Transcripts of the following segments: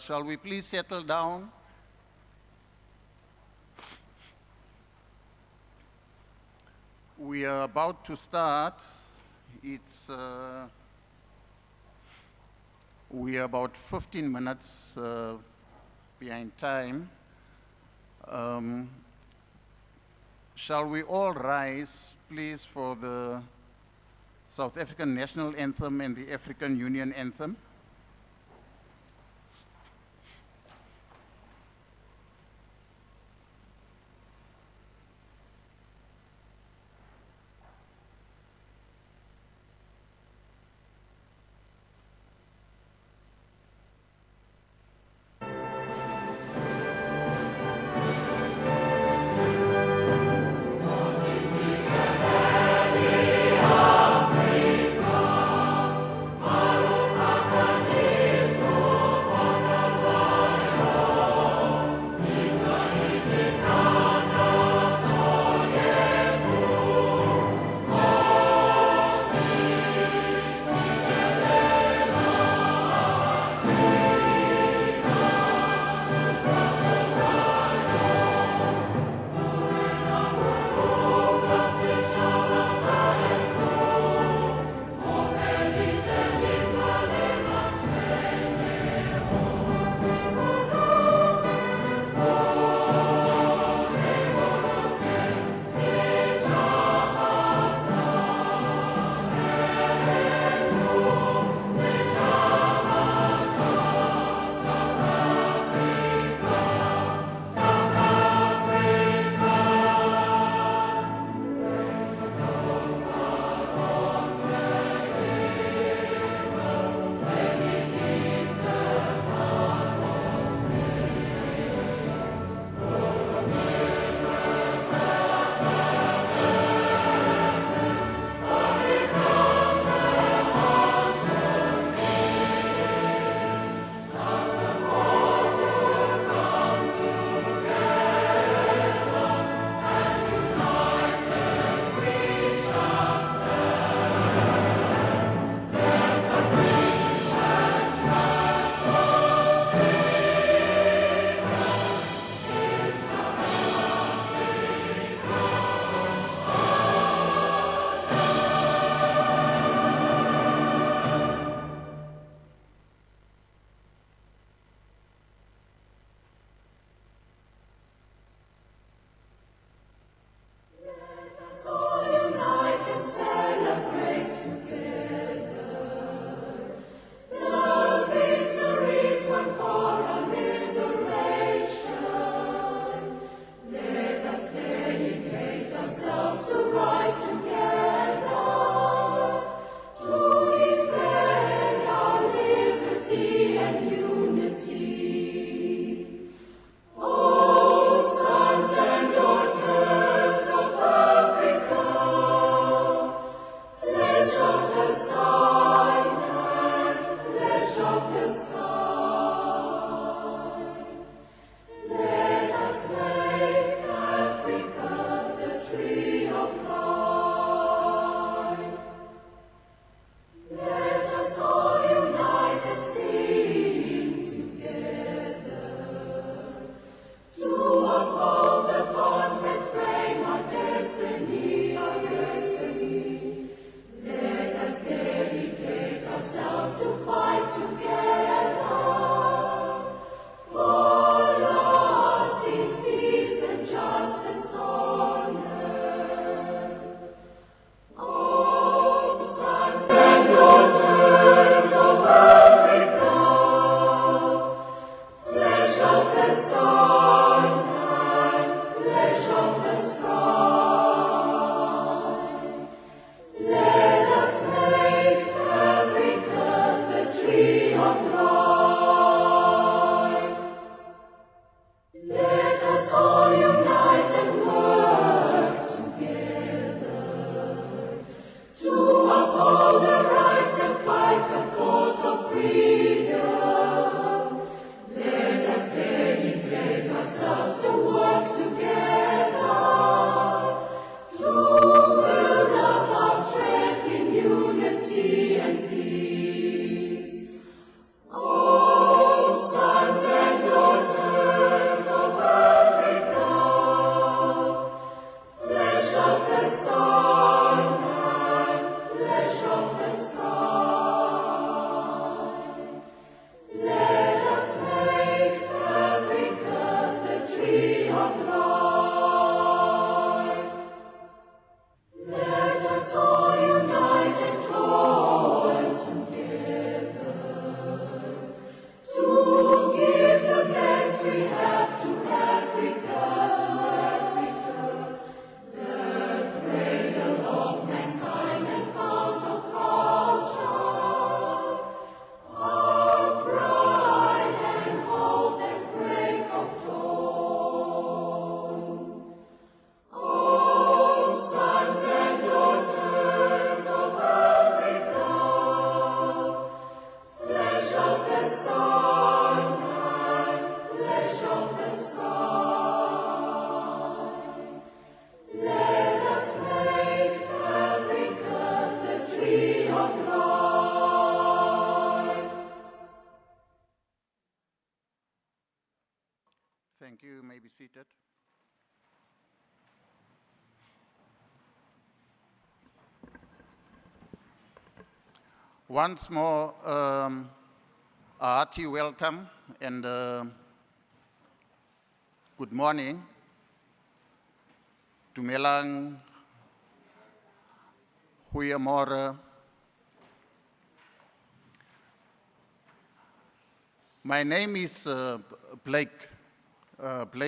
Shall we please settle down? We are about to start. We are about 15 minutes behind time. Shall we all rise, please, for the South African National Anthem and the African Union Anthem? Africa, seated. Once more, a hearty welcome and good morning. Dumelang, goeiemorgen. My name is Blake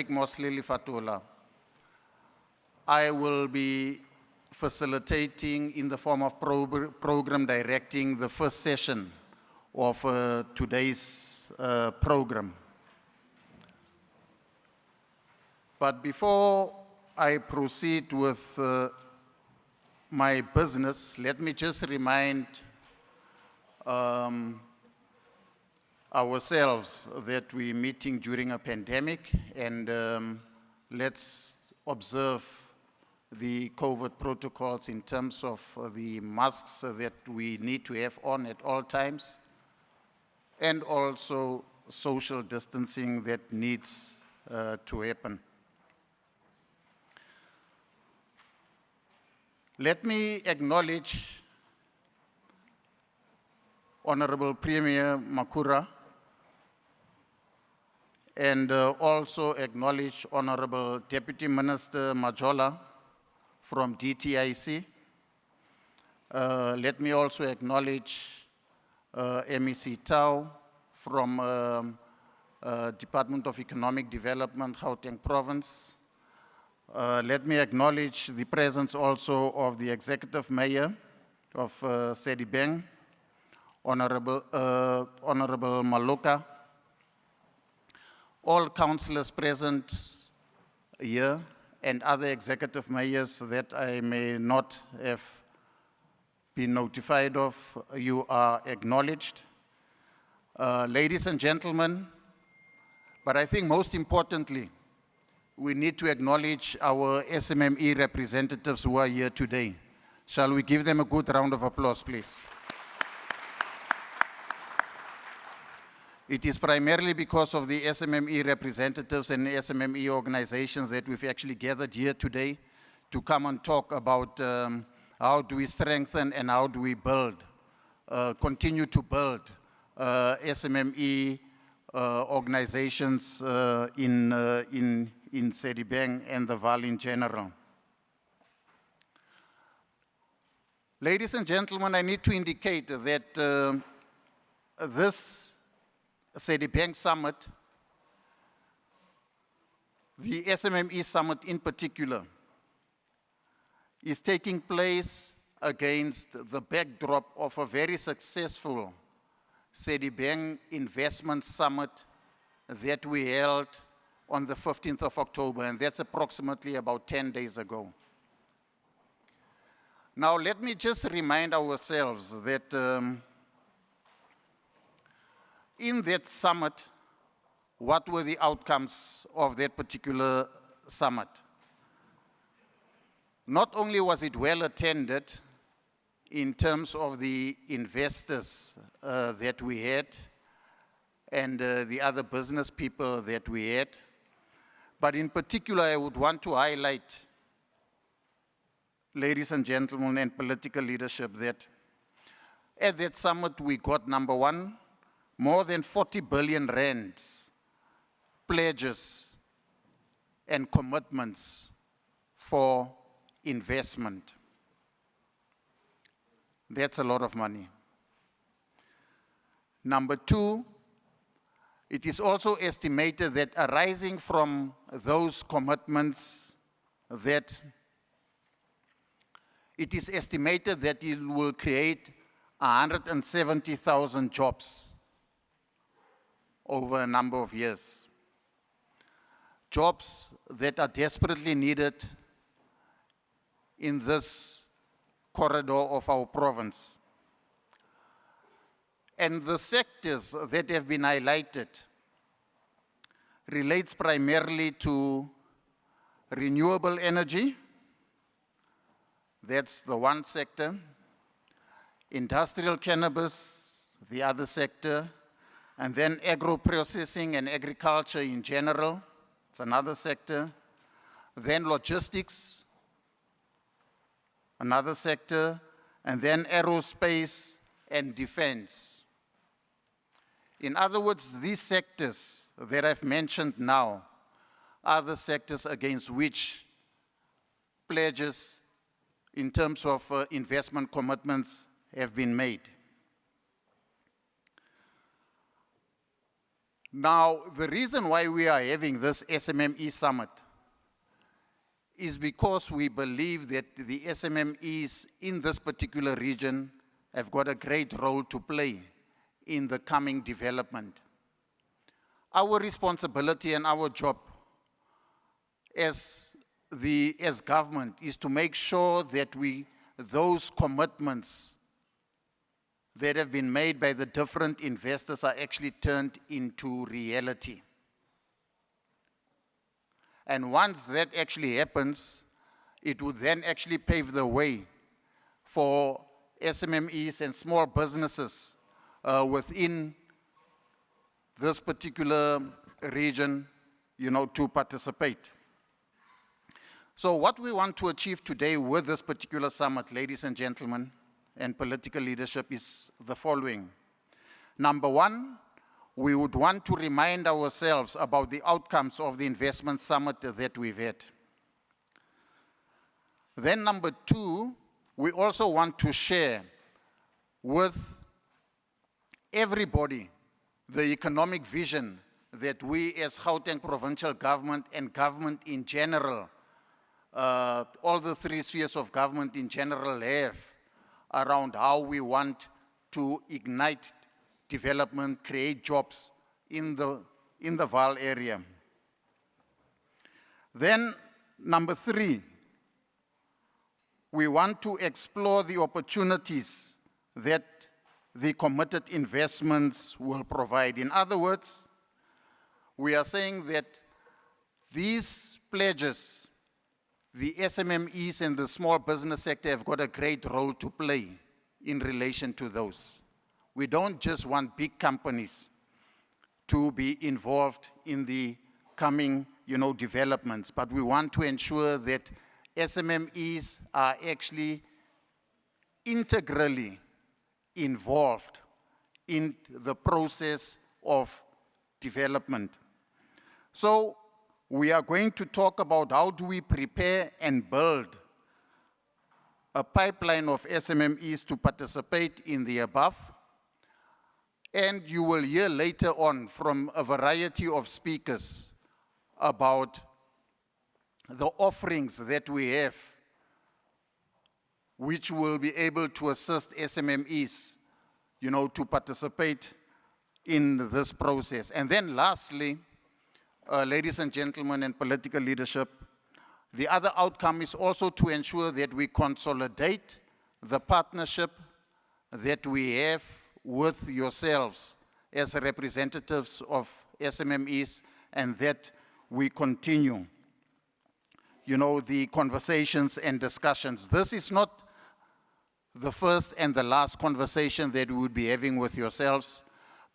Mosley Fatula. I will be facilitating in the form of program directing the first session of today's program. But before I proceed with my business, let me just remind ourselves that we're meeting during a pandemic, and let's observe the COVID protocols in terms of the masks that we need to have on at all times, and also social distancing that needs to happen. Let me acknowledge Honorable Premier Makura, and also acknowledge Honorable Deputy Minister Majola from DTIC. Let me also acknowledge MEC Tau from Department of Economic Development, Gauteng Province. Let me acknowledge the presence also of the Executive Mayor of Sedibeng, Honorable Maloka, all councillors present here, and other executive mayors that I may not have been notified of. You are acknowledged. Ladies and gentlemen, but I think most importantly, we need to acknowledge our SMME representatives who are here today. Shall we give them a good round of applause, please? It is primarily because of the SMME representatives and SMME organizations that we've actually gathered here today to come and talk about how do we strengthen and how do we build, continue to build SMME organizations in Sedibeng and the Vaal in general. Ladies and gentlemen, I need to indicate that this Sedibeng Summit, the SMME Summit in particular, is taking place against the backdrop of a very successful Sedibeng Investment Summit that we held on the 15th of October, and that's approximately about 10 days ago. Now, let me just remind ourselves that in that summit, what were the outcomes of that particular summit? Not only was it well attended in terms of the investors that we had and the other business people that we had, but in particular, I would want to highlight, ladies and gentlemen, and political leadership, that at that summit we got, number one, more than 40 billion rands pledges and commitments for investment. That's a lot of money. Number two, it is also estimated that arising from those commitments, that it is estimated that it will create 170,000 jobs over a number of years. Jobs that are desperately needed in this corridor of our province. And the sectors that have been highlighted relates primarily to renewable energy, that's the one sector, industrial cannabis, the other sector, and then agro-processing and agriculture in general, it's another sector. Then logistics, another sector, and then aerospace and defense. In other words, these sectors that I've mentioned now are the sectors against which pledges in terms of investment commitments have been made. Now, the reason why we are having this SMME summit is because we believe that the SMMEs in this particular region have got a great role to play in the coming development. Our responsibility and our job as government is to make sure that those commitments that have been made by the different investors are actually turned into reality. And once that actually happens, it would then actually pave the way for SMMEs and small businesses within this particular region, to participate. So what we want to achieve today with this particular summit, ladies and gentlemen, and political leadership is the following. Number one, we would want to remind ourselves about the outcomes of the investment summit that we've had. Then number two, we also want to share with everybody the economic vision that we as Gauteng Provincial Government and government in general, all the three spheres of government in general have around how we want to ignite development, create jobs in the Vaal area. Then number three, we want to explore the opportunities that the committed investments will provide. In other words, we are saying that these pledges, the SMMEs and the small business sector have got a great role to play in relation to those. We don't just want big companies to be involved in the coming, developments, but we want to ensure that SMMEs are actually integrally involved in the process of development. So we are going to talk about how do we prepare and build a pipeline of SMMEs to participate in the above. And you will hear later on from a variety of speakers about the offerings that we have, which will be able to assist SMMEs, to participate in this process. And then lastly, ladies and gentlemen and political leadership, the other outcome is also to ensure that we consolidate the partnership that we have with yourselves as representatives of SMMEs, and that we continue, the conversations and discussions. This is not the first and the last conversation that we would be having with yourselves,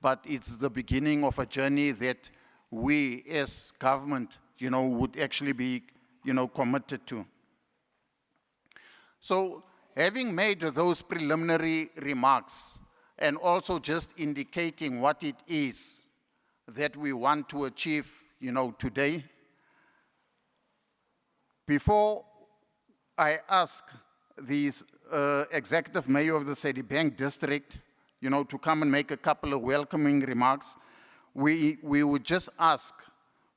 but it's the beginning of a journey that we as government, would actually be, committed to. So having made those preliminary remarks and also just indicating what it is that we want to achieve, today, before I ask the executive mayor of the Sedibeng District, to come and make a couple of welcoming remarks, we would just ask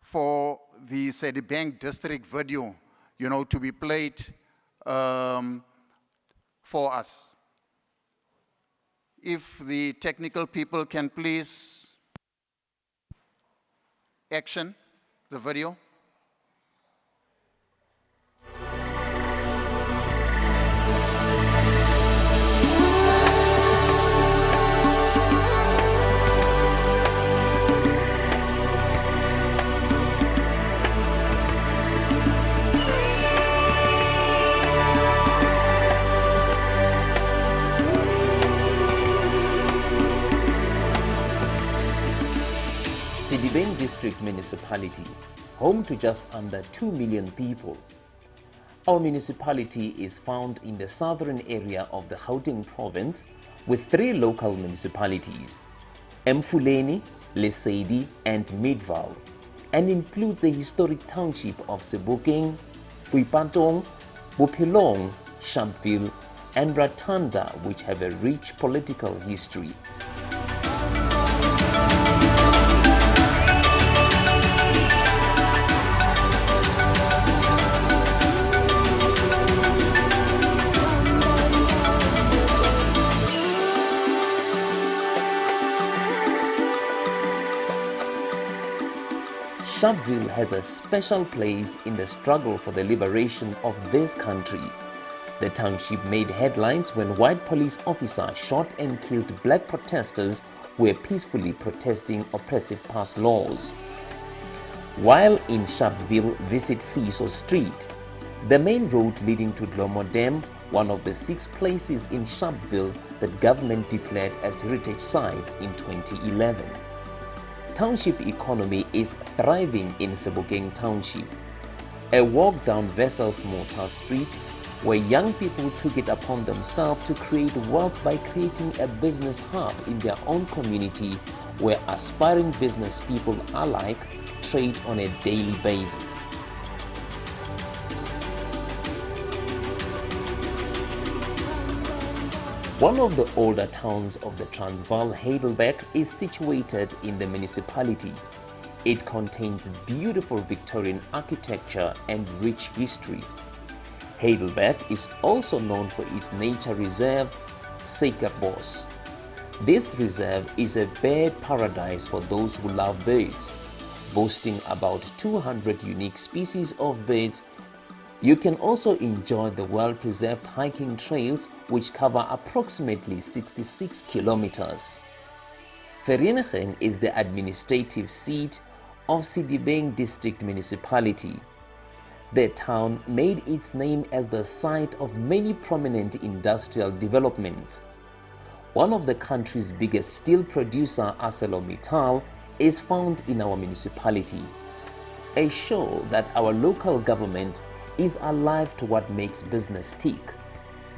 for the Sedibeng District video, to be played for us. If the technical people can please action the video. Sedibeng District Municipality home to just under 2 million people. Our municipality is found in the southern area of the Gauteng province with 3 local municipalities, Emfuleni, Lesedi and Midvaal, and includes the historic township of Sedibeng, Puipatong, Bophelong, Sharpeville and Ratanda, which have a rich political history. Sharpeville has a special place in the struggle for the liberation of this country. The township made headlines when white police officers shot and killed black protesters who were peacefully protesting oppressive past laws. While in Sharpeville, visit Siso Street, the main road leading to Dlomo Dam, one of the 6 places in Sharpeville that government declared as heritage sites in 2011. Township economy is thriving in Sedibeng Township. A walk down Vessels Motor Street, where young people took it upon themselves to create wealth by creating a business hub in their own community where aspiring business people alike trade on a daily basis. One of the older towns of the Transvaal, Heidelberg, is situated in the municipality. It contains beautiful Victorian architecture and rich history. Heidelberg is also known for its nature reserve, Suikerbos. This reserve is a bird paradise for those who love birds. Boasting about 200 unique species of birds, you can also enjoy the well-preserved hiking trails which cover approximately 66 kilometers. Vereeniging is the administrative seat of Sedibeng District Municipality. The town made its name as the site of many prominent industrial developments. One of the country's biggest steel producer, ArcelorMittal, is found in our municipality. A show that our local government is alive to what makes business tick.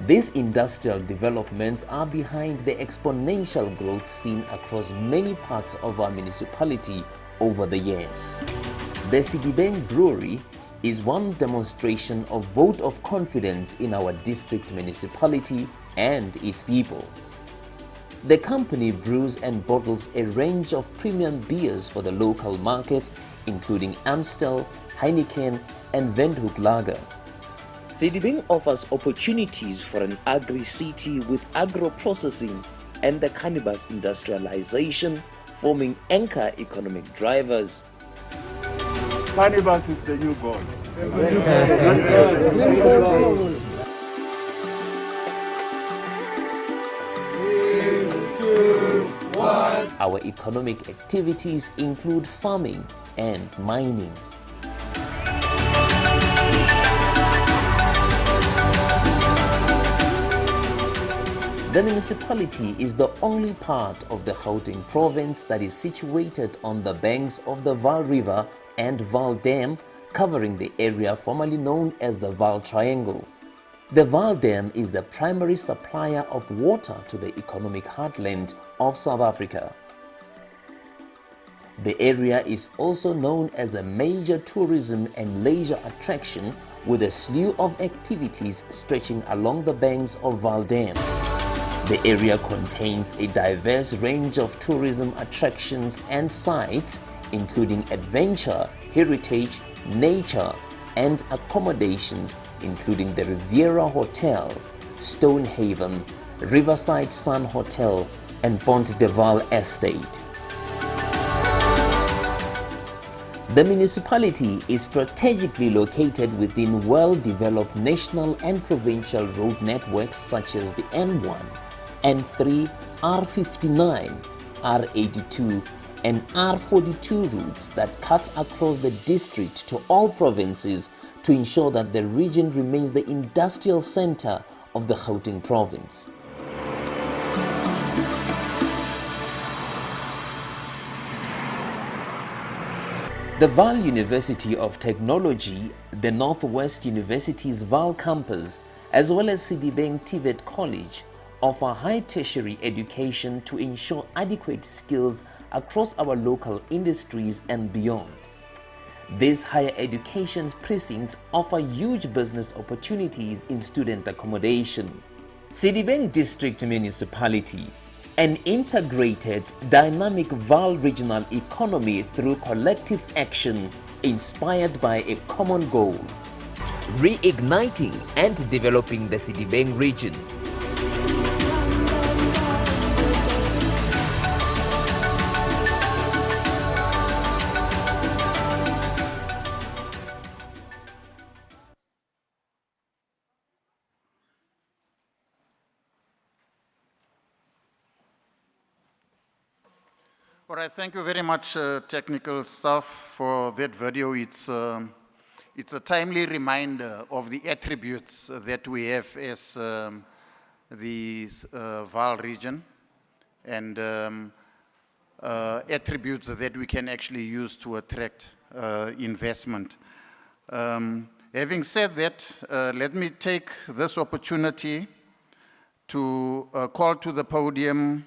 These industrial developments are behind the exponential growth seen across many parts of our municipality over the years. The Sedibeng Brewery is one demonstration of vote of confidence in our district municipality and its people. The company brews and bottles a range of premium beers for the local market, including Amstel, Heineken and Windhoek Lager. Sedibeng offers opportunities for an agri-city with agro-processing and the cannabis industrialization forming anchor economic drivers. Cannabis is the new gold. Our economic activities include farming and mining. The municipality is the only part of the Gauteng province that is situated on the banks of the Vaal River and Vaal Dam, covering the area formerly known as the Vaal Triangle. The Vaal Dam is the primary supplier of water to the economic heartland of South Africa. The area is also known as a major tourism and leisure attraction with a slew of activities stretching along the banks of Vaal Dam. The area contains a diverse range of tourism attractions and sites, including adventure, heritage, nature, and accommodations, including the Riviera Hotel, Stonehaven, Riverside Sun Hotel, and Pont de Vaal Estate. The municipality is strategically located within well-developed national and provincial road networks such as the N1, N3, R59, R82, and R42 routes that cuts across the district to all provinces to ensure that the region remains the industrial center of the Gauteng province. The Vaal University of Technology, the Northwest University's Vaal campus, as well as Sedibeng TVET College, offer high tertiary education to ensure adequate skills across our local industries and beyond. These higher education precincts offer huge business opportunities in student accommodation. Sedibeng District Municipality, an integrated, dynamic Vaal regional economy through collective action inspired by a common goal. Reigniting and developing the Sedibeng region. All right, thank you very much, technical staff, for that video. It's a timely reminder of the attributes that we have as the Vaal region, and attributes that we can actually use to attract investment. Having said that, let me take this opportunity to call to the podium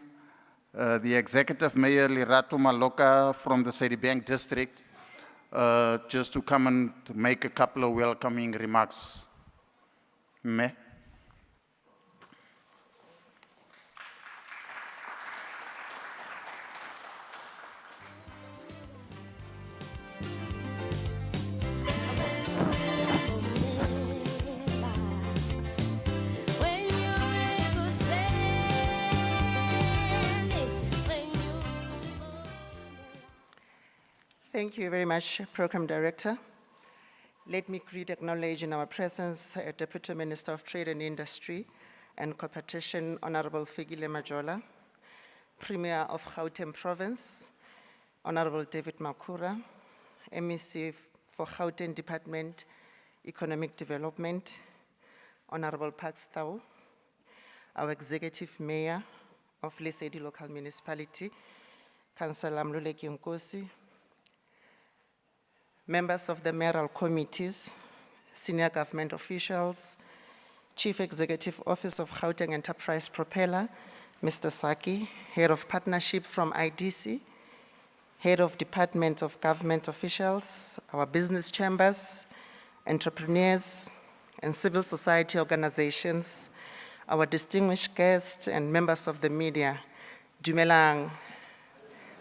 the Executive Mayor Lerato Maloka from the Sedibeng District, just to come and make a couple of welcoming remarks. Me? Thank you very much, Program Director. Let me greet, acknowledge in our presence, Deputy Minister of Trade and Industry and Competition, Honorable Fikile Majola, Premier of Gauteng Province, Honorable David Makura, MEC for Gauteng Department, Economic Development, Honorable Pat Stau, our Executive Mayor of Lesedi Local Municipality, Councillor Mluleki Nkosi, members of the mayoral committees, senior government officials, Chief Executive Office of Gauteng Enterprise Propeller, Mr. Saki, Head of Partnership from IDC, Head of Department of Government Officials, our business chambers, entrepreneurs, and civil society organizations, our distinguished guests and members of the media, Dumelang,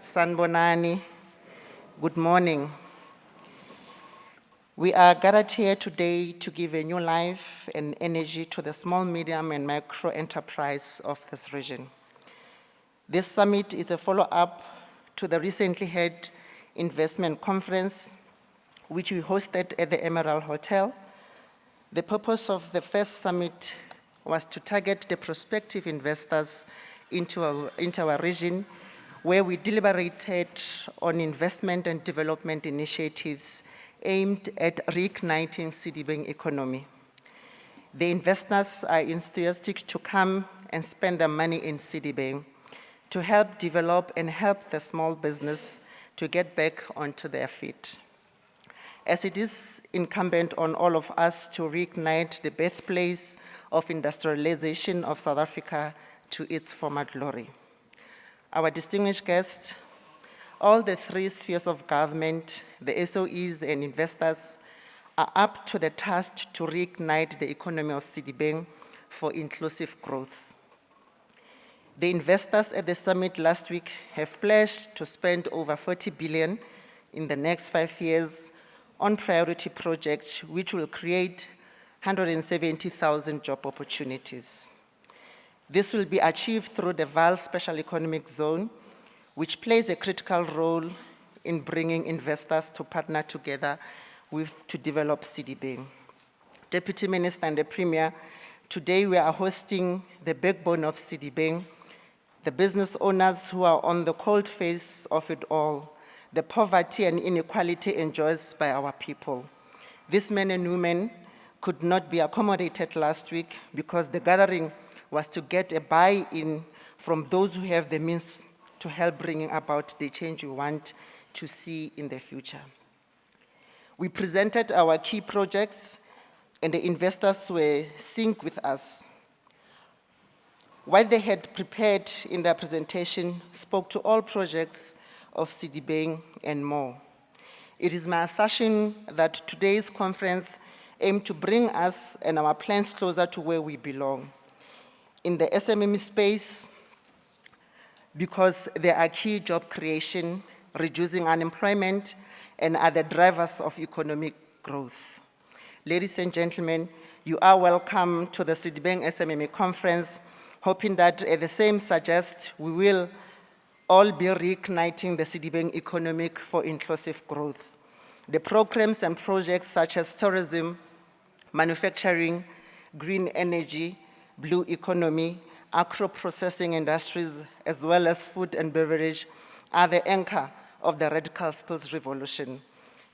Sanbonani, good morning. We are gathered here today to give a new life and energy to the small, medium, and micro enterprise of this region. This summit is a follow-up to the recently held investment conference, which we hosted at the Emerald Hotel. The purpose of the first summit was to target the prospective investors into our region, where we deliberated on investment and development initiatives aimed at reigniting Sedibeng economy. The investors are enthusiastic to come and spend their money in Sedibeng to help develop and help the small business to get back onto their feet. As it is incumbent on all of us to reignite the birthplace of industrialization of South Africa to its former glory. Our distinguished guests, all the three spheres of government, the SOEs and investors, are up to the task to reignite the economy of Sedibeng for inclusive growth. The investors at the summit last week have pledged to spend over 40 billion in the next 5 years on priority projects, which will create 170,000 job opportunities. This will be achieved through the Vaal Special Economic Zone, which plays a critical role in bringing investors to partner together to develop Sedibeng. Deputy Minister and the Premier, today we are hosting the backbone of Sedibeng, the business owners who are on the cold face of it all, the poverty and inequality enjoyed by our people. These men and women could not be accommodated last week because the gathering was to get a buy-in from those who have the means to help bringing about the change we want to see in the future. We presented our key projects and the investors were sync with us. What they had prepared in their presentation spoke to all projects of Sedibeng and more. It is my assertion that today's conference aimed to bring us and our plans closer to where we belong. In the SMME space, because there are key job creation, reducing unemployment, and other drivers of economic growth. Ladies and gentlemen, you are welcome to the Sedibeng SMME conference, hoping that the same suggests we will all be reigniting the Sedibeng economic for inclusive growth. The programs and projects such as tourism, manufacturing, green energy, blue economy, agro-processing industries, as well as food and beverage are the anchor of the radical skills revolution.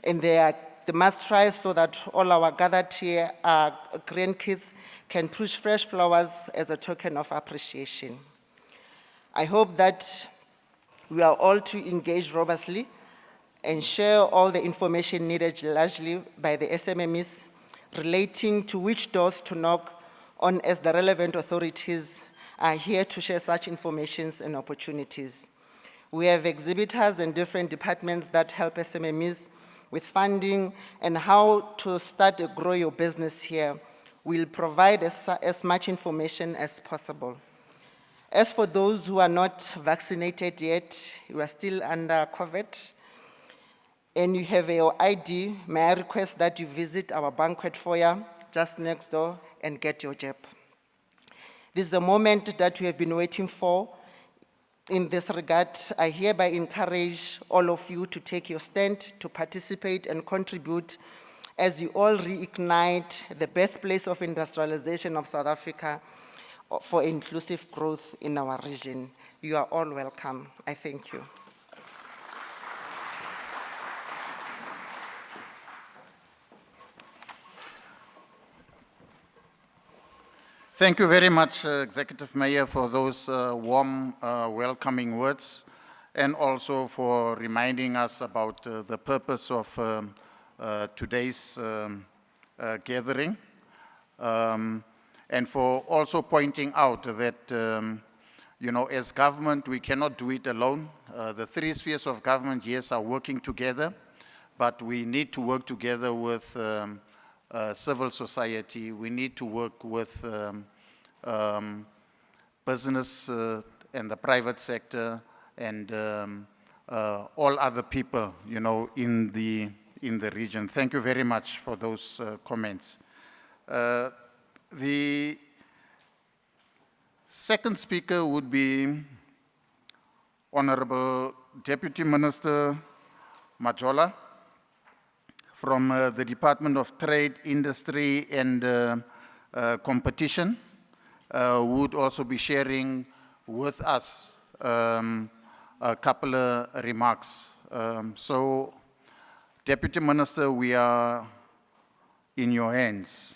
And they are the must try so that all our gathered here grandkids can push fresh flowers as a token of appreciation. I hope that we are all to engage robustly and share all the information needed largely by the SMMEs relating to which doors to knock on as the relevant authorities are here to share such informations and opportunities. We have exhibitors in different departments that help SMMEs with funding and how to start and grow your business here. We'll provide as much information as possible. As for those who are not vaccinated yet, you are still under COVID, and you have your ID, may I request that you visit our banquet foyer just next door and get your jab. This is a moment that we have been waiting for. In this regard, I hereby encourage all of you to take your stand, to participate and contribute as you all reignite the birthplace of industrialization of South Africa for inclusive growth in our region. You are all welcome. I thank you. Thank you very much, Executive Mayor, for those warm, welcoming words, and also for reminding us about the purpose of today's gathering, and for also pointing out that, you know, as government, we cannot do it alone. The three spheres of government, yes, are working together, but we need to work together with civil society. We need to work with business and the private sector and all other people, you know, in the region. Thank you very much for those comments. The second speaker would be Honorable Deputy Minister Majola from the Department of Trade, Industry and Competition, would also be sharing with us a couple of remarks. So, Deputy Minister, we are in your hands.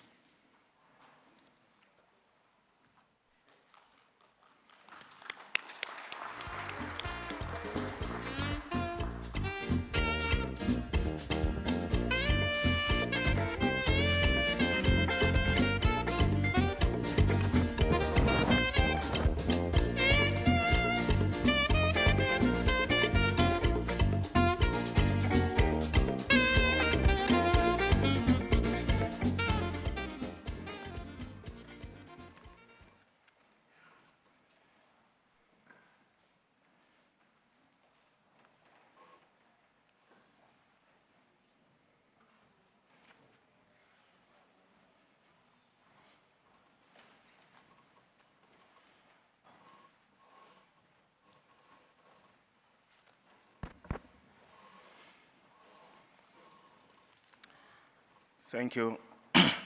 Thank you.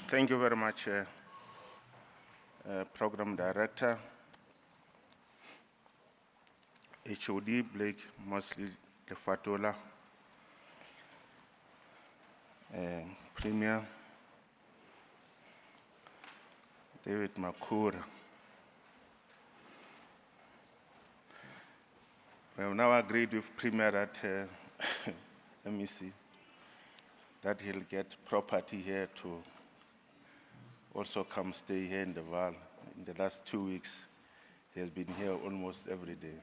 Thank you very much, Program Director, HOD Blake Mosley Lefatola, Premier David Makura. We have now agreed with Premier that, let me see, that he'll get property here to also come stay here in the Vaal. In the last 2 weeks, he has been here almost every day.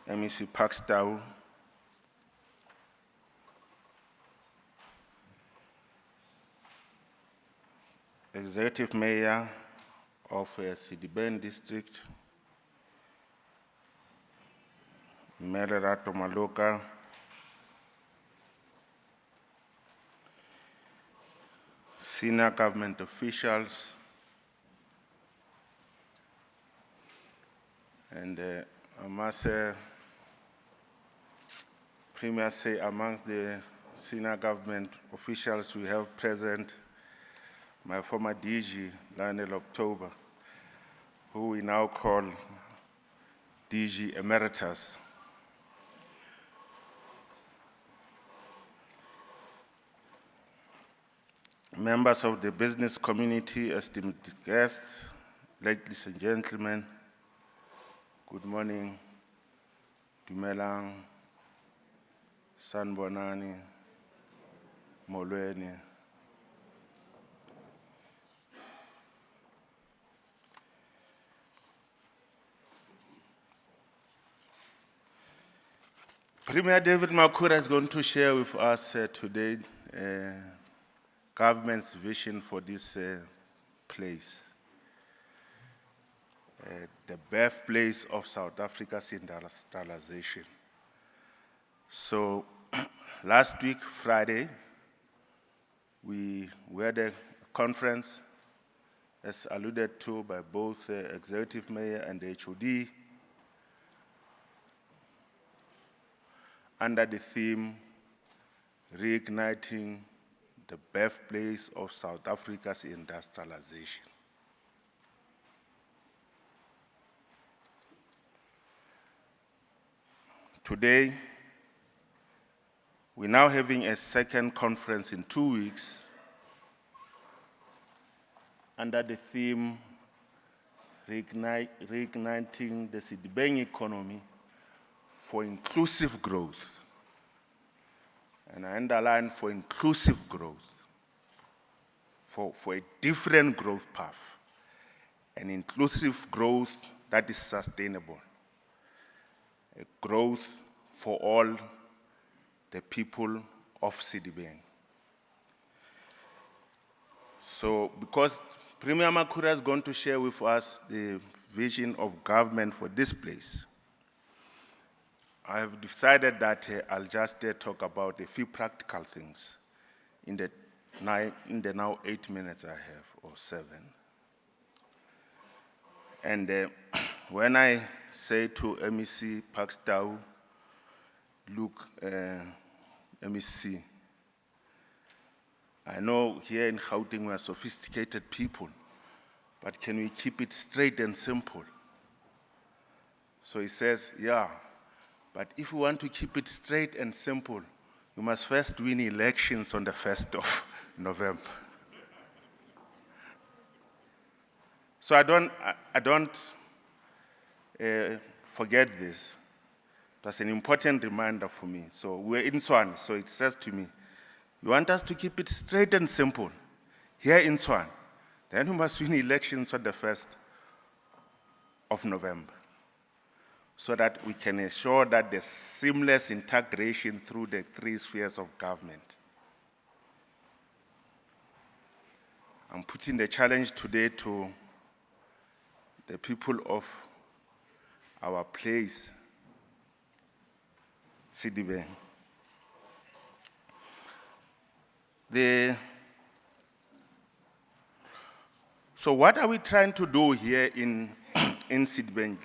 MEC Pakstow, Executive Mayor of Sedibeng District, Melerato Maloka, senior government officials, and I must say, Premier say amongst the senior government officials we have present my former DG, Lionel October, who we now call DG Emeritus. Members of the business community, esteemed guests, ladies and gentlemen, good morning, Dumelang, Sanbonani, Molweni. Premier David Makhura is going to share with us today government's vision for this place, the birthplace of South Africa's industrialization. So last week, Friday, we had a conference, as alluded to by both the Executive Mayor and the HOD, under the theme, Reigniting the Birthplace of South Africa's Industrialization. Today, we're now having a second conference in 2 weeks under the theme, Reigniting the Sedibeng economy for inclusive growth. And I underline for inclusive growth, for a different growth path, an inclusive growth that is sustainable, a growth for all the people of Sedibeng. So, because Premier Makhura is going to share with us the vision of government for this place, I have decided that I'll just talk about a few practical things in the now 8 minutes I have, or 7. And when I say to MEC Pakstow, look, MEC, I know here in Gauteng we are sophisticated people, but can we keep it straight and simple? So he says, yeah. But if we want to keep it straight and simple, we must first win elections on the 1st of November. So I don't forget this. That's an important reminder for me. So we're in Swan, so it says to me, you want us to keep it straight and simple here in Swan, then we must win elections on the 1st of November, so that we can ensure that there's seamless integration through the 3 spheres of government. I'm putting the challenge today to the people of our place, Sedibeng. So what are we trying to do here in Sedibeng,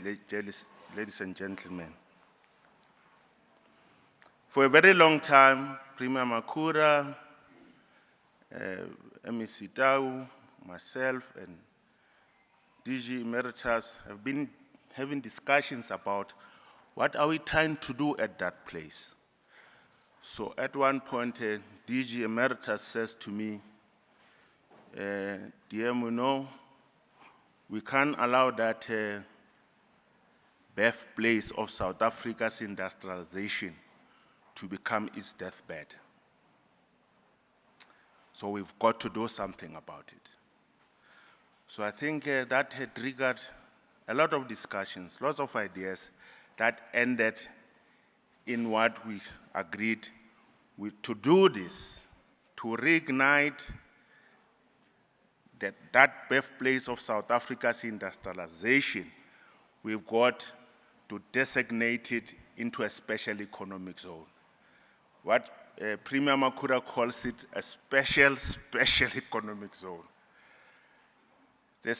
ladies and gentlemen? For a very long time, Premier Makhura, MEC Tau, myself, and DG Emeritus have been having discussions about what are we trying to do at that place. So at one point, DG Emeritus says to me, dear Muno, we can't allow that birthplace of South Africa's industrialization to become its deathbed. So we've got to do something about it. So I think that had triggered a lot of discussions, lots of ideas that ended in what we agreed to do this, to reignite that birthplace of South Africa's industrialization. We've got to designate it into a special economic zone. What Premier Makura calls it a special economic zone. It's a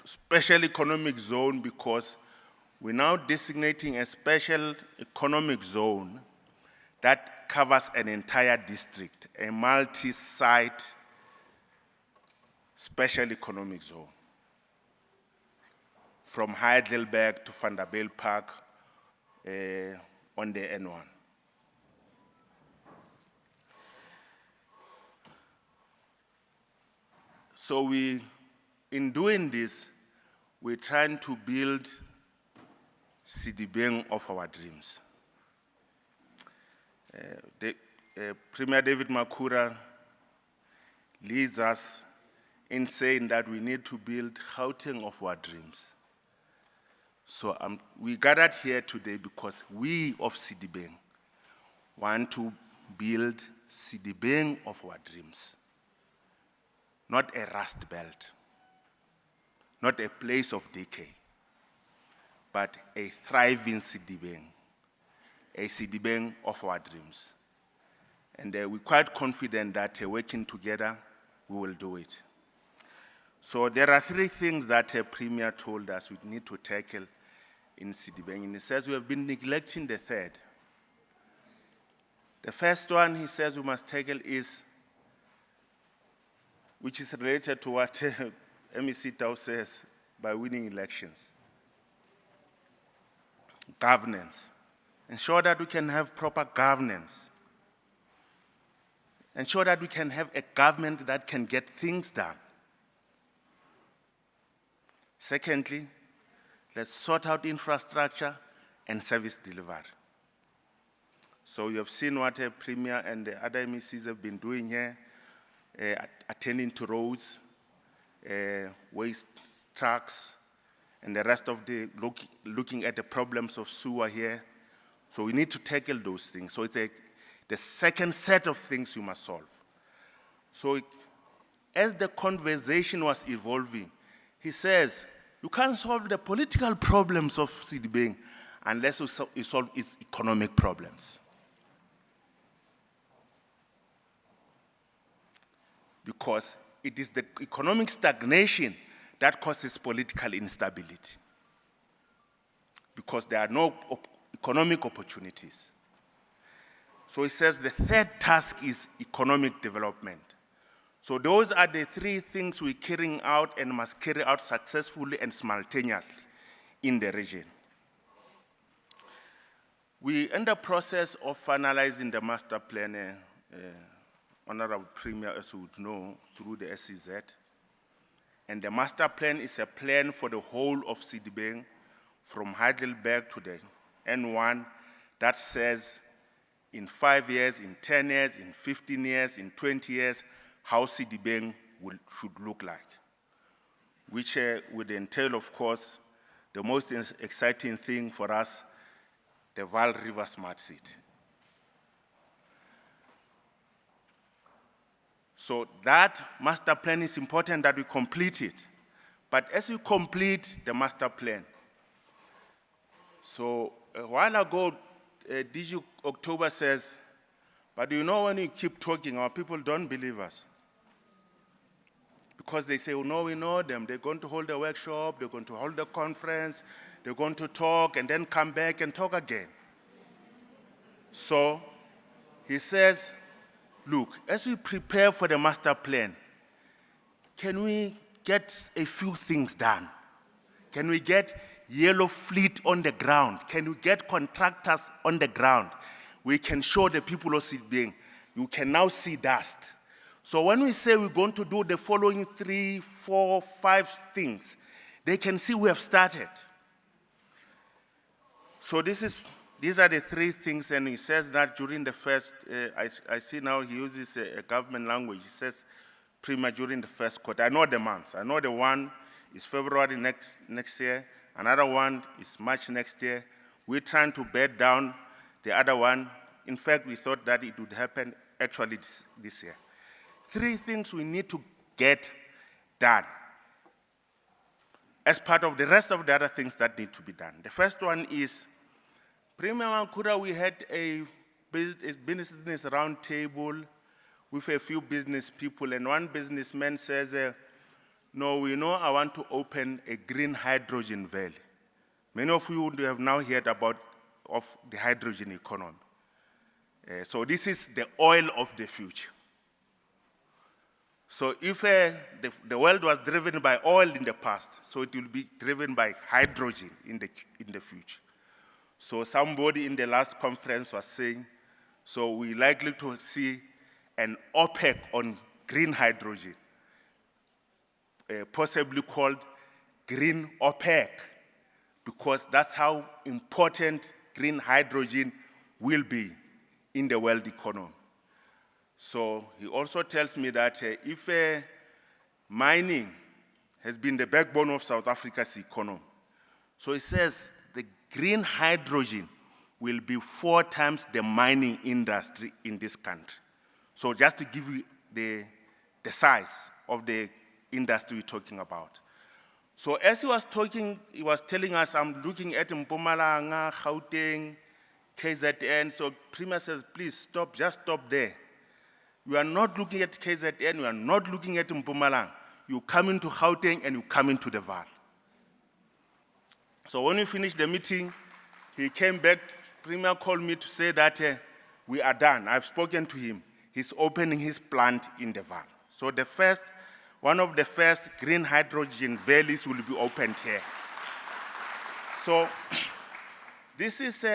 special economic zone because we're now designating a special economic zone that covers an entire district, a multi-site special economic zone. From Heidelberg to Vanderbijl Park on the N1. So in doing this, we're trying to build Sedibeng of our dreams. Premier David Makura leads us in saying that we need to build Gauteng of our dreams. So we gathered here today because we of Sedibeng want to build Sedibeng of our dreams. Not a rust belt, not a place of decay, but a thriving Sedibeng, a Sedibeng of our dreams. And we're quite confident that working together, we will do it. So there are three things that Premier told us we need to tackle in Sedibeng. And he says we have been neglecting the third. The first one he says we must tackle is, which is related to what MEC Tau says, by winning elections. Governance. Ensure that we can have proper governance. Ensure that we can have a government that can get things done. Secondly, let's sort out infrastructure and service delivery. So you have seen what a Premier and the other MECs have been doing here, attending to roads, waste trucks, and the rest of the looking at the problems of sewer here. So we need to tackle those things. So it's the second set of things you must solve. So as the conversation was evolving, he says, you can't solve the political problems of Sedibeng unless you solve its economic problems. Because it is the economic stagnation that causes political instability. Because there are no economic opportunities. So he says the third task is economic development. So those are the three things we're carrying out and must carry out successfully and simultaneously in the region. We're in the process of finalizing the master plan, Honorable Premier, as you would know, through the SEZ. And the master plan is a plan for the whole of Sedibeng, from Heidelberg to the N1, that says in 5 years, in 10 years, in 15 years, in 20 years, how Sedibeng should look like, which would entail, of course, the most exciting thing for us, the Vaal River Smart City. So that master plan is important that we complete it. But as you complete the master plan, so a while ago, DG October says, but you know when you keep talking, our people don't believe us. Because they say, oh, no, we know them. They're going to hold a workshop, they're going to hold a conference, they're going to talk, and then come back and talk again. So he says, look, as we prepare for the master plan, can we get a few things done? Can we get yellow fleet on the ground? Can we get contractors on the ground? We can show the people of Sedibeng, you can now see dust. So when we say we're going to do the following 3, 4, 5 things, they can see we have started. So this is these are the three things, and he says that during the first, I see now he uses a government language. He says Premier during the first quarter. I know the months. I know the one is February next year. Another one is March next year. We're trying to bed down the other one. In fact, we thought that it would happen actually this year. Three things we need to get done as part of the rest of the other things that need to be done. The first one is, Premier Mankura, we had a business round table with a few business people, and one businessman says, no, I want to open a green hydrogen valley. Many of you have now heard about the hydrogen economy. So this is the oil of the future. So if the world was driven by oil in the past, so it will be driven by hydrogen in the future. So somebody in the last conference was saying, so we're likely to see an OPEC on green hydrogen, possibly called green OPEC, because that's how important green hydrogen will be in the world economy. So he also tells me that if mining has been the backbone of South Africa's economy, so he says the green hydrogen will be 4 times the mining industry in this country. So just to give you the size of the industry we're talking about. So as he was talking, he was telling us, I'm looking at Mpumalanga, Gauteng, KZN. So Premier says, please stop, just stop there. You are not looking at KZN, you are not looking at Mpumalanga. You come into Gauteng and you come into the Vaal. So when we finished the meeting, he came back, Premier called me to say that we are done. I've spoken to him. He's opening his plant in the Vaal. So one of the first green hydrogen valleys will be opened here. So this is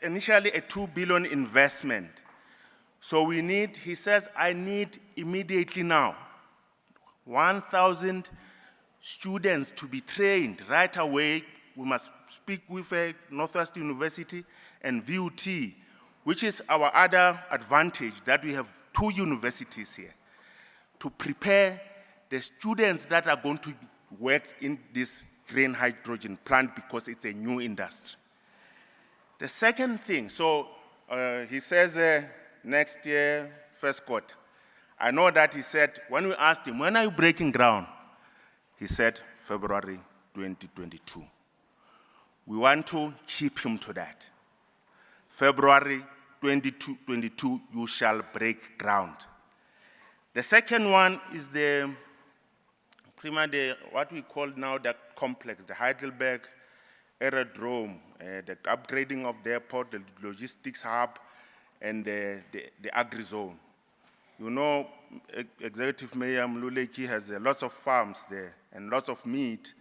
initially a 2 billion investment. So he says, I need immediately now 1,000 students to be trained right away. We must speak with Northwest University and VUT, which is our other advantage, that we have 2 universities here, to prepare the students that are going to work in this green hydrogen plant because it's a new industry. The second thing, so he says next year, first quarter. I know that he said, when we asked him, when are you breaking ground? He said, February 2022. We want to keep him to that. February 2022, you shall break ground. The second one is what we call now the complex, the Heidelberg Aerodrome, the upgrading of the airport, the logistics hub, and the agri-zone. You know, Executive Mayor Mluleki has lots of farms there and lots of meat.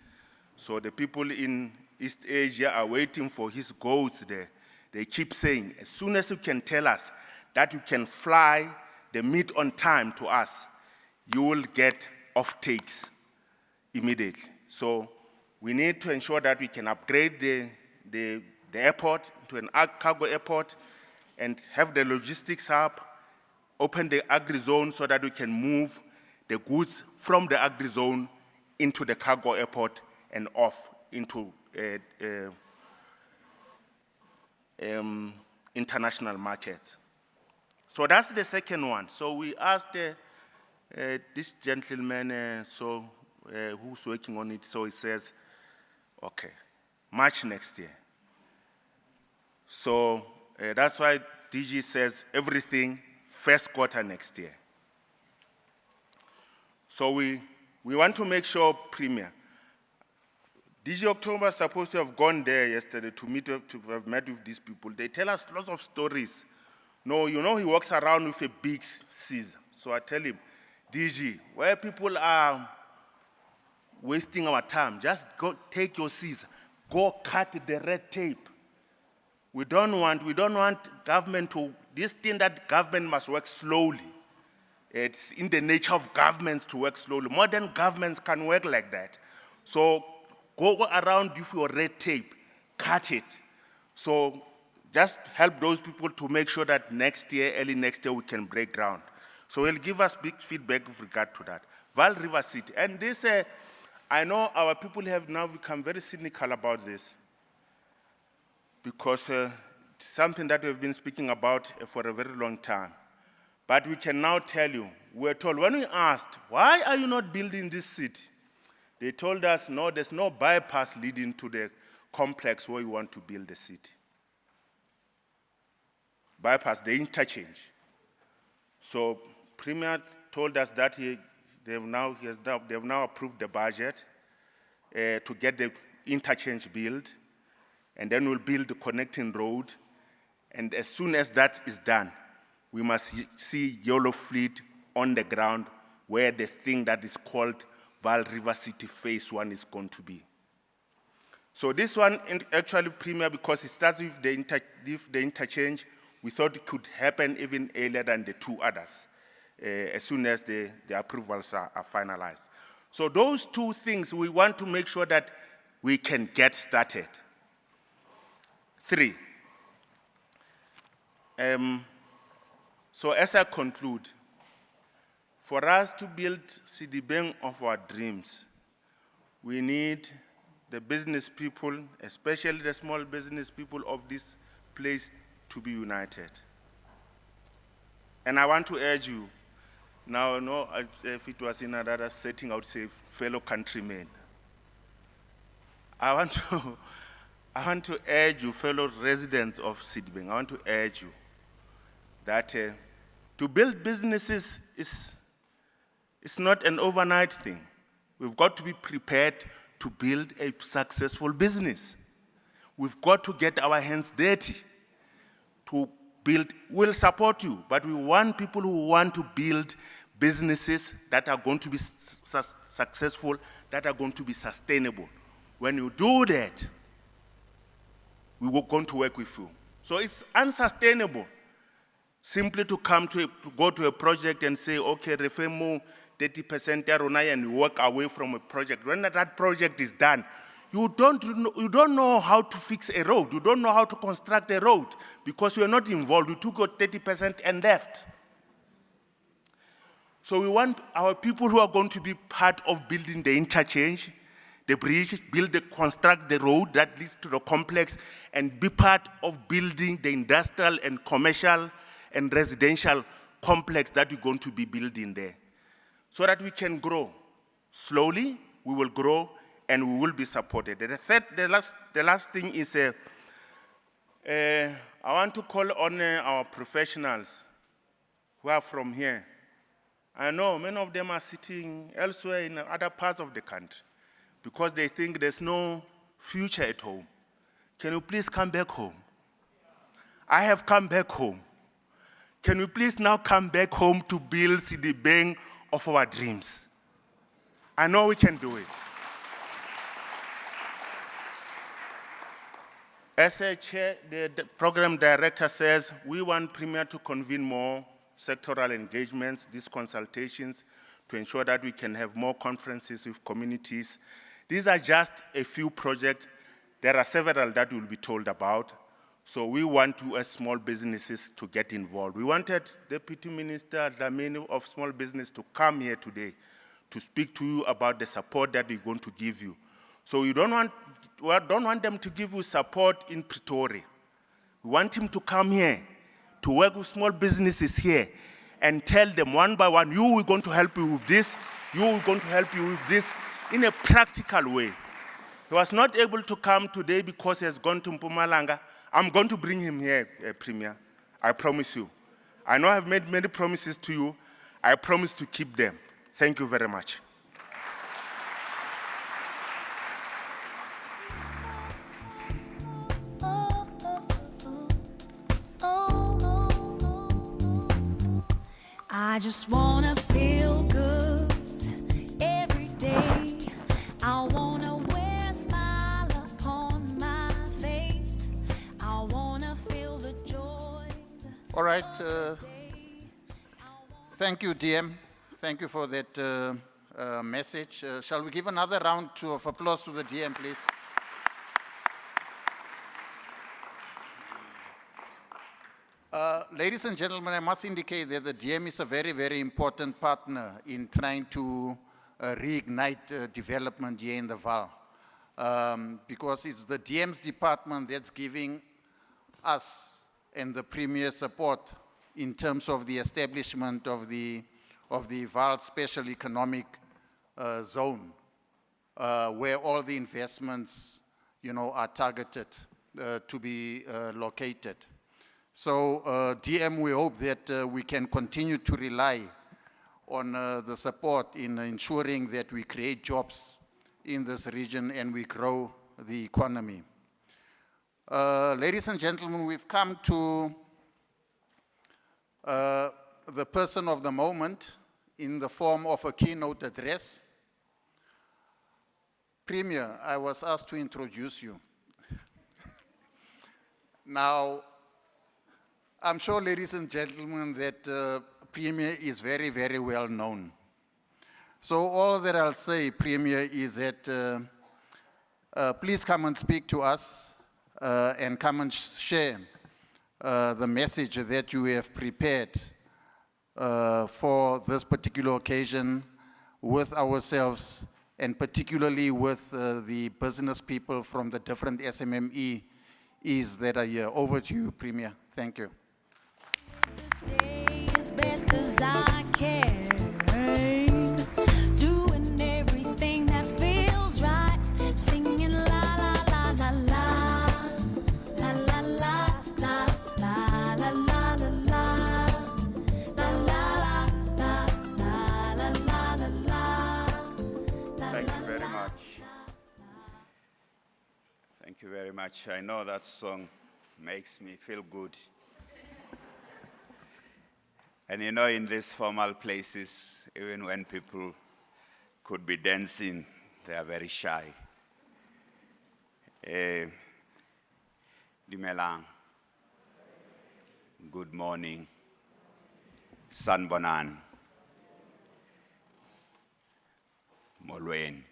So the people in East Asia are waiting for his goats there. They keep saying, as soon as you can tell us that you can fly the meat on time to us, you will get off-takes immediately. So we need to ensure that we can upgrade the airport to an cargo airport and have the logistics hub, open the agri-zone so that we can move the goods from the agri-zone into the cargo airport and off into international markets. So that's the second one. So we asked this gentleman who's working on it, so he says, okay, March next year. So that's why DG says everything first quarter next year. So we want to make sure, Premier, DG October is supposed to have gone there yesterday to have met with these people. They tell us lots of stories. No, he walks around with a big scissor. So I tell him, DG, where people are wasting our time, just go take your scissor, go cut the red tape. We don't want government this thing that government must work slowly. It's in the nature of governments to work slowly. Modern governments can work like that. So go around with your red tape, cut it, So just help those people to make sure that next year, early next year, we can break ground. So he'll give us big feedback with regard to that. Vaal River City, and this, I know our people have now become very cynical about this because it's something that we've been speaking about for a very long time. But we can now tell you, we're told, when we asked, why are you not building this city? They told us, no, there's no bypass leading to the complex where you want to build the city. Bypass, the interchange. So Premier told us that they've now approved the budget to get the interchange built, and then we'll build the connecting road. And as soon as that is done, we must see yellow fleet on the ground where the thing that is called Vaal River City Phase 1 is going to be. So this one, actually, Premier, because it starts with the interchange, we thought it could happen even earlier than the two others, as soon as the approvals are finalized. So those two things, we want to make sure that we can get started. 3. So as I conclude, for us to build Sedibeng of our dreams, we need the business people, especially the small business people of this place, to be united. And I want to urge you, now, no, if it was in another setting, I would say fellow countrymen. I want to urge you, fellow residents of Sedibeng, I want to urge you that to build businesses is not an overnight thing. We've got to be prepared to build a successful business. We've got to get our hands dirty to build. We'll support you, but we want people who want to build businesses that are going to be successful, that are going to be sustainable. When you do that, we are going to work with you. So it's unsustainable simply to go to a project and say, okay, refemo 30% Arunai, and you walk away from a project. When that project is done, you don't know how to fix a road. You don't know how to construct a road because you are not involved. You took your 30% and left. So we want our people who are going to be part of building the interchange, the bridge, construct the road that leads to the complex, and be part of building the industrial and commercial and residential complex that we're going to be building there, so that we can grow. Slowly, we will grow and we will be supported. The last thing is, I want to call on our professionals who are from here. I know many of them are sitting elsewhere in other parts of the country because they think there's no future at home. Can you please come back home? I have come back home. Can we please now come back home to build Sedibeng of our dreams? I know we can do it. As a chair, the program director says, we want Premier to convene more sectoral engagements, these consultations, to ensure that we can have more conferences with communities. These are just a few projects. There are several that we'll be told about. So we want you as small businesses to get involved. We wanted Deputy Minister Dlamini of Small Business to come here today to speak to you about the support that we're going to give you. So we don't want them to give you support in Pretoria. We want him to come here to work with small businesses here and tell them one by one, you are going to help you with this, you are going to help you with this in a practical way. He was not able to come today because he has gone to Mpumalanga. I'm going to bring him here, Premier. I promise you. I know I've made many promises to you. I promise to keep them. Thank you very much. I just wanna feel good every day. I wanna wear a smile upon my face. I wanna feel the joys. All right. Thank you, DM. Thank you for that message. Shall we give another round of applause to the DM, please? Ladies and gentlemen, I must indicate that the DM is a very, very important partner in trying to reignite development here in the Vaal. Because it's the DM's department that's giving us and the Premier support in terms of the establishment of the Vaal Special Economic Zone, where all the investments, are targeted to be located. So DM, we hope that we can continue to rely on the support in ensuring that we create jobs in this region and we grow the economy. Ladies and gentlemen, we've come to the person of the moment in the form of a keynote address. Premier, I was asked to introduce you. Now, I'm sure, ladies and gentlemen, that Premier is very, very well known. So all that I'll say, Premier, is that please come and speak to us and come and share the message that you have prepared for this particular occasion with ourselves and particularly with the business people from the different SMMEs that are here. Over to you, Premier. Thank you. Stay as best as I can, doing everything that feels right, singing la la la la la, la la la la la la la la la la la la. Thank you very much. Thank you very much. I know that song makes me feel good. And in these formal places, even when people could be dancing, they are very shy. Dimelang. Good morning. Sanbonan. Molweni.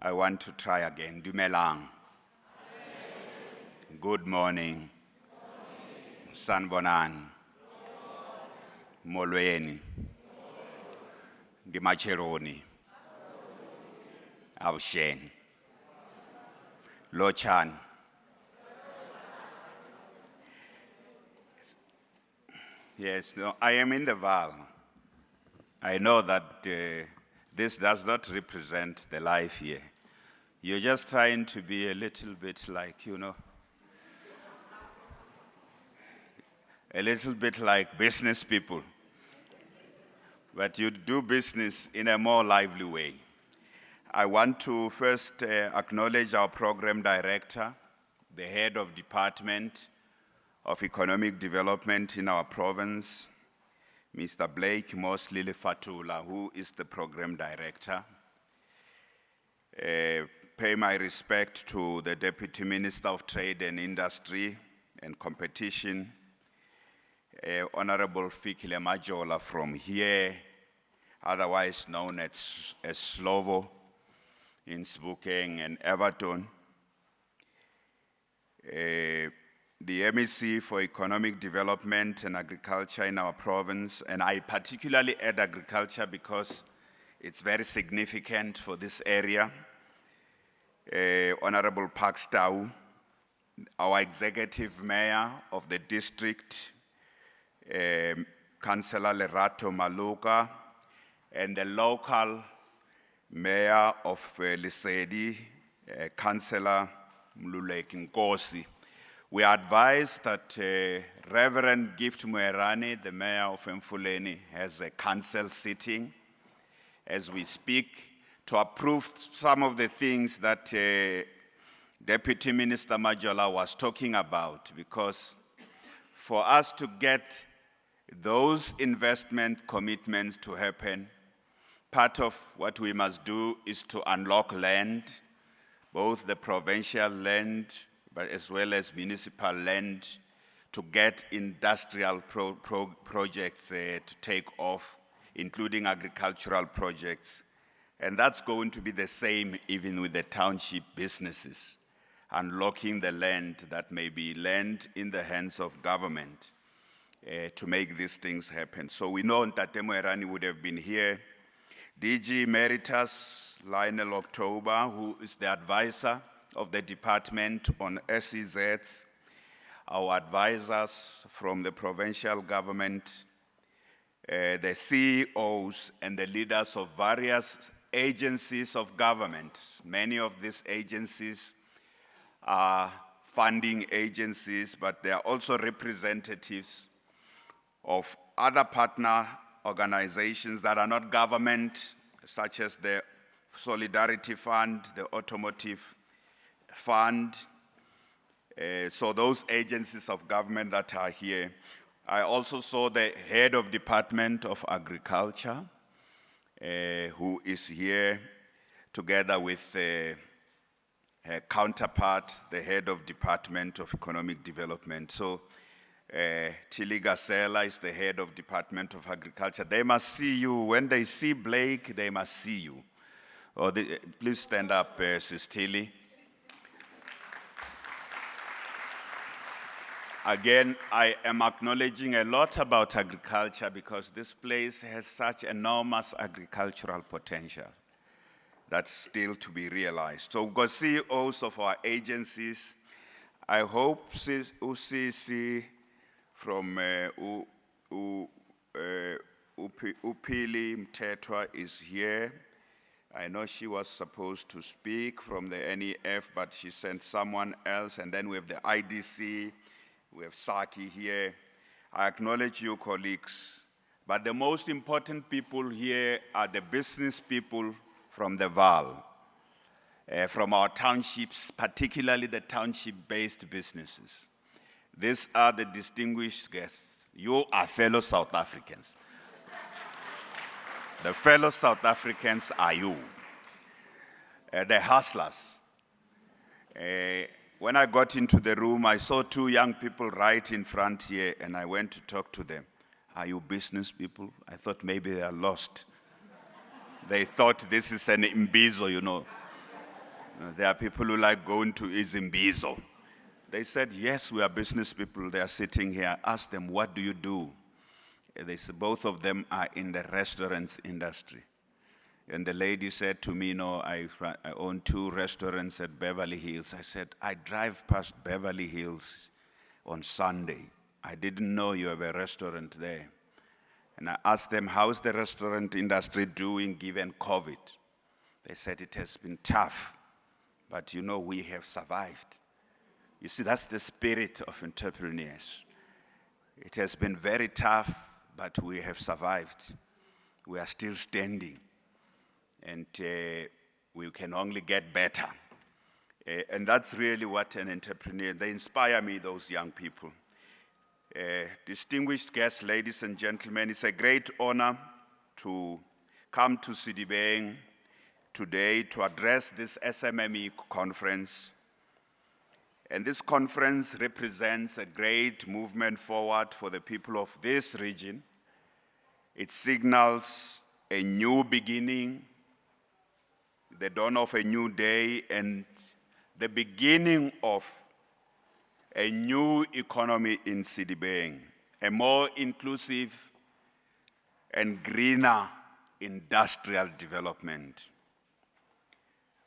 I want to try again. Dumelang. Good morning. Sanbonan. Molweni. Dimacheroni. Awshen. Lochan. Yes, no, I am in the Vaal. I know that this does not represent the life here. You're just trying to be a little bit like, a little bit like business people. But you do business in a more lively way. I want to first acknowledge our program director, the head of Department of Economic Development in our province, Mr. Blake Mosley Fatula, who is the program director. Pay my respect to the Deputy Minister of Trade and Industry and Competition, Honorable Fikile Majola from here, otherwise known as Slovo, in Sebokeng and Everton. The MEC for Economic Development and Agriculture in our province, and I particularly add agriculture because it's very significant for this area. Honorable Pakstau, our executive mayor of the district, Councillor Lerato Maluka, and the local mayor of Lesedi, Councillor Mluleki Nkosi. We advise that Reverend Gift Muerani, the mayor of Emfuleni, has a council sitting as we speak to approve some of the things that Deputy Minister Majola was talking about, because for us to get those investment commitments to happen, part of what we must do is to unlock land, both the provincial land, but as well as municipal land, to get industrial projects to take off, including agricultural projects. And that's going to be the same even with the township businesses. unlocking the land that may be land in the hands of government to make these things happen. So we know that Moerani would have been here. DG Emeritus Lionel October, who is the advisor of the department on SEZs, our advisors from the provincial government, the CEOs and the leaders of various agencies of government. Many of these agencies are funding agencies, but they are also representatives of other partner organizations that are not government, such as the Solidarity Fund, the Automotive Fund. So those agencies of government that are here. I also saw the head of Department of Agriculture, who is here together with her counterpart, the head of Department of Economic Development. So Tilly Gasela is the head of Department of Agriculture. They must see you. When they see Blake, they must see you. Please stand up, Sis Tilly. Again, I am acknowledging a lot about agriculture because this place has such enormous agricultural potential that's still to be realized. So we've got CEOs of our agencies. I hope UCC from Upili Mtetwa is here. I know she was supposed to speak from the NEF, but she sent someone else. And then we have the IDC. We have Saki here. I acknowledge you, colleagues. But the most important people here are the business people from the Vaal, from our townships, particularly the township-based businesses. These are the distinguished guests. You are fellow South Africans. The fellow South Africans are you. The hustlers. When I got into the room, I saw two young people right in front here, and I went to talk to them. Are you business people? I thought maybe they are lost. They thought this is an imbizo, you know. There are people who like going to Izimbizo. They said, yes, we are business people. They are sitting here. I asked them, what do you do? They said, both of them are in the restaurants industry. And the lady said to me, no, I own 2 restaurants at Beverly Hills. I said, I drive past Beverly Hills on Sunday. I didn't know you have a restaurant there. And I asked them, how's the restaurant industry doing given COVID? They said it has been tough, but you know, we have survived. You see, that's the spirit of entrepreneurs. It has been very tough, but we have survived. We are still standing. And we can only get better. And that's really what an entrepreneur, they inspire me, those young people. Distinguished guests, ladies and gentlemen, it's a great honor to come to Sedibeng today to address this SMME conference. And this conference represents a great movement forward for the people of this region. It signals a new beginning, the dawn of a new day, and the beginning of a new economy in Sedibeng, a more inclusive and greener industrial development.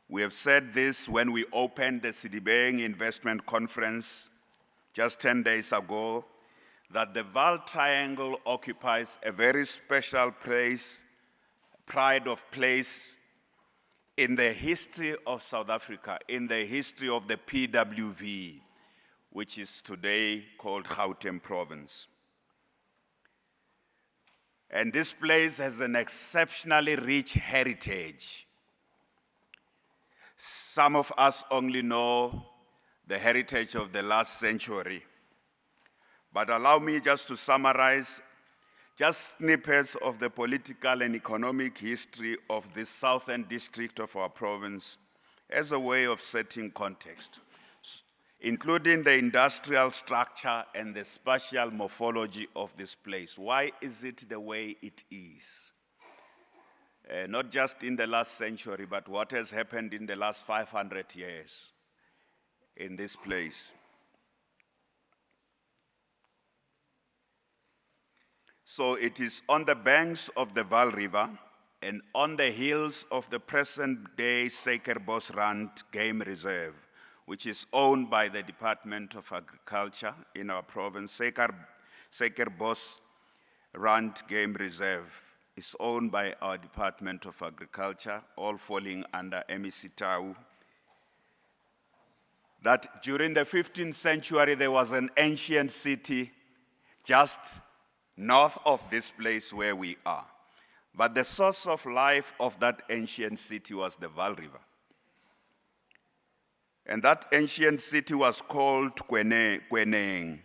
We have said this when we opened the Sedibeng Investment Conference just 10 days ago, that the Vaal Triangle occupies a very special place, pride of place, in the history of South Africa, in the history of the PWV, which is today called Gauteng Province. And this place has an exceptionally rich heritage. Some of us only know the heritage of the last century. But allow me just to summarize just snippets of the political and economic history of this southern district of our province as a way of setting context, including the industrial structure and the spatial morphology of this place. Why is it the way it is? Not just in the last century, but what has happened in the last 500 years. in this place. So it is on the banks of the Vaal River and on the hills of the present-day Suikerbosrand Game Reserve, which is owned by the Department of Agriculture in our province. Suikerbosrand Game Reserve is owned by our Department of Agriculture, all falling under MEC Tau. That during the 15th century, there was an ancient city just north of this place where we are. But the source of life of that ancient city was the Vaal River. And that ancient city was called Vereeniging.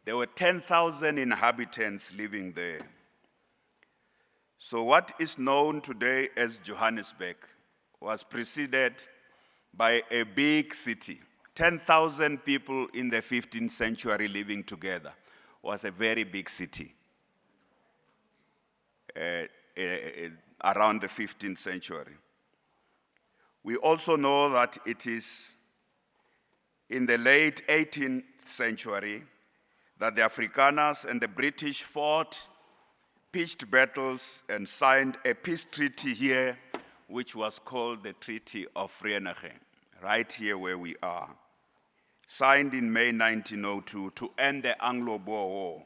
There were 10,000 inhabitants living there. So what is known today as Johannesburg was preceded by a big city. 10,000 people in the 15th century living together was a very big city around the 15th century. We also know that it is in the late 18th century that the Afrikaners and the British fought, pitched battles, and signed a peace treaty here, which was called the Treaty of Vereeniging, right here where we are. Signed in May 1902 to end the Anglo-Boer War.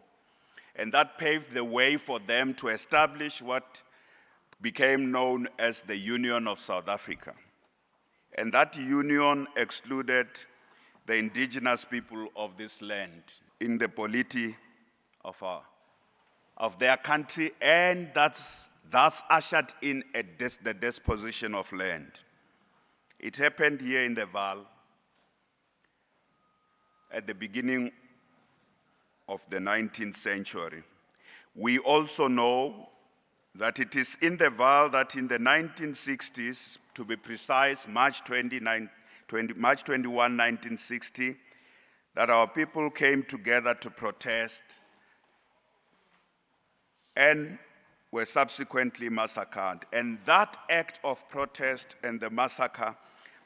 And that paved the way for them to establish what became known as the Union of South Africa. And that union excluded the indigenous people of this land in the polity of their country, and thus ushered in the disposition of land. It happened here in the Vaal at the beginning of the 19th century. We also know that it is in the Vaal that in the 1960s, to be precise, March 21, 1960, that our people came together to protest and were subsequently massacred. And that act of protest and the massacre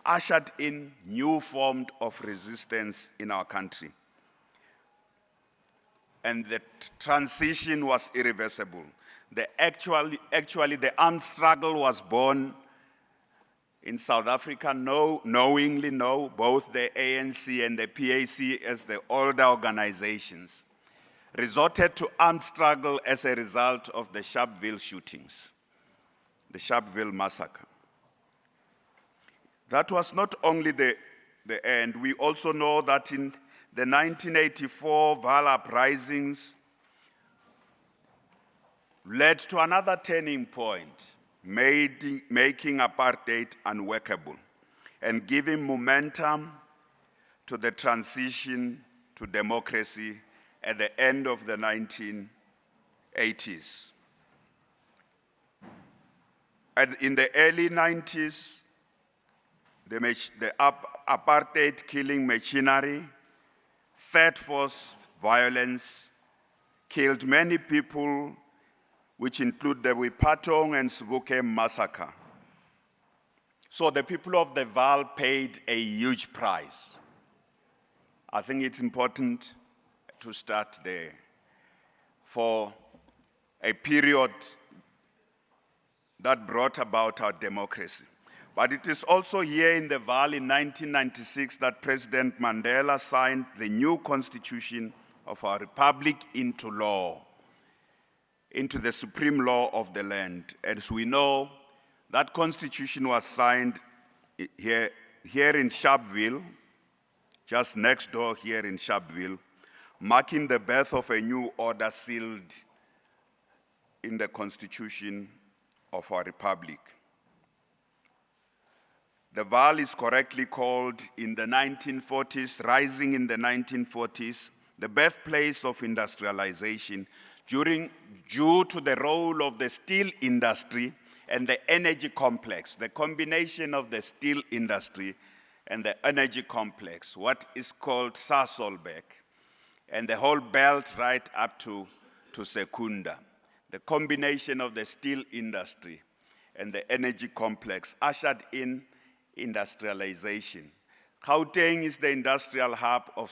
ushered in new form of resistance in our country. And the transition was irreversible. Actually, the armed struggle was born in South Africa, knowingly, both the ANC and the PAC as the older organizations, resorted to armed struggle as a result of the Sharpeville shootings, the Sharpeville massacre. That was not only the end. We also know that in the 1984 Vaal uprisings led to another turning point, making apartheid unworkable and giving momentum to the transition to democracy at the end of the 1980s. And in the early 90s, the apartheid killing machinery, third force violence, killed many people, which include the Wipatong and Sebokeng massacre. So the people of the Vaal paid a huge price. I think it's important to start there. For a period that brought about our democracy. But it is also here in the Vaal in 1996 that President Mandela signed the new constitution of our republic into law, into the supreme law of the land. As we know, that constitution was signed here in Sharpeville, just next door here in Sharpeville, marking the birth of a new order sealed in the constitution of our republic. The Vaal is correctly called in the 1940s, rising in the 1940s, the birthplace of industrialization due to the role of the steel industry and the energy complex, the combination of the steel industry and the energy complex, what is called Sasolburg, and the whole belt right up to Secunda. The combination of the steel industry and the energy complex ushered in industrialization. Gauteng is the industrial hub of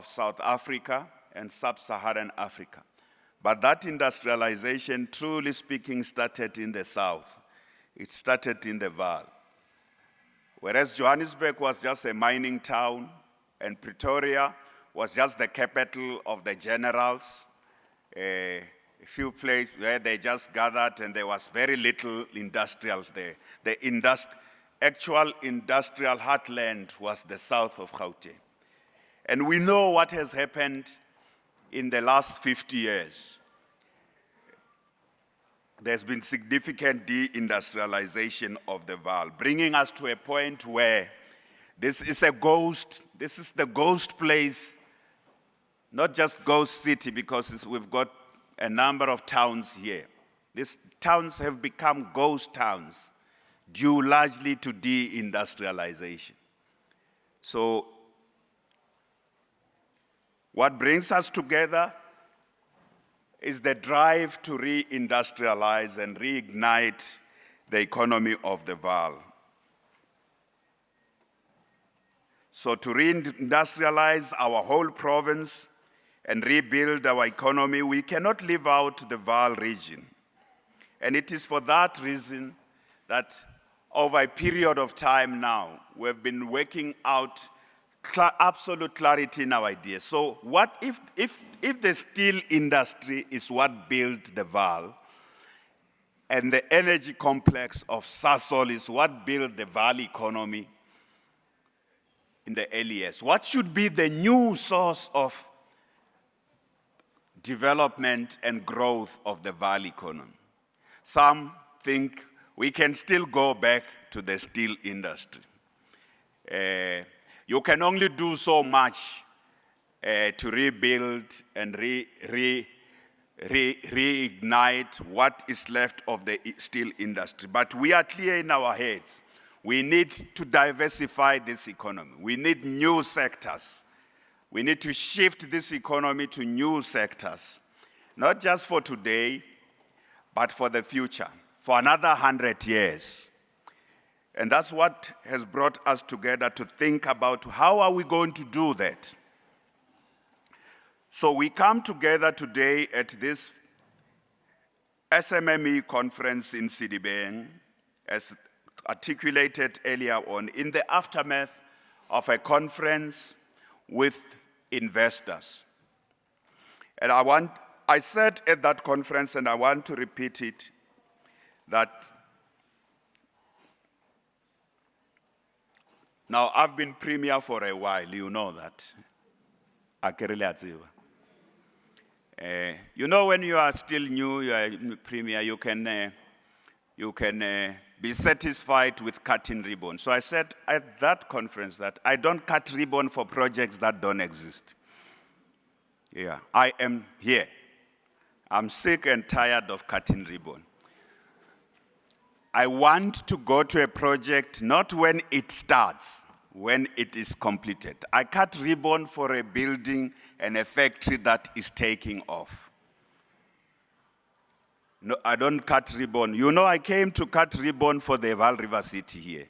South Africa and sub-Saharan Africa. But that industrialization, truly speaking, started in the south. It started in the Vaal. Whereas Johannesburg was just a mining town and Pretoria was just the capital of the generals, a few places where they just gathered and there was very little industrial there. The actual industrial heartland was the south of Gauteng. And we know what has happened in the last 50 years. There's been significant deindustrialization of the Vaal, bringing us to a point where this is the ghost place, not just ghost city, because we've got a number of towns here. These towns have become ghost towns due largely to deindustrialization. So what brings us together is the drive to reindustrialize and reignite the economy of the Vaal. So to reindustrialize our whole province and rebuild our economy, we cannot leave out the Vaal region. And it is for that reason that over a period of time now, we've been working out absolute clarity in our ideas. So what if the steel industry is what built the Vaal, and the energy complex of Sasol is what built the Vaal economy in the early years, what should be the new source of development and growth of the Vaal economy? Some think we can still go back to the steel industry. You can only do so much to rebuild and reignite what is left of the steel industry. But we are clear in our heads. We need to diversify this economy. We need new sectors. We need to shift this economy to new sectors, not just for today, but for the future, for another 100 years. And that's what has brought us together to think about how are we going to do that. So we come together today at this SMME conference in Sedibeng, as articulated earlier on, in the aftermath of a conference with investors. And I said at that conference, and I want to repeat it, that now I've been premier for a while, you know that. You know, when you are still new, you are premier, you can be satisfied with cutting ribbon. So I said at that conference that I don't cut ribbon for projects that don't exist. Yeah, I am here. I'm sick and tired of cutting ribbon. I want to go to a project not when it starts, when it is completed. I cut ribbon for a building and a factory that is taking off. No, I don't cut ribbon. You know, I came to cut ribbon for the Vaal River City here.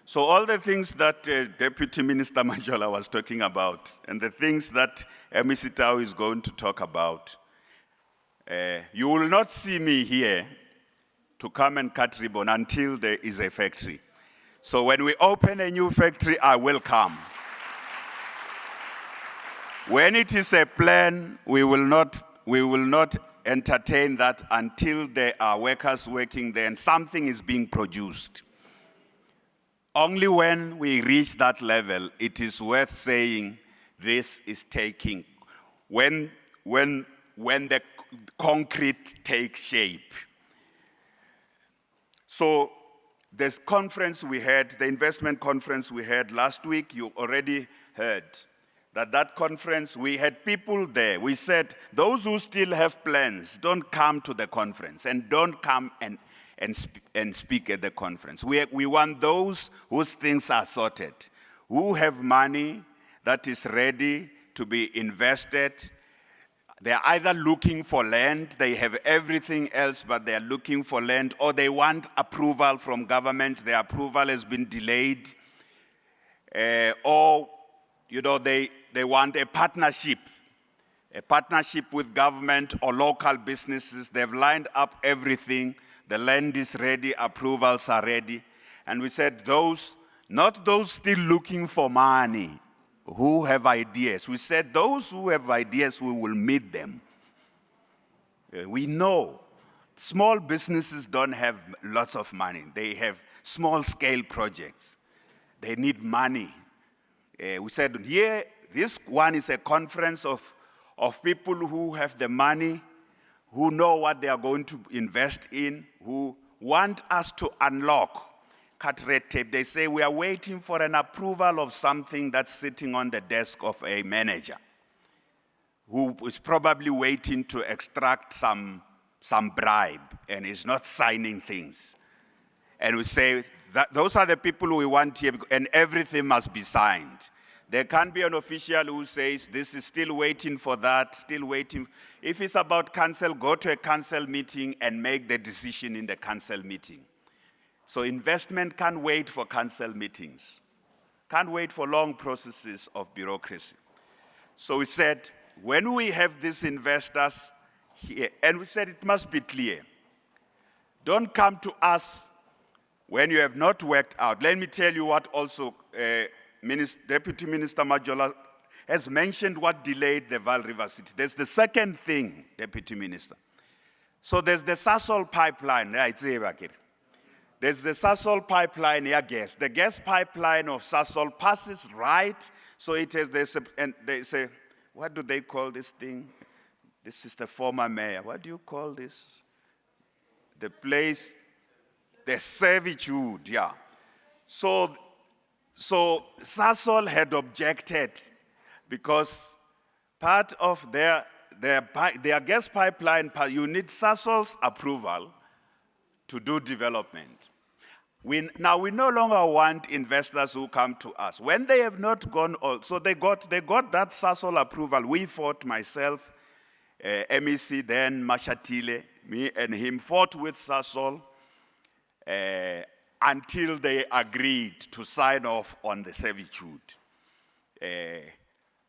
So all the things that Deputy Minister Majola was talking about, and the things that MEC Tau is going to talk about, you will not see me here to come and cut ribbon until there is a factory. So when we open a new factory, I will come. When it is a plan, we will not entertain that until there are workers working there and something is being produced. Only when we reach that level, it is worth saying this is taking, when the concrete takes shape. So this conference we had, the investment conference we had last week, you already heard that conference, we had people there. We said, those who still have plans, don't come to the conference and don't come and speak at the conference. We want those whose things are sorted, who have money that is ready to be invested. They are either looking for land, they have everything else, but they are looking for land, or they want approval from government, their approval has been delayed, or they want a partnership with government or local businesses. They've lined up everything, the land is ready, approvals are ready. And we said not those still looking for money, who have ideas. We said those who have ideas, we will meet them. We know small businesses don't have lots of money. They have small scale projects. They need money. We said here, this one is a conference of people who have the money, who know what they are going to invest in, who want us to unlock, cut red tape. They say we are waiting for an approval of something that's sitting on the desk of a manager who is probably waiting to extract some bribe and is not signing things. And we say that those are the people we want here, and everything must be signed. There can't be an official who says this is still waiting for that, still waiting. If it's about council, go to a council meeting and make the decision in the council meeting. So investment can't wait for council meetings, can't wait for long processes of bureaucracy. So we said, when we have these investors here, and we said it must be clear, don't come to us when you have not worked out. Let me tell you what also Deputy Minister Majola has mentioned what delayed the Vaal River City. There's the second thing, Deputy Minister. So there's the Sasol pipeline, right? There's the Sasol pipeline, gas. The gas pipeline of Sasol passes right, so it has, there's a, what do they call this thing? This is the former mayor. What do you call this? The place, the servitude, yeah. So Sasol had objected because part of their gas pipeline, you need Sasol's approval to do development. Now we no longer want investors who come to us. When they have not gone all, so they got that Sasol approval. We fought, myself, MEC, then Mashatile, me and him fought with Sasol until they agreed to sign off on the servitude.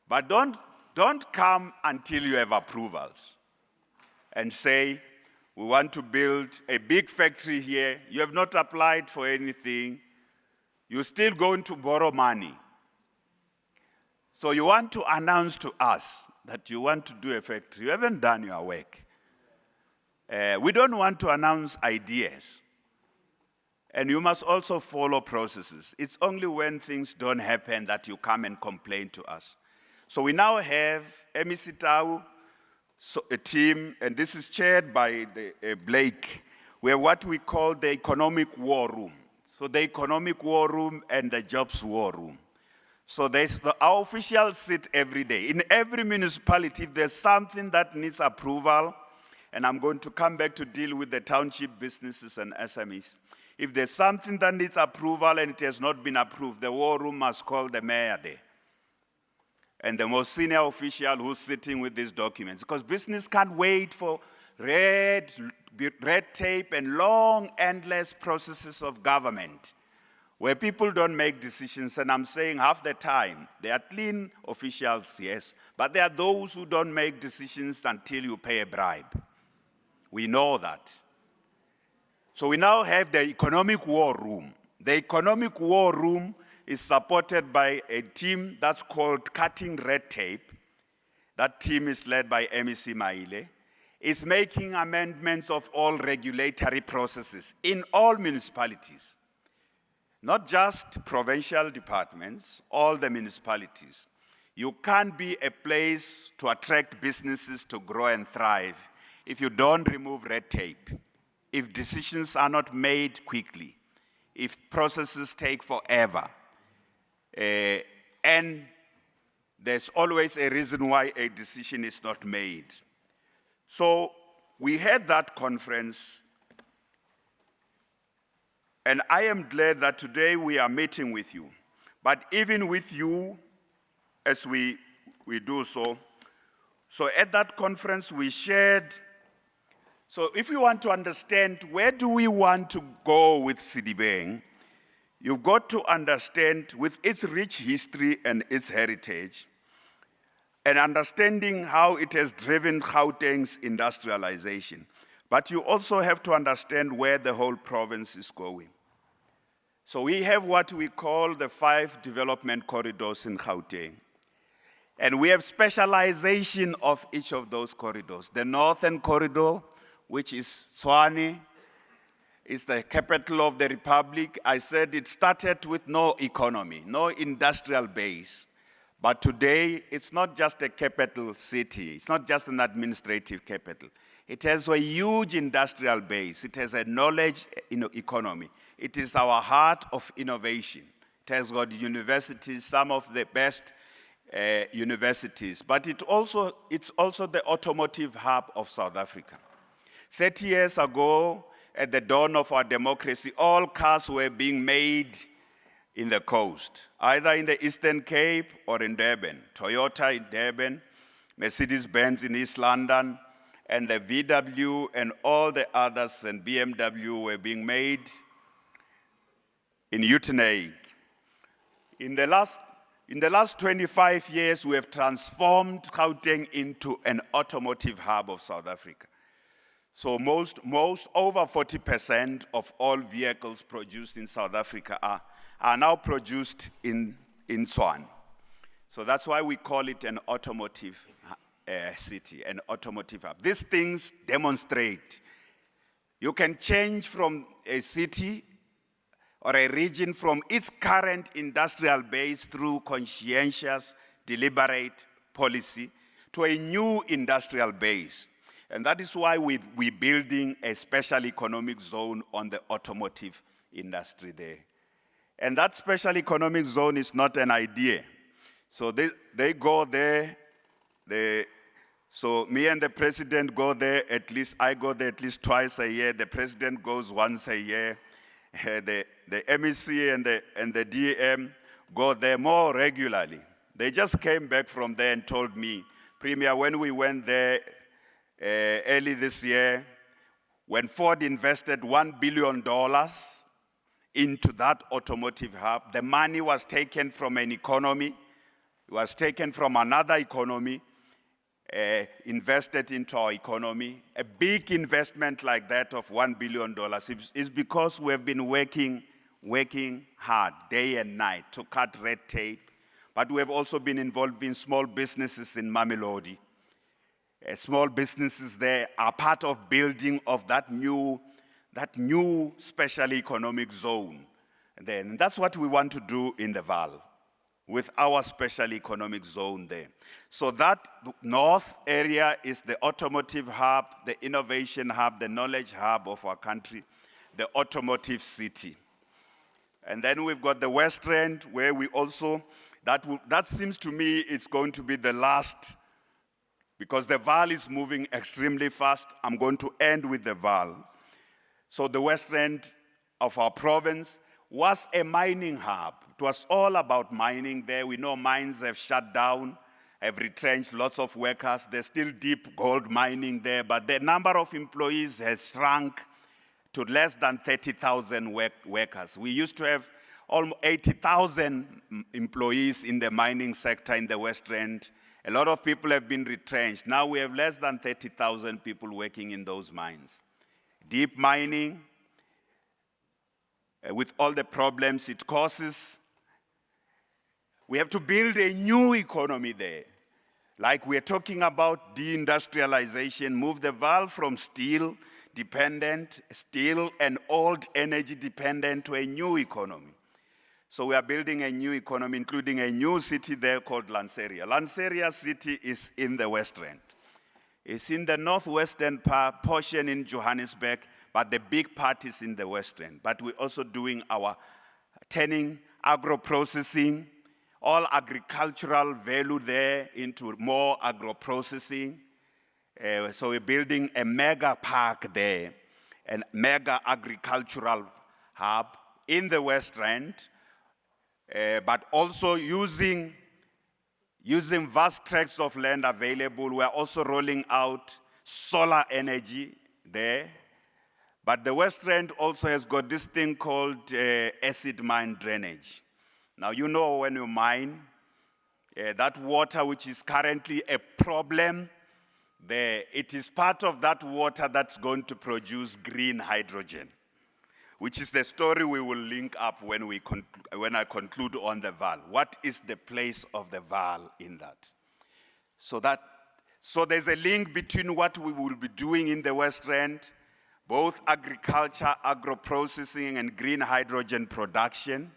But don't come until you have approvals and say, we want to build a big factory here. You have not applied for anything. You're still going to borrow money. So you want to announce to us that you want to do a factory. You haven't done your work. We don't want to announce ideas. And you must also follow processes. It's only when things don't happen that you come and complain to us. So we now have MEC Tau, a team, and this is chaired by Blake. We have what we call the economic war room. So the economic war room and the jobs war room. So our officials sit every day. In every municipality, if there's something that needs approval, and I'm going to come back to deal with the township businesses and SMEs. If there's something that needs approval and it has not been approved, the war room must call the mayor there and the most senior official who's sitting with these documents. Because business can't wait for red tape and long, endless processes of government where people don't make decisions. And I'm saying half the time, they are clean officials, yes, but there are those who don't make decisions until you pay a bribe. We know that. So we now have the economic war room. The economic war room is supported by a team that's called Cutting Red Tape. That team is led by MEC Maile. It's making amendments of all regulatory processes in all municipalities. Not just provincial departments, all the municipalities. You can't be a place to attract businesses to grow and thrive if you don't remove red tape, if decisions are not made quickly, if processes take forever. And there's always a reason why a decision is not made. So we had that conference, and I am glad that today we are meeting with you. But even with you, as we do so, So at that conference, we shared, so if you want to understand where do we want to go with Sedibeng, you've got to understand with its rich history and its heritage, and understanding how it has driven Gauteng's industrialization. But you also have to understand where the whole province is going. So we have what we call the 5 development corridors in Gauteng. And we have specialization of each of those corridors. The Northern Corridor, which is Tshwane, is the capital of the Republic. I said it started with no economy, no industrial base. But today, it's not just a capital city. It's not just an administrative capital. It has a huge industrial base. It has a knowledge economy. It is our heart of innovation. It has got universities, some of the best universities. But it's also the automotive hub of South Africa. 30 years ago, at the dawn of our democracy, all cars were being made in the coast, either in the Eastern Cape or in Durban. Toyota in Durban, Mercedes-Benz in East London, and the VW and all the others and BMW were being made in Uitenhage. In the last 25 years, we have transformed Gauteng into an automotive hub of South Africa. So most over 40% of all vehicles produced in South Africa are now produced in Tshwane. So that's why we call it an automotive city, an automotive hub. These things demonstrate you can change from a city or a region from its current industrial base through conscientious, deliberate policy to a new industrial base. And that is why we're building a special economic zone on the automotive industry there. And that special economic zone is not an idea. So they go there, so me and the president go there I go there at least twice a year. The president goes once a year. The MEC and the DM go there more regularly. They just came back from there and told me, Premier, when we went there early this year, when Ford invested $1 billion into that automotive hub, the money was taken from an economy, it was taken from another economy, invested into our economy. A big investment like that of $1 billion is because we have been working hard day and night to cut red tape, but we have also been involved in small businesses in Mamelodi. Small businesses there are part of building of that new special economic zone. And that's what we want to do in the Vaal with our special economic zone there. So that north area is the automotive hub, the innovation hub, the knowledge hub of our country, the automotive city. And then we've got the west end where we also, that seems to me it's going to be the last, because the Vaal is moving extremely fast. I'm going to end with the Vaal. So the west end of our province was a mining hub. It was all about mining there. We know mines have shut down, have retrenched lots of workers. There's still deep gold mining there, but the number of employees has shrunk to less than 30,000 workers. We used to have almost 80,000 employees in the mining sector in the West End. A lot of people have been retrenched. Now we have less than 30,000 people working in those mines. Deep mining, with all the problems it causes, we have to build a new economy there. Like we're talking about deindustrialization, move the Vaal from steel and old energy dependent to a new economy. So we are building a new economy, including a new city there called Lanseria. Lanseria city is in the West End. It's in the northwestern portion in Johannesburg, but the big part is in the West End. But we're also doing our turning agro-processing, all agricultural value there into more agro-processing. So we're building a mega park there, a mega agricultural hub in the West End, but also using using vast tracts of land available. We're also rolling out solar energy there. But the West Rand also has got this thing called acid mine drainage. Now, you know when you mine, that water which is currently a problem, it is part of that water that's going to produce green hydrogen, which is the story we will link up when I conclude on the Vaal. What is the place of the Vaal in that? So there's a link between what we will be doing in the West Rand, both agriculture, agro-processing, and green hydrogen production,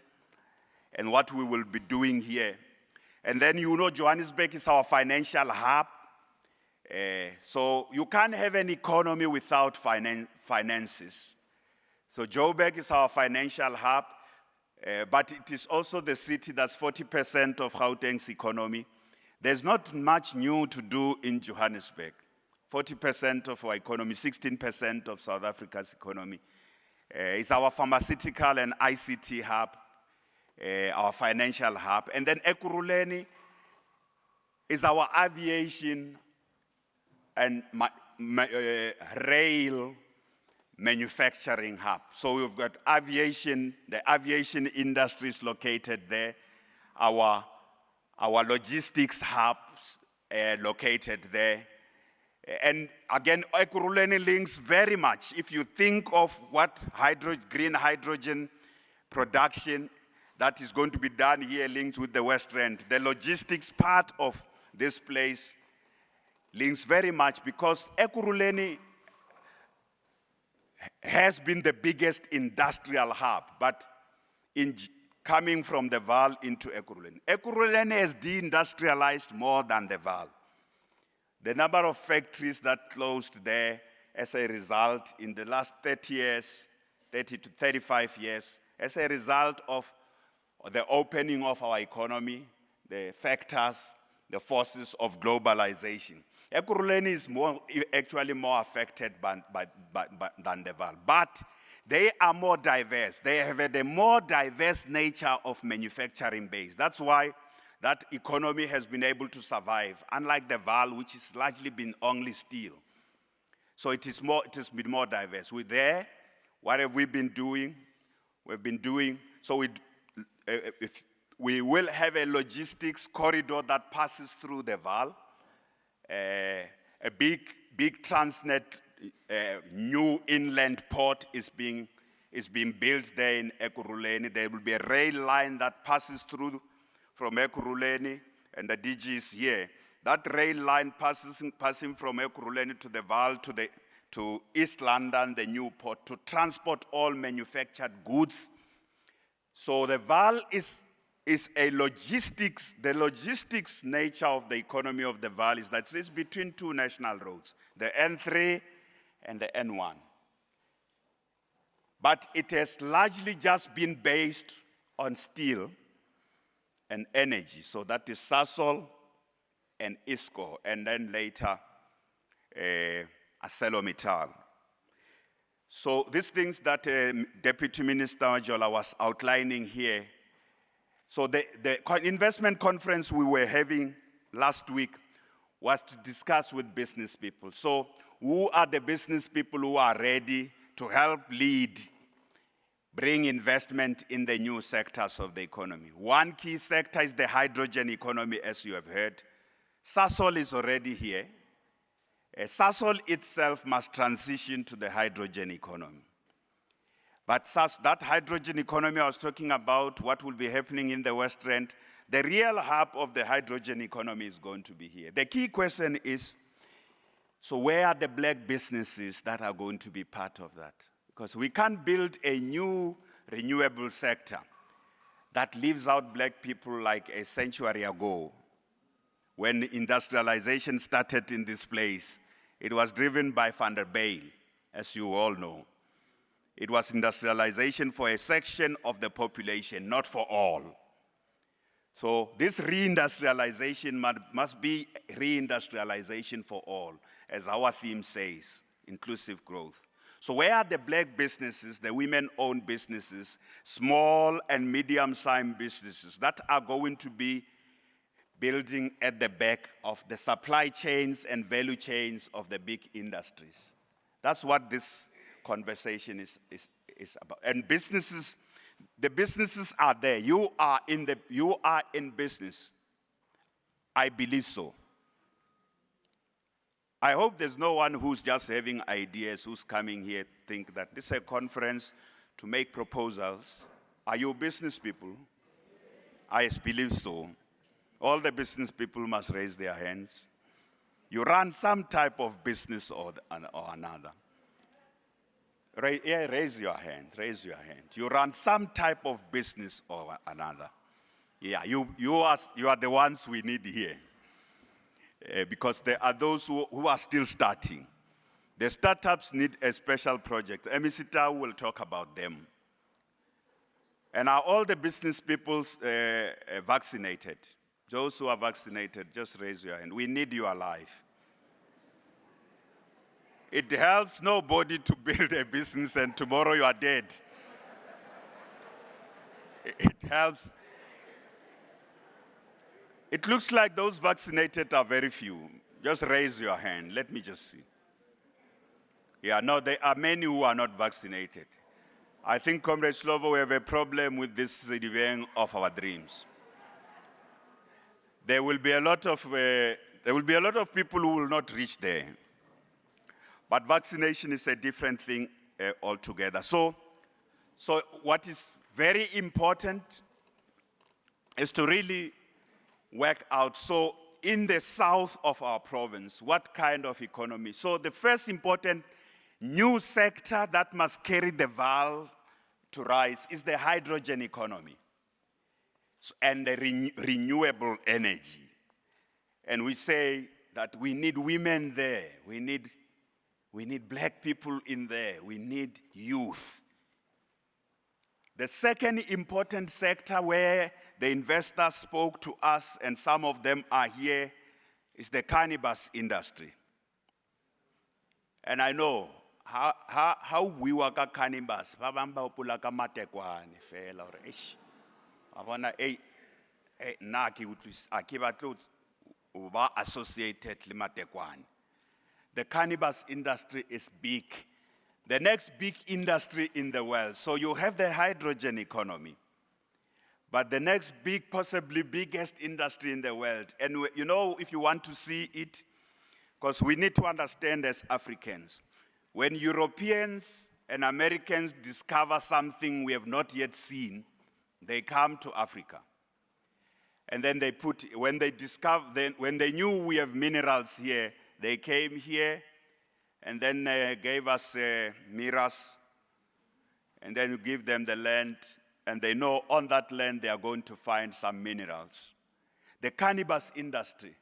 and what we will be doing here. And then you know Johannesburg is our financial hub. So you can't have an economy without finances. So Joburg is our financial hub, but it is also the city that's 40% of Gauteng's economy. There's not much new to do in Johannesburg. 40% of our economy, 16% of South Africa's economy is our pharmaceutical and ICT hub, our financial hub. And then Ekurhuleni is our aviation and rail manufacturing hub. So we've got aviation, the aviation industry is located there. Our logistics hubs located there. And again, Ekurhuleni links very much. If you think of what green hydrogen production that is going to be done here linked with the West Rand, the logistics part of this place links very much because Ekurhuleni has been the biggest industrial hub, but coming from the Vaal into Ekurhuleni. Ekurhuleni has deindustrialized more than the Vaal. The number of factories that closed there as a result in the last 30 years, 30 to 35 years, as a result of the opening of our economy, the factors, the forces of globalization. Ekurhuleni is actually more affected than the Vaal, but they are more diverse. They have a more diverse nature of manufacturing base. That's why that economy has been able to survive, unlike the Vaal, which has largely been only steel. So it has been more diverse. We're there. What have we been doing? We've been doing, so we will have a logistics corridor that passes through the Vaal. A big Transnet new inland port is being built there in Ekurhuleni. There will be a rail line that passes through from Ekurhuleni, and the DG is here. That rail line passing from Ekurhuleni to the Vaal to East London, the new port, to transport all manufactured goods. So the Vaal is a logistics, the logistics nature of the economy of the Vaal is that it's between two national roads, the N3 and the N1. But it has largely just been based on steel and energy. So that is Sasol and ISCO, and then later ArcelorMittal. So these things that Deputy Minister Majola was outlining here. So the investment conference we were having last week was to discuss with business people. So who are the business people who are ready to help lead, bring investment in the new sectors of the economy? One key sector is the hydrogen economy, as you have heard. Sasol is already here. Sasol itself must transition to the hydrogen economy. But that hydrogen economy I was talking about, what will be happening in the West Rand, the real hub of the hydrogen economy is going to be here. The key question is, so where are the black businesses that are going to be part of that? Because we can't build a new renewable sector that leaves out black people like a century ago. When industrialization started in this place, it was driven by Van der Bijl, as you all know. It was industrialization for a section of the population, not for all. So this reindustrialization must be reindustrialization for all, as our theme says, inclusive growth. So where are the black businesses, the women-owned businesses, small and medium-sized businesses that are going to be building at the back of the supply chains and value chains of the big industries. That's what this conversation is about. And businesses, the businesses are there. You are in business. I believe so. I hope there's no one who's just having ideas, who's coming here think that this is a conference to make proposals. Are you business people? I believe so. All the business people must raise their hands. You run some type of business or another. Raise your hand, raise your hand. You run some type of business or another. Yeah, you are the ones we need here. Because there are those who are still starting. The startups need a special project. Emisita will talk about them. And are all the business people vaccinated? Those who are vaccinated, just raise your hand. We need you alive. It helps nobody to build a business and tomorrow you are dead. It helps. It looks like those vaccinated are very few. Just raise your hand. Let me just see. Yeah, no, there are many who are not vaccinated. I think, Comrade Slovo, we have a problem with this Sedibeng of our dreams. There will be a lot of people who will not reach there. But vaccination is a different thing altogether. So what is very important is to really work out, so in the south of our province, what kind of economy? So the first important new sector that must carry the Vaal to rise is the hydrogen economy and the renewable energy. And we say that we need women there, we need black people in there, we need youth. The second important sector where the investors spoke to us, and some of them are here, is the cannabis industry. And I know how we work at cannabis. Associated the cannabis industry is big. The next big industry in the world. So you have the hydrogen economy. But the next big, possibly biggest industry in the world. And you know, if you want to see it, because we need to understand as Africans, when Europeans and Americans discover something we have not yet seen, they come to Africa. And then when they knew we have minerals here, they came here and then gave us miras, and then you give them the land, and they know on that land they are going to find some minerals. The cannabis industry,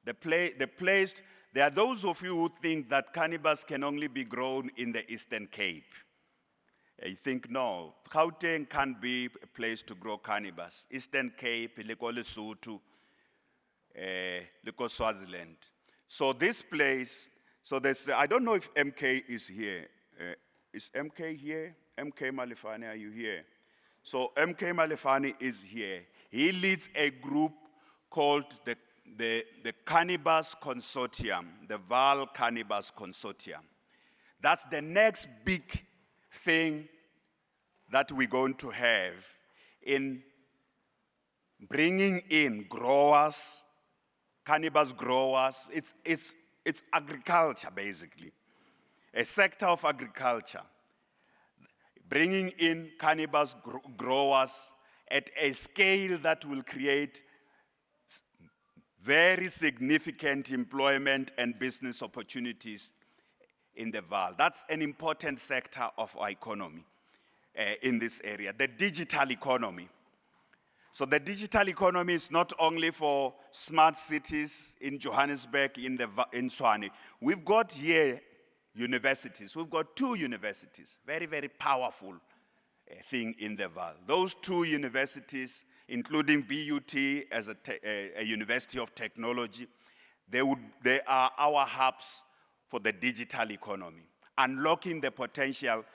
the place, there are those of you who think that cannabis can only be grown in the Eastern Cape. You think, no, Gauteng can't be a place to grow cannabis. Eastern Cape, Liko Lesotho, Liko Swaziland. So this place, so there's, I don't know if MK is here. Is MK here? MK Malefane, are you here? So MK Malefane is here. He leads a group called the Cannabis Consortium, the Vaal Cannabis Consortium. That's the next big thing that we're going to have in bringing in growers, cannabis growers. It's agriculture, basically, a sector of agriculture, bringing in cannabis growers at a scale that will create very significant employment and business opportunities in the Vaal. That's an important sector of our economy in this area, the digital economy. So the digital economy is not only for smart cities in Johannesburg, in Tshwane. We've got here universities. We've got 2 universities, very, very powerful thing in the Vaal. Those 2 universities, including VUT as a university of technology, they are our hubs for the digital economy, unlocking the potential.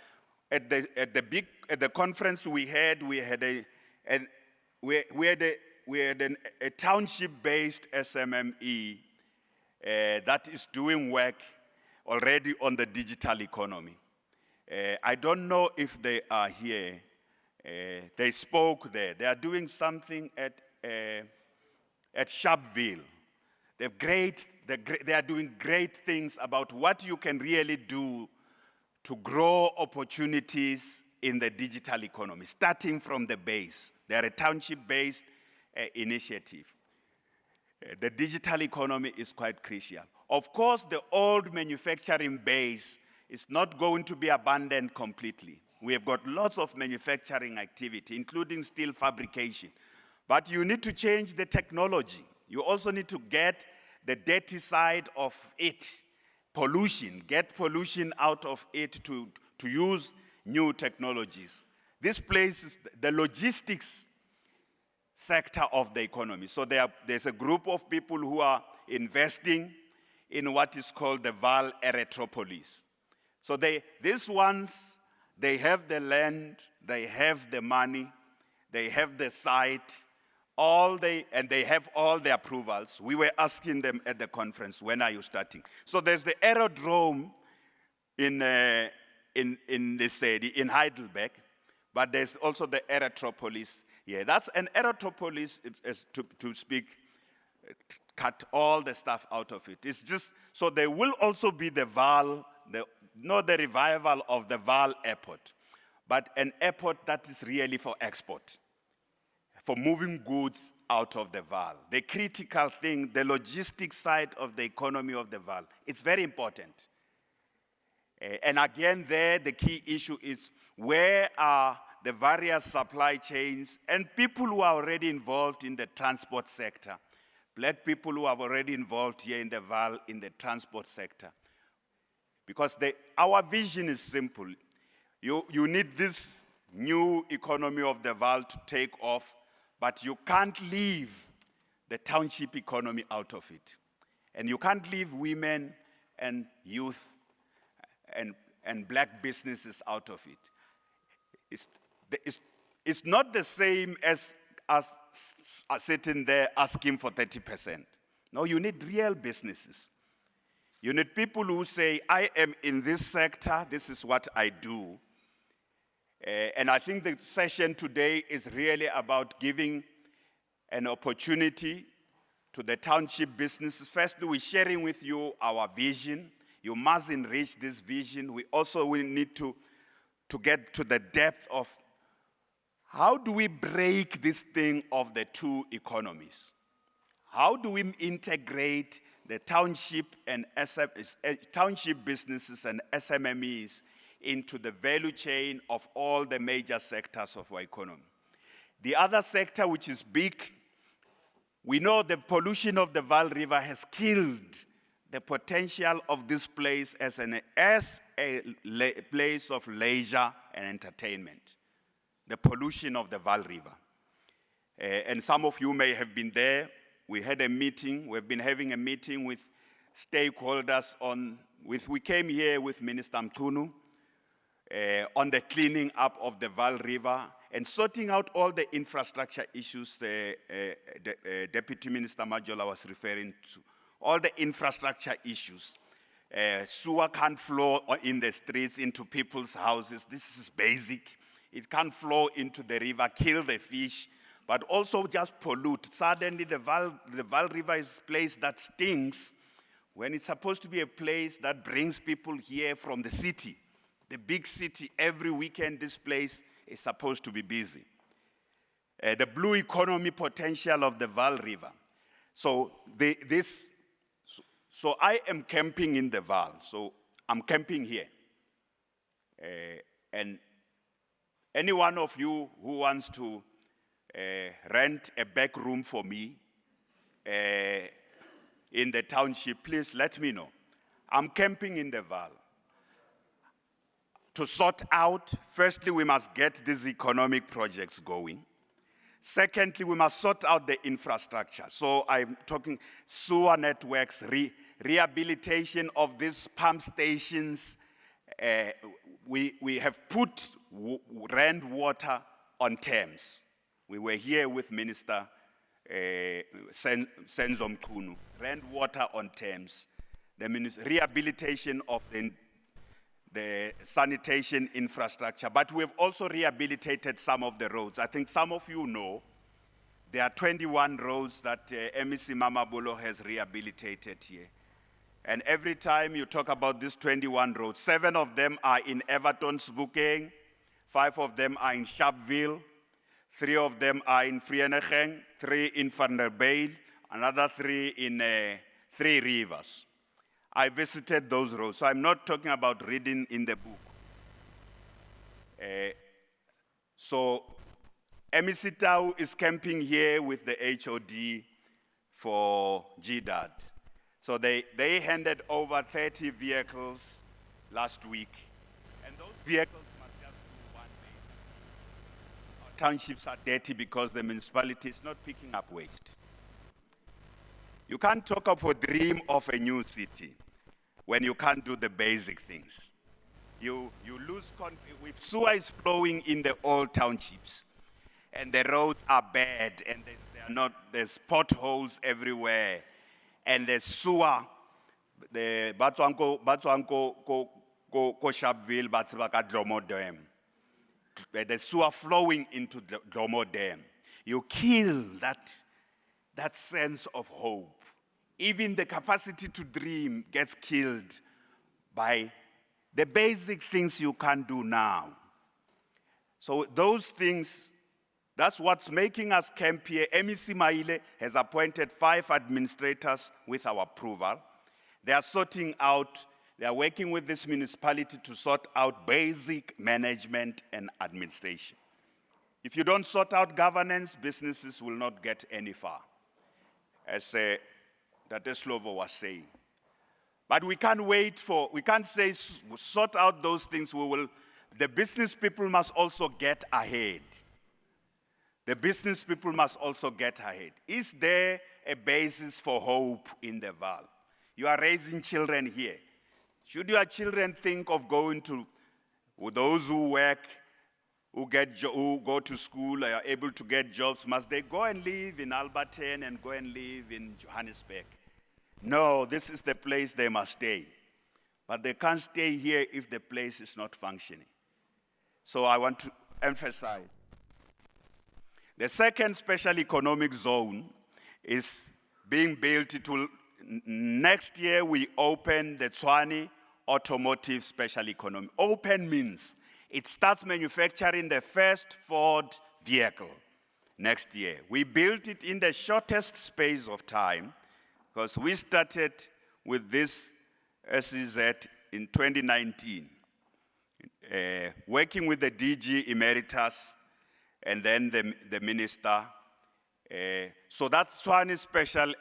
At the conference we had a a township-based SMME that is doing work already on the digital economy. I don't know if they are here. They spoke there. They are doing something at Sharpeville. They are doing great things about what you can really do to grow opportunities in the digital economy, starting from the base. They are a township-based initiative. The digital economy is quite crucial. Of course, the old manufacturing base is not going to be abandoned completely. We have got lots of manufacturing activity, including steel fabrication. But you need to change the technology. You also need to get the dirty side of it, pollution, get pollution out of it to use new technologies. This place is the logistics sector of the economy. So there's a group of people who are investing in what is called the Vaal Erythropolis. So these ones, they have the land, they have the money, they have the site, and they have all the approvals. We were asking them at the conference, when are you starting? So there's the aerodrome in Lesedi, in Heidelberg, but there's also the Erythropolis. Yeah, that's an Erythropolis, to speak, cut all the stuff out of it. It's just, so there will also be the Vaal, not the revival of the Vaal airport, but an airport that is really for export, for moving goods out of the Vaal. The critical thing, the logistics side of the economy of the Vaal, it's very important. And again there, the key issue is where are the various supply chains and people who are already involved in the transport sector, black people who are already involved here in the Vaal in the transport sector. Because our vision is simple. You need this new economy of the Vaal to take off, but you can't leave the township economy out of it. And you can't leave women and youth and black businesses out of it. It's not the same as sitting there asking for 30%. No, you need real businesses. You need people who say, I am in this sector, this is what I do. And I think the session today is really about giving an opportunity to the township businesses. Firstly, we're sharing with you our vision. You must enrich this vision. We also will need to get to the depth of how do we break this thing of the two economies? How do we integrate the township and township businesses and SMMEs into the value chain of all the major sectors of our economy? The other sector, which is big, we know the pollution of the Vaal River has killed the potential of this place as a place of leisure and entertainment. The pollution of the Vaal River. And some of you may have been there. We had a meeting, we've been having a meeting with stakeholders we came here with Minister Mtunu on the cleaning up of the Vaal River and sorting out all the infrastructure issues Deputy Minister Majola was referring to, all the infrastructure issues. Sewer can't flow in the streets into people's houses. This is basic. It can't flow into the river, kill the fish, but also just pollute. Suddenly the Vaal River is a place that stinks when it's supposed to be a place that brings people here from the city. The big city, every weekend this place is supposed to be busy. The blue economy potential of the Vaal River. So I am camping in the Vaal, so I'm camping here. And any one of you who wants to rent a back room for me in the township, please let me know. I'm camping in the Vaal. To sort out, firstly, we must get these economic projects going. Secondly, we must sort out the infrastructure. So I'm talking sewer networks, rehabilitation of these pump stations. We have put Rand Water on terms. We were here with Minister Senzo Mchunu, rent water on Thames, the rehabilitation of the sanitation infrastructure, but we've also rehabilitated some of the roads. I think some of you know there are 21 roads that MEC Mamabolo has rehabilitated here. And every time you talk about these 21 roads, 7 of them are in Everton's Bukeng, 5 of them are in Sharpeville, 3 of them are in Vereeniging, 3 in Vanderbijl, another 3 in 3 Rivers. I visited those roads, so I'm not talking about reading in the book. So MEC Tau is camping here with the HOD for GDAD. So they handed over 30 vehicles last week, and those vehicles must just do one thing. Our townships are dirty because the municipality is not picking up waste. You can't talk of a dream of a new city when you can't do the basic things. You lose confidence. If sewer is flowing in the old townships, and the roads are bad, and there's potholes everywhere, and the sewer, the Batwanko Sharpeville, Batsibaka Dromo Dam, the sewer flowing into the Dromo Dam, you kill that sense of hope. Even the capacity to dream gets killed by the basic things you can do now. So those things, that's what's making us camp here. MEC Maile has appointed 5 administrators with our approval. They are they are working with this municipality to sort out basic management and administration. If you don't sort out governance, businesses will not get any far, as that Slovo was saying. But we can't we can't say sort out those things. The business people must also get ahead. The business people must also get ahead. Is there a basis for hope in the Vaal? You are raising children here. Should your children think of going to those who work, who go to school, are able to get jobs? Must they go and live in Alberton and go and live in Johannesburg? No, this is the place they must stay. But they can't stay here if the place is not functioning. So I want to emphasize. The second special economic zone is being built. Next year we open the Tshwane Automotive Special Economic. Open means it starts manufacturing the first Ford vehicle next year. We built it in the shortest space of time because we started with this SEZ in 2019, working with the DG Emeritus and then the minister. So that Tshwane Special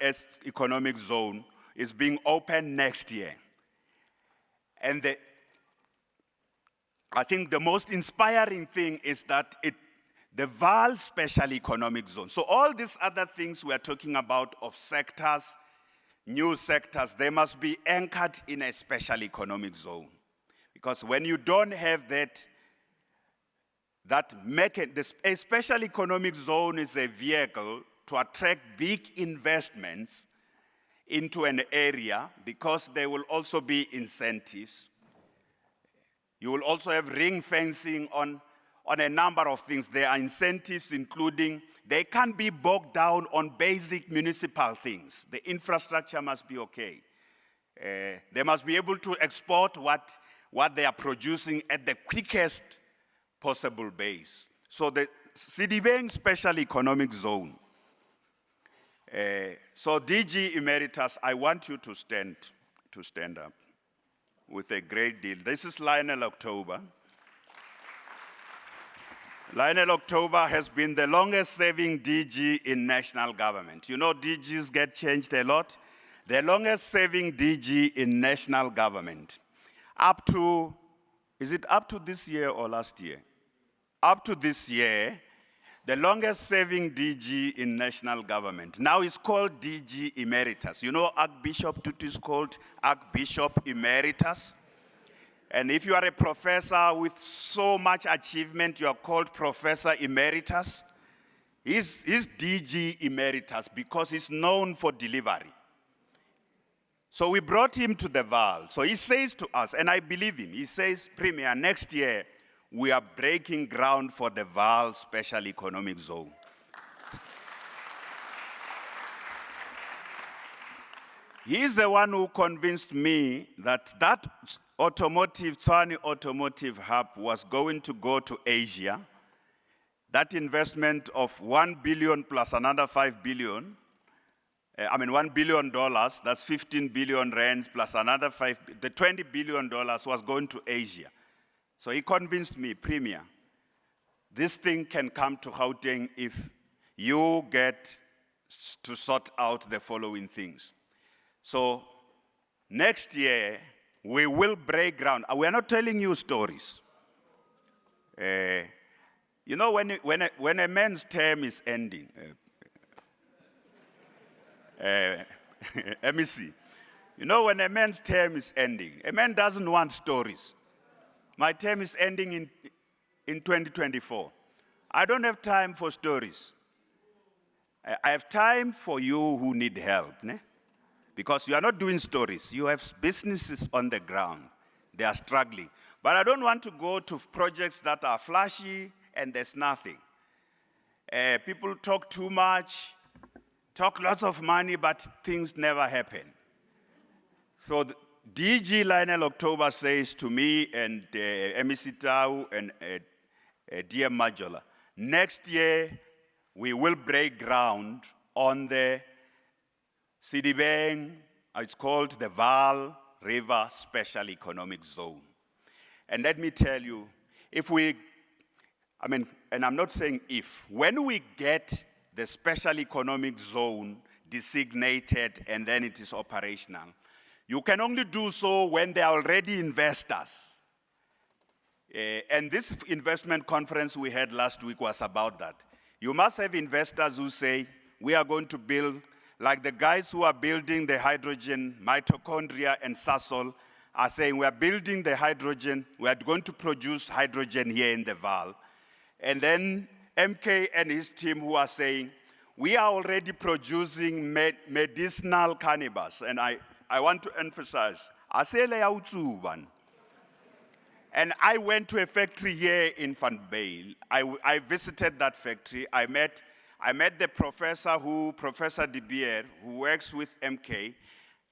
Economic Zone is being opened next year. And I think the most inspiring thing is that the Vaal Special Economic Zone. So all these other things we are talking about of sectors, new sectors, they must be anchored in a special economic zone. Because when you don't have a special economic zone is a vehicle to attract big investments into an area because there will also be incentives. You will also have ring fencing on a number of things. There are incentives including, they can't be bogged down on basic municipal things. The infrastructure must be okay. They must be able to export what they are producing at the quickest possible base. So the Sedibeng Special Economic Zone. So DG Emeritus, I want you to stand up with a great deal. This is Lionel October. Lionel October has been the longest serving DG in national government. You know DGs get changed a lot. The longest serving DG in national government. Is it up to this year or last year? Up to this year, the longest serving DG in national government. Now it's called DG Emeritus. You know Archbishop Tutu is called Archbishop Emeritus? And if you are a professor with so much achievement, you are called Professor Emeritus. He's DG Emeritus because he's known for delivery. So we brought him to the Vaal. So he says to us, and I believe him, he says, Premier, next year we are breaking ground for the Vaal Special Economic Zone. He's the one who convinced me that that Tshwane automotive hub was going to go to Asia. That investment of 1 billion plus another 5 billion, $1 billion, that's 15 billion rands plus another the $20 billion was going to Asia. So he convinced me, Premier, this thing can come to Gauteng if you get to sort out the following things. So next year, we will break ground. We are not telling you stories. You know, when a man's term is ending, MEC, you know, when a man's term is ending, a man doesn't want stories. My term is ending in 2024. I don't have time for stories. I have time for you who need help, ne? Because you are not doing stories. You have businesses on the ground. They are struggling. But I don't want to go to projects that are flashy and there's nothing. People talk too much, talk lots of money, but things never happen. So DG Lionel October says to me and MEC Tau and DM Majola, next year we will break ground on the Sedibeng, it's called the Vaal River Special Economic Zone. And let me tell you, and I'm not saying if, when we get the Special Economic Zone designated and then it is operational, you can only do so when there are already investors. And this investment conference we had last week was about that. You must have investors who say, we are going to build, like the guys who are building the hydrogen, mitochondria and Sasol are saying, we are building the hydrogen, we are going to produce hydrogen here in the Vaal. And then MK and his team who are saying, we are already producing medicinal cannabis. And I want to emphasize, and I went to a factory here in Van Baal. I visited that factory. I met the Professor De Beer, who works with MK,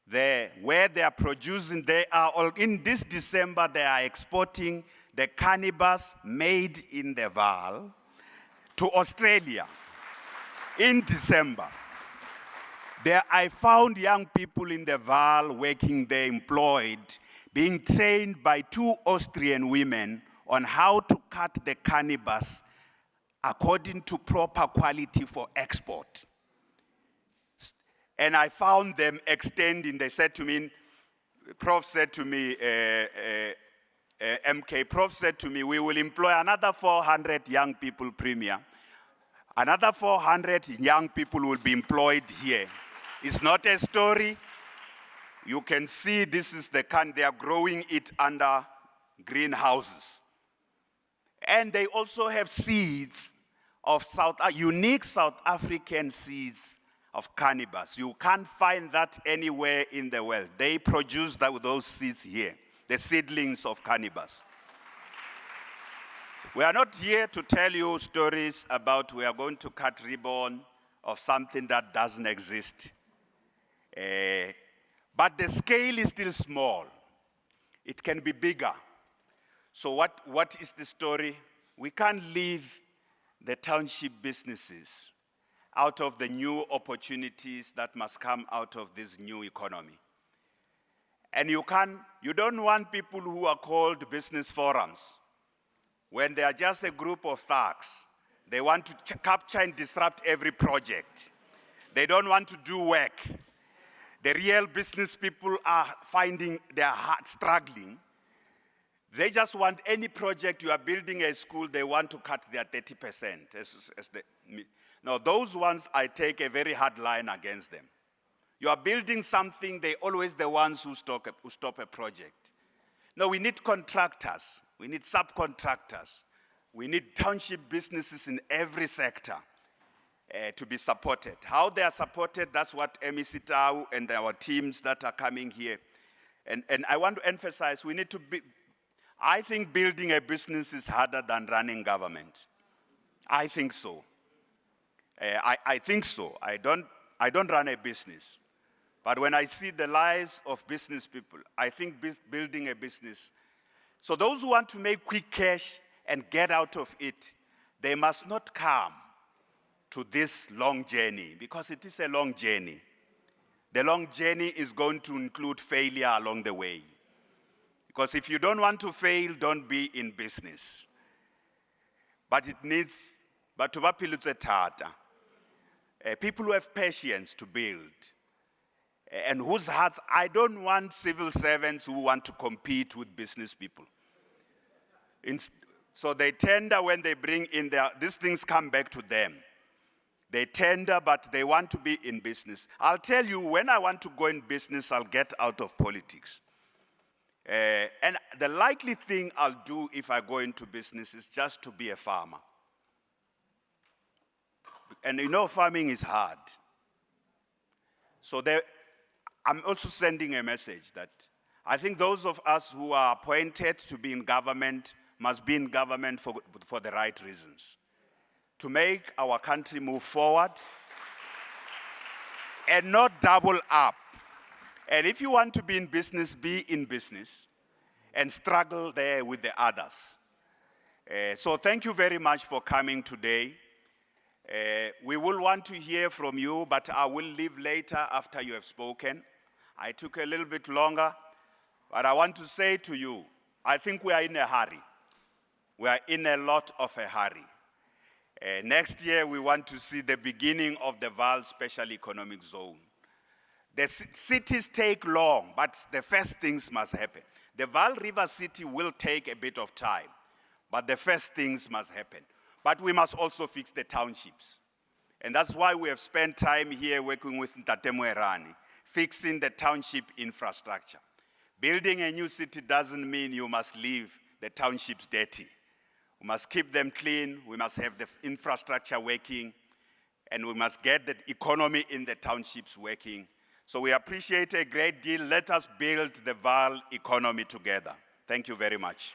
there, where they are producing, in this December, they are exporting the cannabis made in the Vaal to Australia in December. There I found young people in the Vaal working there, employed, being trained by 2 Austrian women on how to cut the cannabis according to proper quality for export. And I found them extending, they said to me, Prof said to me, MK, Prof said to me, we will employ another 400 young people, Premier. Another 400 young people will be employed here. It's not a story. You can see this is the can, they are growing it under greenhouses. And they also have seeds of unique South African seeds of cannabis. You can't find that anywhere in the world. They produce those seeds here, the seedlings of cannabis. We are not here to tell you stories about we are going to cut ribbon of something that doesn't exist. But the scale is still small. It can be bigger. So what is the story? We can't leave the township businesses out of the new opportunities that must come out of this new economy. And you don't want people who are called business forums when they are just a group of thugs. They want to capture and disrupt every project. They don't want to do work. The real business people are finding their heart struggling. They just want any project. You are building a school, they want to cut their 30%. Now, those ones, I take a very hard line against them. You are building something, they're always the ones who stop a project. No, we need contractors. We need subcontractors. We need township businesses in every sector. to be supported. How they are supported, that's what MEC Tau and our teams that are coming here. And I want to emphasize, we need to be, I think building a business is harder than running government. I think so. I think so. I don't run a business. But when I see the lives of business people, I think building a business. So those who want to make quick cash and get out of it, they must not come to this long journey, because it is a long journey. The long journey is going to include failure along the way. Because if you don't want to fail, don't be in business. But it needs, but to people who have patience to build, and whose hearts, I don't want civil servants who want to compete with business people. So they tender when they bring in these things come back to them. They tender, but they want to be in business. I'll tell you, when I want to go in business, I'll get out of politics. And the likely thing I'll do if I go into business is just to be a farmer. And you know, farming is hard. So I'm also sending a message that I think those of us who are appointed to be in government must be in government for the right reasons. To make our country move forward and not double up. And if you want to be in business and struggle there with the others. So thank you very much for coming today. We will want to hear from you, but I will leave later after you have spoken. I took a little bit longer, but I want to say to you, I think we are in a hurry. We are in a lot of a hurry. Next year, we want to see the beginning of the Vaal Special Economic Zone. The cities take long, but the first things must happen. The Vaal River City will take a bit of time, but the first things must happen. But we must also fix the townships. And that's why we have spent time here working with Ntate Moerane, fixing the township infrastructure. Building a new city doesn't mean you must leave the townships dirty. We must keep them clean, we must have the infrastructure working, and we must get the economy in the townships working. So we appreciate a great deal. Let us build the Vaal economy together. Thank you very much.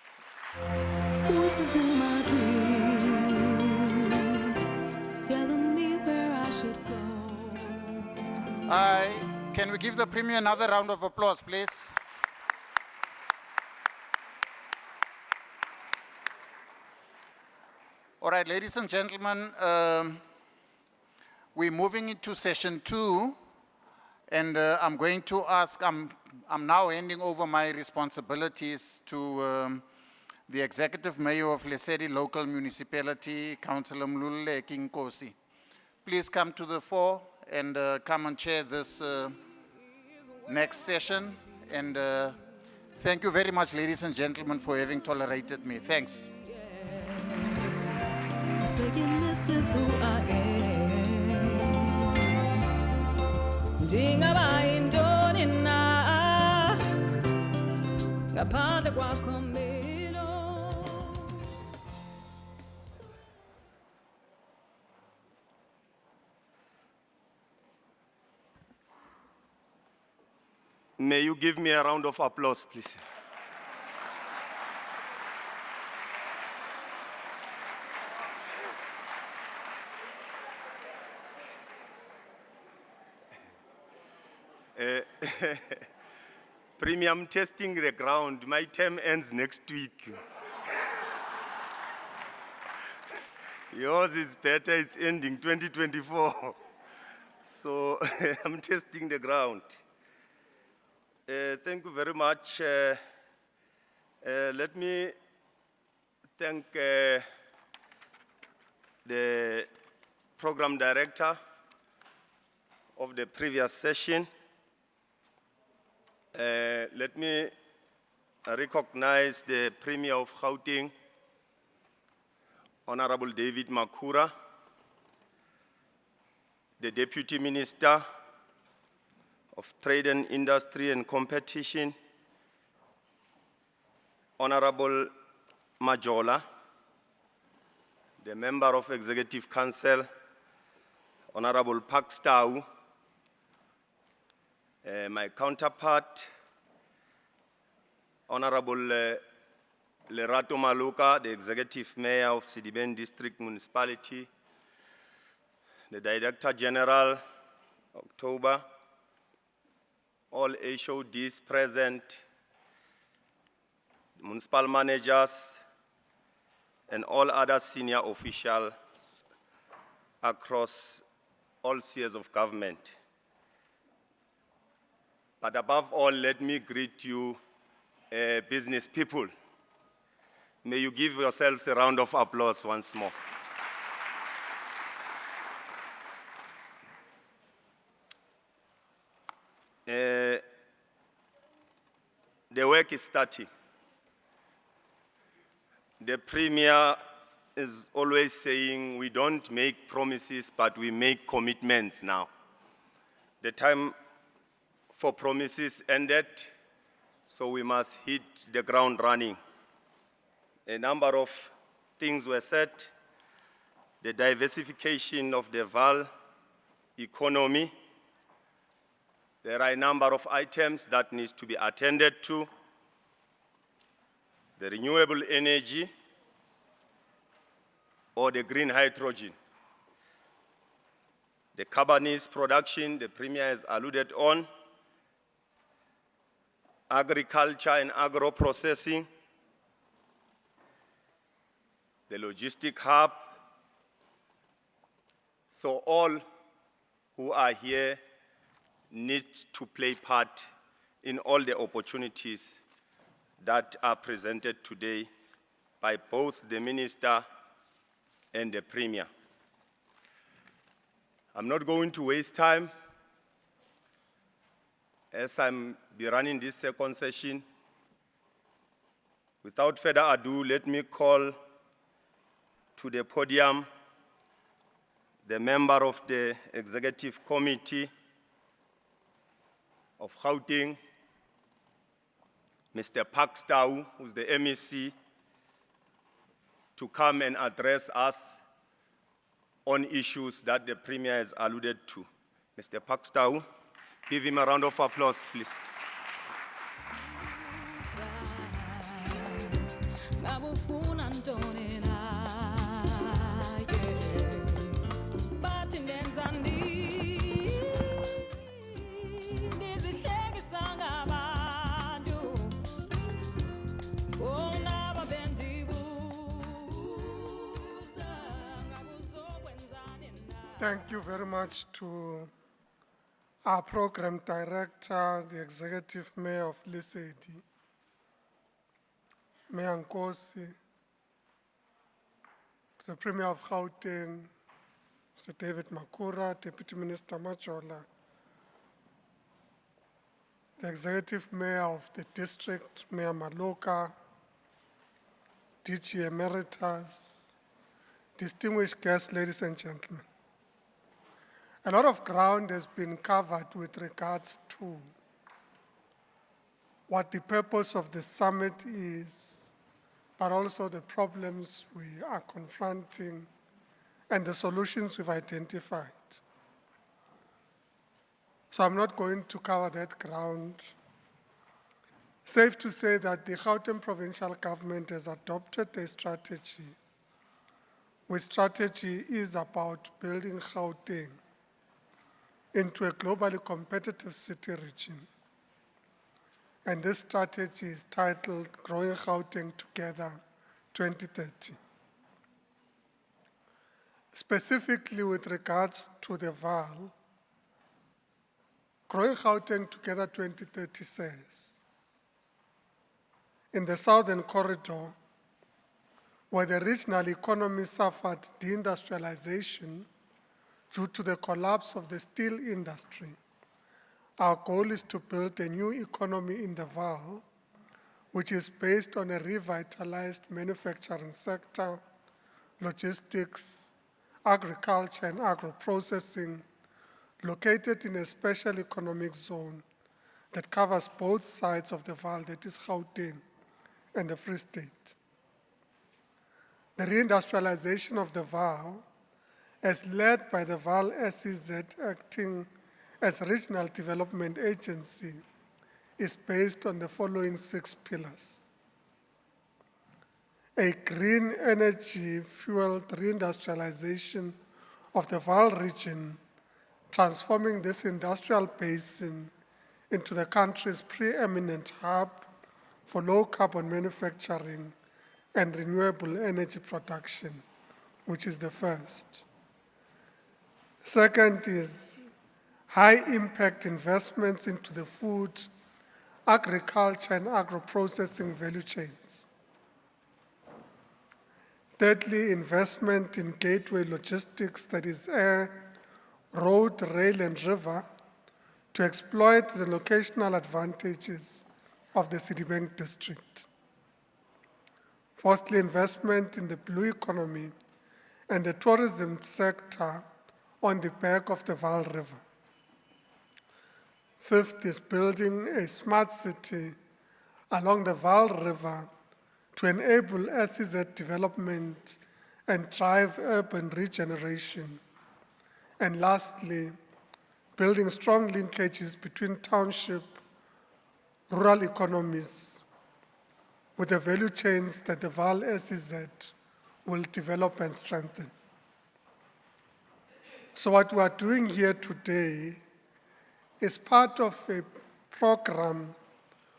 Voices in my dreams, telling me where I should go. Can we give the Premier another round of applause, please? All right, ladies and gentlemen, we're moving into session 2, and I'm going to ask, I'm now handing over my responsibilities to the Executive Mayor of Lesedi Local Municipality, Councillor Emfuleni Nkosi. Please come to the fore and come and chair this next session. And thank you very much, ladies and gentlemen, for having tolerated me. Thanks. Saying this is who I am. Ndingaba yintoni na ngaphandle kwakho mina. May you give me a round of applause, please. Premium testing the ground. My term ends next week. Yours is better, it's ending 2024. So I'm testing the ground. Thank you very much. Let me thank the program director of the previous session. Let me recognize the Premier of Gauteng, Honorable David Makura, the Deputy Minister of Trade and Industry and Competition, Honorable Majola, the Member of Executive Council Honorable Pakstau, my counterpart, Honorable Lerato Maluka, the Executive Mayor of Sedibeng District Municipality, the Director General, October, all HODs present, municipal managers, and all other senior officials across all spheres of government. But above all, let me greet you, business people. May you give yourselves a round of applause once more. The work is starting. The Premier is always saying we don't make promises, but we make commitments now. The time for promises ended, so we must hit the ground running. A number of things were said. The diversification of the Vaal economy. There are a number of items that need to be attended to. The renewable energy or the green hydrogen. The carbonese production, the Premier has alluded on. Agriculture and agro-processing. The logistic hub. So all who are here need to play part in all the opportunities that are presented today by both the Minister and the Premier. I'm not going to waste time as I'm be running this second session. Without further ado, let me call to the podium the member of the Executive Committee of Gauteng, Mr. Pakstau, who's the MEC, to come and address us on issues that the Premier has alluded to. Mr. Pakstau, give him a round of applause, please. Thank you very much to our program director, the executive mayor of Lesedi, Mayor Nkosi, to the Premier of Gauteng, Mr. David Makura, Deputy Minister Machola, the executive mayor of the district, Mayor Maloka, DG Emeritus, distinguished guests, ladies and gentlemen. A lot of ground has been covered with regards to what the purpose of the summit is, but also the problems we are confronting and the solutions we've identified. So I'm not going to cover that ground. Safe to say that the Gauteng Provincial Government has adopted a strategy, which strategy is about building Gauteng into a globally competitive city region. And this strategy is titled Growing Gauteng Together 2030. Specifically with regards to the Vaal, Growing Gauteng Together 2030 says, in the southern corridor, where the regional economy suffered deindustrialization due to the collapse of the steel industry, our goal is to build a new economy in the Vaal, which is based on a revitalized manufacturing sector, logistics, agriculture, and agro-processing, located in a special economic zone that covers both sides of the Vaal, that is Gauteng and the Free State. The reindustrialization of the Vaal as led by the Vaal SEZ acting as Regional Development Agency, is based on the following 6 pillars. A green energy-fueled reindustrialization of the Vaal region, transforming this industrial basin into the country's preeminent hub for low-carbon manufacturing and renewable energy production, which is the first. Second is high-impact investments into the food, agriculture, and agro-processing value chains. Thirdly, investment in gateway logistics, that is air, road, rail, and river, to exploit the locational advantages of the Sedibeng District. Fourthly, investment in the blue economy and the tourism sector on the back of the Vaal River. Fifth is building a smart city along the Vaal River to enable SEZ development and drive urban regeneration. And lastly, building strong linkages between township, rural economies with the value chains that the Vaal SEZ will develop and strengthen. So what we are doing here today is part of a program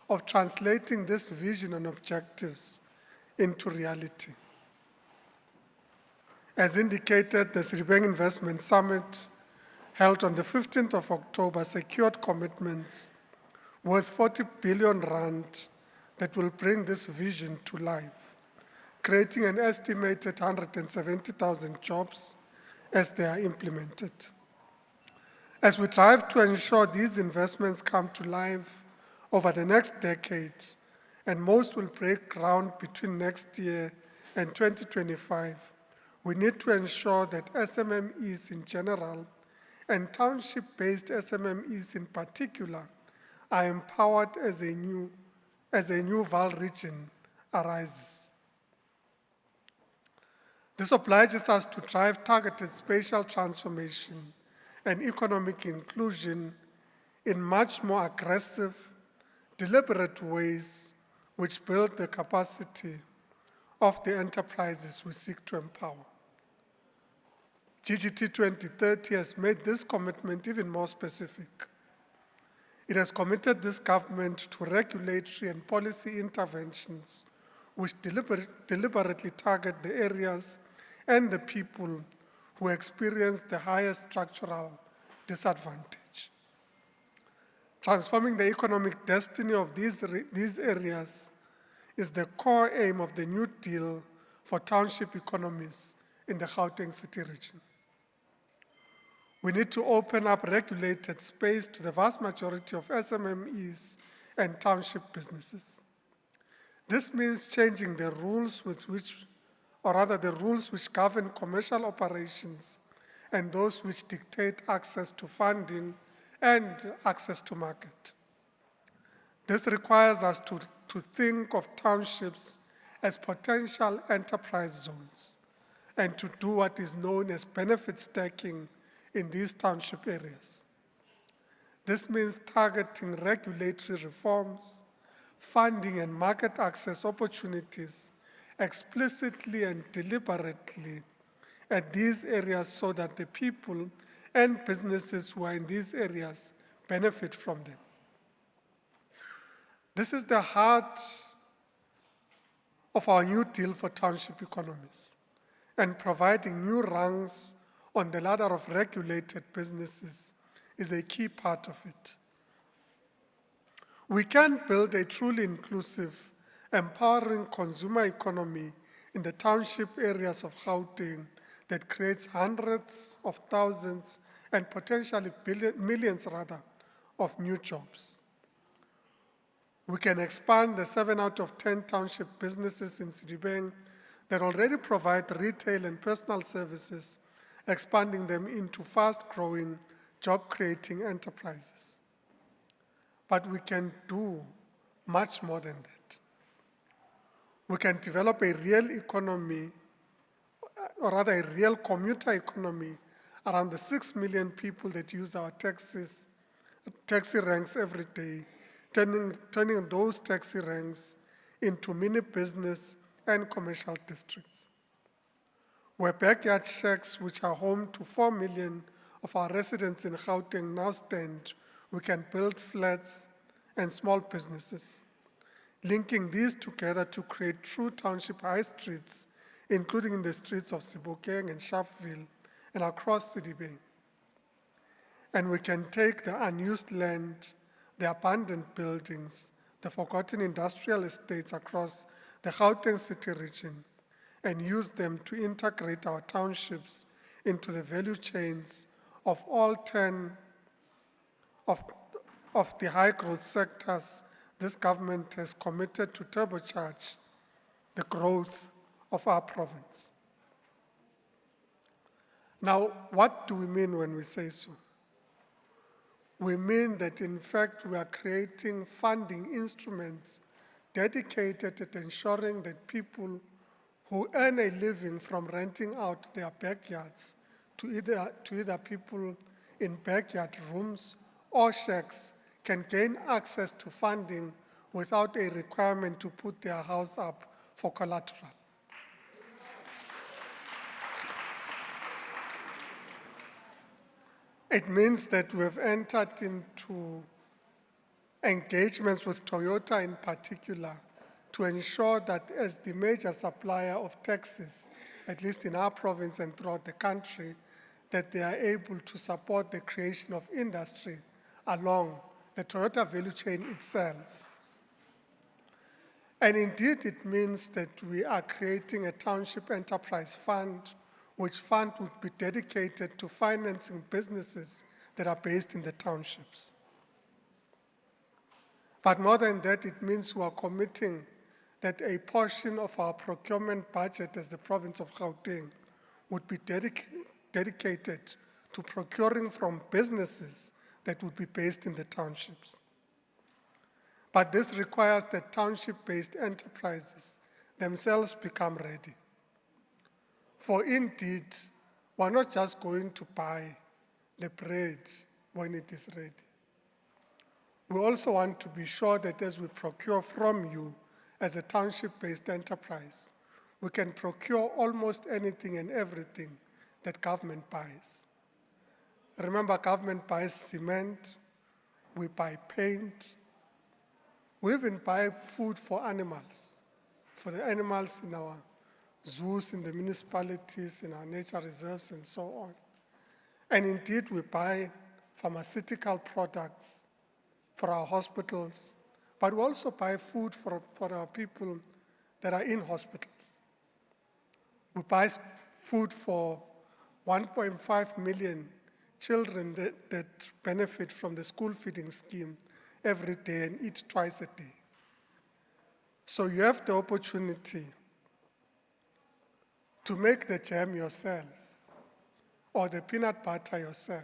of translating this vision and objectives into reality. As indicated, the Sedibeng Investment Summit held on the 15th of October secured commitments worth 40 billion rand that will bring this vision to life, creating an estimated 170,000 jobs as they are implemented. As we strive to ensure these investments come to life over the next decade, and most will break ground between next year and 2025, we need to ensure that SMMEs in general and township-based SMMEs in particular are empowered as a new Vaal region arises. This obliges us to drive targeted spatial transformation and economic inclusion in much more aggressive, deliberate ways which build the capacity of the enterprises we seek to empower. GGT 2030 has made this commitment even more specific. It has committed this government to regulatory and policy interventions which deliberately target the areas and the people who experience the highest structural disadvantage. Transforming the economic destiny of these areas is the core aim of the New Deal for township economies in the Gauteng City region. We need to open up regulated space to the vast majority of SMMEs and township businesses. This means changing the rules the rules which govern commercial operations and those which dictate access to funding and access to market. This requires us to think of townships as potential enterprise zones and to do what is known as benefit stacking in these township areas. This means targeting regulatory reforms, funding and market access opportunities explicitly and deliberately at these areas so that the people and businesses who are in these areas benefit from them. This is the heart of our New Deal for township economies, and providing new rungs on the ladder of regulated businesses is a key part of it. We can build a truly inclusive, empowering consumer economy in the township areas of Gauteng that creates hundreds of thousands and potentially millions of new jobs. We can expand the 7 out of 10 township businesses in Sedibeng that already provide retail and personal services, expanding them into fast-growing, job-creating enterprises. But we can do much more than that. We can develop a real economy, or rather a real commuter economy around the 6 million people that use our taxi ranks every day, turning those taxi ranks into mini business and commercial districts. Where backyard shacks, which are home to 4 million of our residents in Gauteng, now stand, we can build flats and small businesses, linking these together to create true township high streets, including in the streets of Sedibeng and Sharpeville and across Sedibeng. And we can take the unused land, the abandoned buildings, the forgotten industrial estates across the Gauteng city region and use them to integrate our townships into the value chains of all 10 of the high growth sectors this government has committed to turbocharge the growth of our province. Now, what do we mean when we say so? We mean that in fact we are creating funding instruments dedicated at ensuring that people who earn a living from renting out their backyards to either people in backyard rooms or shacks can gain access to funding without a requirement to put their house up for collateral. It means that we have entered into engagements with Toyota in particular to ensure that as the major supplier of taxis, at least in our province and throughout the country, that they are able to support the creation of industry along the Toyota value chain itself. And indeed, it means that we are creating a township enterprise fund, which fund would be dedicated to financing businesses that are based in the townships. But more than that, it means we are committing that a portion of our procurement budget as the province of Gauteng would be dedicated to procuring from businesses that would be based in the townships. But this requires that township-based enterprises themselves become ready. For indeed, we're not just going to buy the bread when it is ready. We also want to be sure that as we procure from you as a township-based enterprise, we can procure almost anything and everything that government buys. Remember, government buys cement, we buy paint, we even buy food for animals, for the animals in our zoos, in the municipalities, in our nature reserves, and so on. And indeed, we buy pharmaceutical products for our hospitals, but we also buy food for our people that are in hospitals. We buy food for 1.5 million children that benefit from the school feeding scheme every day and eat twice a day. So you have the opportunity to make the jam yourself, or the peanut butter yourself,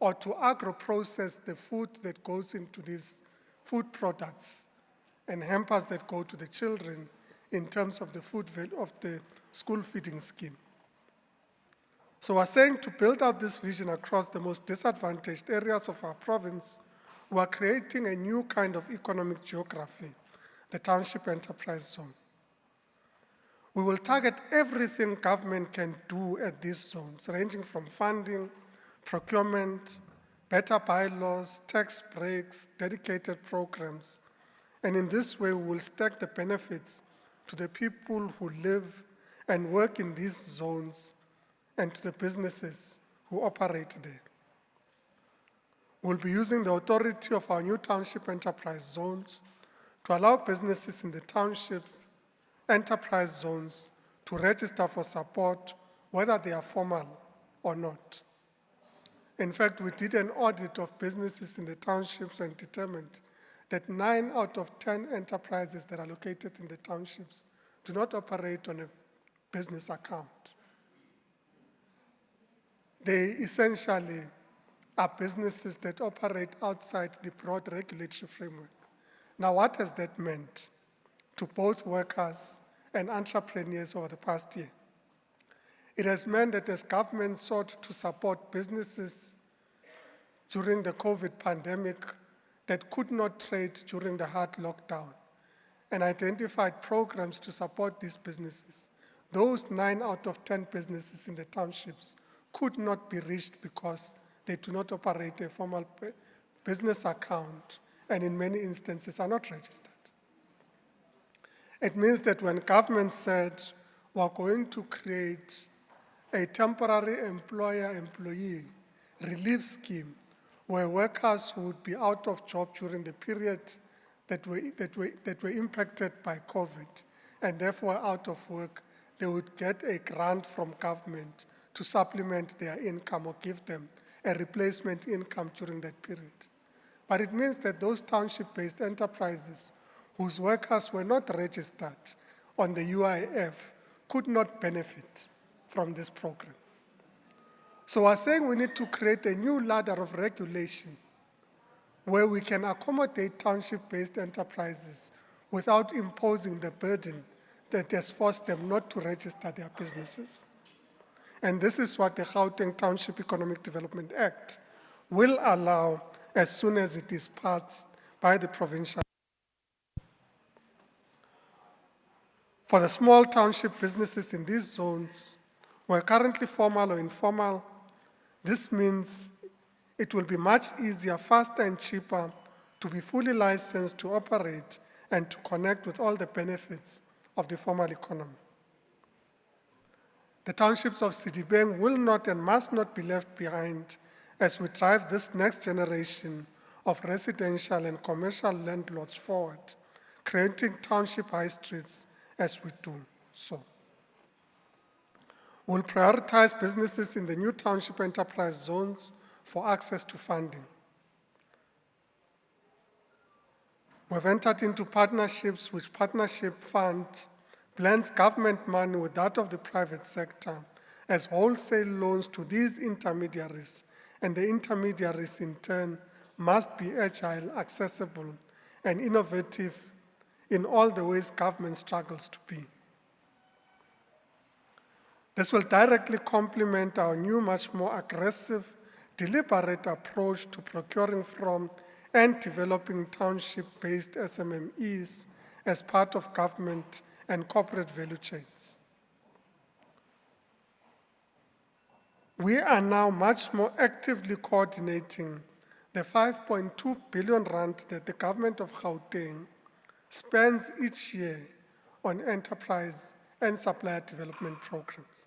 or to agro-process the food that goes into these food products and hampers that go to the children in terms of the food value of the school feeding scheme. So we're saying to build out this vision across the most disadvantaged areas of our province, we are creating a new kind of economic geography, the Township Enterprise Zone. We will target everything government can do at these zones, ranging from funding, procurement, better bylaws, tax breaks, dedicated programs. And in this way, we will stack the benefits to the people who live and work in these zones and to the businesses who operate there. We'll be using the authority of our new township enterprise zones to allow businesses in the township enterprise zones to register for support, whether they are formal or not. In fact, we did an audit of businesses in the townships and determined that 9 out of 10 enterprises that are located in the townships do not operate on a business account. They essentially are businesses that operate outside the broad regulatory framework. Now, what has that meant to both workers and entrepreneurs over the past year? It has meant that as government sought to support businesses during the COVID pandemic that could not trade during the hard lockdown and identified programs to support these businesses, those 9 out of 10 businesses in the townships could not be reached because they do not operate a formal business account and in many instances are not registered. It means that when government said we're going to create a temporary employer-employee relief scheme where workers who would be out of job during the period that were impacted by COVID and therefore out of work, they would get a grant from government to supplement their income or give them a replacement income during that period. But it means that those township-based enterprises whose workers were not registered on the UIF could not benefit from this program. So we're saying we need to create a new ladder of regulation where we can accommodate township-based enterprises without imposing the burden that has forced them not to register their businesses. And this is what the Gauteng Township Economic Development Act will allow as soon as it is passed by the provincial. For the small township businesses in these zones, who are currently formal or informal, this means it will be much easier, faster, and cheaper to be fully licensed to operate and to connect with all the benefits of the formal economy. The townships of Sedibeng will not and must not be left behind as we drive this next generation of residential and commercial landlords forward, creating township high streets as we do so. We'll prioritize businesses in the new township enterprise zones for access to funding. We've entered into partnerships which partnership fund blends government money with that of the private sector as wholesale loans to these intermediaries, and the intermediaries in turn must be agile, accessible, and innovative in all the ways government struggles to be. This will directly complement our new, much more aggressive, deliberate approach to procuring from and developing township-based SMMEs as part of government and corporate value chains. We are now much more actively coordinating the 5.2 billion rand that the government of Gauteng spends each year on enterprise and supplier development programs.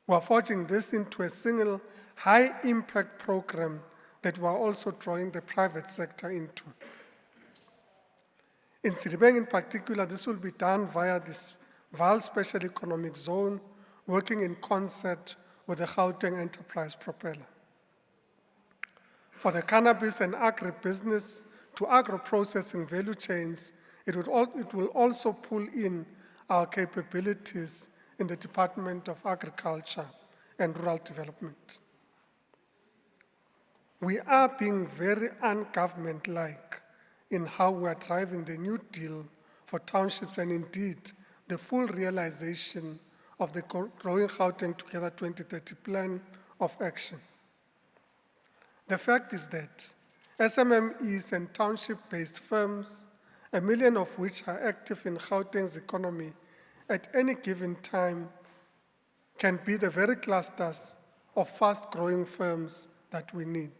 We are forging this into a single high-impact program that we are also drawing the private sector into. In Sedibeng in particular, this will be done via this Vaal Special Economic Zone, working in concert with the Gauteng Enterprise Propeller. For the cannabis and agribusiness to agro-processing value chains, it will also pull in our capabilities in the Department of Agriculture and Rural Development. We are being very ungovernment-like in how we are driving the New Deal for townships and indeed the full realization of the Growing Gauteng Together 2030 plan of action. The fact is that SMMEs and township-based firms, 1 million of which are active in Gauteng's economy at any given time, can be the very clusters of fast-growing firms that we need.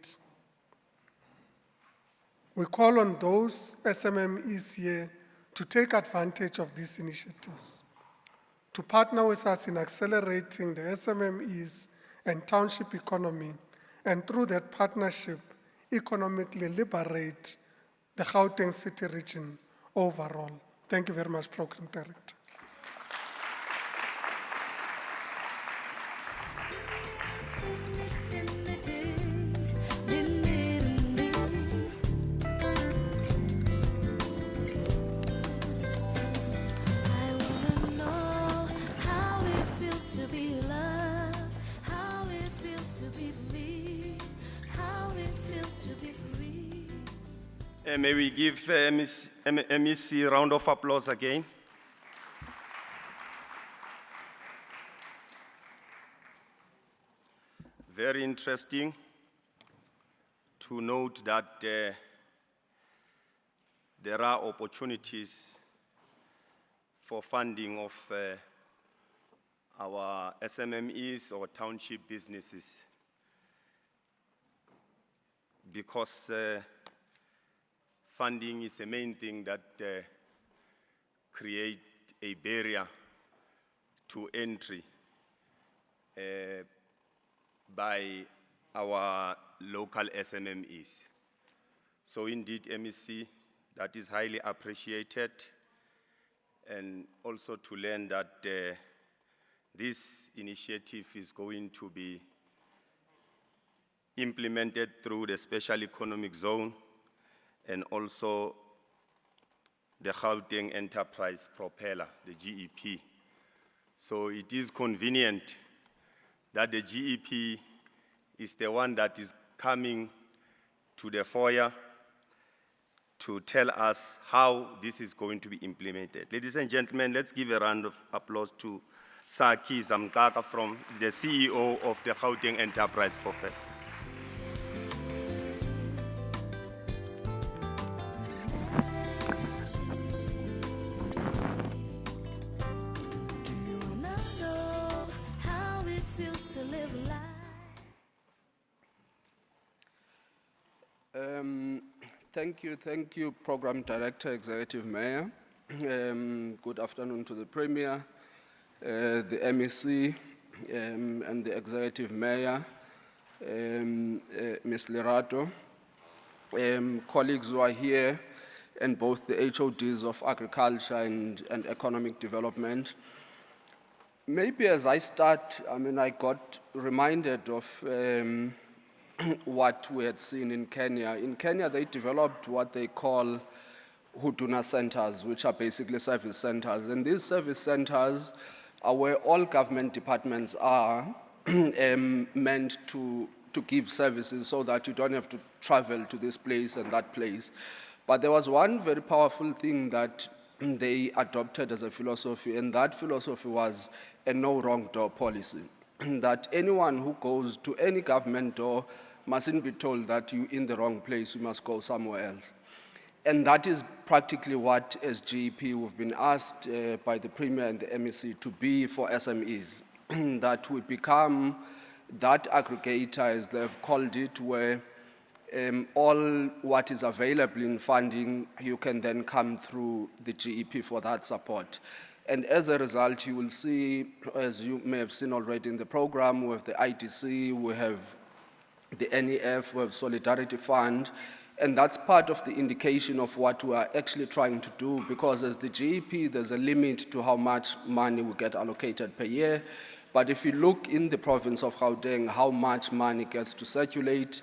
We call on those SMMEs here to take advantage of these initiatives, to partner with us in accelerating the SMMEs and township economy, and through that partnership, economically liberate the Gauteng City region overall. Thank you very much, Program Director. May we give MEC a round of applause again. very interesting to note that there are opportunities for funding of our SMMEs or township businesses, because funding is the main thing that create a barrier to entry by our local SMMEs. So indeed, MEC, that is highly appreciated, and also to learn that this initiative is going to be implemented through the Special Economic Zone and also the Gauteng Enterprise Propeller, the GEP. So it is convenient that the GEP is the one that is coming to the foyer to tell us how this is going to be implemented. Ladies and gentlemen, let's give a round of applause to Saki Zamkaka, from the CEO of the Gauteng Enterprise Propeller. Do you wanna know how it feels to live life? Thank you, Program Director, Executive Mayor. Good afternoon to the Premier, the MEC, and the Executive Mayor, Ms. Lerato, colleagues who are here, and both the HODs of Agriculture and Economic Development. Maybe as I start, I got reminded of what we had seen in Kenya. In Kenya, they developed what they call Huduma centers, which are basically service centers. And these service centers are where all government departments are meant to give services, so that you don't have to travel to this place and that place. But there was one very powerful thing that they adopted as a philosophy, and that philosophy was a no wrong door policy. That anyone who goes to any government door mustn't be told that you're in the wrong place, you must go somewhere else. And that is practically what, as GEP, we've been asked by the Premier and the MEC to be for SMEs. That we become that aggregator, as they've called it, where all what is available in funding, you can then come through the GEP for that support. And as a result, you will see, as you may have seen already in the program, we have the IDC, we have the NEF, we have Solidarity Fund, and that's part of the indication of what we are actually trying to do, because as the GEP, there's a limit to how much money we get allocated per year. But if you look in the province of Gauteng, how much money gets to circulate,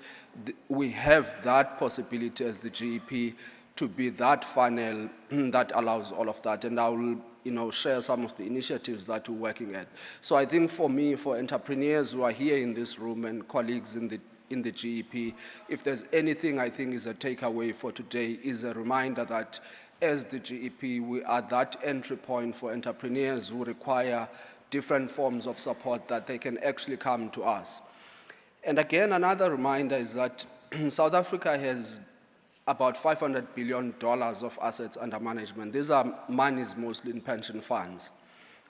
we have that possibility as the GEP to be that funnel that allows all of that. And I will share some of the initiatives that we're working at. So I think for me, for entrepreneurs who are here in this room and colleagues in the GEP, if there's anything I think is a takeaway for today, is a reminder that as the GEP, we are that entry point for entrepreneurs who require different forms of support, that they can actually come to us. And again, another reminder is that South Africa has about $500 billion of assets under management. These are monies mostly in pension funds.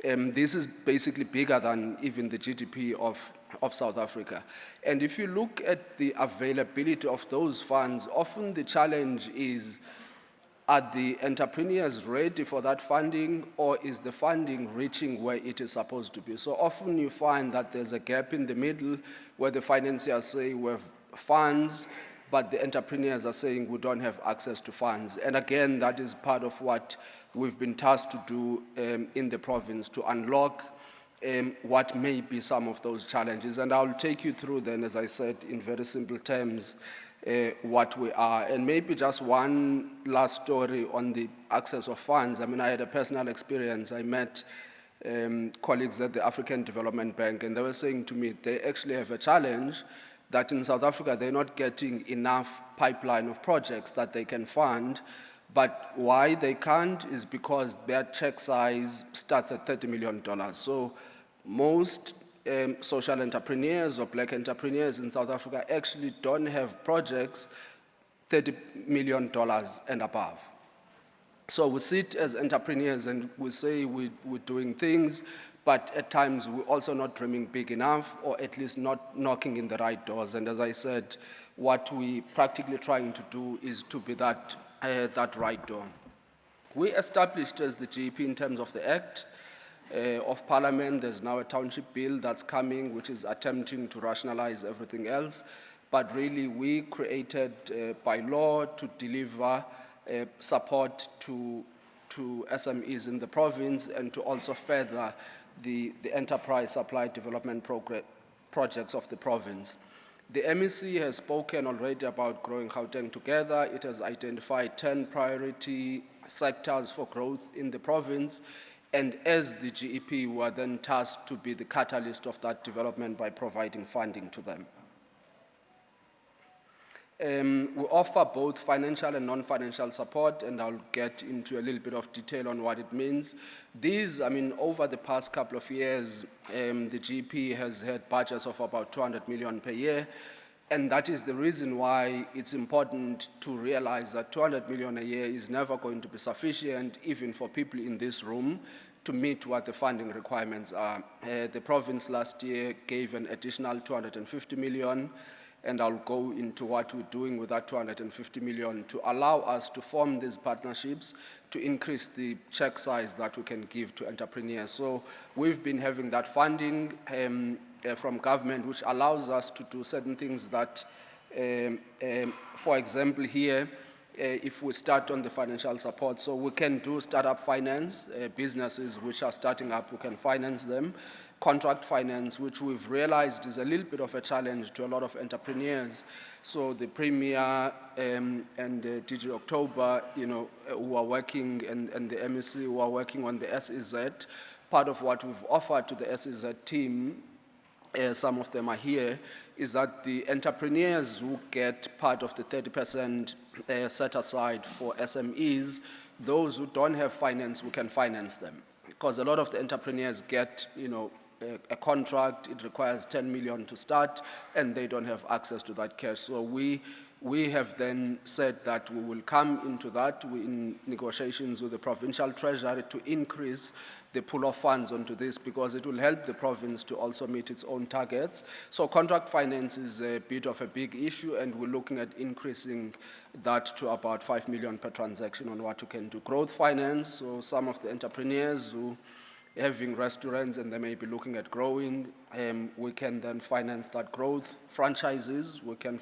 This is basically bigger than even the GDP of South Africa. And if you look at the availability of those funds, often the challenge is, are the entrepreneurs ready for that funding, or is the funding reaching where it is supposed to be? So often you find that there's a gap in the middle where the financiers say we have funds, but the entrepreneurs are saying we don't have access to funds. And again, that is part of what we've been tasked to do in the province, to unlock what may be some of those challenges. And I'll take you through then, as I said, in very simple terms, what we are. And maybe just one last story on the access of funds. I had a personal experience. I met colleagues at the African Development Bank, and they were saying to me they actually have a challenge that in South Africa they're not getting enough pipeline of projects that they can fund. But why they can't is because their check size starts at $30 million. So most social entrepreneurs or black entrepreneurs in South Africa actually don't have projects $30 million and above. So we sit as entrepreneurs and we say we're doing things, but at times we're also not dreaming big enough, or at least not knocking in the right doors. And as I said, what we're practically trying to do is to be that right door. We established as the GEP in terms of the Act of Parliament. There's now a township bill that's coming, which is attempting to rationalize everything else. But really, we created by law to deliver support to SMEs in the province and to also further the enterprise supply development projects of the province. The MEC has spoken already about growing Gauteng together. It has identified 10 priority sectors for growth in the province. And as the GEP, we are then tasked to be the catalyst of that development by providing funding to them. We offer both financial and non-financial support, and I'll get into a little bit of detail on what it means. These, over the past couple of years, the GP has had budgets of about 200 million per year, and that is the reason why it's important to realize that 200 million a year is never going to be sufficient, even for people in this room, to meet what the funding requirements are. The province last year gave an additional 250 million, and I'll go into what we're doing with that 250 million to allow us to form these partnerships to increase the check size that we can give to entrepreneurs. So we've been having that funding from government, which allows us to do certain things that, for example, here, if we start on the financial support, so we can do startup finance, businesses which are starting up, we can finance them. Contract finance, which we've realized is a little bit of a challenge to a lot of entrepreneurs. So the Premier and DG October, who are working, and the MEC who are working on the SEZ, part of what we've offered to the SEZ team, some of them are here, is that the entrepreneurs who get part of the 30% set aside for SMEs, those who don't have finance, we can finance them. Because a lot of the entrepreneurs get, a contract, it requires 10 million to start, and they don't have access to that cash. So we have then said that we will come into that. We're in negotiations with the provincial treasury to increase the pool of funds onto this, because it will help the province to also meet its own targets. So contract finance is a bit of a big issue, and we're looking at increasing that to about 5 million per transaction on what we can do. Growth finance, so some of the entrepreneurs who having restaurants and they may be looking at growing, we can then finance that growth. Franchises, we can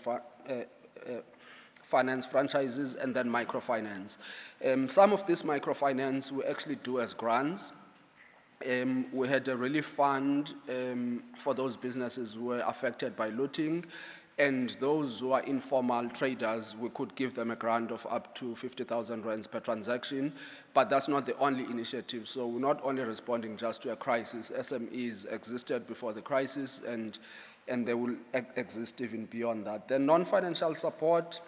finance franchises, and then microfinance. Some of this microfinance we actually do as grants. We had a relief fund for those businesses who were affected by looting, and those who are informal traders, we could give them a grant of up to 50,000 rands per transaction, but that's not the only initiative. So we're not only responding just to a crisis. SMEs existed before the crisis, and they will exist even beyond that. Then non-financial support,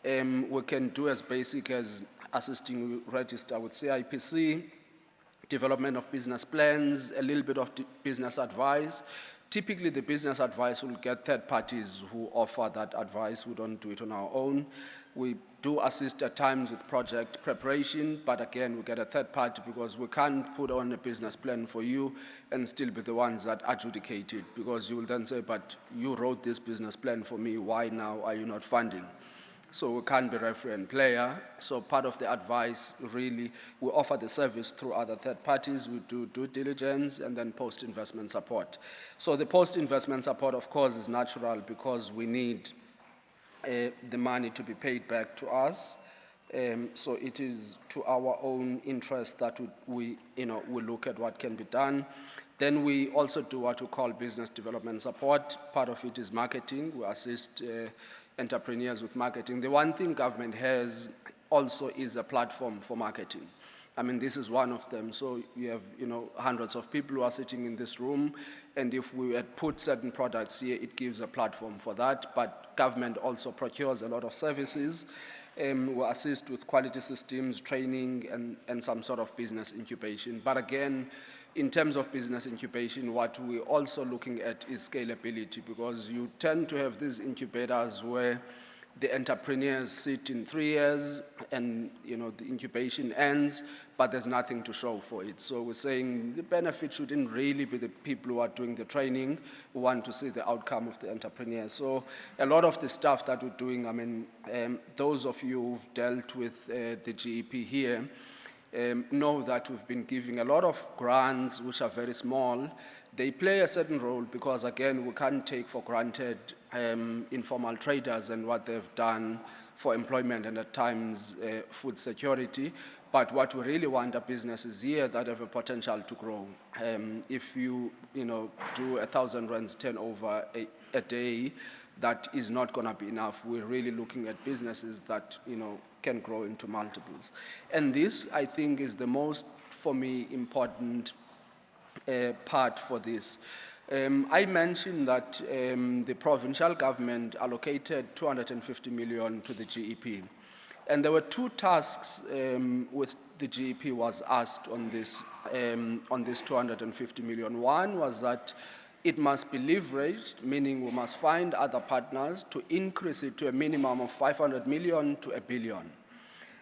we can do as basic as assisting register with CIPC, development of business plans, a little bit of business advice. Typically, the business advice will get third parties who offer that advice. We don't do it on our own. We do assist at times with project preparation, but again, we get a third party because we can't put on a business plan for you and still be the ones that adjudicate it, because you will then say, but you wrote this business plan for me, why now are you not funding? So we can't be referee and player. So part of the advice, really, we offer the service through other third parties. We do due diligence and then post-investment support. So the post-investment support, of course, is natural because we need the money to be paid back to us. So it is to our own interest that we look at what can be done. Then we also do what we call business development support. Part of it is marketing. We assist entrepreneurs with marketing. The one thing government has also is a platform for marketing. This is one of them. So you have, hundreds of people who are sitting in this room, and if we had put certain products here, it gives a platform for that. But government also procures a lot of services. We assist with quality systems, training, and some sort of business incubation. But again, in terms of business incubation, what we're also looking at is scalability, because you tend to have these incubators where the entrepreneurs sit in 3 years and the incubation ends, but there's nothing to show for it. So we're saying the benefit shouldn't really be the people who are doing the training, who want to see the outcome of the entrepreneur. So a lot of the stuff that we're doing, I mean, those of you who've dealt with the GEP here know that we've been giving a lot of grants which are very small. They play a certain role because, again, we can't take for granted informal traders and what they've done for employment and at times food security. But what we really want are businesses here that have a potential to grow. If you do 1,000 rands turnover a day, that is not going to be enough. We're really looking at businesses that can grow into multiples. And this, I think, is the most, for me, important part for this. I mentioned that the provincial government allocated 250 million to the GEP. And there were 2 tasks which the GEP was asked on this 250 million. One was that it must be leveraged, meaning we must find other partners to increase it to a minimum of 500 million to 1 billion.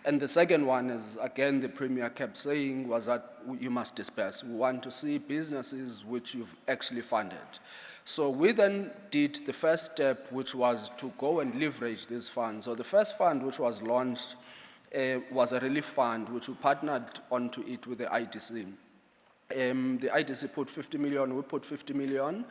And the second one is, again, the Premier kept saying, was that you must disperse. We want to see businesses which you've actually funded. So we then did the first step, which was to go and leverage these funds. So the first fund which was launched was a relief fund, which we partnered onto it with the IDC. The IDC put 50 million, we put 50 million.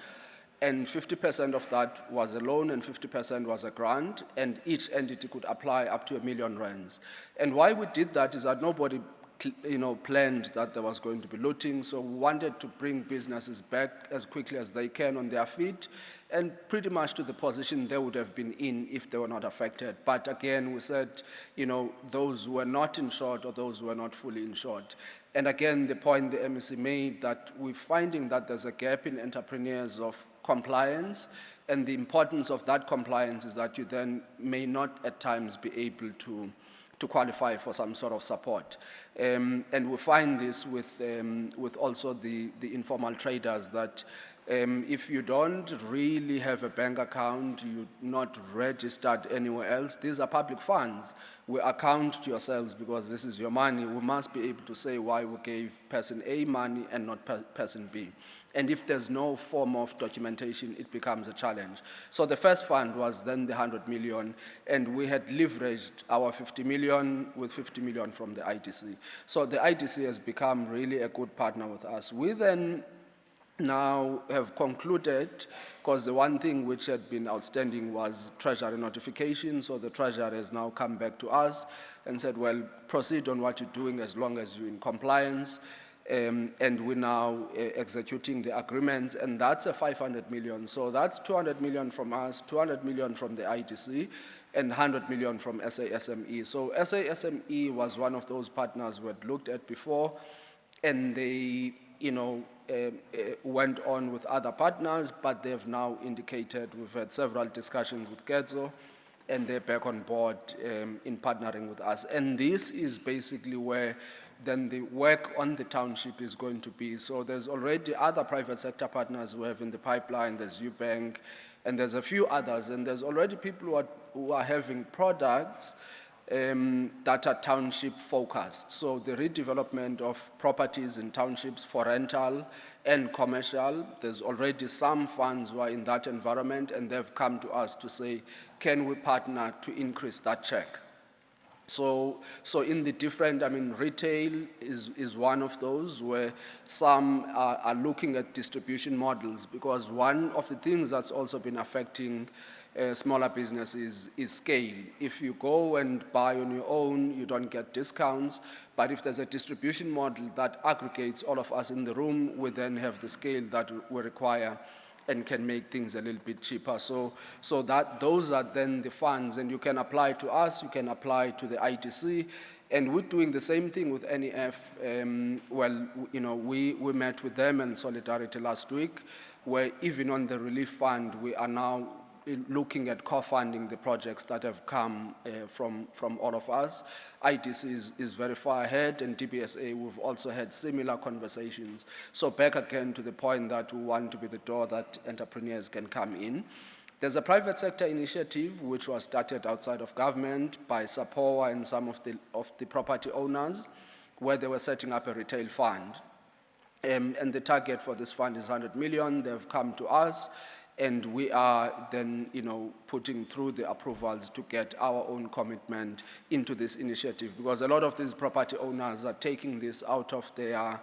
And 50% of that was a loan and 50% was a grant, and each entity could apply up to 1 million rands. And why we did that is that nobody planned that there was going to be looting, so we wanted to bring businesses back as quickly as they can on their feet, and pretty much to the position they would have been in if they were not affected. But again, we said, those who were not insured or those who were not fully insured. And again, the point the MEC made that we're finding that there's a gap in entrepreneurs of compliance, and the importance of that compliance is that you then may not at times be able to qualify for some sort of support. And we find this with also the informal traders that if you don't really have a bank account, you're not registered anywhere else, these are public funds. We account to yourselves because this is your money. We must be able to say why we gave person A money and not person B. And if there's no form of documentation, it becomes a challenge. So the first fund was then the 100 million, and we had leveraged our 50 million with 50 million from the IDC. So the IDC has become really a good partner with us. We then now have concluded, because the one thing which had been outstanding was Treasury notification, so the Treasury has now come back to us and said, well, proceed on what you're doing as long as you're in compliance. And we're now executing the agreements, and that's a 500 million. So that's 200 million from us, 200 million from the IDC, and 100 million from SMME. So SMME was one of those partners we had looked at before, and they, went on with other partners, but they've now indicated, we've had several discussions with Gedzo, and they're back on board in partnering with us. And this is basically where then the work on the township is going to be. So there's already other private sector partners we have in the pipeline. There's UBank, and there's a few others. And there's already people who are having products that are township focused. So the redevelopment of properties in townships for rental and commercial, there's already some funds who are in that environment, and they've come to us to say, can we partner to increase that check? So in the different, retail is one of those where some are looking at distribution models, because one of the things that's also been affecting smaller businesses is scale. If you go and buy on your own, you don't get discounts, but if there's a distribution model that aggregates all of us in the room, we then have the scale that we require and can make things a little bit cheaper. So that those are then the funds, and you can apply to us, you can apply to the ITC, and we're doing the same thing with NEF. We met with them in Solidarity last week, where even on the relief fund, we are now looking at co-funding the projects that have come from all of us. IDC is very far ahead, and DBSA, we've also had similar conversations. So back again to the point that we want to be the door that entrepreneurs can come in. There's a private sector initiative which was started outside of government by SAPOA and some of the property owners, where they were setting up a retail fund. And the target for this fund is 100 million. They've come to us, and we are then, putting through the approvals to get our own commitment into this initiative, because a lot of these property owners are taking this out of their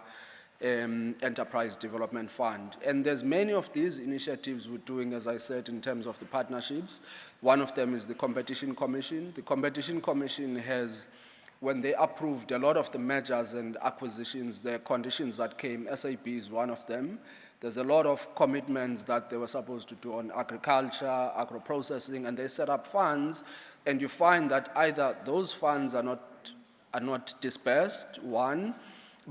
enterprise development fund. And there's many of these initiatives we're doing, as I said, in terms of the partnerships. One of them is the Competition Commission. The Competition Commission has, when they approved a lot of the mergers and acquisitions, the conditions that came, SAP is one of them. There's a lot of commitments that they were supposed to do on agriculture, agro-processing, and they set up funds, and you find that either those funds are not dispersed, one,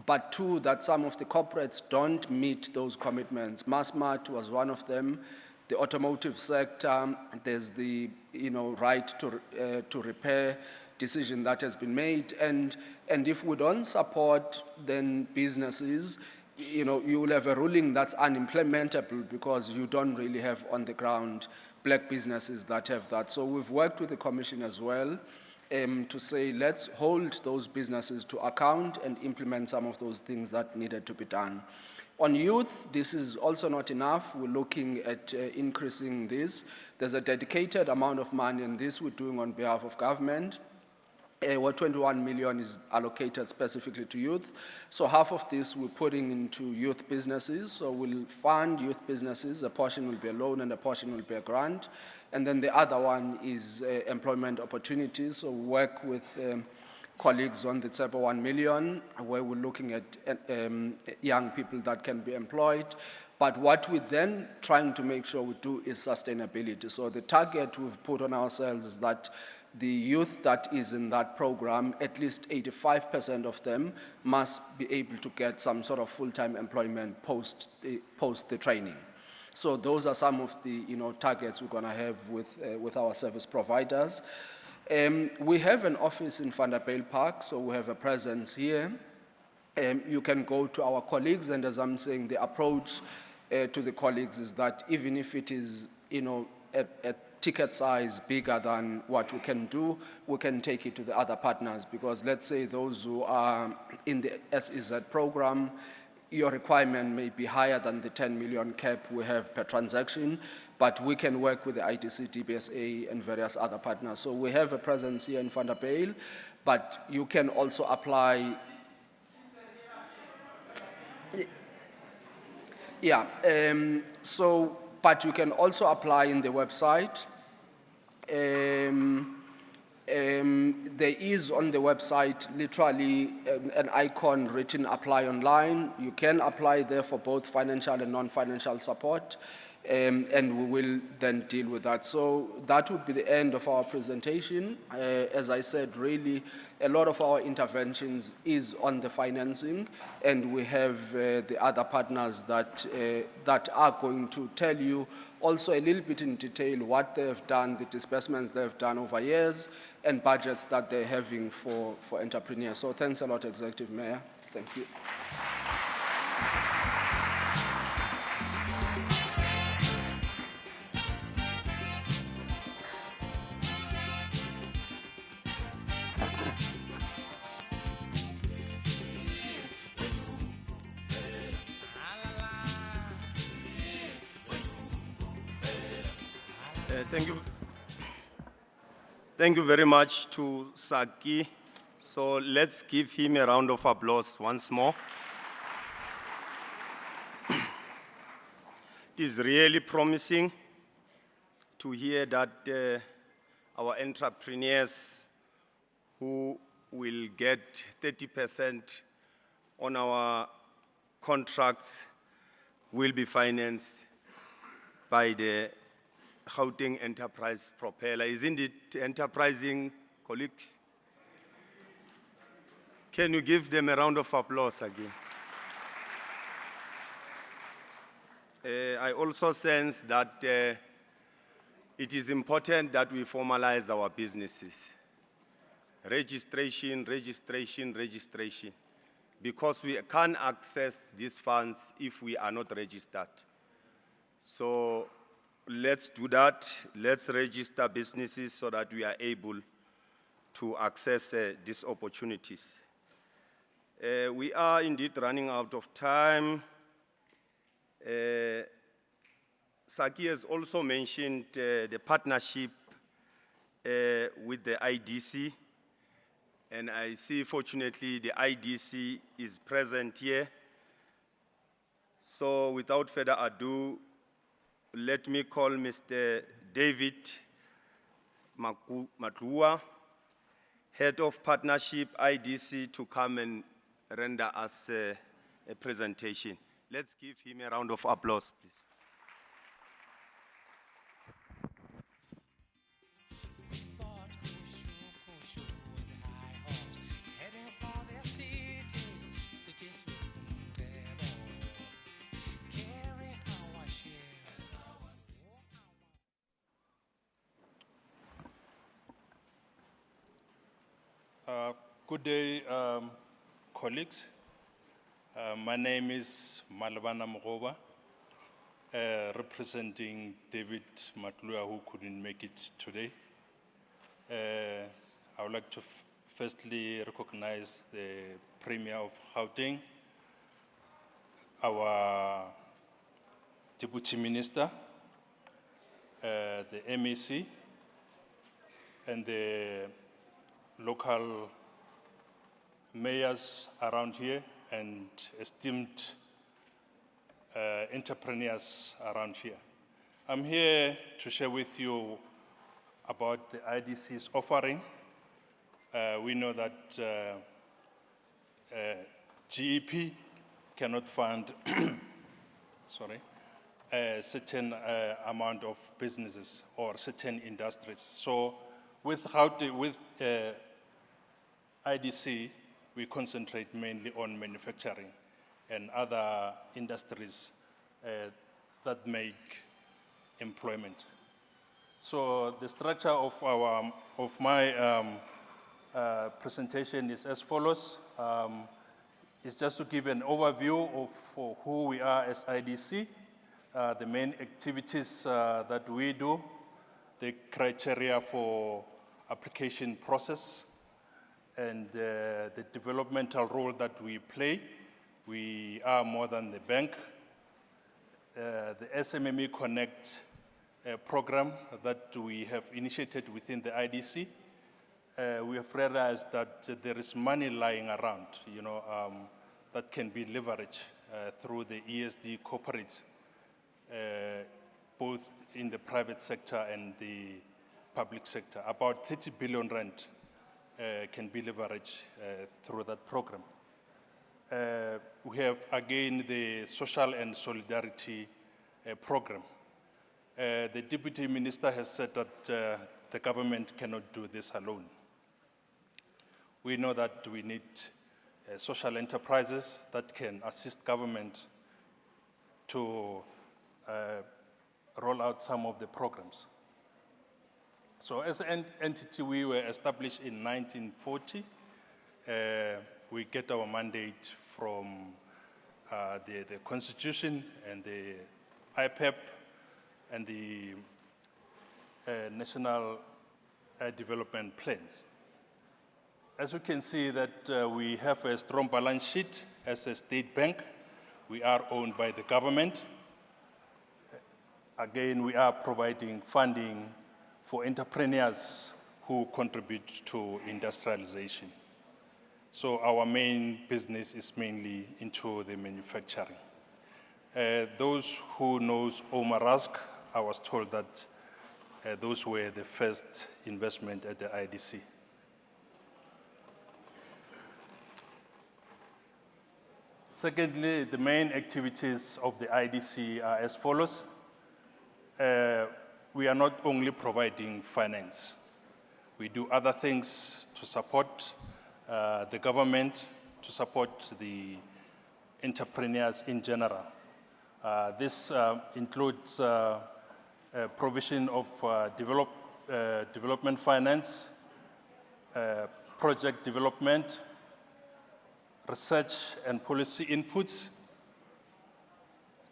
but two, that some of the corporates don't meet those commitments. Massmart was one of them. The automotive sector, there's the right to repair decision that has been made, and if we don't support then businesses, you will have a ruling that's unimplementable because you don't really have on the ground black businesses that have that. So we've worked with the Commission as well to say, let's hold those businesses to account and implement some of those things that needed to be done. On youth, this is also not enough. We're looking at increasing this. There's a dedicated amount of money, and this we're doing on behalf of government. Where 21 million is allocated specifically to youth. So half of this we're putting into youth businesses. So we'll fund youth businesses. A portion will be a loan and a portion will be a grant. And then the other one is employment opportunities. So we work with colleagues on the TSEPA 1 million, where we're looking at young people that can be employed. But what we're then trying to make sure we do is sustainability. So the target we've put on ourselves is that the youth that is in that program, at least 85% of them must be able to get some sort of full-time employment post the training. So those are some of the targets we're going to have with our service providers. We have an office in Vanderbijl Park, so we have a presence here. You can go to our colleagues, and as I'm saying, the approach to the colleagues is that even if it is a ticket size bigger than what we can do, we can take it to the other partners, because let's say those who are in the SEZ program, your requirement may be higher than the 10 million cap we have per transaction, but we can work with the ITC, DBSA, and various other partners. So we have a presence here in Vanderbijl, but you can also apply. But you can also apply in the website. There is on the website literally an icon written apply online. You can apply there for both financial and non-financial support, and we will then deal with that. So that would be the end of our presentation. As I said, really a lot of our interventions is on the financing, and we have the other partners that are going to tell you also a little bit in detail what they have done, the disbursements they have done over years, and budgets that they're having for entrepreneurs. So thanks a lot, Executive Mayor. Thank you. Thank you very much to Saki. So let's give him a round of applause once more. It is really promising to hear that our entrepreneurs who will get 30% on our contracts will be financed by the Gauteng Enterprise Propeller. Isn't it enterprising, colleagues? Can you give them a round of applause again? I also sense that it is important that we formalize our businesses. Registration, registration, registration. Because we can't access these funds if we are not registered. So let's do that. Let's register businesses so that we are able to access these opportunities. We are indeed running out of time. Saki has also mentioned the partnership with the IDC. And I see, fortunately, the IDC is present here. So without further ado, let me call Mr. David Matlua, Head of Partnership IDC, to come and render us a presentation. Let's give him a round of applause, please. Good day, colleagues. My name is Malabana Mgoba, representing David Matlua, who couldn't make it today. I would like to firstly recognize the Premier of Gauteng, our Deputy Minister, the MEC, and the local mayors around here and esteemed entrepreneurs around here. I'm here to share with you about the IDC's offering. We know that GEP cannot fund a certain amount of businesses or certain industries. So with IDC, we concentrate mainly on manufacturing and other industries that make employment. So the structure of my presentation is as follows. It's just to give an overview of who we are as IDC, the main activities that we do, the criteria for application process, and the developmental role that we play. We are more than the bank. The SMME Connect program that we have initiated within the IDC, we have realized that there is money lying around, that can be leveraged through the ESD corporates, both in the private sector and the public sector. About 30 billion rand can be leveraged through that program. We have, again, the Social and Solidarity program. The Deputy Minister has said that the government cannot do this alone. We know that we need social enterprises that can assist government to roll out some of the programs. So as an entity, we were established in 1940. We get our mandate from the Constitution and the IPEP and the National Development Plans. As you can see that we have a strong balance sheet as a state bank. We are owned by the government. Again, we are providing funding for entrepreneurs who contribute to industrialization. So our main business is mainly into the manufacturing. Those who knows Omar Rask, I was told that those were the first investment at the IDC. Secondly, the main activities of the IDC are as follows. We are not only providing finance. We do other things to support the government, to support the entrepreneurs in general. This includes provision of development finance, project development, research and policy inputs,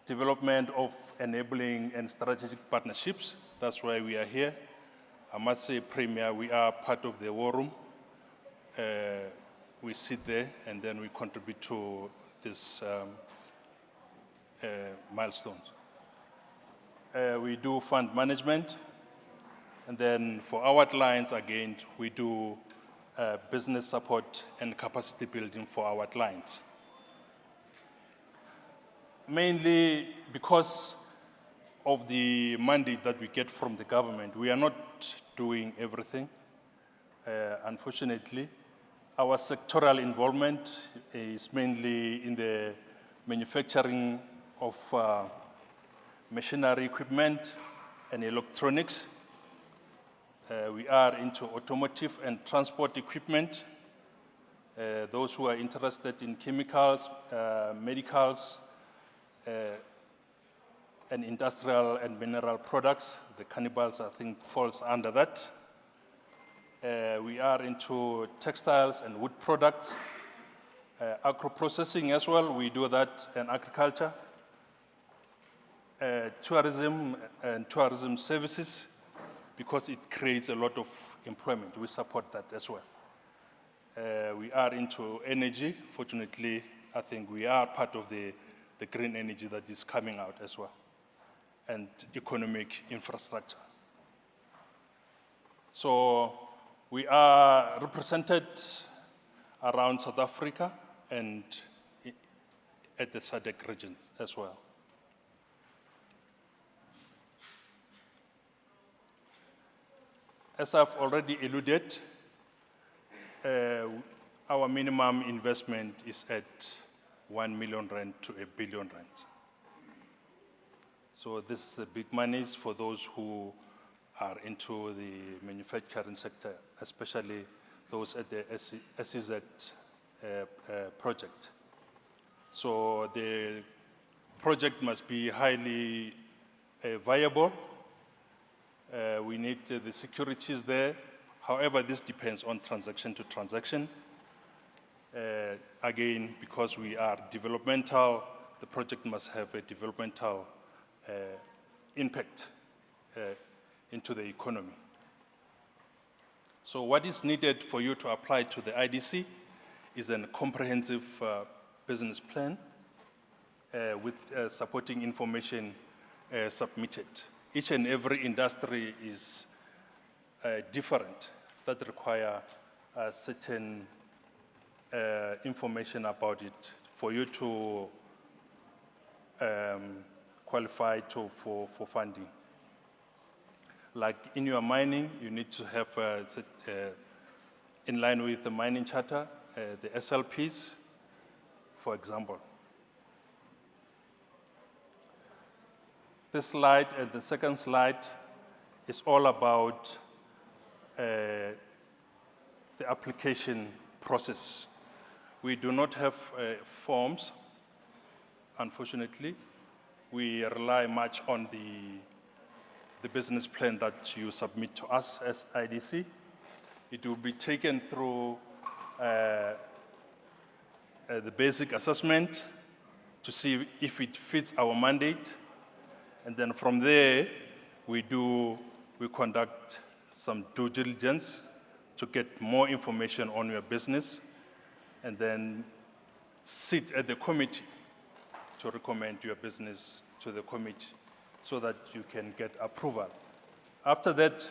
development of enabling and strategic partnerships. That's why we are here. I must say, Premier, we are part of the war room. We sit there and then we contribute to these milestones. We do fund management, and then for our clients, again, we do business support and capacity building for our clients. Mainly because of the mandate that we get from the government, we are not doing everything, unfortunately. Our sectoral involvement is mainly in the manufacturing of machinery equipment and electronics. We are into automotive and transport equipment. Those who are interested in chemicals, medicals, and industrial and mineral products, the cannibals, I think, falls under that. We are into textiles and wood products, agro-processing as well, we do that, and agriculture, tourism and tourism services, because it creates a lot of employment. We support that as well. We are into energy. Fortunately, I think we are part of the green energy that is coming out as well, and economic infrastructure. So we are represented around South Africa and at the SADC region as well. As I've already alluded, our minimum investment is at 1 million rand to 1 billion rand. So this is big monies for those who are into the manufacturing sector, especially those at the SEZ project. So the project must be highly viable. We need the securities there. However, this depends on transaction to transaction. Again, because we are developmental, the project must have a developmental impact into the economy. So what is needed for you to apply to the IDC is a comprehensive business plan with supporting information submitted. Each and every industry is different that require certain information about it for you to qualify for funding. Like in your mining, you need to have, in line with the mining charter, the SLPs, for example. This slide and the second slide is all about the application process. We do not have forms, unfortunately. We rely much on the business plan that you submit to us as IDC. It will be taken through the basic assessment to see if it fits our mandate. And then from there, we conduct some due diligence to get more information on your business, and then sit at the committee to recommend your business to the committee so that you can get approval. After that,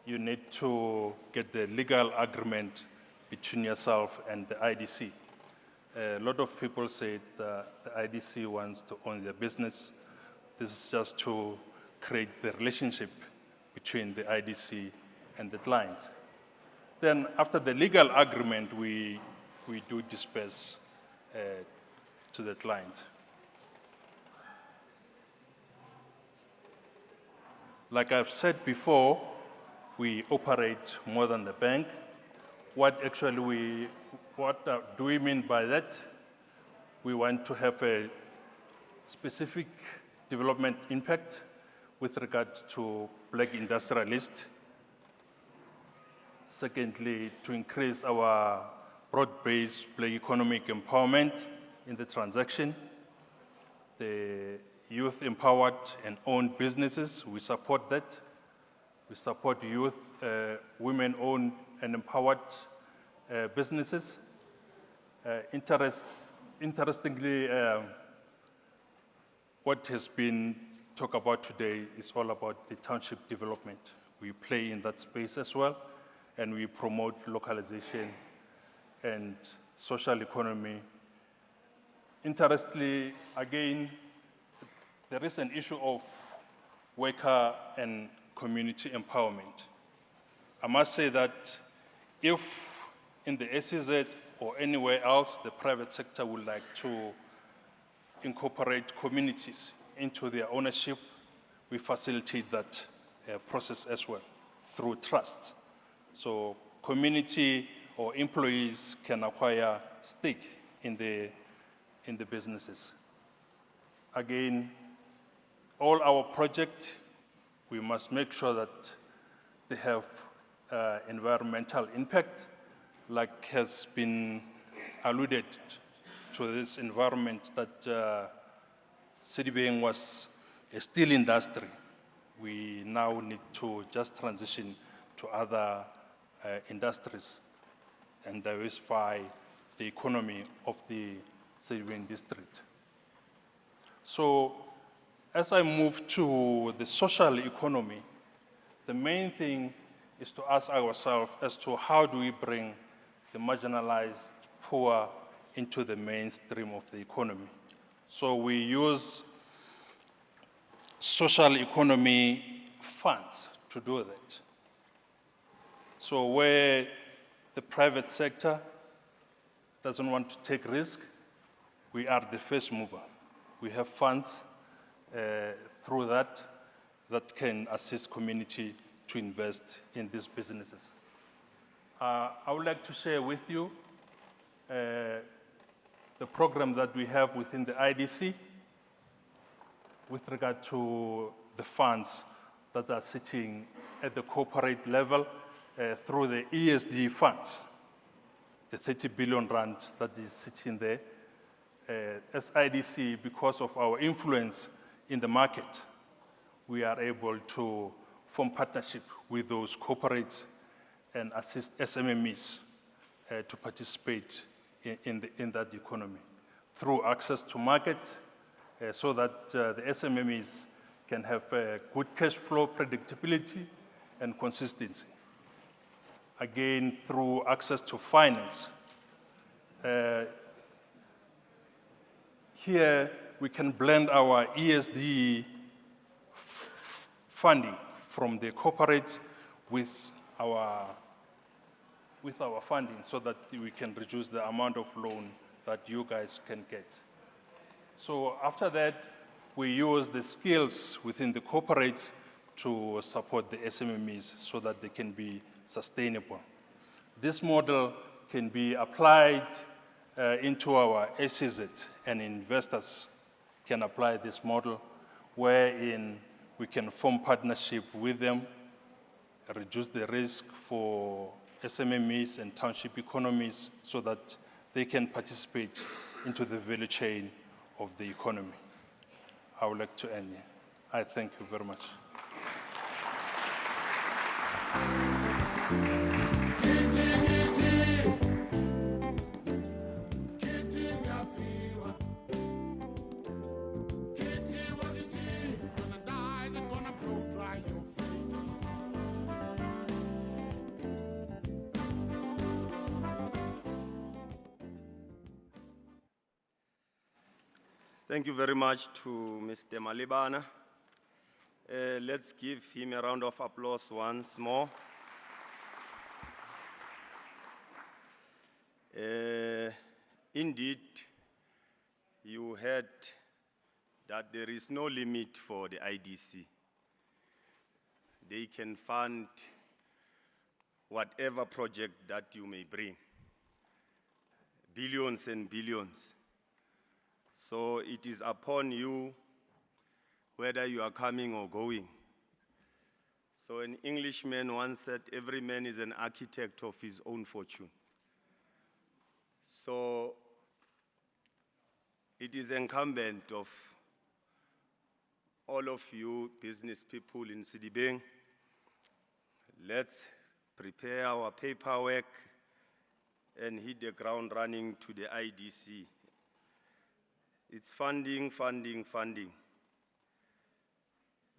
you need to get the legal agreement between yourself and the IDC. A lot of people say the IDC wants to own their business. This is just to create the relationship between the IDC and the client. Then after the legal agreement, we do disperse to the client. Like I've said before, we operate more than the bank. What do we mean by that? We want to have a specific development impact. with regard to black industrialists. Secondly, to increase our broad-based black economic empowerment in the transaction. The youth empowered and owned businesses, we support that. We support youth, women-owned and empowered businesses. Interestingly, what has been talked about today is all about the township development. We play in that space as well, and we promote localization and social economy. Interestingly, again, there is an issue of worker and community empowerment. I must say that if in the SEZ or anywhere else the private sector would like to incorporate communities into their ownership, we facilitate that process as well through trust. So community or employees can acquire stake in the businesses. Again, all our projects, we must make sure that they have environmental impact, like has been alluded to this environment that Sedibeng was a steel industry. We now need to just transition to other industries and diversify the economy of the Sedibeng District. So as I move to the social economy, the main thing is to ask ourselves as to how do we bring the marginalized poor into the mainstream of the economy. So we use social economy funds to do that. So where the private sector doesn't want to take risk, we are the first mover. We have funds through that can assist community to invest in these businesses. I would like to share with you the program that we have within the IDC with regard to the funds that are sitting at the corporate level through the ESD funds, the 30 billion rand that is sitting there. As IDC, because of our influence in the market, we are able to form partnership with those corporates and assist SMMEs to participate in that economy through access to market so that the SMMEs can have good cash flow predictability and consistency. Again, through access to finance. Here, we can blend our ESD funding from the corporates with our funding so that we can reduce the amount of loan that you guys can get. So after that, we use the skills within the corporates to support the SMMEs so that they can be sustainable. This model can be applied into our SEZ, and investors can apply this model wherein we can form partnership with them, reduce the risk for SMMEs and township economies so that they can participate into the value chain of the economy. I would like to end here. I thank you very much. Thank you very much to Mr. Malibana. Let's give him a round of applause once more. Indeed, you heard that there is no limit for the IDC. They can fund whatever project that you may bring, billions and billions. So it is upon you whether you are coming or going. So an Englishman once said, every man is an architect of his own fortune. So it is incumbent of all of you business people in Sedibeng, let's prepare our paperwork and hit the ground running to the IDC. It's funding, funding, funding.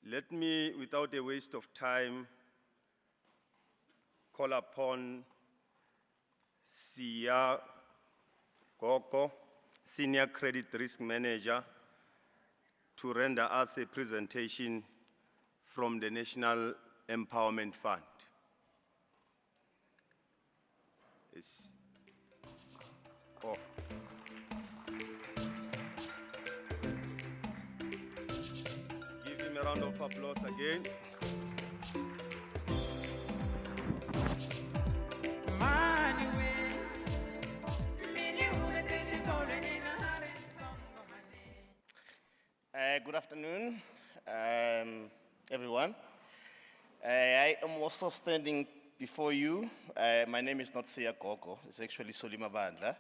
Let me, without a waste of time, call upon Sia Goko, Senior Credit Risk Manager, to render us a presentation from the National Empowerment Fund. Yes. Oh. Give him a round of applause again. Good afternoon, everyone. I am also standing before you. My name is not Sia Koko, it's actually Solima Bandla,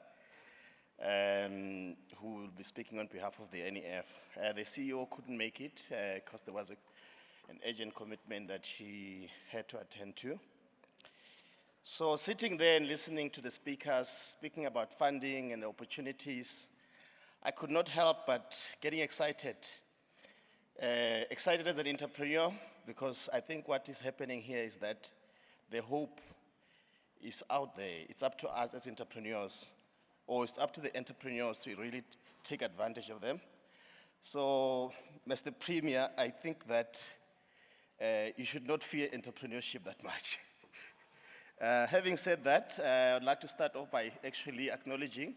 who will be speaking on behalf of the NEF. The CEO couldn't make it because there was an urgent commitment that she had to attend to. So sitting there and listening to the speakers speaking about funding and opportunities, I could not help but getting excited. Excited as an entrepreneur, because I think what is happening here is that the hope is out there. It's up to us as entrepreneurs, or it's up to the entrepreneurs to really take advantage of them. So, Mr. Premier, I think that you should not fear entrepreneurship that much. Having said that, I'd like to start off by actually acknowledging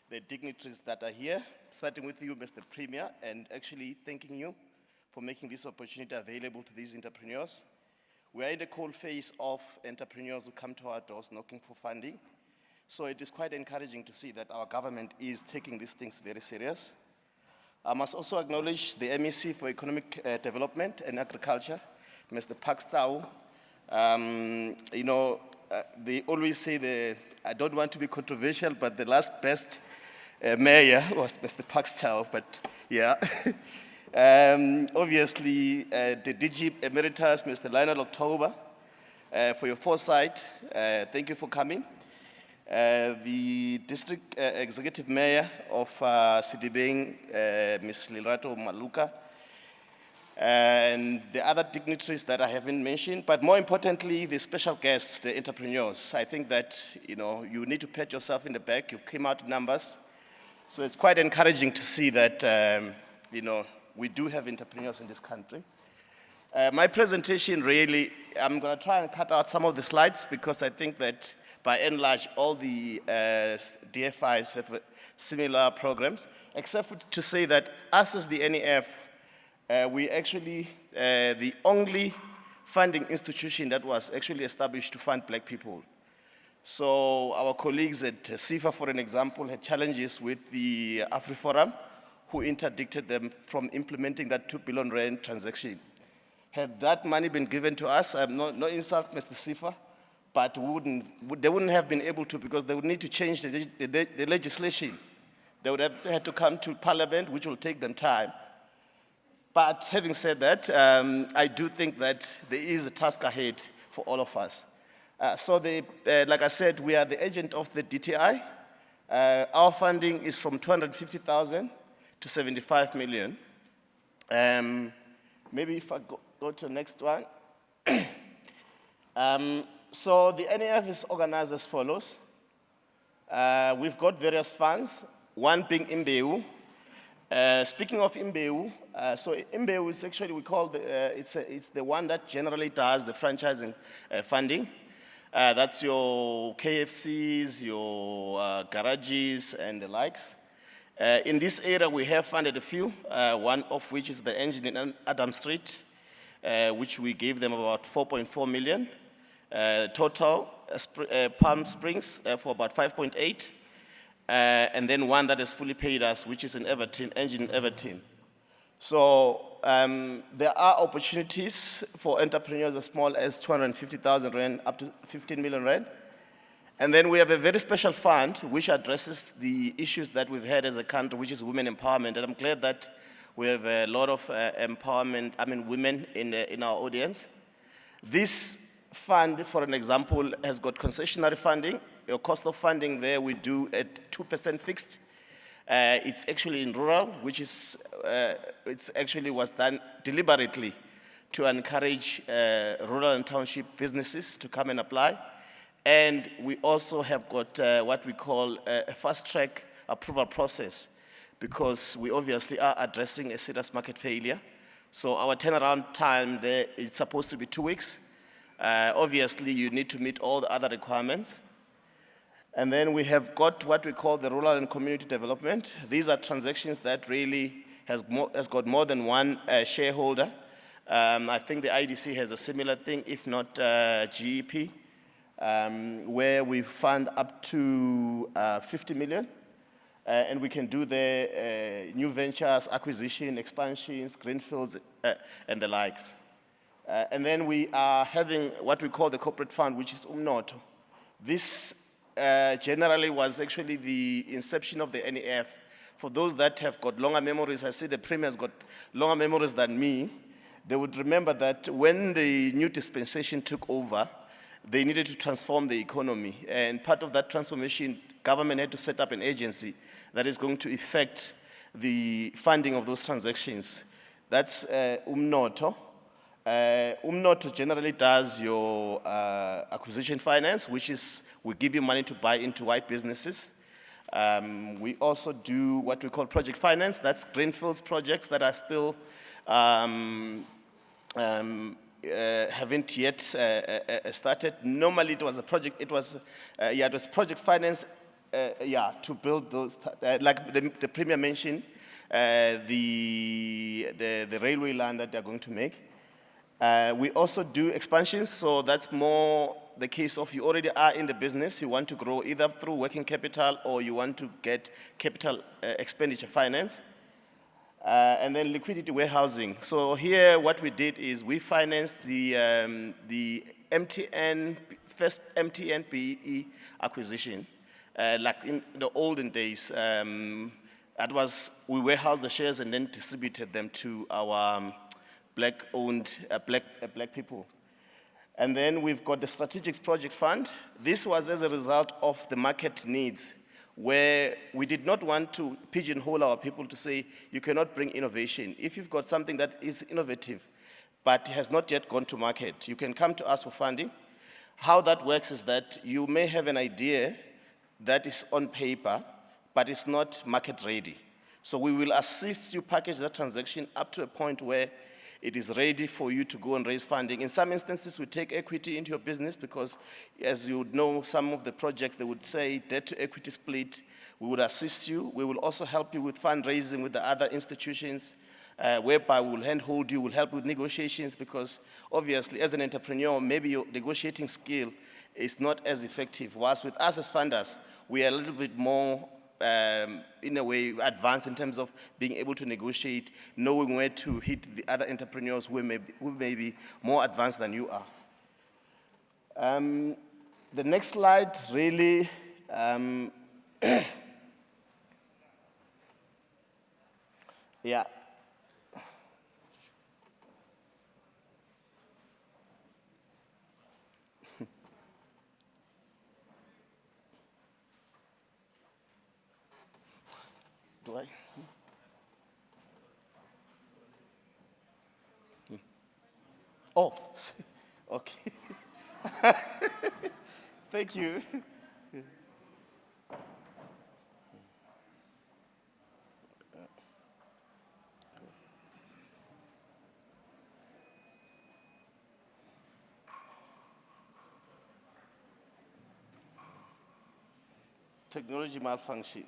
the dignitaries that are here, starting with you, Mr. Premier, and actually thanking you for making this opportunity available to these entrepreneurs. We are in the cold phase of entrepreneurs who come to our doors knocking for funding. So it is quite encouraging to see that our government is taking these things very serious. I must also acknowledge the MEC for Economic Development and Agriculture, Mr. Pakstau. They always say I don't want to be controversial, but the last best mayor was Mr. Pakstau, but yeah. Obviously, the DG Emeritus, Mr. Lionel October, for your foresight, thank you for coming. The District Executive Mayor of Sedibeng, Ms. Lerato Maluka, and the other dignitaries that I haven't mentioned, but more importantly, the special guests, the entrepreneurs. I think that, you need to pat yourself in the back. You came out in numbers. So it's quite encouraging to see that, we do have entrepreneurs in this country. My presentation really, I'm going to try and cut out some of the slides because I think that by and large, all the DFIs have similar programs, except to say that us as the NEF, we actually the only funding institution that was actually established to fund black people. So our colleagues at CIFA, for an example, had challenges with the AfriForum, who interdicted them from implementing that 2 billion rand transaction. Had that money been given to us, no insult, Mr. CIFA, but they wouldn't have been able to, because they would need to change the legislation. They would have had to come to Parliament, which will take them time. But having said that, I do think that there is a task ahead for all of us. Like I said, we are the agent of the DTI. Our funding is from 250,000 to 75 million. Maybe if I go to the next one. So the NEF is organized as follows. We've got various funds, one being Imbeu. Speaking of Imbeu, so Imbeu is actually, we call it's the one that generally does the franchising funding. That's your KFCs, your garages, and the likes. In this area, we have funded a few, one of which is the engine in Adam Street, which we gave them about 4.4 million. Total, Palm Springs for about 5.8. And then one that is fully paid us, which is in Everton, engine in Everton. So there are opportunities for entrepreneurs as small as 250,000 rand up to 15 million rand. And then we have a very special fund which addresses the issues that we've had as a country, which is women empowerment. And I'm glad that we have a lot of women in our audience. This fund, for an example, has got concessionary funding. Your cost of funding there we do at 2% fixed. It's actually in rural, which is, it's actually was done deliberately to encourage rural and township businesses to come and apply. And we also have got what we call a fast-track approval process, because we obviously are addressing a serious market failure. So our turnaround time there is supposed to be 2 weeks. Obviously, you need to meet all the other requirements. And then we have got what we call the rural and community development. These are transactions that really has got more than one shareholder. I think the IDC has a similar thing, if not GEP. Where we fund up to 50 million, and we can do the new ventures, acquisition, expansions, greenfields, and the likes. And then we are having what we call the corporate fund, which is Umnoto. This generally was actually the inception of the NEF. For those that have got longer memories, I see the premier's got longer memories than me, they would remember that when the new dispensation took over, they needed to transform the economy. And part of that transformation, government had to set up an agency that is going to effect the funding of those transactions. That's Umnoto. Umnoto generally does your acquisition finance, which is we give you money to buy into white businesses. We also do what we call project finance. That's greenfields projects that are still haven't yet started. Normally it was a project, it was project finance, to build those, like the Premier mentioned, the railway line that they're going to make. We also do expansions, so that's more the case of you already are in the business, you want to grow either through working capital or you want to get capital expenditure finance. And then liquidity warehousing. So here what we did is we financed the MTN, first MTN PE acquisition, like in the olden days. That was, we warehoused the shares and then distributed them to our black-owned, black people. And then we've got the Strategic Project Fund. This was as a result of the market needs, where we did not want to pigeonhole our people to say, you cannot bring innovation. If you've got something that is innovative, but has not yet gone to market, you can come to us for funding. How that works is that you may have an idea that is on paper, but it's not market ready. So we will assist you package that transaction up to a point where it is ready for you to go and raise funding. In some instances, we take equity into your business because, as you would know, some of the projects, they would say debt to equity split. We would assist you. We will also help you with fundraising with the other institutions, whereby we will handhold you, we'll help with negotiations, because obviously as an entrepreneur, maybe your negotiating skill is not as effective. Whilst with us as funders, we are a little bit more in a way, advanced in terms of being able to negotiate, knowing where to hit the other entrepreneurs who may be more advanced than you are. The next slide really, yeah. Do I? Oh, okay. Thank you. Technology malfunction.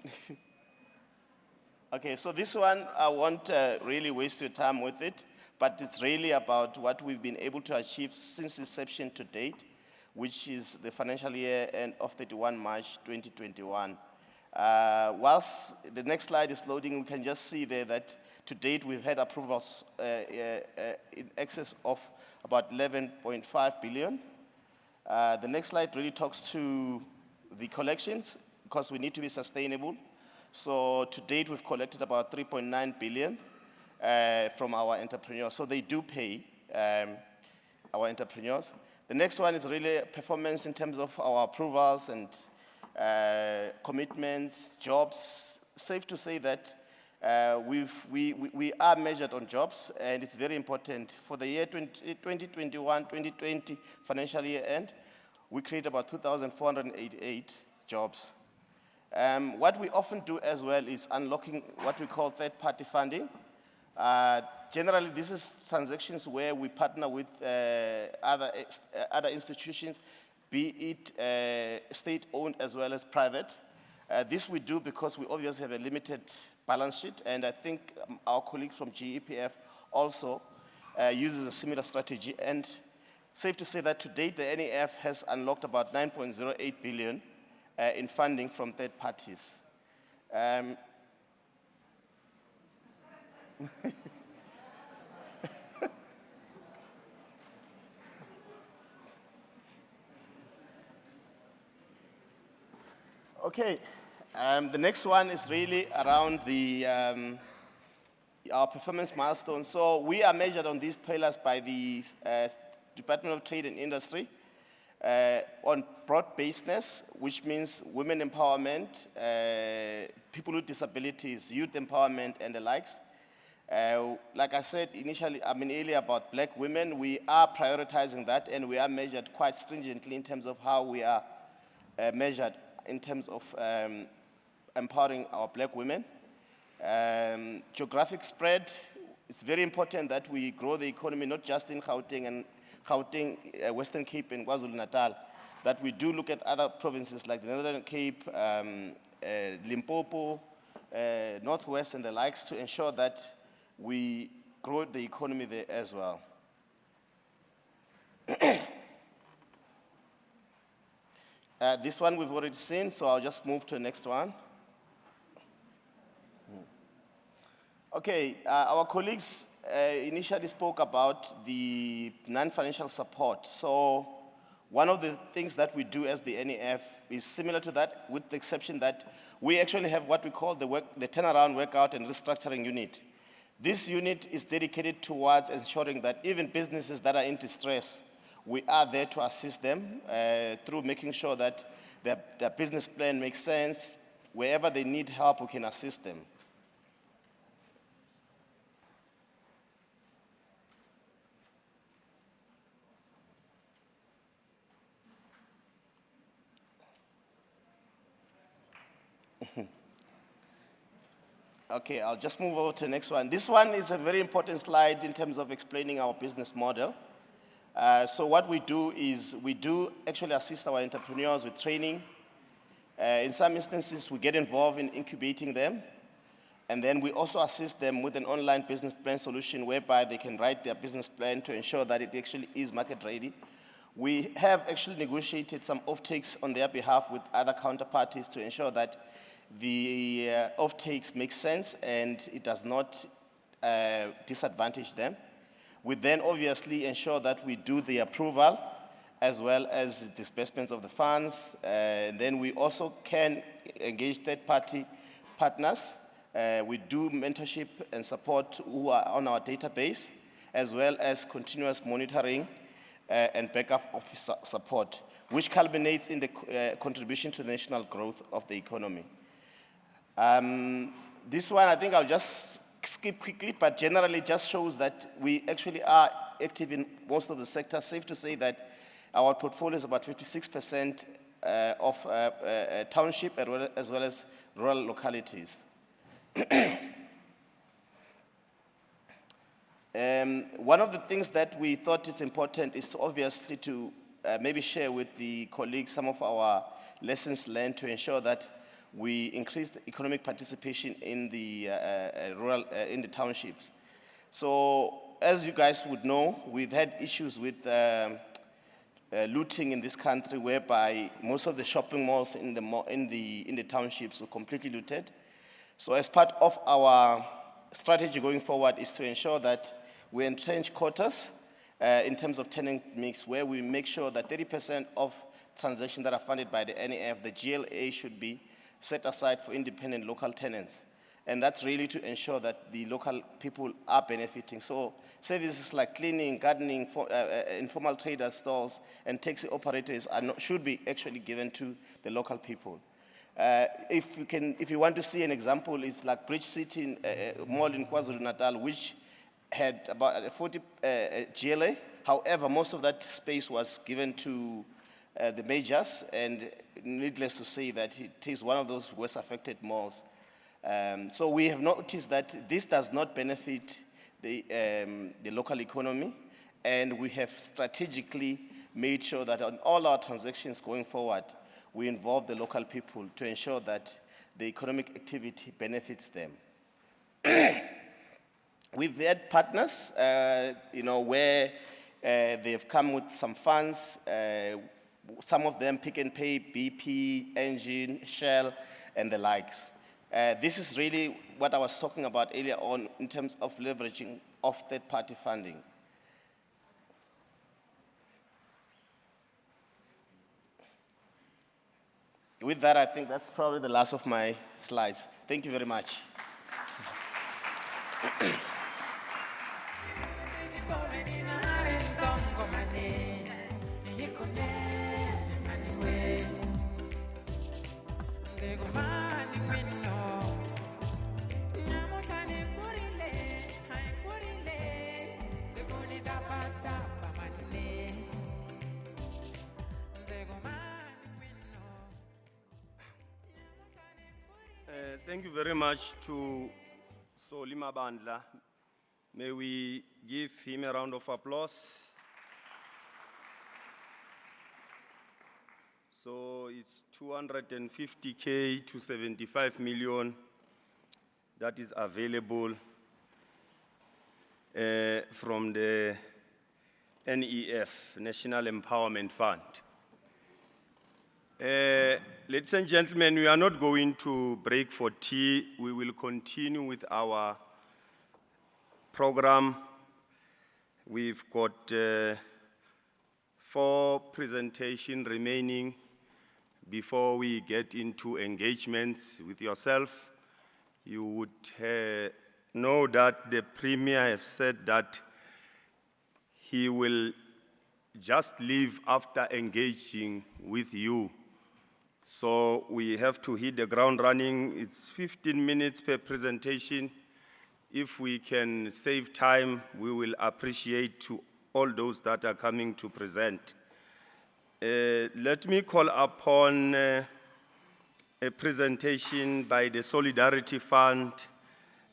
Okay, so this one, I won't really waste your time with it, but it's really about what we've been able to achieve since inception to date, which is the financial year end of 31 March 2021. Whilst the next slide is loading, we can just see there that To date, we've had approvals in excess of about 11.5 billion. The next slide really talks to the collections, because we need to be sustainable. So to date, we've collected about 3.9 billion from our entrepreneurs. So they do pay our entrepreneurs. The next one is really performance in terms of our approvals and commitments, jobs. Safe to say that we are measured on jobs, and it's very important. For the year 2021-2020 financial year end, we create about 2,488 jobs. What we often do as well is unlocking what we call third-party funding. Generally, this is transactions where we partner with other institutions, be it state-owned as well as private. This we do because we obviously have a limited balance sheet, and I think our colleagues from GEPF also uses a similar strategy. And safe to say that to date, the NEF has unlocked about 9.08 billion in funding from third parties. Okay, the next one is really around our performance milestones. So we are measured on these pillars by the Department of Trade and Industry on broad-basedness, which means women empowerment, people with disabilities, youth empowerment, and the likes. Like I said earlier about black women, we are prioritizing that, and we are measured quite stringently in terms of how we are measured in terms of empowering our black women. Geographic spread, it's very important that we grow the economy, not just in Gauteng, Western Cape, and KwaZulu-Natal, that we do look at other provinces like the Northern Cape, Limpopo, Northwest, and the likes, to ensure that we grow the economy there as well. This one we've already seen, so I'll just move to the next one. Okay, our colleagues initially spoke about the non-financial support. So one of the things that we do as the NEF is similar to that, with the exception that we actually have what we call the turnaround, workout, and restructuring unit. This unit is dedicated towards ensuring that even businesses that are in distress, we are there to assist them through making sure that their business plan makes sense. Wherever they need help, we can assist them. Okay, I'll just move over to the next one. This one is a very important slide in terms of explaining our business model. So what we do is we do actually assist our entrepreneurs with training. In some instances, we get involved in incubating them. And then we also assist them with an online business plan solution whereby they can write their business plan to ensure that it actually is market ready. We have actually negotiated some off-takes on their behalf with other counterparties to ensure that the off-takes make sense and it does not disadvantage them. We then obviously ensure that we do the approval as well as disbursements of the funds. Then we also can engage third-party partners. We do mentorship and support who are on our database, as well as continuous monitoring and backup office support, which culminates in the contribution to the national growth of the economy. This one, I think I'll just skip quickly, but generally just shows that we actually are active in most of the sectors. Safe to say that our portfolio is about 56% of township as well as rural localities. One of the things that we thought is important is to obviously to maybe share with the colleagues some of our lessons learned to ensure that we increase the economic participation in the in the townships. So, as you guys would know, we've had issues with looting in this country, whereby most of the shopping malls in the townships were completely looted. So, as part of our strategy going forward is to ensure that we entrench quotas in terms of tenant mix, where we make sure that 30% of transactions that are funded by the NEF, the GLA, should be set aside for independent local tenants. And that's really to ensure that the local people are benefiting. So services like cleaning, gardening, informal traders, stores, and taxi operators should be actually given to the local people. If you want to see an example, it's like Bridge City Mall in KwaZulu-Natal, which had about 40 GLA. However, most of that space was given to the majors, and needless to say that it is one of those worst affected malls. So we have noticed that this does not benefit the local economy, and we have strategically made sure that on all our transactions going forward, we involve the local people to ensure that the economic activity benefits them. We've had partners, where they've come with some funds, some of them Pick and Pay, BP, Engine, Shell, and the likes. This is really what I was talking about earlier on in terms of leveraging of third-party funding. With that, I think that's probably the last of my slides. Thank you very much. Thank you very much to Solima Bandla. May we give him a round of applause. So it's 250K to 75 million that is available from the NEF, National Empowerment Fund. Ladies and gentlemen, we are not going to break for tea. We will continue with our program. We've got 4 presentations remaining before we get into engagements with yourself. You would know that the Premier has said that he will just leave after engaging with you. So we have to hit the ground running. It's 15 minutes per presentation. If we can save time, we will appreciate to all those that are coming to present. Let me call upon a presentation by the Solidarity Fund,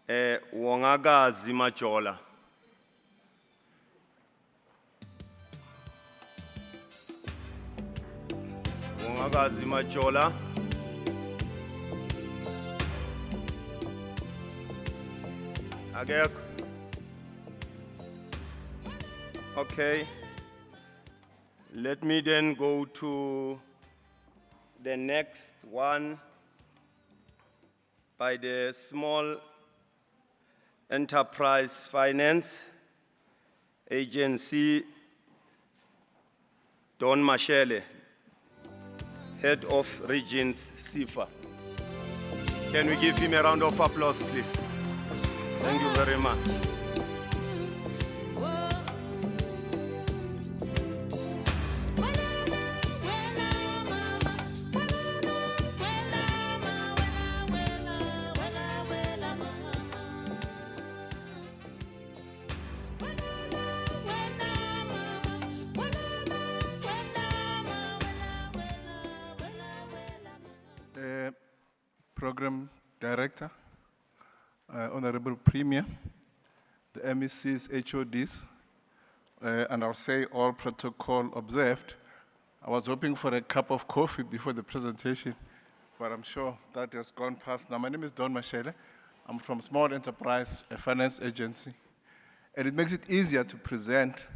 Wongaga Zimajola. Wongaga Zimajola. Agek. Okay. Let me then go to the next one by the Small Enterprise Finance Agency, Don Mashele, Head of Regions, SIFA. Can we give him a round of applause, please? Thank you very much. Program Director, Honorable Premier, the MECs, HODs, and I'll say all protocol observed. I was hoping for a cup of coffee before the presentation, but I'm sure that has gone past. Now, my name is Don Mashele. I'm from Small Enterprise, a finance agency, and it makes it easier to present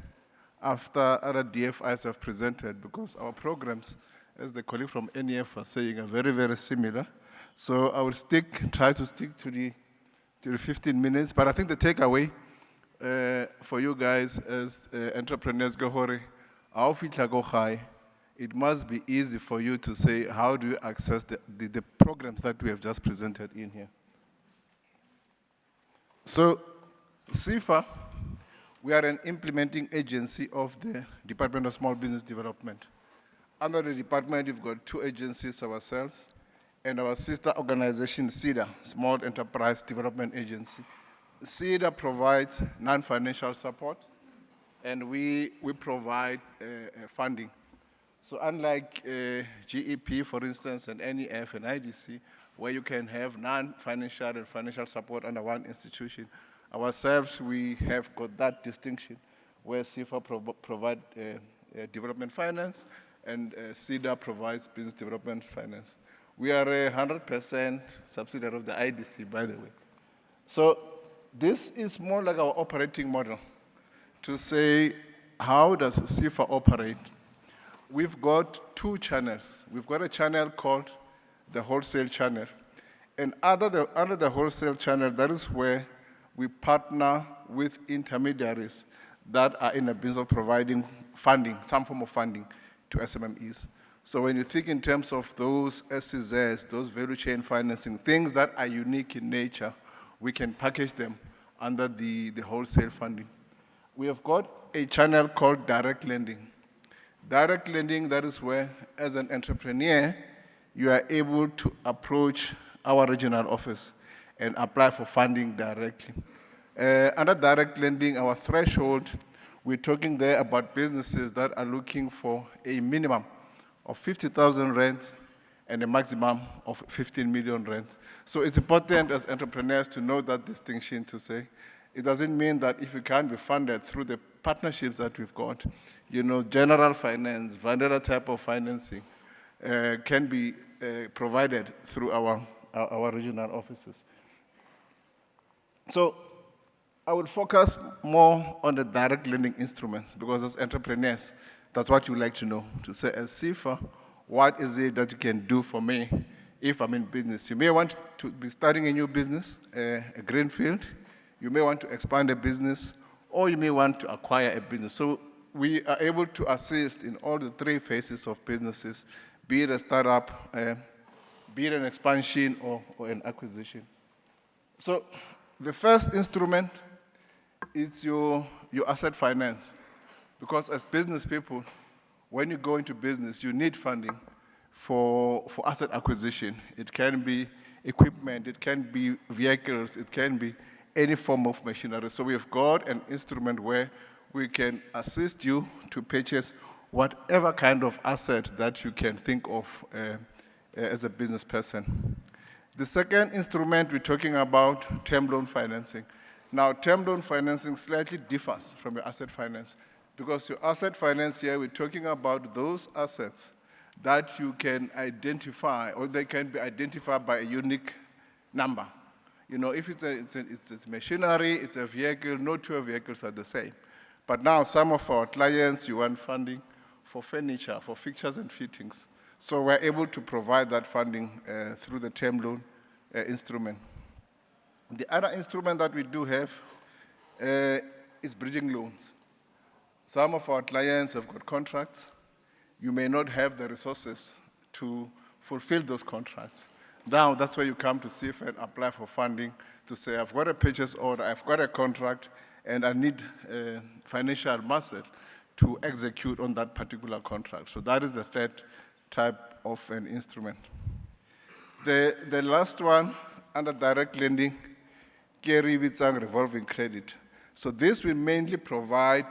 after other DFIs have presented because our programs, as the colleague from NEF was saying, are very, very similar. So I will try to stick to till 15 minutes. But I think the takeaway for you guys as entrepreneurs, it must be easy for you to say, how do you access the programs that we have just presented in here? So, SIFA, we are an implementing agency of the Department of Small Business Development. Under the department, we've got 2 agencies ourselves, and our sister organization, SEDA, Small Enterprise Development Agency. SEDA provides non-financial support, and we provide funding. So unlike GEP, for instance, and NEF and IDC, where you can have non-financial and financial support under one institution, ourselves, we have got that distinction, where SIFA provide development finance, and SEDA provides business development finance. We are a 100% subsidiary of the IDC, by the way. So this is more like our operating model to say, how does SIFA operate? We've got 2 channels. We've got a channel called the wholesale channel. And under the wholesale channel, that is where we partner with intermediaries that are in the business of providing funding, some form of funding to SMMEs. So when you think in terms of those SCZs, those value chain financing, things that are unique in nature, we can package them under the wholesale funding. We have got a channel called direct lending. Direct lending, that is where, as an entrepreneur, you are able to approach our regional office and apply for funding directly. Under direct lending, our threshold, we're talking there about businesses that are looking for a minimum of 50,000 rand and a maximum of 15 million rand. So it's important as entrepreneurs to know that distinction, to say, it doesn't mean that if you can't be funded through the partnerships that we've got, general finance, vanilla type of financing can be provided through our regional offices. So I will focus more on the direct lending instruments, because as entrepreneurs, that's what you like to know, to say, as SIFA, what is it that you can do for me if I'm in business? You may want to be starting a new business, a greenfield. You may want to expand a business, or you may want to acquire a business. So we are able to assist in all the 3 phases of businesses, be it a startup, be it an expansion or an acquisition. So the first instrument is your asset finance. Because as business people, when you go into business, you need funding for asset acquisition. It can be equipment, it can be vehicles, it can be any form of machinery. So we've got an instrument where we can assist you to purchase whatever kind of asset that you can think of as a business person. The second instrument, we're talking about term loan financing. Now, term loan financing slightly differs from your asset finance, because your asset finance here, we're talking about those assets that you can identify, or they can be identified by a unique number. If it's machinery, it's a vehicle, no 2 vehicles are the same. But now some of our clients, you want funding for furniture, for fixtures and fittings. So we're able to provide that funding through the term loan instrument. The other instrument that we do have is bridging loans. Some of our clients have got contracts. You may not have the resources to fulfill those contracts. Now, that's where you come to SIFA and apply for funding to say, I've got a purchase order, I've got a contract, and I need financial muscle to execute on that particular contract. So that is the third type of an instrument. The last one, under direct lending, Kerry Bitsang revolving credit. So this will mainly provide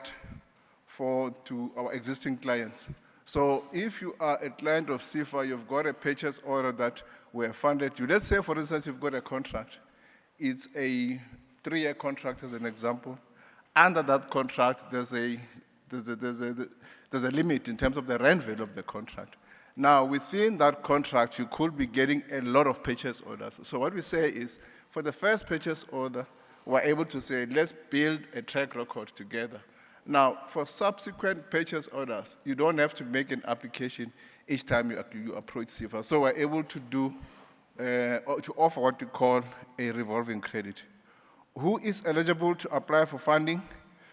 to our existing clients. So if you are a client of SIFA, you've got a purchase order that were funded you. Let's say, for instance, you've got a contract. It's a 3-year contract, as an example. Under that contract, there's a limit in terms of the rent value of the contract. Now, within that contract, you could be getting a lot of purchase orders. So what we say is, for the first purchase order, we're able to say, let's build a track record together. Now, for subsequent purchase orders, you don't have to make an application each time you approach SIFA. So we're able to do, or to offer what we call a revolving credit, Who is eligible to apply for funding?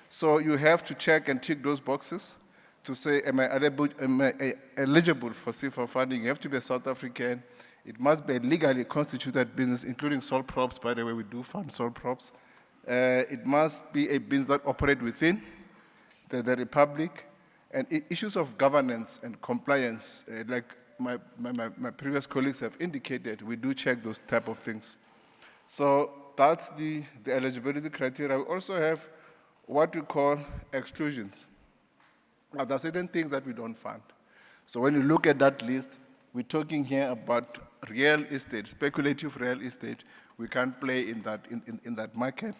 So you have to check and tick those boxes to say, am I eligible for CFA funding? You have to be a South African. It must be a legally constituted business, including sole props. By the way, we do fund sole props. It must be a business that operates within the Republic. And issues of governance and compliance, like my previous colleagues have indicated, we do check those type of things. So that's the eligibility criteria. We also have what we call exclusions. Now, there are certain things that we don't fund. So when you look at that list, we're talking here about real estate, speculative real estate. We can't play in that market.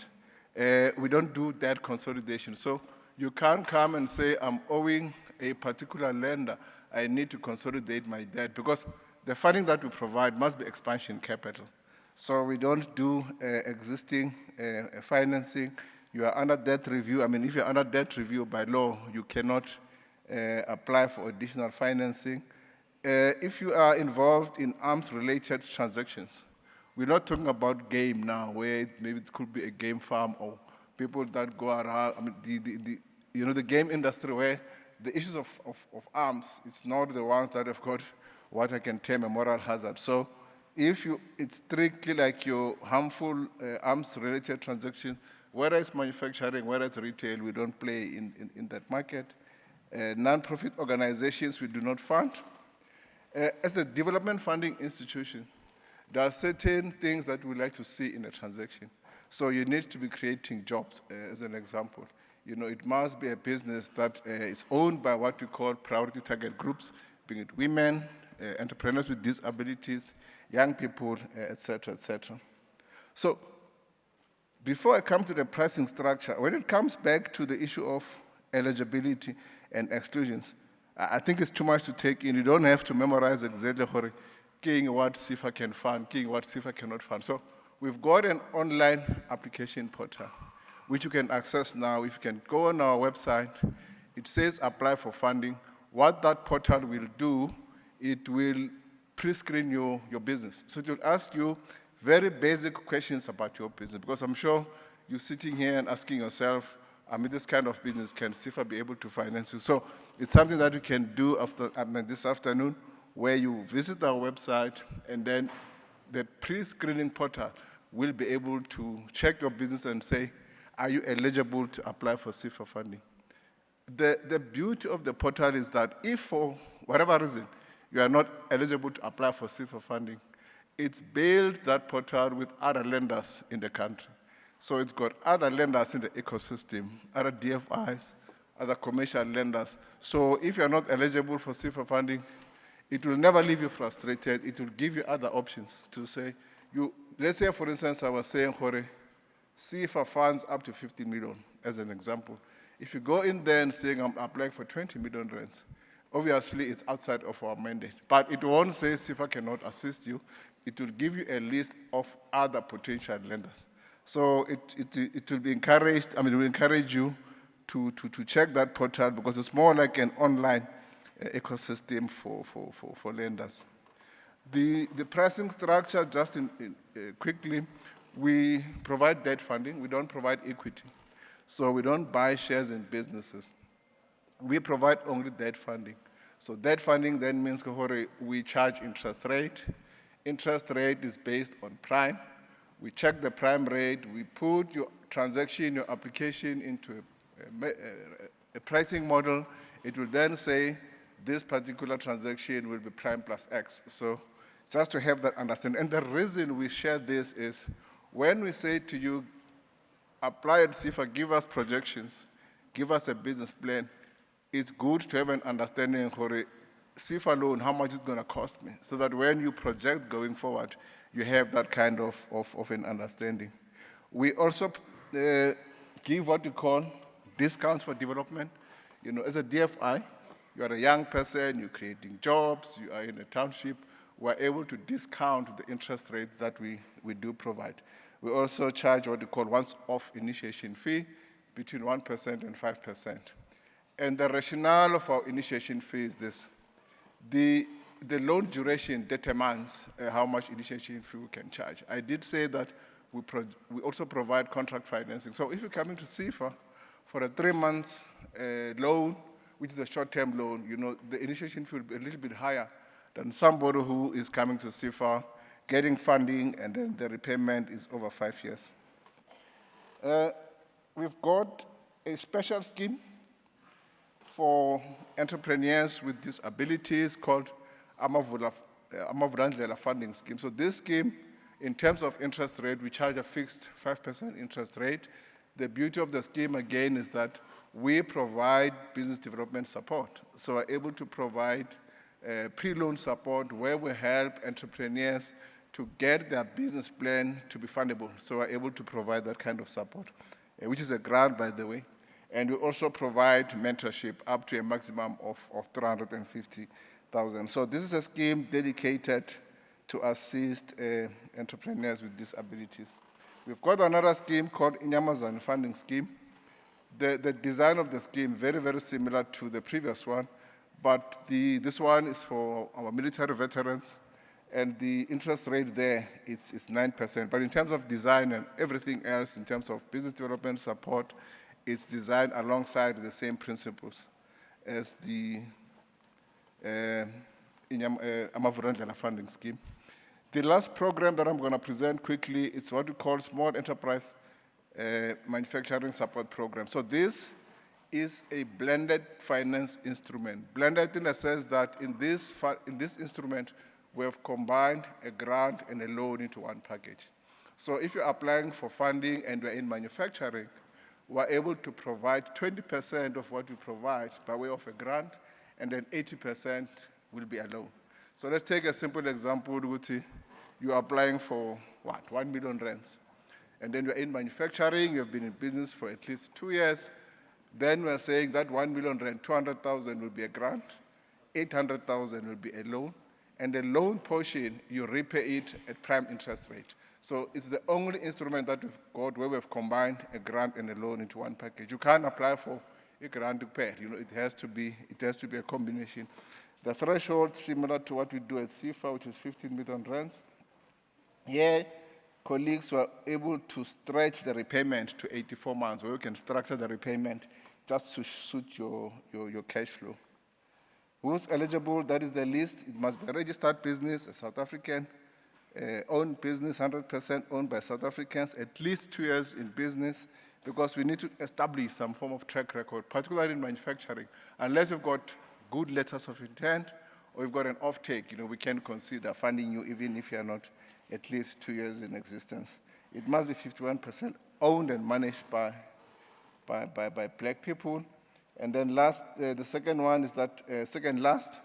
We don't do debt consolidation. So you can't come and say, I'm owing a particular lender, I need to consolidate my debt, because the funding that we provide must be expansion capital. So we don't do existing financing. You are under debt review. I mean, if you're under debt review by law, you cannot apply for additional financing. If you are involved in arms-related transactions, we're not talking about game now, where maybe it could be a game farm or people that go around. I mean, the game industry where the issues of arms, it's not the ones that have got what I can term a moral hazard. So if it's strictly like your harmful arms-related transactions, whether it's manufacturing, whether it's retail, we don't play in that market. Non-profit organizations, we do not fund. As a development funding institution, there are certain things that we like to see in a transaction. So you need to be creating jobs, as an example. It must be a business that is owned by what we call priority target groups, being it women, entrepreneurs with disabilities, young people, et cetera, et cetera. So before I come to the pricing structure, when it comes back to the issue of eligibility and exclusions, I think it's too much to take in. You don't have to memorize exactly what CFA can fund, what CFA cannot fund. So we've got an online application portal, which you can access now. If you can go on our website, it says apply for funding. What that portal will do, it will pre-screen your business. So it will ask you very basic questions about your business, because I'm sure you're sitting here and asking yourself, this kind of business, can CFA be able to finance you? So it's something that you can do this afternoon, where you visit our website, and then the pre-screening portal will be able to check your business and say, are you eligible to apply for CFA funding? The beauty of the portal is that if for whatever reason you are not eligible to apply for CFA funding, it's built that portal with other lenders in the country. So it's got other lenders in the ecosystem, other DFIs, other commercial lenders. So if you're not eligible for CFA funding, it will never leave you frustrated. It will give you other options to say, let's say, for instance, I was saying, CFA funds up to 50 million, as an example. If you go in there and saying, I'm applying for 20 million rands, obviously it's outside of our mandate. But it won't say CFA cannot assist you. It will give you a list of other potential lenders. So it will be encouraged, we encourage you to check that portal, because it's more like an online ecosystem for lenders. The pricing structure, just quickly, we provide debt funding. We don't provide equity. So we don't buy shares in businesses. We provide only debt funding. So debt funding then means we charge interest rate. Interest rate is based on prime. We check the prime rate. We put your transaction, your application into a pricing model. It will then say this particular transaction will be prime plus X. So just to have that understanding. And the reason we share this is when we say to you, apply at CFA, give us projections, give us a business plan, it's good to have an understanding for a CFA loan, how much it's going to cost me, so that when you project going forward, you have that kind of an understanding. We also give what we call discounts for development. As a DFI, you are a young person, you're creating jobs, you are in a township, we're able to discount the interest rate that we do provide. We also charge what we call once-off initiation fee between 1% and 5%. And the rationale of our initiation fee is this. The loan duration determines how much initiation fee we can charge. I did say that we also provide contract financing. So if you're coming to SIFA for a 3 months loan, which is a short-term loan, you know, the initiation fee will be a little bit higher than somebody who is coming to SIFA, getting funding, and then the repayment is over 5 years. We've got a special scheme for entrepreneurs with disabilities called Amavurandlela Funding Scheme. So this scheme, in terms of interest rate, we charge a fixed 5% interest rate. The beauty of the scheme, again, is that we provide business development support. So we're able to provide pre-loan support where we help entrepreneurs to get their business plan to be fundable. So we're able to provide that kind of support, which is a grant, by the way. And we also provide mentorship up to a maximum of 350,000. So this is a scheme dedicated to assist entrepreneurs with disabilities. We've got another scheme called Inyamazane Funding Scheme. The design of the scheme, very, very similar to the previous one, but this one is for our military veterans, and the interest rate there is 9%. But in terms of design and everything else, in terms of business development support, it's designed alongside the same principles as the Amavurandlela Funding Scheme. The last program that I'm going to present quickly is what we call Small Enterprise Manufacturing Support Program. So this is a blended finance instrument. Blended in the sense that in this instrument, we have combined a grant and a loan into one package. So if you're applying for funding and we're in manufacturing, we're able to provide 20% of what we provide by way of a grant, and then 80% will be a loan. So let's take a simple example, Guti. You're applying for, what, 1 million rands. And then you're in manufacturing, you've been in business for at least 2 years. Then we're saying that 1 million rand, 200,000 will be a grant, 800,000 will be a loan, and the loan portion, you repay it at prime interest rate. So it's the only instrument that we've got where we've combined a grant and a loan into one package. You can't apply for a grant to pay. You know, it has to be a combination. The threshold, similar to what we do at SIFA, which is 15 million rands. Here, colleagues were able to stretch the repayment to 84 months, where you can structure the repayment just to suit your cash flow. Who's eligible? That is the list. It must be a registered business, a South African owned business, 100% owned by South Africans, at least 2 years in business, because we need to establish some form of track record, particularly in manufacturing. Unless you've got good letters of intent or you've got an off-take, you know, we can consider funding you even if you're not at least 2 years in existence. It must be 51% owned and managed by black people. And then last, the second one is that, second last,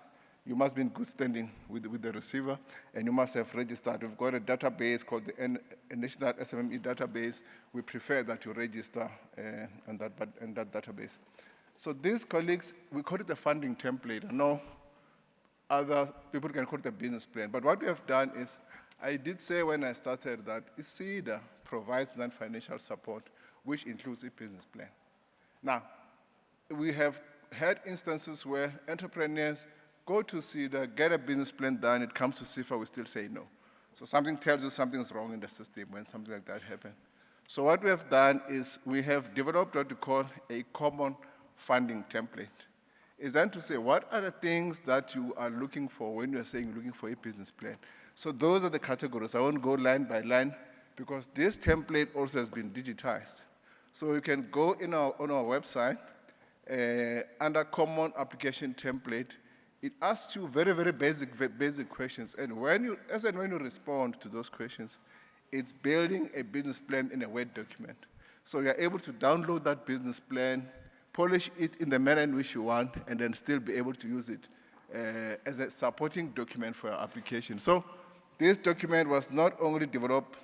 you must be in good standing with the receiver, and you must have registered. We've got a database called the National SMME database. We prefer that you register in that database. So these colleagues, we call it a funding template. I know other people can call it a business plan, but what we have done is, I did say when I started that SEDA provides non-financial support, which includes a business plan. Now, we have had instances where entrepreneurs go to SEDA, get a business plan done, it comes to SIFA, we still say no. So something tells you something's wrong in the system when something like that happens. So what we have done is we have developed what we call a common funding template. Is then to say, what are the things that you are looking for when you're saying you're looking for a business plan? So those are the categories. I won't go line by line because this template also has been digitized. So you can go on our website, under common application template. It asks you very, very basic questions. And when you respond to those questions, it's building a business plan in a Word document. So you're able to download that business plan, polish it in the manner in which you want, and then still be able to use it as a supporting document for your application. So this document was not only developed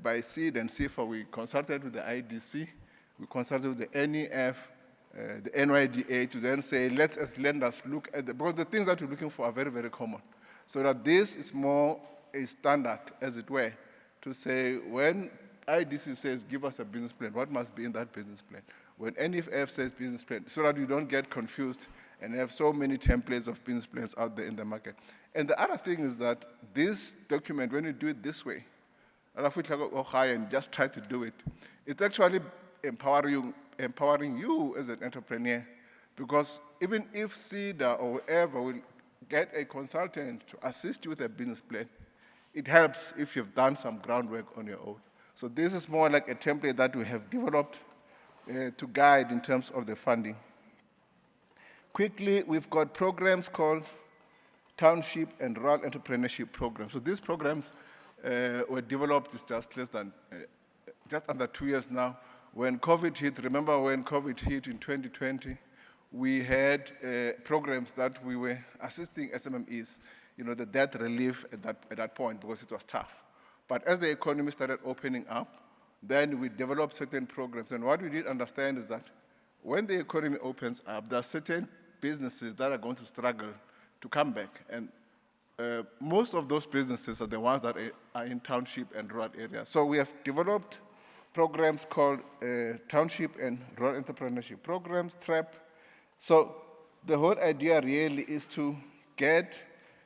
by SEED and SIFA. We consulted with the IDC, we consulted with the NEF, the NYDA, to then say, let's as lenders look at because the things that we're looking for are very, very common. So that this is more a standard, as it were, to say when IDC says, give us a business plan, what must be in that business plan? When NEF says business plan, so that you don't get confused and have so many templates of business plans out there in the market. And the other thing is that this document, when you do it this way, and just try to do it. It's actually empowering you as an entrepreneur, because even if CEDA or whoever will get a consultant to assist you with a business plan, it helps if you've done some groundwork on your own. So this is more like a template that we have developed to guide in terms of the funding. Quickly, we've got programs called Township and Rural Entrepreneurship Programs. So these programs were developed just under 2 years now. When COVID hit, remember when COVID hit in 2020, we had programs that we were assisting SMMEs, the debt relief at that point, because it was tough. But as the economy started opening up, then we developed certain programs. And what we did understand is that when the economy opens up, there are certain businesses that are going to struggle to come back. And most of those businesses are the ones that are in township and rural areas. So we have developed programs called Township and Rural Entrepreneurship Programs, TRAP. So the whole idea really is to get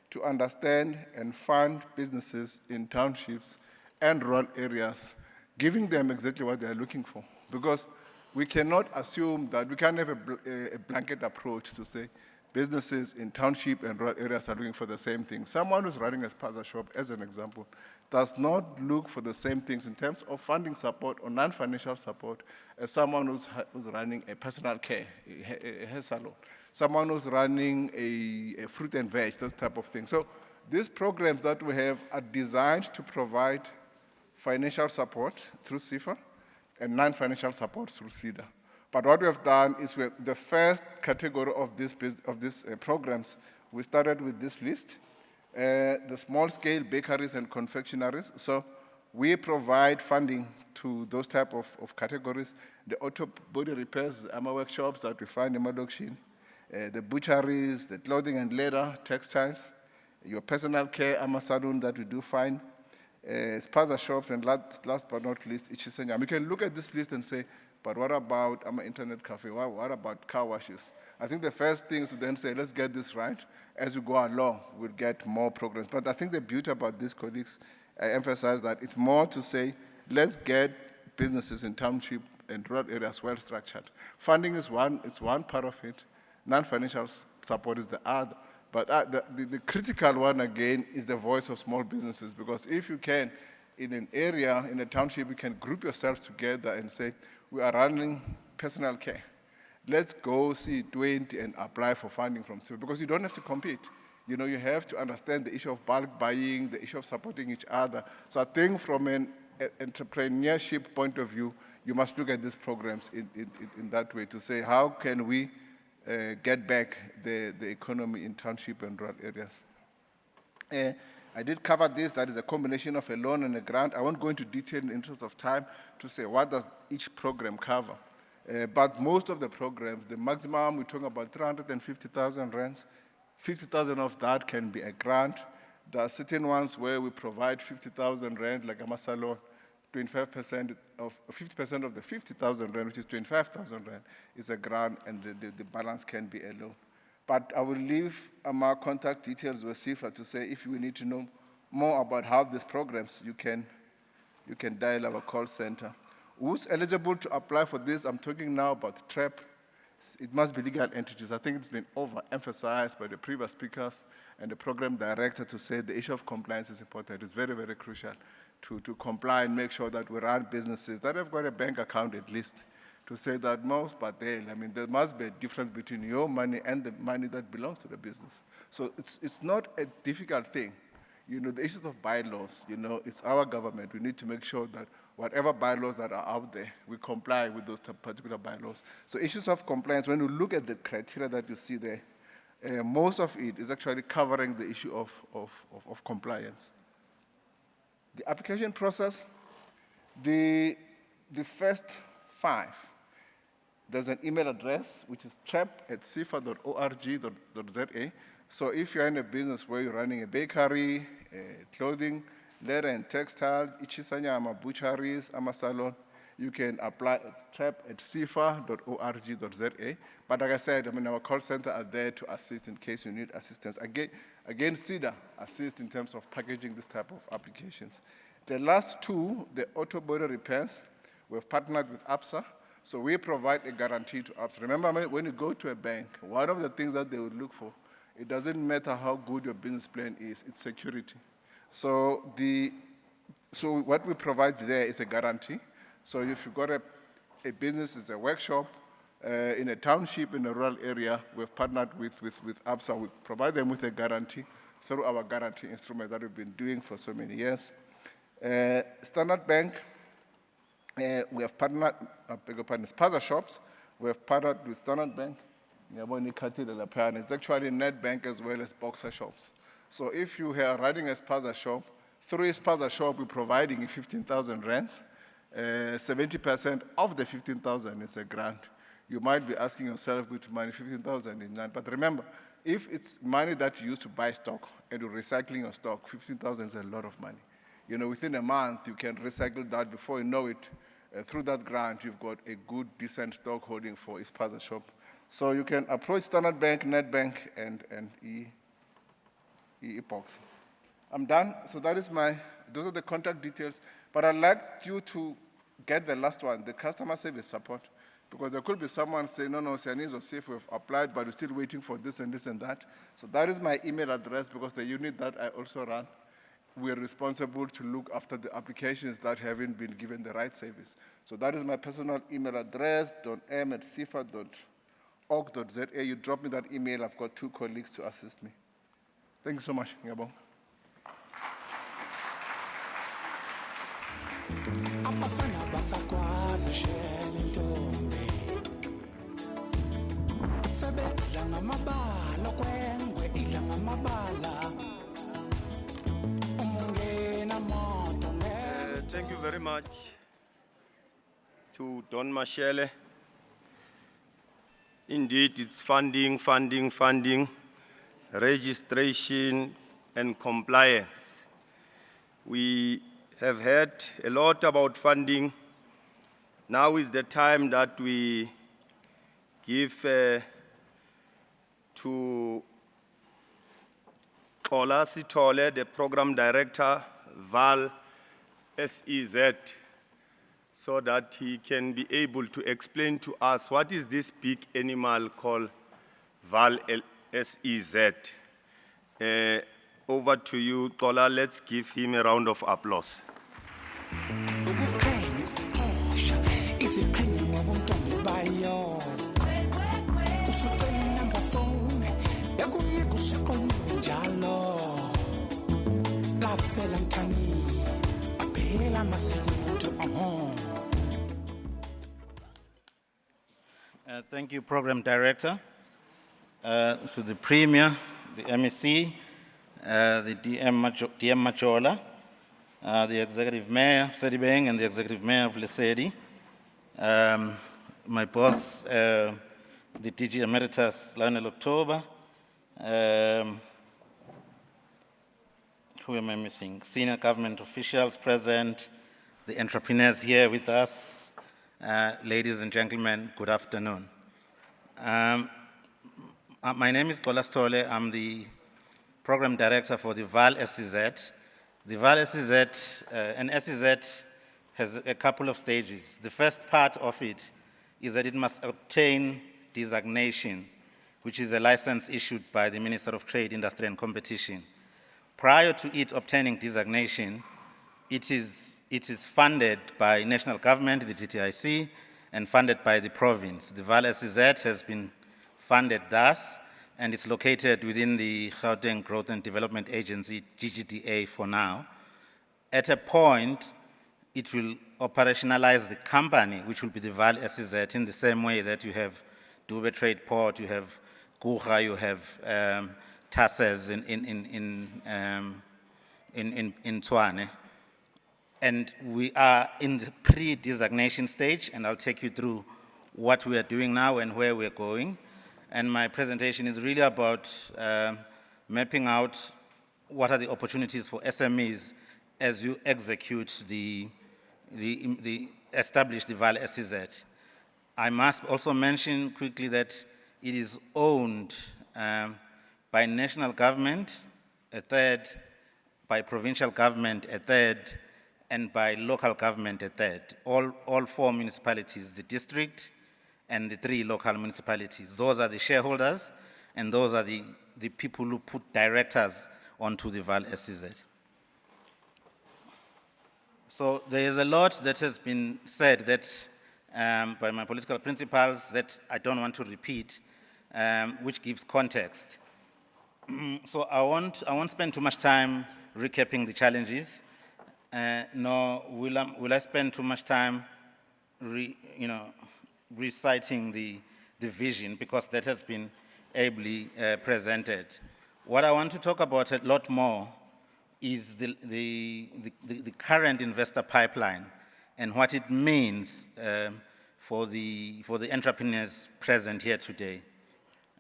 to understand and fund businesses in townships and rural areas, giving them exactly what they're looking for. Because we cannot assume that we can have a blanket approach to say businesses in township and rural areas are looking for the same thing. Someone who's running a spaza shop, as an example, does not look for the same things in terms of funding support or non-financial support as someone who's running a personal care, a hair salon, someone who's running a fruit and veg, those type of things. So these programs that we have are designed to provide financial support through CIFA and non-financial support through CEDA. But what we have done is the first category of these programs, we started with this list, the small-scale bakeries and confectionaries. So we provide funding to those type of categories. The auto body repairs, workshops that we find in Madokshini, the butcheries, the clothing and leather, textiles, your personal care, salon that we do find, spaza shops, and last but not least, Ichisenya. We can look at this list and say, but what about internet cafe? What about car washes? I think the first thing is to then say, let's get this right. As we go along, we'll get more progress. But I think the beauty about these colleagues, I emphasize that it's more to say, let's get businesses in township and rural areas well structured. Funding is one part of it. Non-financial support is the other. But the critical one, again, is the voice of small businesses. Because if you can, in an area, in a township, you can group yourselves together and say, we are running personal care. Let's go see 20 and apply for funding from CIFA, because you don't have to compete. You have to understand the issue of bulk buying, the issue of supporting each other. So I think from an entrepreneurship point of view, you must look at these programs in that way to say, how can we get back the economy in township and rural areas? I did cover this. That is a combination of a loan and a grant. I won't go into detail in the interest of time to say what does each program cover. But most of the programs, the maximum, we're talking about 350,000 rands. 50,000 of that can be a grant. There are certain ones where we provide 50,000 rand, like a salon, 50% of the 50,000 rand, which is 25,000 rand, is a grant, and the balance can be a loan. But I will leave my contact details with CIFA to say if you need to know more about how these programs, you can dial our call center. Who's eligible to apply for this? I'm talking now about TRAP. It must be legal entities. I think it's been overemphasized by the previous speakers and the program director to say the issue of compliance is important. It's very, very crucial to comply and make sure that we run businesses that have got a bank account at least, to say that most, but there must be a difference between your money and the money that belongs to the business. So it's not a difficult thing. The issues of bylaws, it's our government. We need to make sure that whatever bylaws that are out there, we comply with those particular bylaws. So issues of compliance, when you look at the criteria that you see there, most of it is actually covering the issue of compliance. The application process, the first 5, there's an email address, which is trap@cifa.org.za. So if you're in a business where you're running a bakery, clothing, leather and textile, ichisanyama, butcheries, salon, you can apply at trap@cifa.org.za. But like I said, our call center are there to assist in case you need assistance. Again, CEDA assists in terms of packaging this type of applications. The last two, the auto body repairs, we've partnered with ABSA, so we provide a guarantee to ABSA. Remember, when you go to a bank, one of the things that they would look for, it doesn't matter how good your business plan is, it's security. So what we provide there is a guarantee. So if you've got a business, it's a workshop, in a township, in a rural area, we've partnered with ABSA. We provide them with a guarantee through our guarantee instrument that we've been doing for so many years. Standard Bank, we have partnered, Spaza Shops, we have partnered with Standard Bank. It's actually Net Bank as well as Boxer Shops. So if you are running a Spaza Shop, through a Spaza Shop, we're providing you 15,000 rands. 70% of the 15,000 is a grant. You might be asking yourself, which money, 15,000 in none. But remember, if it's money that you use to buy stock and you're recycling your stock, 15,000 is a lot of money. You know, within a month, you can recycle that. Before you know it, through that grant, you've got a good, decent stock holding for a Spaza Shop. So you can approach Standard Bank, Net Bank, and e-box. I'm done. So those are the contact details. But I'd like you to get the last one, the customer service support. Because there could be someone saying, no, Siani's or safe, we've applied, but we're still waiting for this and this and that. So that is my email address, because the unit that I also run, we're responsible to look after the applications that haven't been given the right service. So that is my personal email address, .m@sifa.org.za. You drop me that email. I've got 2 colleagues to assist me. Thank you so much. Ngiyabonga. Abafana basakwazi shela intombi sebedla ngamabala kwengwe idla ngamabala umungena moto Thank you very much to Don Mashele. Indeed, it's funding, registration, and compliance. We have heard a lot about funding. Now is the time that we give to Xola Sithole, the program director, Vaal SEZ, so that he can be able to explain to us what is this big animal called Vaal SEZ. Over to you, Xola. Let's give him a round of applause. Thank you, Program Director, to the Premier, the MEC, the DM Majola, the Executive Mayor of Sedibeng and the Executive Mayor of Lesedi, my boss, the DG Emeritus, Lionel October, who am I missing? Senior government officials present, the entrepreneurs here with us, ladies and gentlemen, good afternoon. My name is Xola Sithole. I'm the Program Director for the Vaal SEZ. The Vaal SEZ, an SEZ has a couple of stages. The first part of it is that it must obtain designation, which is a license issued by the Minister of Trade, Industry and Competition. Prior to it obtaining designation, it is funded by national government, the TTIC, and funded by the province. The Vaal SEZ has been funded thus, and it's located within the Gauteng Growth and Development Agency, GGDA, for now. At a point, it will operationalize the company, which will be the Vaal SEZ, in the same way that you have Dube Trade Port, you have Guga, you have Tasses in Tshwane. And we are in the pre-designation stage, and I'll take you through what we are doing now and where we're going. And my presentation is really about mapping out what are the opportunities for SMEs as you execute the establish the Vaal SEZ. I must also mention quickly that it is owned by national government, a third, by provincial government, a third, and by local government a third. All 4 municipalities, the district and the 3 local municipalities. Those are the shareholders, and those are the people who put directors onto the Vaal SEZ. So there is a lot that has been said that by my political principals that I don't want to repeat, which gives context. So I won't spend too much time recapping the challenges, nor will I spend too much time reciting the vision, because that has been ably presented. What I want to talk about a lot more is the current investor pipeline and what it means for the entrepreneurs present here today,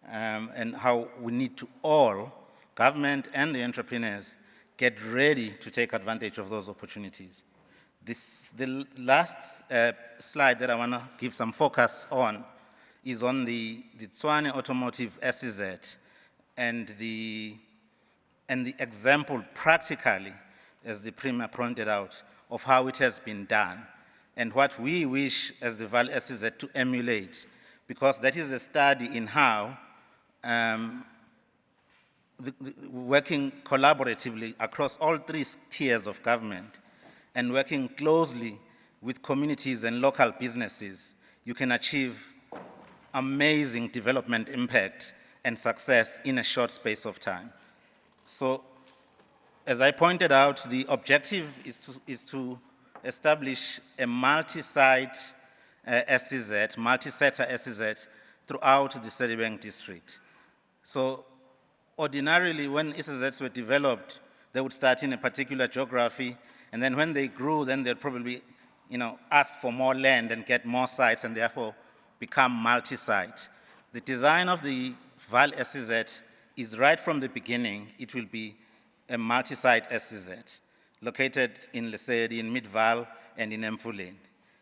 and how we need to all, government and the entrepreneurs, get ready to take advantage of those opportunities. The last slide that I want to give some focus on is on the Tshwane Automotive SEZ and the example practically, as the Premier pointed out, of how it has been done and what we wish as the Vaal SEZ to emulate, because that is a study in how working collaboratively across all 3 tiers of government and working closely with communities and local businesses, you can achieve amazing development impact and success in a short space of time. So, as I pointed out, the objective is to establish a multi-site SEZ, multi-sector SEZ throughout the Sedibeng District. So, ordinarily, when SEZs were developed, they would start in a particular geography, and then when they grew, then they'd probably, ask for more land and get more sites, and therefore become multi-site. The design of the Vaal SEZ is right from the beginning. It will be a multi-site SEZ located in Lesedi, in Midvaal, and in Emfuleni.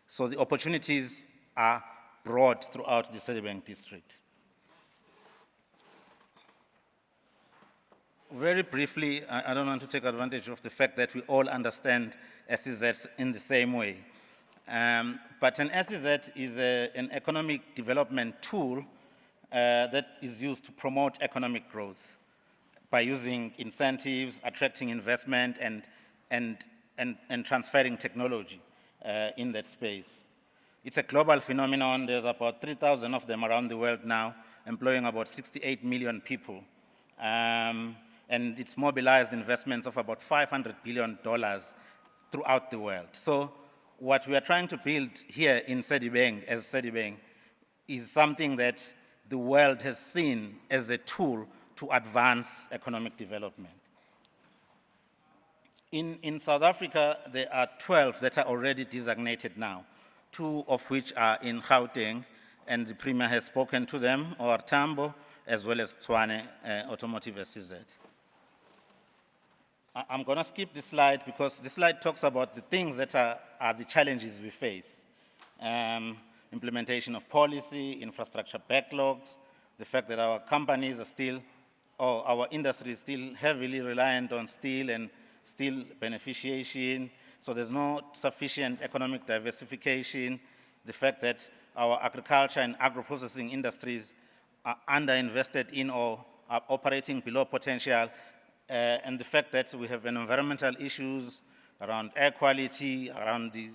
So the opportunities are broad throughout the Sedibeng District. Very briefly, I don't want to take advantage of the fact that we all understand SEZs in the same way. But an SEZ is an economic development tool that is used to promote economic growth by using incentives, attracting investment, and transferring technology in that space. It's a global phenomenon. There's about 3,000 of them around the world now, employing about 68 million people. And it's mobilized investments of about $500 billion throughout the world. So what we are trying to build here in Sedibeng, as Sedibeng, is something that the world has seen as a tool to advance economic development. In South Africa, there are 12 that are already designated now, 2 of which are in Gauteng, and the Premier has spoken to them, or Tambo, as well as Tshwane Automotive SEZ. I'm going to skip this slide because this slide talks about the things that are the challenges we face. Implementation of policy, infrastructure backlogs, the fact that our companies are still, or our industry is still heavily reliant on steel and steel beneficiation, so there's no sufficient economic diversification, the fact that our agriculture and agro-processing industries are underinvested in or are operating below potential, and the fact that we have environmental issues around air quality, around the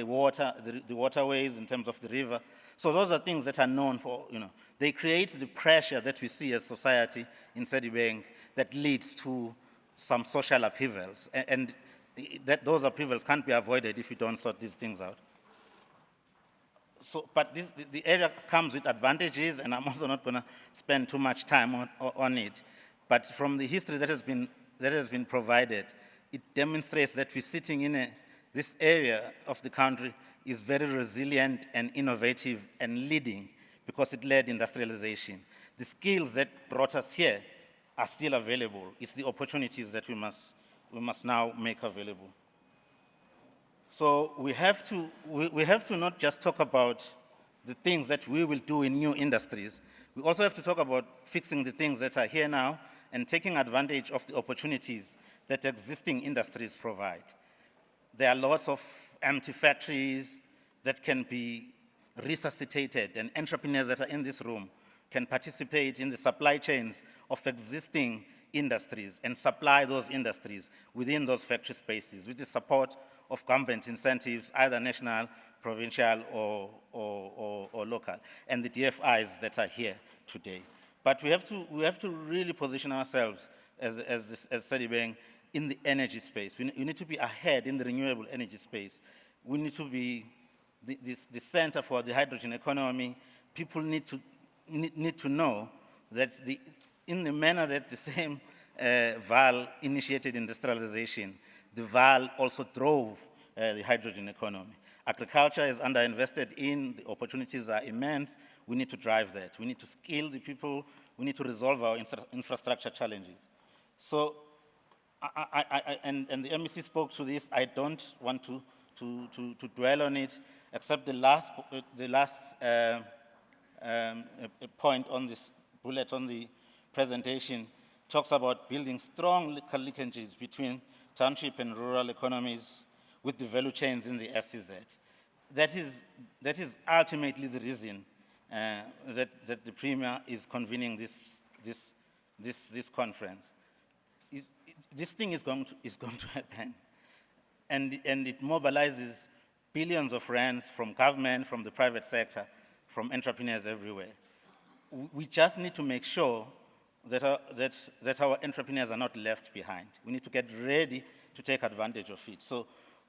water, the waterways in terms of the river. So those are things that are known for, they create the pressure that we see as society in Sedibeng that leads to some social upheavals, and those upheavals can't be avoided if you don't sort these things out. So, but the area comes with advantages, and I'm also not going to spend too much time on it. But from the history that has been provided, it demonstrates that we're sitting in this area of the country is very resilient and innovative and leading because it led industrialization. The skills that brought us here are still available. It's the opportunities that we must now make available. So we have to not just talk about the things that we will do in new industries. We also have to talk about fixing the things that are here now and taking advantage of the opportunities that existing industries provide. There are lots of empty factories that can be resuscitated, and entrepreneurs that are in this room can participate in the supply chains of existing industries and supply those industries within those factory spaces with the support of government incentives, either national, provincial, or local, and the DFIs that are here today. But we have to really position ourselves as Sedibeng in the energy space. We need to be ahead in the renewable energy space. We need to be the center for the hydrogen economy. People need to know that in the manner that the same Vaal initiated industrialization, the Vaal also drove the hydrogen economy. Agriculture is underinvested in, the opportunities are immense. We need to drive that. We need to skill the people. We need to resolve our infrastructure challenges. So, and the MEC spoke to this. I don't want to dwell on it, except the last point on this bullet on the presentation talks about building strong local linkages between township and rural economies with the value chains in the SEZ. That is ultimately the reason that the Premier is convening this conference. This thing is going to happen, and it mobilizes billions of rands from government, from the private sector, from entrepreneurs everywhere. We just need to make sure that our entrepreneurs are not left behind. We need to get ready to take advantage of it. So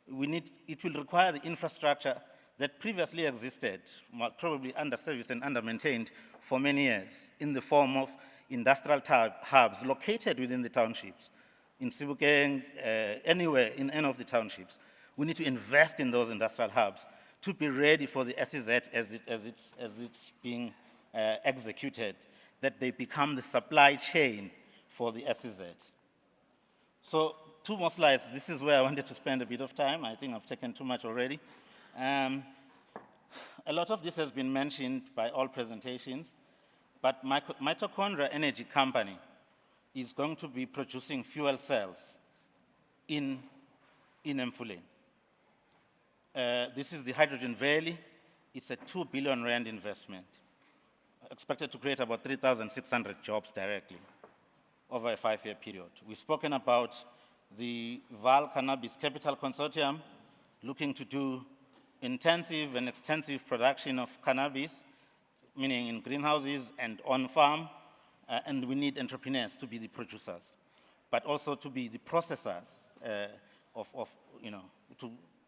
it will require the infrastructure that previously existed, probably under-serviced and under-maintained for many years, in the form of industrial hubs located within the townships, in Sedibeng, anywhere in any of the townships. We need to invest in those industrial hubs to be ready for the SEZ as it's being executed, that they become the supply chain for the SEZ. So 2 more slides. This is where I wanted to spend a bit of time. I think I've taken too much already. A lot of this has been mentioned by all presentations, but Mitochondria Energy Company is going to be producing fuel cells in Emfuleni. This is the Hydrogen Valley. It's a 2 billion rand investment, expected to create about 3,600 jobs directly over a 5-year period. We've spoken about the Vaal Cannabis Capital Consortium, looking to do intensive and extensive production of cannabis, meaning in greenhouses and on farm, and we need entrepreneurs to be the producers, but also to be the processors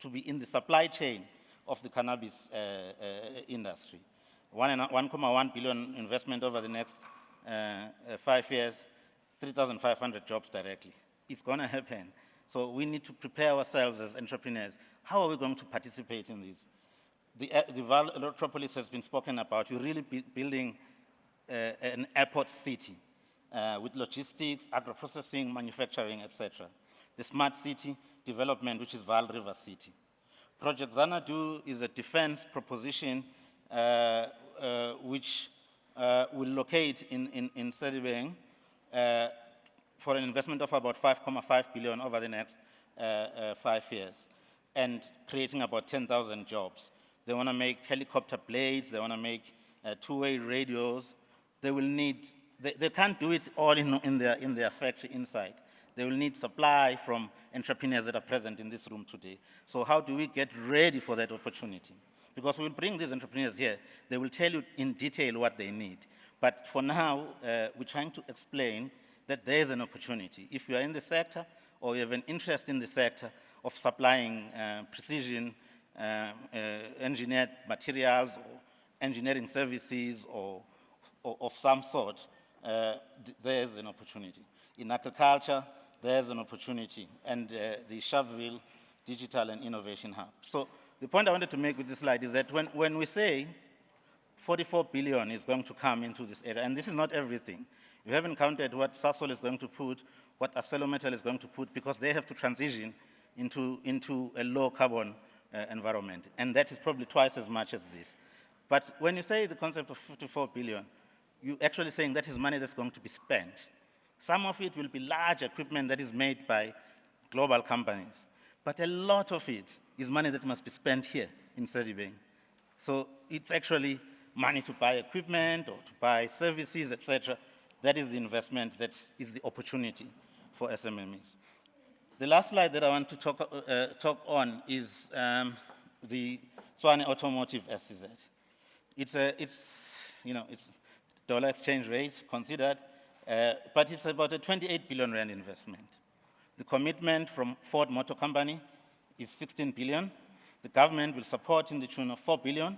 to be in the supply chain of the cannabis industry. 1.1 billion investment over the next 5 years, 3,500 jobs directly. It's going to happen. So we need to prepare ourselves as entrepreneurs. How are we going to participate in this? The Vaal Electropolis has been spoken about. We're really building an airport city with logistics, agro-processing, manufacturing, etc. The smart city development, which is Vaal River City. Project Xanadu is a defense proposition which will locate in Sedibeng for an investment of about 5.5 billion over the next 5 years, and creating about 10,000 jobs. They want to make helicopter blades, they want to make two-way radios. They will need, they can't do it all in their factory inside. They will need supply from entrepreneurs that are present in this room today. So how do we get ready for that opportunity? Because we'll bring these entrepreneurs here, they will tell you in detail what they need. But for now, we're trying to explain that there is an opportunity. If you are in the sector, or you have an interest in the sector of supplying precision engineered materials, or engineering services, or of some sort, there is an opportunity. In agriculture, there is an opportunity, and the Sharpeville Digital and Innovation Hub. So the point I wanted to make with this slide is that when we say 44 billion is going to come into this area, and this is not everything. You haven't counted what Sasol is going to put, what ArcelorMittal is going to put, because they have to transition into a low carbon environment, and that is probably twice as much as this. But when you say the concept of 54 billion, you're actually saying that is money that's going to be spent. Some of it will be large equipment that is made by global companies, but a lot of it is money that must be spent here in Sedibeng. So it's actually money to buy equipment or to buy services, etc. That is the investment, that is the opportunity for SMMEs. The last slide that I want to talk on is the Tshwane Automotive SEZ. It's dollar exchange rate considered, but it's about a 28 billion rand investment. The commitment from Ford Motor Company is 16 billion. The government will support in the tune of 4 billion,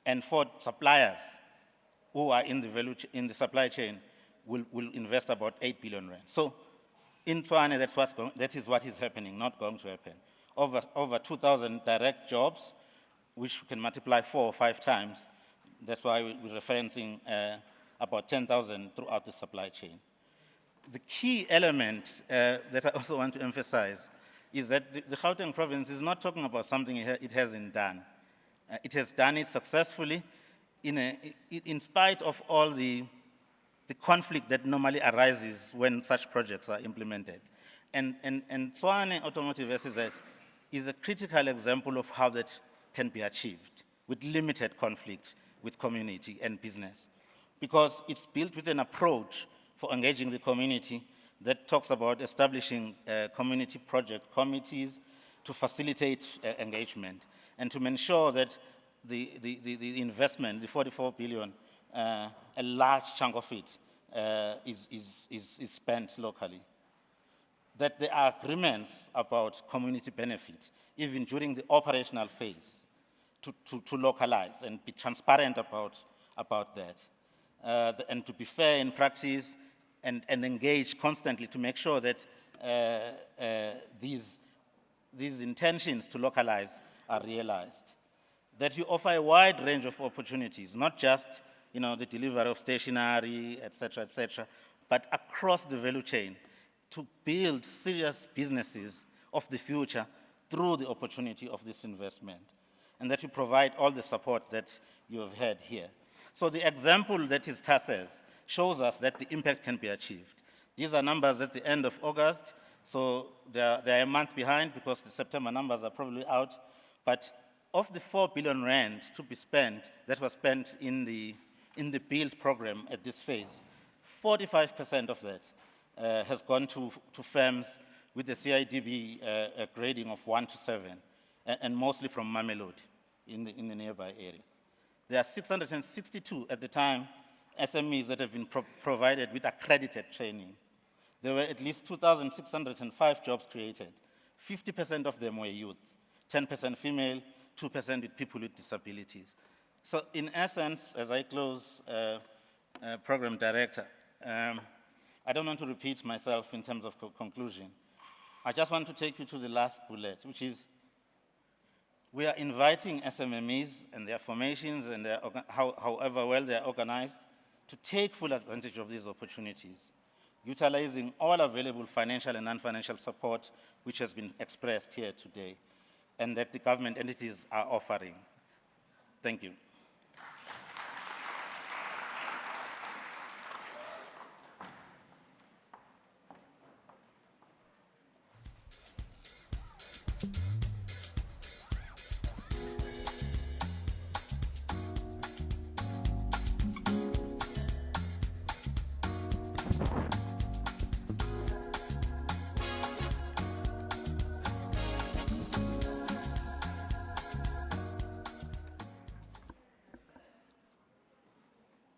and Ford suppliers who are in the supply chain will invest about 8 billion rand. So in Tshwane, that is what is happening, not going to happen. Over 2,000 direct jobs, which we can multiply 4 or 5 times. That's why we're referencing about 10,000 throughout the supply chain. The key element that I also want to emphasize is that the Gauteng province is not talking about something it hasn't done. It has done it successfully in spite of all the conflict that normally arises when such projects are implemented. And Tshwane Automotive SEZ is a critical example of how that can be achieved with limited conflict with community and business, because it's built with an approach for engaging the community that talks about establishing community project committees to facilitate engagement and to ensure that the investment, the 44 billion, a large chunk of it is spent locally. That there are agreements about community benefit, even during the operational phase, to localize and be transparent about that, and to be fair in practice and engage constantly to make sure that these intentions to localize are realized. That you offer a wide range of opportunities, not just the delivery of stationery, etc., but across the value chain to build serious businesses of the future through the opportunity of this investment, and that you provide all the support that you have had here. So the example that is TASES shows us that the impact can be achieved. These are numbers at the end of August, so they're a month behind because the September numbers are probably out. But of the 4 billion rand to be spent, that was spent in the build program at this phase, 45% of that has gone to firms with a CIDB grading of 1 to 7, and mostly from Mamelodi in the nearby area. There are 662 at the time SMEs that have been provided with accredited training. There were at least 2,605 jobs created. 50% of them were youth, 10% female, 2% with people with disabilities. So in essence, as I close, Program Director, I don't want to repeat myself in terms of conclusion. I just want to take you to the last bullet, which is we are inviting SMMEs and their formations and however well they are organized to take full advantage of these opportunities, utilizing all available financial and non-financial support which has been expressed here today and that the government entities are offering. Thank you.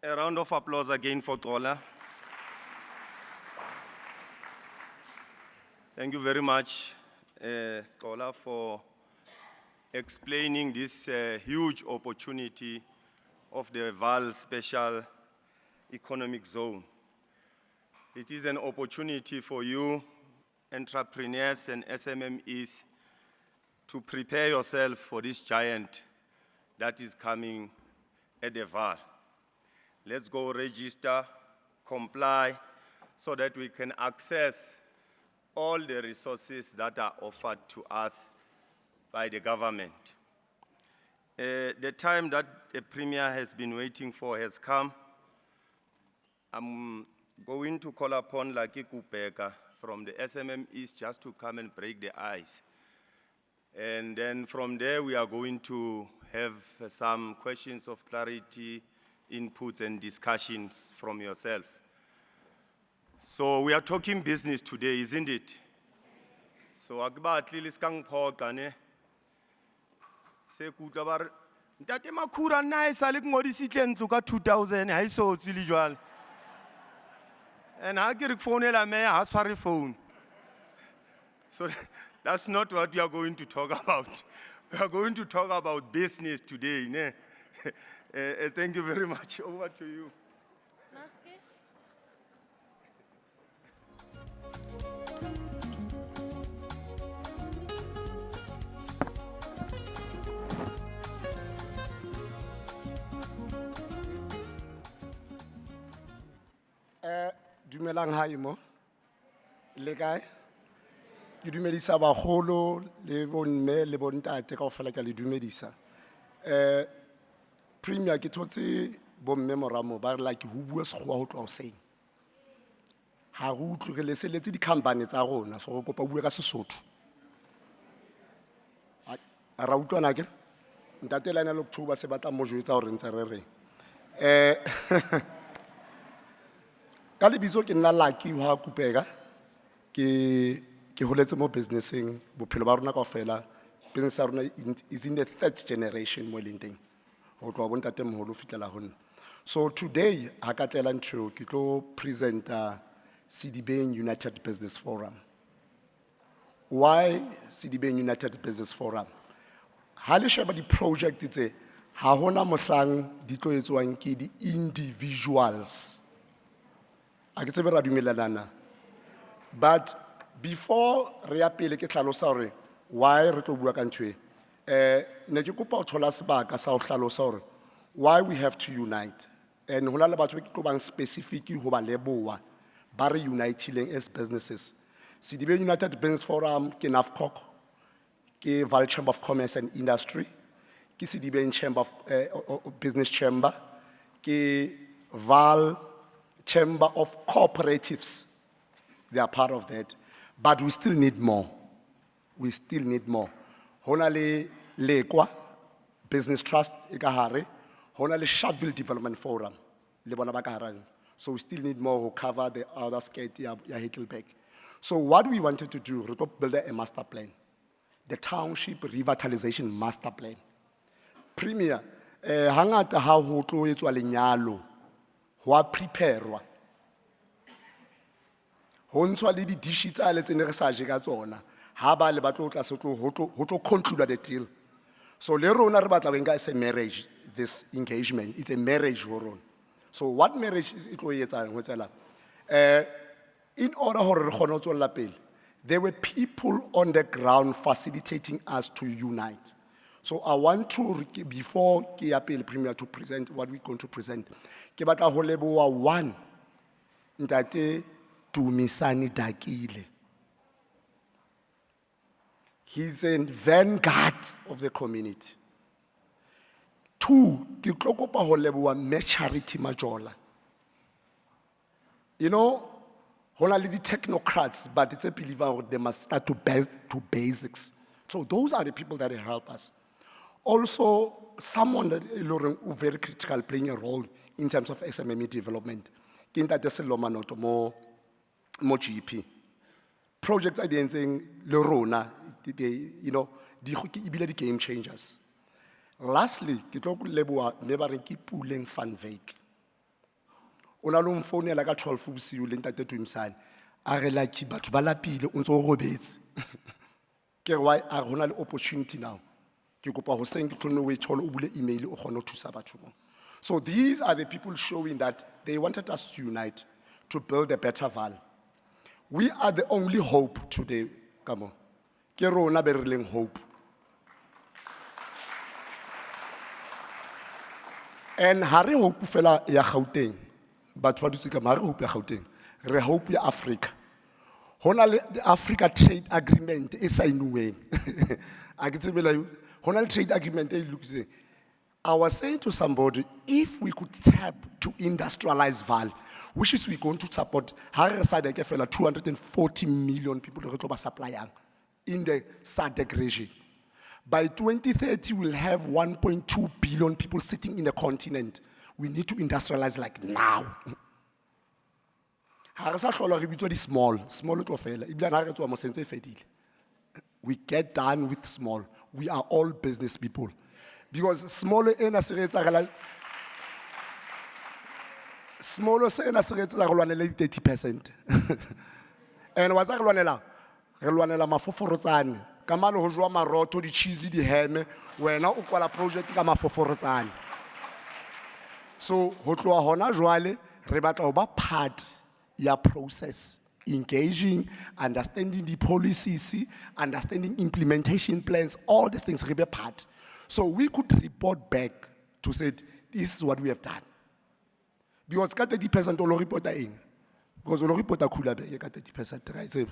A round of applause again for Tola. Thank you very much, Tola, for explaining this huge opportunity of the Vaal Special Economic Zone. It is an opportunity for you, entrepreneurs and SMMEs, to prepare yourself for this giant that is coming at the Vaal. Let's go register, comply, so that we can access all the resources that are offered to us by the government. The time that the Premier has been waiting for has come. I'm going to call upon Laki Kupeka from the SMMEs just to come and break the ice. And then from there, we are going to have some questions of clarity, inputs and discussions from yourself. So we are talking business today, isn't it? So akubatli liskang phoqa ne. Se kutla ba re ntate Makhura nna e sale ke ngodisitse ntlo ka 2000 ha iso tsile jwale. And ha ke re ke founela me ha tshware phone. So that's not what we are going to talk about. We are going to talk about business today. Ne? Thank you very much. Over to you. Dumelang hai mo. Le kae? Ke dumedisa bagolo le bomme le bontate kaofela ke le dumedisa. Premier ke thotse bomme moramo ba re like ho bua sekgowa ho tloa hoseng. Ha go utlwe re leseletse di company tsa rona so go kopa bua ka Sesotho. Ra utlwana ke? Ntate lana le October se batla mo jwetsa hore ntse re reng. Ka lebitso ke nna lucky wa kupega ke holetse mo businessing bophelo ba rona kaofela business ya rona is in the 3rd generation mo lenteng ho tloa bontate moholo fitlela ho nna. So today ha ka tlela ntho ke tlo presenta Sedibeng United Business Forum. Why Sedibeng United Business Forum? Ha le sheba di project tse ha hona mohlang di tlo etswang ke di individuals. But before re ya pele ke tlhalosa hore why re tlo bua ka ntwe ne ke kopa o thola sebaka sa ho hlalosa hore why we have to unite and hona le batho ke tlo bang specific ho ba leboa ba re uniting as businesses. Sedibeng United Business Forum ke NAFCOC ke Vaal Chamber of Commerce and Industry ke Sedibeng Chamber of Business Chamber ke Vaal Chamber of Cooperatives. They are part of that. But we still need more. We still need more. Hona le Lekwa Business Trust ikahare, hona le Sharpeville Development Forum le bona ba ka harang. So we still need more who cover the other skate ya Hittelberg. So what we wanted to do, we to build a master plan. The township revitalization master plan. Premier, hangata ha ho tlo etswa lenyalo. Hoa preparwa. Ho ntshwa le di dishi tsa le tsene re sa je ka tsona. Ha ba le batlo tla se tlo ho tlo conclude the deal. So le rona re batla wenga is a marriage, this engagement. It's a marriage ho rona. So what marriage is it tlo etsang ho tsela? In order hore re kgone ho tswella pele, there were people on the ground facilitating us to unite. So I want to, before ke appeal Premier to present what we're going to present, ke batla ho leboha one, Ntate Tumisani Dakile. He's a vanguard of the community. Two, ke tlo kopa ho leboha me Charity Majola. You know, hona le di technocrats, but it's a believer they must start to basics. So those are the people that help us. Also, someone that is very critical, playing a role in terms of SMME development. Kinta Deseloma noto mo GP. Projects are saying Lerona, you know, the game changers. Lastly, Kitoko Lebua Nebarinki Pulling Fan Vake. Onalum phone like a 12 fools you linked to him sign. I like but Balapil unso robates. Why I have opportunity now. So these are the people showing that they wanted us to unite to build a better Vaal. We are the only hope today. Come on. Kerona berling hope. And Harry hope fela ya Gauteng. But what do you say? Harry hope ya Gauteng. Re hope ya Africa. Honale the Africa Trade Agreement is signed. I can say Honale Trade Agreement looks. I was saying to somebody, if we could tap to industrialize Vaal, which is we're going to support, 240 million people to supply in the SADC region. By 2030, we'll have 1.2 billion people sitting in the continent. We need to industrialize like now. Ha re sa hlola re bitswa di small to fela. Ebile ha re tswa mo sentse e fedile. We get done with small. We are all business people. Because small ena se re etsagala small se ena se re etsagala le 30%. And wa tsa re lwanela mafoforotsane. Kamano ho jwa maroto di cheese di heme wena o kwala project ka mafoforotsane. So ho tloa hona jwale re batla ho ba part ya process, engaging, understanding the policies, understanding implementation plans, all these things re be part. So we could report back to say this is what we have done. Because ka 30% o lo reporta eng. Because o lo reporta khula be ka 30% right sebe.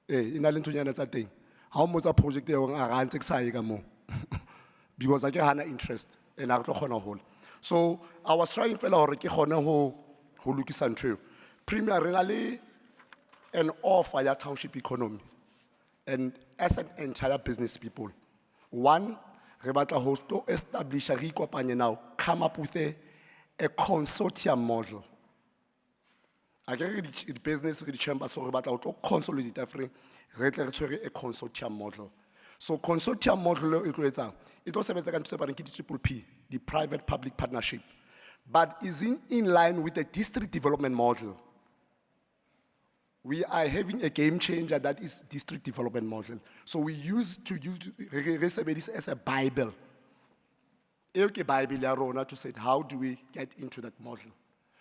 Ina le ntonyana tsa teng. Ha o motsa project e o nga ga ntse ke sa ye ka mo. Because I get hana interest and I tlo khona hola. So I was trying fela hore ke khone ho lokisa ntwe. Premier re na le an offer ya township economy and as an entire business people. One, re batla ho establish re ikopanye now, come up with a consortium model. I get the business re di chamber so re batla ho consolidate everything. Re tle re tshwere a consortium model. So consortium model e tlo etsang it tlo sebetsa ka ntse ba reng ke triple P, the private public partnership, but is in line with the district development model. We are having a game changer that is district development model. So we use this as a Bible. Eke Bible ya rona to say how do we get into that model.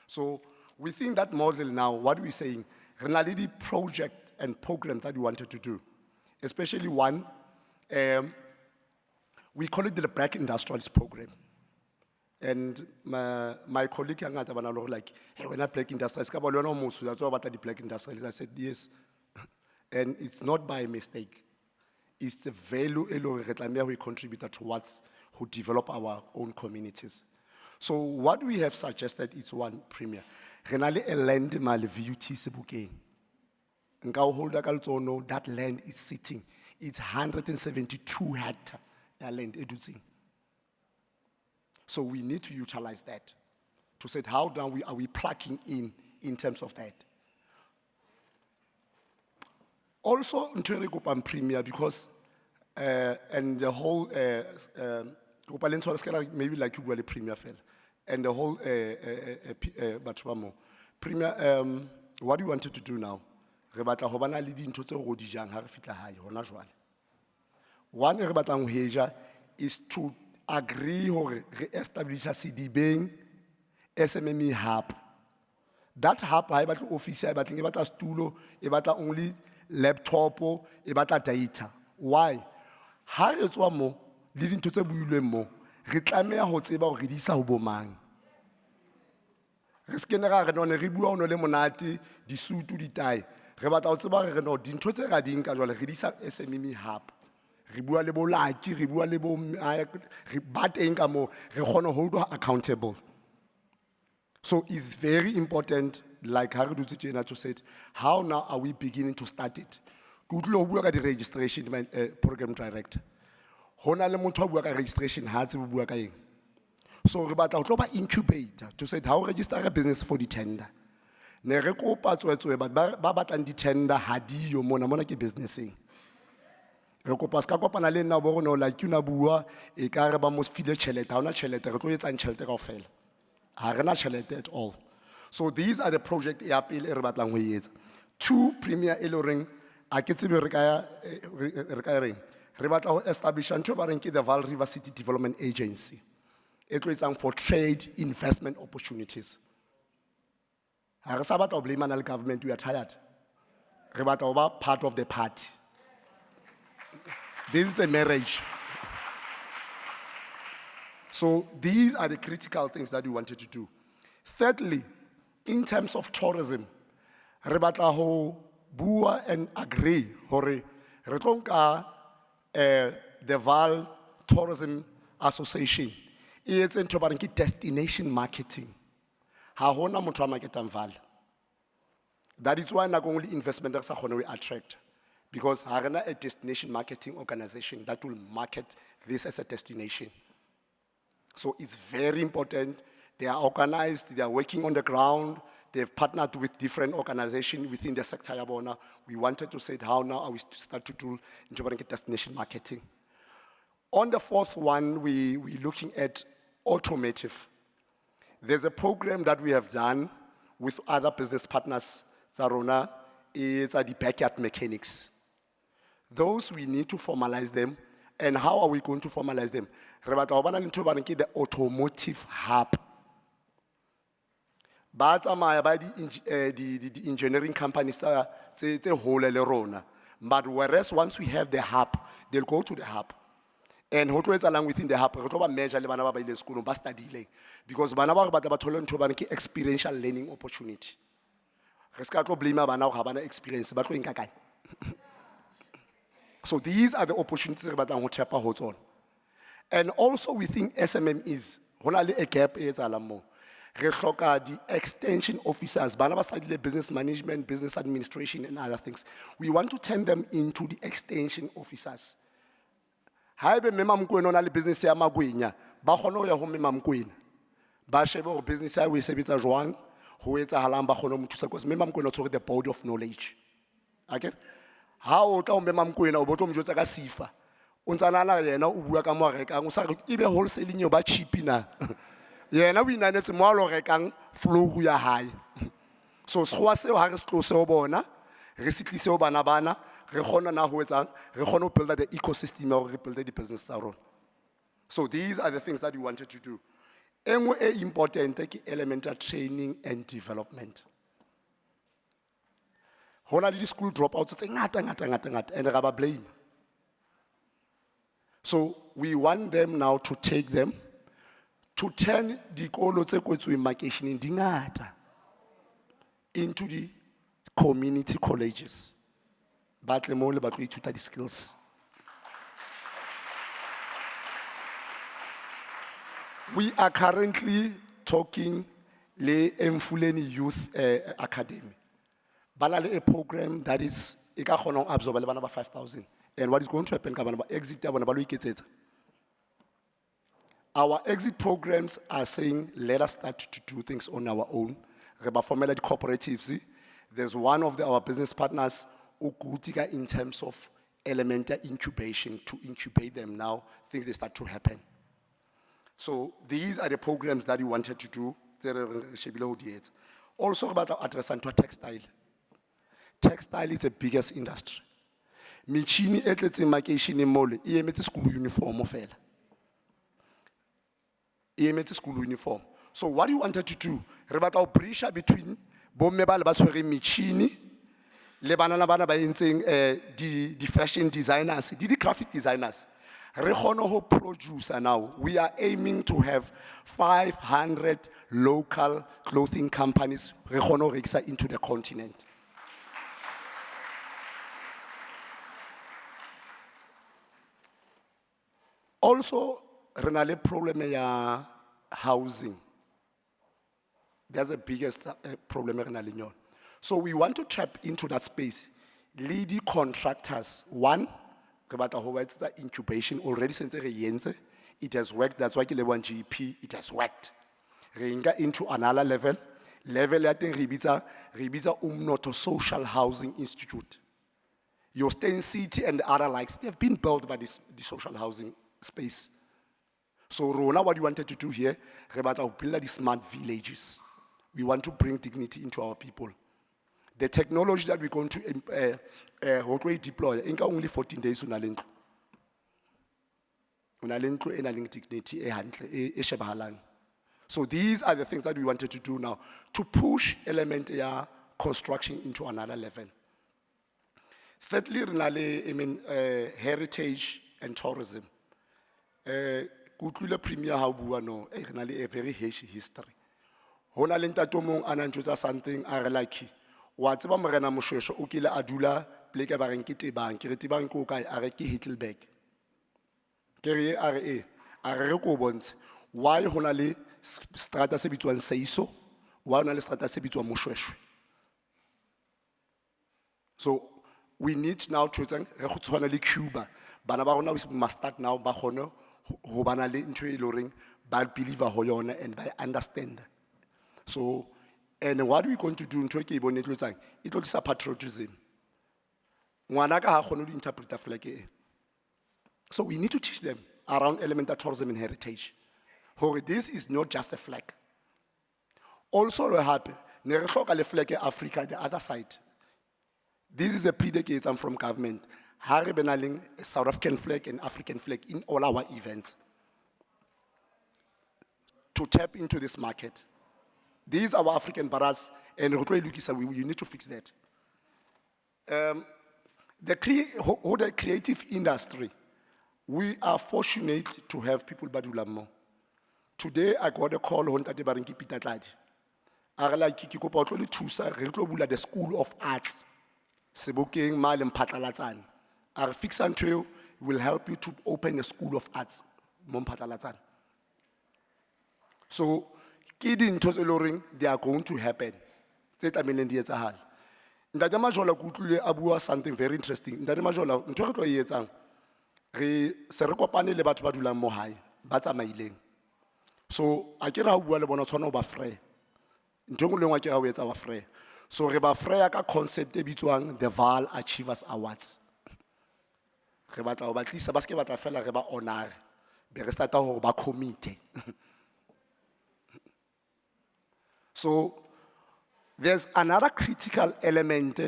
So within that model now, what are we saying? Re na le di project and program that we wanted to do. Especially one, we call it the Black Industrialist Program. And my colleague ngata bana lo like, hey, when I Black Industrialist, ka ba le yona mosu that's all about the Black Industrialist. I said yes. And it's not by mistake. It's the value we contribute towards who develop our own communities. So what we have suggested is one premier. Renale a land mal VUT Sebukeng. Nka holder kaltsono that land is sitting. It's 172 hectares land educing. So we need to utilize that to say how down are we plugging in terms of that. Also, in premier because and the whole maybe like you were a premier fell and the whole premier what do you wanted to do now? Rebata hobana le dintho tse go di jang ha re fitla hae hona jwale. One re batlang ho heja is to agree hore re establish a Sedibeng SMME hub. That hub ha e batla office e batla e batla stulo e batla only laptop e batla data. Why? Ha re tswa mo le dintho tse builweng mo re tlameha ho tseba hore re di isa ho bomang. Re skena ga re no re bua ono le monate di sutu di tai. Re batla ho tseba re no dintho tse ga di nka jwale re di isa SMME hub. Re bua le bo laki re bua le bo re bateng ka mo re kgona hold accountable. So it's very important, like Harry Dutsijena to say, how now are we beginning to start it? Good law work at the registration program director. Hona le motho bua ka registration ha tse bua ka eng. So re batla ho tloba incubator to say how register a business for the tender. Ne re kopa tswetswe ba batlang di tender ha di yo mona ke businessing. Re kopa ska kopana le nna bo rona like una bua e ka re ba mo file tšhelete ha ona tšhelete re tlo etsa tšhelete kaofela. Ha rena tšhelete at all. So these are the project ya pele re batlang ho etsa. Two premier e le reng a ke tsebe re ka reng re batla ho establish ntho ba reng ke the Vaal River City Development Agency. It is for trade investment opportunities. Ha re sa batla ho blame the government, we are tired. Re batla ho ba part of the party. This is a marriage. So these are the critical things that we wanted to do. Thirdly, in terms of tourism, re batla ho bua and agree hore re tlo nka the Vaal Tourism Association. It's into destination marketing. Ha hona motho a marketang Vaal. That is why not only investment we attract. because Harana a destination marketing organization that will market this as a destination. So it's very important. They are organized, they are working on the ground, they've partnered with different organizations within the sector. Yabona. We wanted to say how now are we to start to do destination marketing. On the fourth one, we're looking at automotive. There's a program that we have done with other business partners, Zarona, it's the backyard mechanics. Those we need to formalize them. And how are we going to formalize them? The automotive hub. But the engineering companies are whole rona. But whereas once we have the hub, they'll go to the hub. And what is along within the hub, we measure le bana ba ba ile sekolong ba study because bana ba ba ba thola ntho ba ke experiential learning opportunity. Re ska tlo blame bana go bana experience ba tlo enka kae. So these are the opportunities re batlang ho tapa ho tsona. And also within SMMEs, hona le a gap e etsalang mo. Re hloka di extension officers, bana ba study business management, business administration and other things. We want to turn them into the extension officers. Haebe mema mkwena ona le business ya magwenya, ba kgona ho ya ho mema mkwena. Ba shebe ho business ya we sebetsa jwang, ho etsahalang ba kgona ho mothusa because mema mkwena o tshwere the body of knowledge. Okay? Ha o tla o mema mkwena o botlo mjotsa ka sifa. O ntsana la yena o bua ka mo rekang o sa re ibe wholesaling yo ba cheap na. Yena o inanetse mo lo rekang flow ya hae. So sgwa seo ha re se tlose ho bona, re se tlise ho bana bana. Re build the ecosystem or rebuild the business around. So these are the things that we wanted to do. And important elemental training and development. Hola the school dropouts and rubber blame. So we want them now to take them to turn the into the community colleges. But we tutor the skills. We are currently talking the Emfuleni Youth Academy. Balale a program that is absorb 5,000. And what is going to happen? Exit. Our exit programs are saying let us start to do things on our own. Formula the cooperatives. There's one of our business partners in terms of elemental incubation to incubate them now, things they start to happen. So these are the programs that we wanted to do. Also about addressing to textile. Textile is the biggest industry. Michini etletse makation mole, emetse school uniform ofela. Emetse school uniform. So what we wanted to do, re batla bridge between bomme ba le ba tshwere michini le bana ba entseng the fashion designers, the graphic designers. Re kgone ho producer now. We are aiming to have 500 local clothing companies re kgone ho rekisa into the continent. Also, re na le problem ya housing. That's the biggest problem re na le yona. So we want to tap into that space. Lead contractors. One, the incubation already since it has worked. That's why we want GP. It has worked. Ringa into another level. Level I think Ribiza Umnoto Social Housing Institute. Your Stain City and the other likes, they've been built by the social housing space. So Rona, what we wanted to do here, Rebata build the smart villages. We want to bring dignity into our people. The technology that we're going to deploy, only 14 days unalento. Unalento and dignity So these are the things that we wanted to do now to push element construction into another level. Thirdly, heritage and tourism. Kutlule premier ha bua no, a very rich history. Hona le ntatomong ana ntjotsa something a re like. Wa tseba morena moshweshwe o kile a dula pleke ba reng ke tebang ke re tebang ko kae a re ke Hittelberg ke re a re ko bontshe why hona le strata se bitswang Seiso why hona le strata se bitswang moshweshwe. So we need now to re Cuba. Bana ba rona we must start now ba kgone ho bana le ntho e le horeng ba believe ho yona and by understand. So, and what are we going to do? Ntho e ke e bone e tlo etsang, e tlo tlisa patriotism. Ngwana ka ha kgone ho interpreta flag e. So we need to teach them around elemental tourism and heritage. This is not just a flag. Also, we have the flag of Africa, the other side. This is a predicate from government. Harry Benaling, South African flag and African flag in all our events. To tap into this market. These are our African barras, and you need to fix that. The creative industry, we are fortunate to have people badulamo. Today, I got a call on Tate Barinki Pitatladi. I like Kikopa Otoli Tusa, Reklobula, the School of Arts. Sebokeng, Malem Patalatan. Our fix and trail will help you to open a School of Arts, Mom Patalatan. So, kidding to they are going to happen. Zeta Melendia Zahal. Ndadamajola Kutule Abua something very interesting. Ndadamajola, Ntorko Yezang. Re Serekopane le batho ba dulang mo hae ba tsamaileng. So a ke ra ho bua le bona tshwana ba free. Ntongwe le ngwa ke ra ho etsa ba free. So re ba free ka concept e bitswang the Vaal Achievers Awards. Re batla ho ba tlisa ba ske batla fela re ba honor. Be re starta ho ba committee. So there's another critical element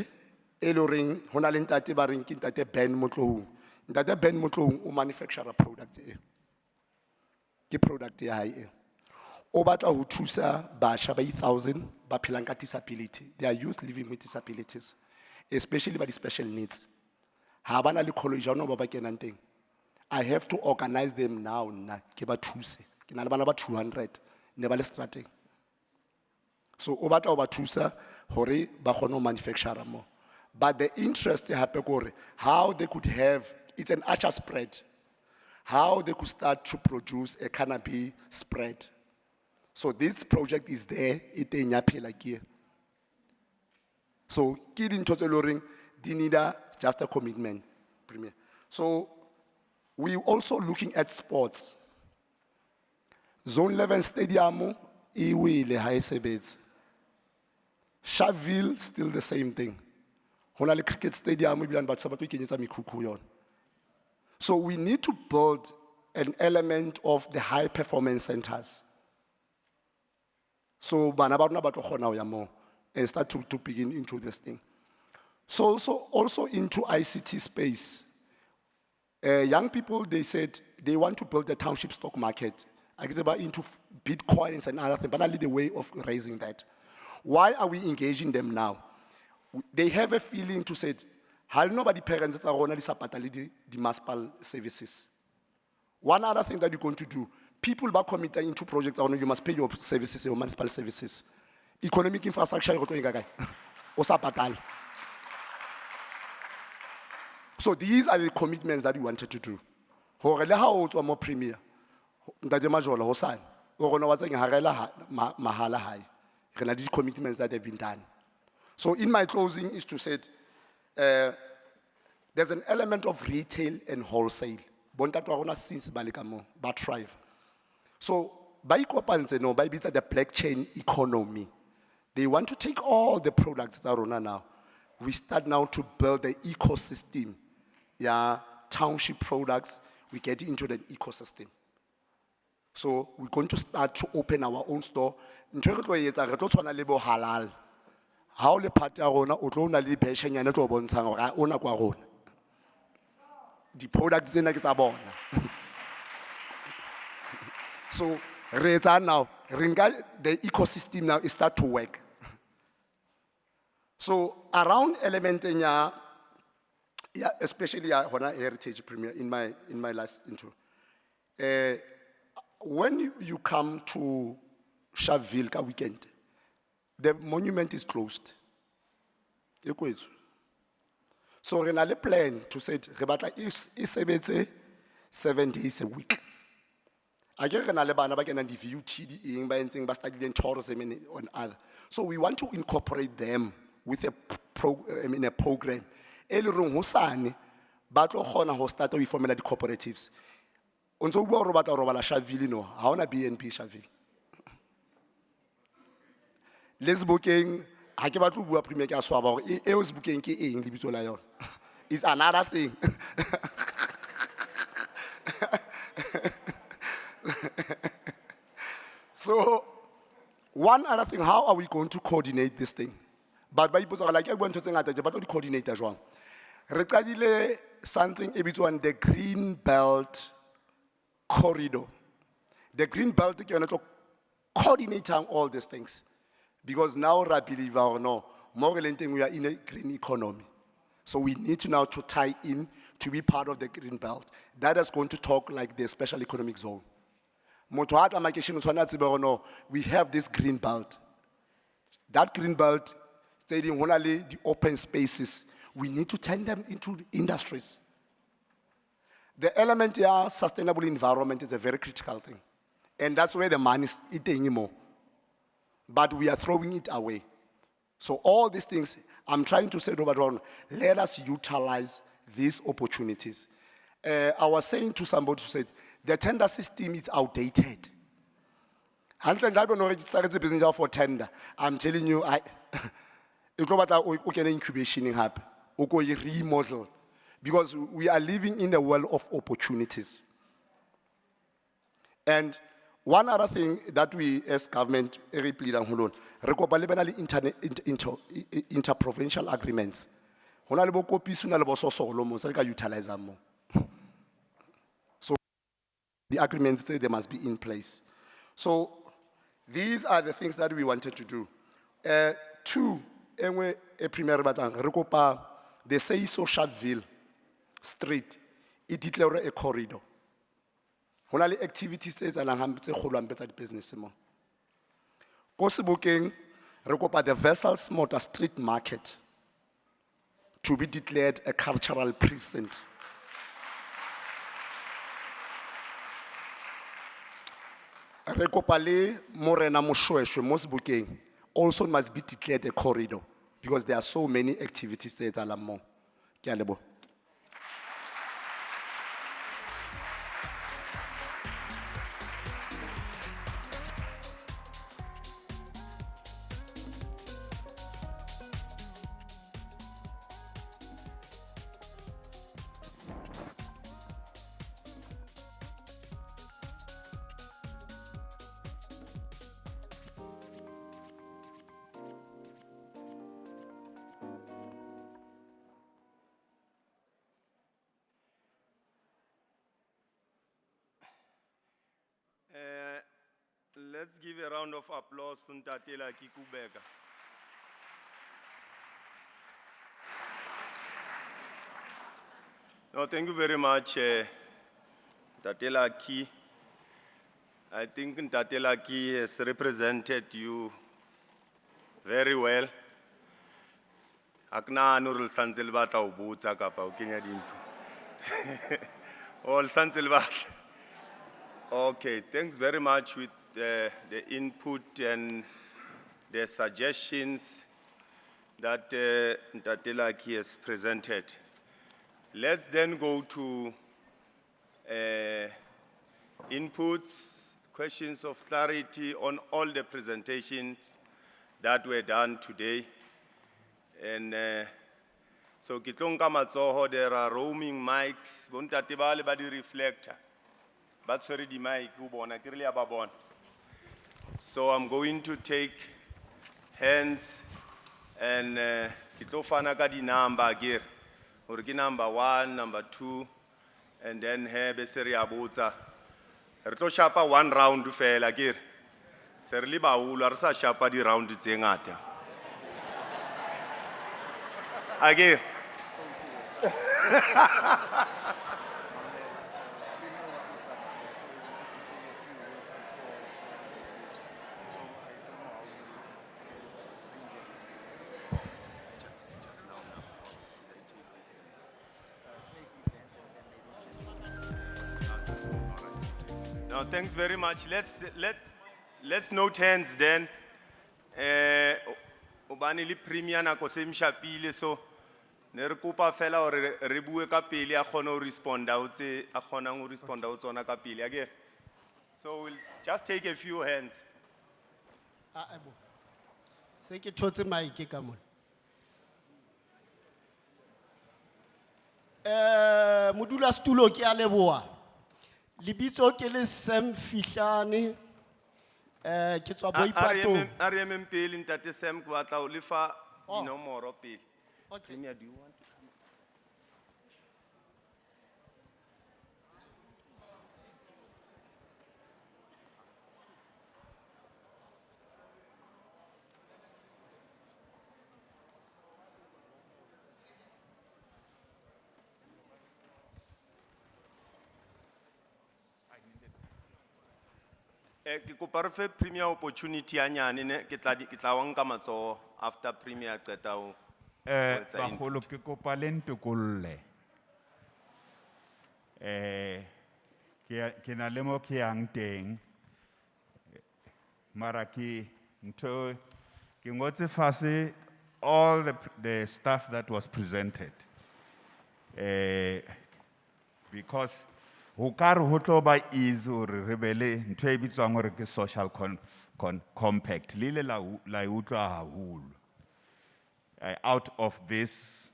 eloring hona le ntate ba reng ke ntate Ben Motlohung. Ntate Ben Motlohung o manufacture a product e. Ke product ya hae. O batla ho thusa basha ba 1,000 ba phelang ka disability. They are youth living with disabilities, especially by the special needs. Ha bana le college no ba ba kenang teng. I have to organize them now na ke ba thuse. Ke na le bana ba 200 ne ba le strategy. So o batla ho ba thusa hore ba kgone ho manufacture mo. But the interest happen gore how they could have, it's an archer spread, how they could start to produce a cannabis spread. So this project is there, it in Yapela. So kid in total they need just a commitment. Premier. So we also looking at sports. Zone 11 Stadium, Iwi le high sebets. Sharpeville, still the same thing. Honale cricket stadium, so we need to build an element of the high performance centers. So and start to begin into this thing. So also into ICT space. Young people, they said they want to build a township stock market. I guess about into Bitcoins and other things, but only the way of raising that. Why are we engaging them now? They have a feeling to say, how nobody parents are only supporting the municipal services. One other thing that you're going to do, people are committed into projects, you must pay your services, your municipal services. Economic infrastructure, so these are the commitments that we wanted to do. How more premier? These commitments that have been done. So in my closing is to say, there's an element of retail and wholesale. Since Balikamo, but thrive. So by the blockchain economy, they want to take all the products that are on now. We start now to build the ecosystem. Yeah, township products, we get into the ecosystem. So we're going to start to open our own store. Halal. How le party arona utlona le beshenyane tlo bontshang hore ona kwa rona. The products tsena ke tsa bona. So now the ecosystem now is start to work. So around elementenya, yeah, especially heritage premier in my last intro. When you come to Sharpeville weekend, the monument is closed. So we have a plan to say, is 7 days a week. So we want to incorporate them with a program. e le reng hosane ba tlo kgona ho starta ho formela di cooperatives. O ntso bua hore o batla ho robala Sharpeville no, ha ona BNB Sharpeville. Lesbokeng ha ke batlo ho bua premier ke a swaba hore eo Sebokeng ke eng lebitso la yona. It's another thing. So, one other thing, how are we going to coordinate this thing? But by people like everyone to say that, but the coordinator as well. Rekadile something a bit on the green belt corridor. The green belt is to coordinate on all these things, because now, I believe or no, more than anything, we are in a green economy. So we need to now to tie in to be part of the green belt. That is going to talk like the special economic zone. We have this green belt. That green belt, stating only the open spaces, we need to turn them into industries. The element here, sustainable environment, is a very critical thing. And that's where the money is eating more. But we are throwing it away. So all these things, I'm trying to say to everyone, let us utilize these opportunities. I was saying to somebody who said, the tender system is outdated. And I don't know, started the business for tender. I'm telling you, we can incubation hub, we can remodel, because we are living in a world of opportunities. And one other thing that we as government, interprovincial agreements. So the agreements say they must be in place. So these are the things that we wanted to do. Two, the Seiso Sharpeville Street, it declared a corridor. Honali activities says the business. Kosibukeng, rekopa the Vessels Motor Street Market to be declared a cultural precinct. Rekopale Morena Moshweshwe, Mosbukeng, also must be declared a corridor, because there are so many activities there at Alamo. Kialebo. Let's give a round of applause to Ntatela Kikubeka. No, thank you very much, Ntatela Ki. I think Ntatela Ki has represented you very well. Akna Nurul Sanzelbata Ubutsa Kapa Ukenya Dimfu. All Sanzelbata. Okay, thanks very much with the input and the suggestions that Ntatela Ki has presented. Let's then go to inputs, questions of clarity on all the presentations that were done today. And so Kitlonga Matsoho, there are roaming mics, Bontatibale body reflector. But sorry, the mic, so I'm going to take hands and Kitlofana Gadi number here. Origi number 1, number 2, and then Hebe Seri Abuza. Erto shapa 1 round to fail again. Serli Baul Arsa Shapa di round Zengata. Again. No, thanks very much. Let's note hands then. Obani li premier na kose mshapile, so Ne re kopa fela hore re bue ka pele a kgone ho responda ho tse a kgonang ho responda ho tsona ka pele akere. So we'll just take a few hands. Se ke thotse maike ka mona. Modula stulo ke a leboha. Libitso ke le Sam Fihlane. Ke tswa Boipatong. A re emeng pele ntate Sam ke batla ho le fa dinomoro pele. Premier, do you want to come? Ke kopa re fe Premier opportunity ya nyane ne ke tla wa nka matsoho after Premier a qeta ho etsa input. Bagolo ke kopa le ntokolle. Ke na le mo ke yang teng. Mara ke ntho ke ngotse fase all the stuff that was presented. Because hukar hoto ba is or rebele ntho e bitswang hore ke social compact lile la utlwa haholo. Out of this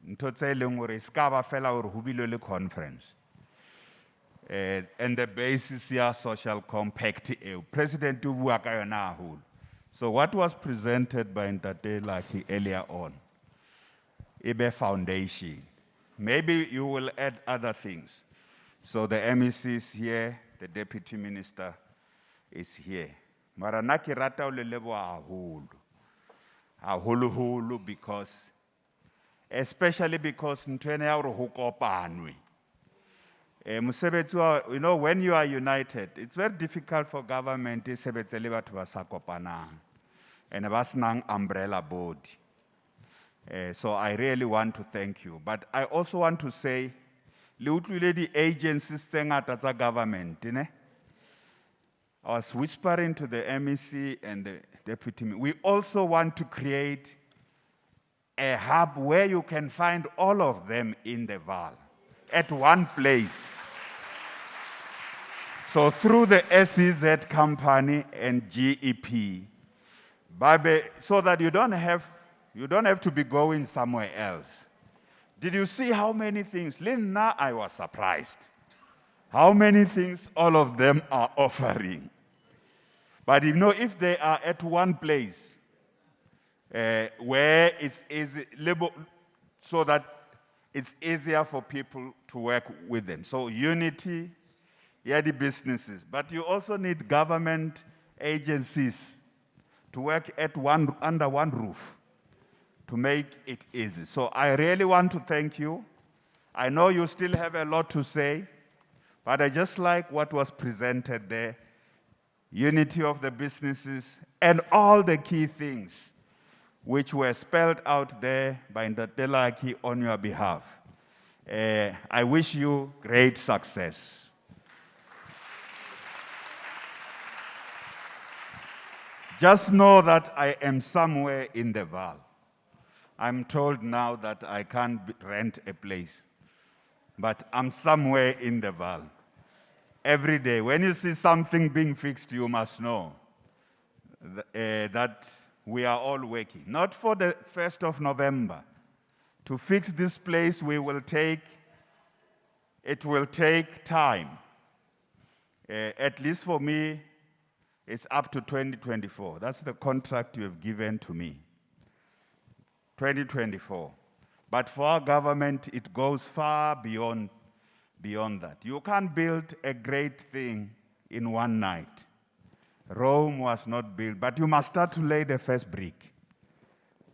ntho tse leng hore ska ba fela hore ho bile le conference. And the basis ya social compact President o bua ka yona haholo. So what was presented by Ntate Lucky earlier on, Ibe Foundation, maybe you will add other things. So the MEC is here, the Deputy Minister is here. Maranaki rata o le leboha haholo because, especially because ntwene ya hore ho kopanwe. You know, when you are united, it's very difficult for government to sebetse le batho ba sa kopanang and ba senang umbrella body. So I really want to thank you. But I also want to say, le utlwile di agencies tse ngata tsa government, ne? I was whispering to the MEC and the Deputy. We also want to create a hub where you can find all of them in the Vaal at one place. So through the SEZ company and GEP, so that you don't have to be going somewhere else. Did you see how many things? Lina, I was surprised. How many things all of them are offering. But you know, if they are at one place, where it's easy, so that it's easier for people to work with them. So unity, yeah, the businesses. But you also need government agencies to work under one roof to make it easy. So I really want to thank you. I know you still have a lot to say, but I just like what was presented there. Unity of the businesses and all the key things which were spelled out there by Ntate Lucky on your behalf. I wish you great success. Just know that I am somewhere in the Vaal. I'm told now that I can't rent a place, but I'm somewhere in the Vaal. Every day, when you see something being fixed, you must know that we are all working. Not for the 1st of November. To fix this place, it will take time. At least for me, it's up to 2024. That's the contract you have given to me. 2024. But for our government, it goes far beyond that. You can't build a great thing in one night. Rome was not built, but you must start to lay the first brick.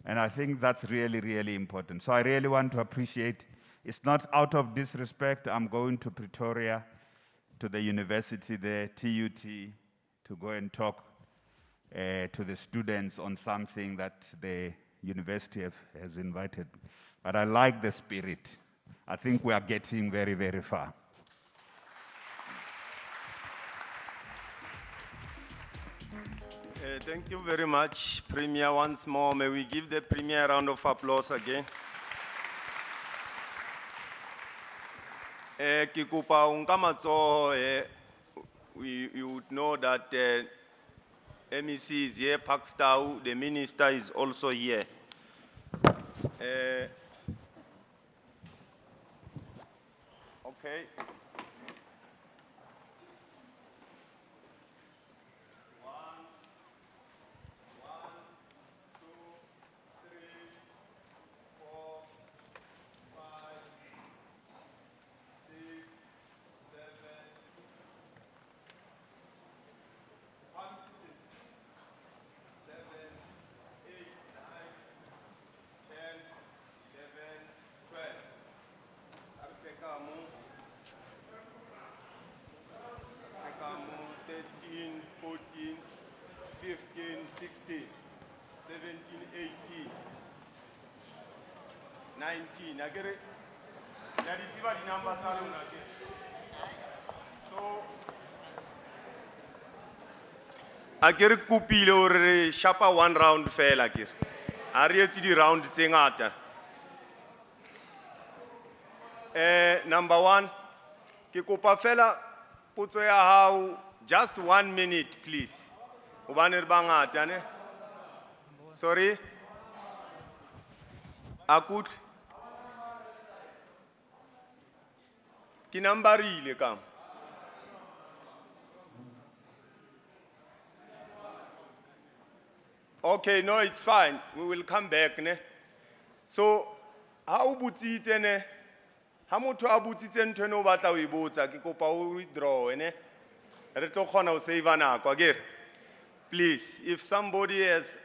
And I think that's really, really important. So I really want to appreciate, it's not out of disrespect, I'm going to Pretoria, to the university there, TUT, to go and talk to the students on something that the university has invited. But I like the spirit. I think we are getting very, very far. Thank you very much, Premier, once more. May we give the Premier a round of applause again. Ki kopa o nka matsoho, you would know that MEC is here, Pakstau, the minister is also here. Okay. Sekamu 13, 14, 15, 16, 17, 18, 19. I get it? That is even the number again. So, I get a kupile or sharper one round fair like it. I read the round thing out. Number one, ke kopa fela potso ya hao just 1 minute please. Ubane re bangata ne? Sorry. Akut. Ki number ile kam. Okay, no, it's fine. We will come back ne. So, how butsitse ne? Ha motho a butsitse ntho eno o batla o e botsa ke kopa o withdraw ne re tlo khona o save nako akere. Please, if somebody has,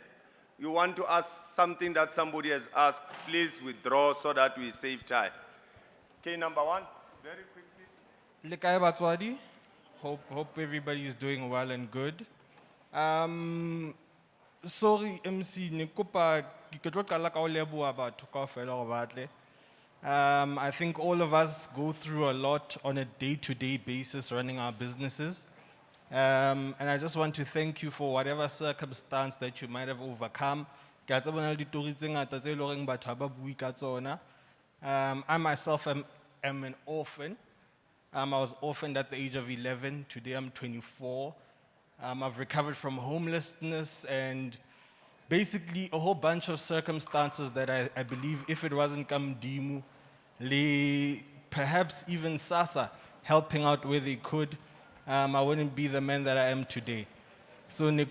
you want to ask something that somebody has asked, please withdraw so that we save time. Okay, number one, very quickly. Le kae batswadi? Hope everybody is doing well and good. Sorry MC, ne kopa ke tlo qala ka o leboha batho kaofela go batle. I think all of us go through a lot on a day-to-day basis running our businesses. And I just want to thank you for whatever circumstance that you might have overcome. Ke a tseba hona le ditori tse ngata tse leng hore batho ha ba bue ka tsona. I myself am an orphan. I was orphaned at the age of 11. Today I'm 24. I've recovered from homelessness and basically a whole bunch of circumstances that I believe if it wasn't Kamdimu, perhaps even Sasa helping out where they could, I wouldn't be the man that I am today. So it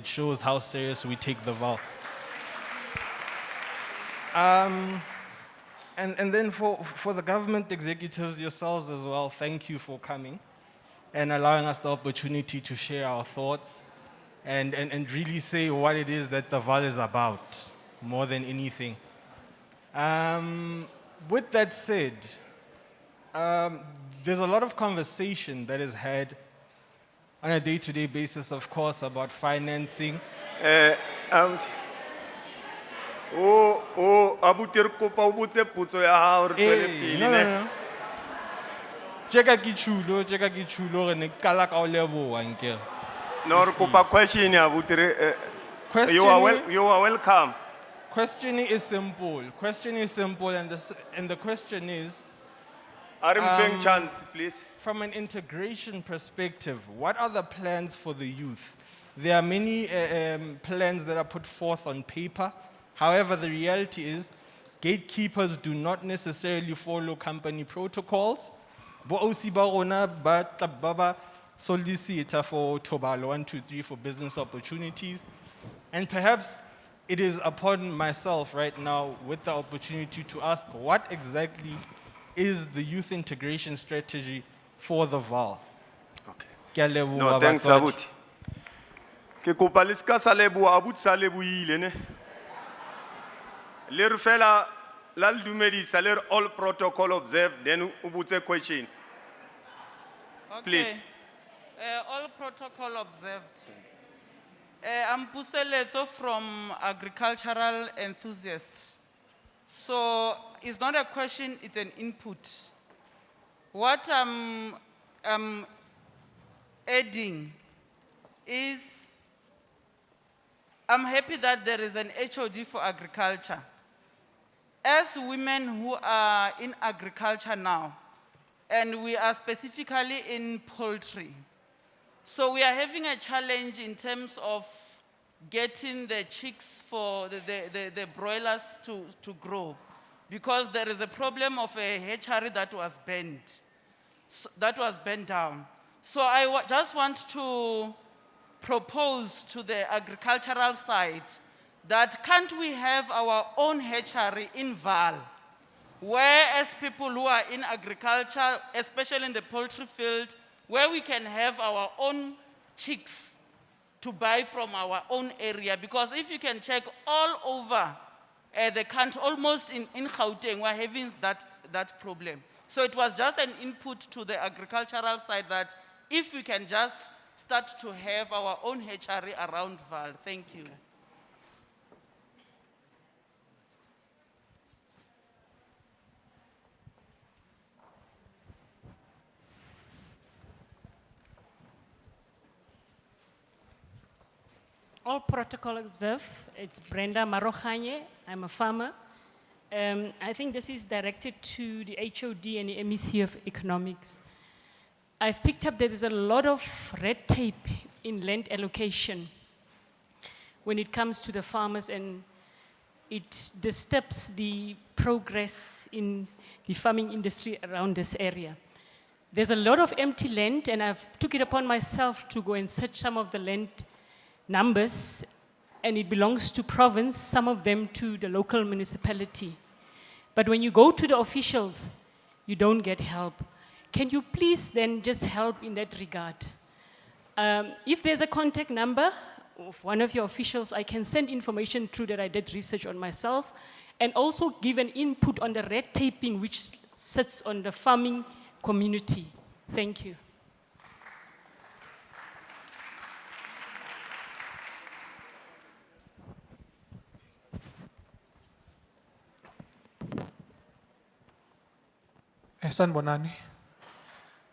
shows how serious we take the Vaal. And then for the government executives yourselves as well, thank you for coming and allowing us the opportunity to share our thoughts and really say what it is that the Vaal is about, more than anything. With that said, there's a lot of conversation that is had on a day-to-day basis, of course, about financing. Abutir kopa o botse potso ya hao re tswele pele ne. Cheka ki chulo re ne kala ka o leboha nke. No re kopa question ya Abutir. You are welcome. Questioning is simple. And the question is, chance, please. From an integration perspective, what are the plans for the youth? There are many plans that are put forth on paper. However, the reality is, gatekeepers do not necessarily follow company protocols. Bo OC ba rona ba tla ba ba solicita for Tobalo 1, 2, 3 for business opportunities. And perhaps it is upon myself right now with the opportunity to ask what exactly is the youth integration strategy for the Vaal? Okay. No, thanks, Abuti. Ke kopa le ska sa leboha, Abuti sa lebohile ne. Le re fela la le dumedisa le re all protocol observed, then o botse question. Please. All protocol observed. I'm Puseletso from agricultural enthusiasts. So it's not a question, it's an input. What I'm adding is, I'm happy that there is an HOD for agriculture. as women who are in agriculture now, and we are specifically in poultry, so we are having a challenge in terms of getting the chicks for the broilers to grow, because there is a problem of a hatchery that was bent, that was bent down. So I just want to propose to the agricultural side that can't we have our own hatchery in Vaal, whereas people who are in agriculture, especially in the poultry field, where we can have our own chicks to buy from our own area. Because if you can check all over the country, almost in Gauteng, we're having that problem. So it was just an input to the agricultural side that if we can just start to have our own hatchery around Vaal. Thank you. All protocol observed. It's Brenda Marokhanye. I'm a farmer. I think this is directed to the HOD and the MEC of Economics. I've picked up that there's a lot of red tape in land allocation when it comes to the farmers, and it disturbs the progress in the farming industry around this area. There's a lot of empty land, and I've took it upon myself to go and search some of the land numbers, and it belongs to province, some of them to the local municipality. But when you go to the officials, you don't get help. Can you please then just help in that regard? If there's a contact number of one of your officials, I can send information through that I did research on myself, and also give an input on the red taping which sits on the farming community. Thank you. Sanibonani.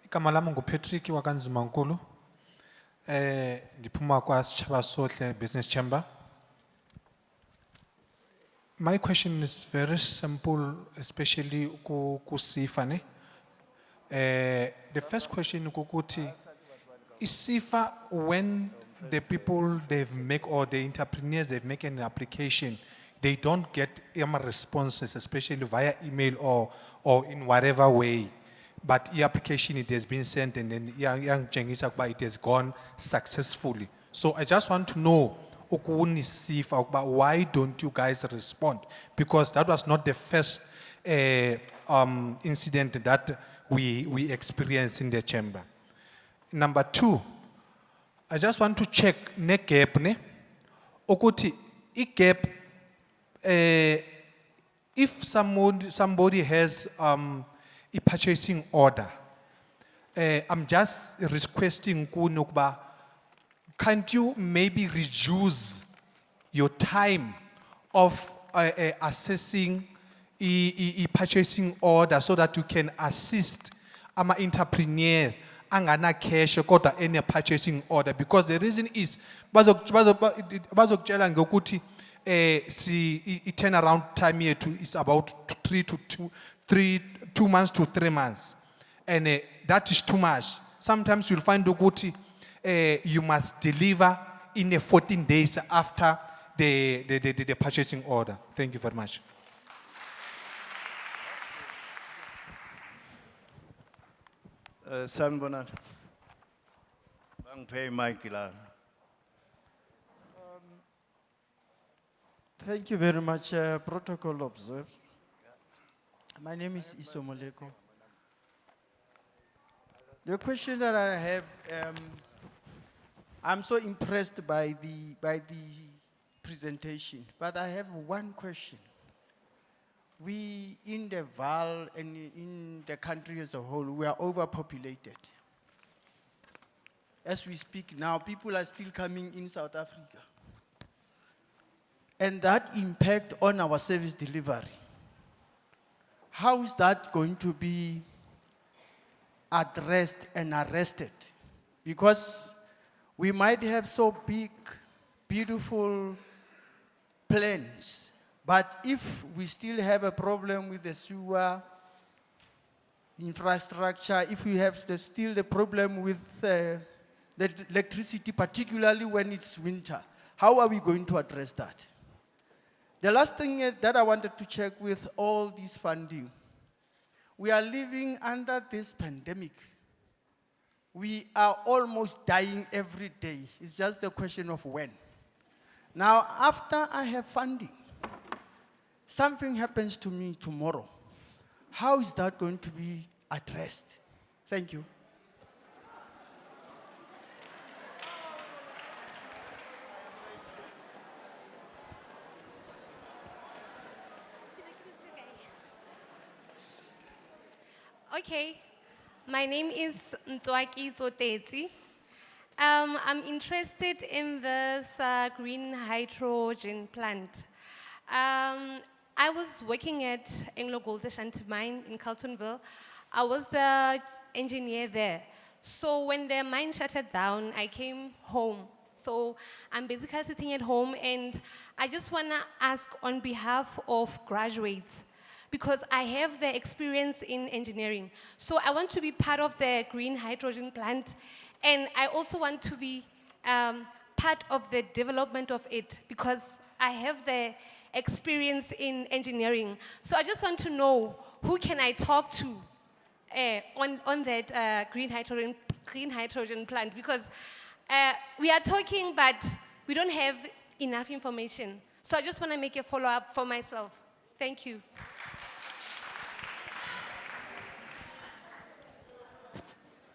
Igama lami nguPatrick wakanzimankulu. Ndiphuma kwaSitshaba Sohle Business Chamber. My question is very simple, especially kuSifa. The first question kukuthi is Sifa, when the people they've make, or the entrepreneurs they've make an application, they don't get responses, especially via email or in whatever way. But the application, it has been sent, and then it has gone successfully. So I just want to know, why don't you guys respond? Because that was not the first incident that we experienced in the chamber. Number two, I just want to check ne gap ne. Okuti, gap. If somebody has a purchasing order, I'm just requesting kunukba, can't you maybe reduce your time of assessing a purchasing order so that you can assist ama entrepreneurs angana cash kodwa any purchasing order? Because the reason is bazokutshela ngokuthi turnaround time here is about 2 months to 3 months, and that is too much. Sometimes you'll find ukuthi you must deliver in 14 days after the purchasing order. Thank you very much. Sanibonani. Bangiphe mic la. Thank you very much. Protocol observed. My name is Isomoleko. The question that I have, I'm so impressed by the presentation, but I have one question. We in the Vaal and in the country as a whole, we are overpopulated. As we speak now, people are still coming in South Africa. And that impact on our service delivery. How is that going to be addressed and arrested? Because we might have so big, beautiful plans, But if we still have a problem with the sewer infrastructure, if we have still the problem with the electricity, particularly when it's winter, how are we going to address that? The last thing that I wanted to check with all this funding, we are living under this pandemic. We are almost dying every day. It's just a question of when. Now, after I have funding, something happens to me tomorrow. How is that going to be addressed? Thank you. Okay, my name is Ntwaki Tsotetsi. I'm interested in this green hydrogen plant. I was working at Anglo Gold Ashanti Mine in Carltonville. I was the engineer there. So when the mine shut down, I came home. So I'm basically sitting at home, and I just want to ask on behalf of graduates, because I have the experience in engineering. So I want to be part of the green hydrogen plant, and I also want to be part of the development of it, because I have the experience in engineering. So I just want to know, who can I talk to on that green hydrogen plant? Because we are talking, but we don't have enough information. So I just want to make a follow-up for myself. Thank you.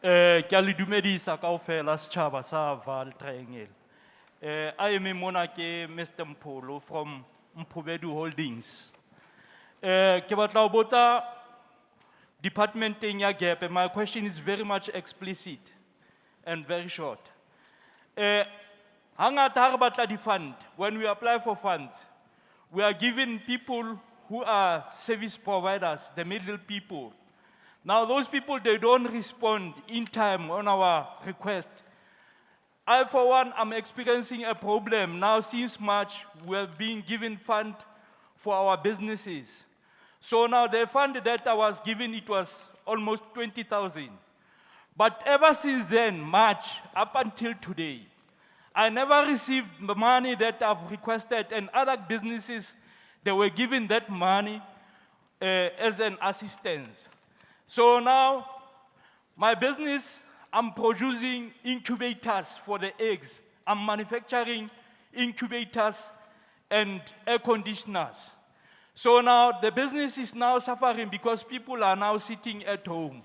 Ke a le dumedisa kaofela setjhaba sa Vaal Triangle. I am mona ke Mr. Mpolo from Mpubedu Holdings. Ke batla ho botsa departmenteng ya GAP. My question is very much explicit and very short. Hangata ha re batla di-fund, when we apply for funds, we are giving people who are service providers, the middle people. Now those people, they don't respond in time on our request. I, for one, am experiencing a problem. Now since March, we have been given fund for our businesses. So now the fund that I was given, it was almost 20,000. But ever since then, March, up until today, I never received the money that I've requested, and other businesses, they were given that money as an assistance. So now, my business, I'm producing incubators for the eggs. I'm manufacturing incubators and air conditioners. So now, the business is now suffering because people are now sitting at home.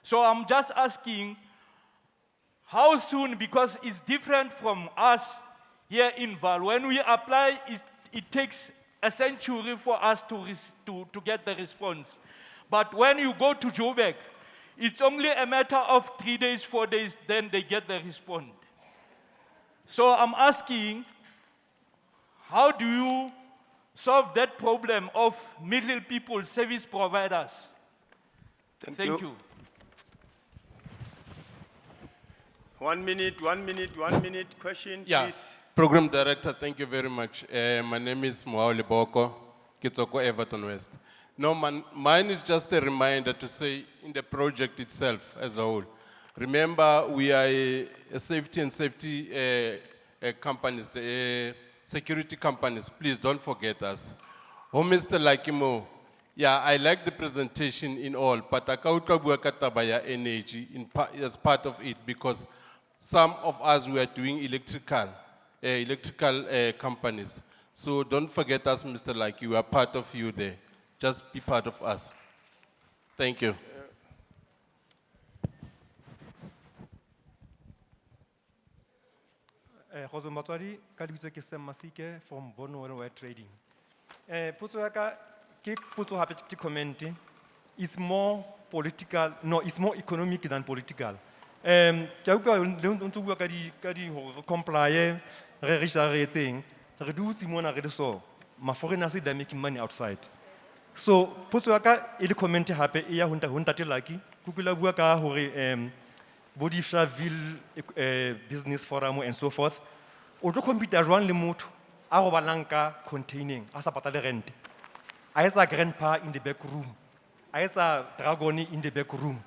So I'm just asking, how soon, because it's different from us here in Vaal. When we apply, it takes a century for us to get the response. But when you go to Joburg, it's only a matter of 3 days, 4 days, then they get the response. So I'm asking, how do you solve that problem of middle people, service providers? Thank you. 1 minute, question, please. Program Director, thank you very much. My name is Muauli Boko, Kitsoko, Everton West. No, mine is just a reminder to say in the project itself as a whole. Remember, we are a safety companies, security companies. Please don't forget us. Oh, Mr. Lakimo, yeah, I like the presentation in all, but I can't energy as part of it, because some of us were doing electrical companies. So don't forget us, Mr. Laki, we are part of you there. Just be part of us. Thank you. Rozo Matwadi, Kadibitso ke Sam Masike from Bono Ware Trading. Putso yaka ke putso hape ke comment. It's more political, no, it's more economic than political. Tjauka ntse bua ka di ho comply re risa re etseng re dutse mona re so ma foreigners they are making money outside. So putso yaka e le comment hape e ya honta telaki kukula bua ka hore Bodifra Vaal Business Forum and so forth. Auto computer run le motho a go banang ka containing, a sa patale rent. A etsa grandpa in the back room. A etsa dragon in the back room.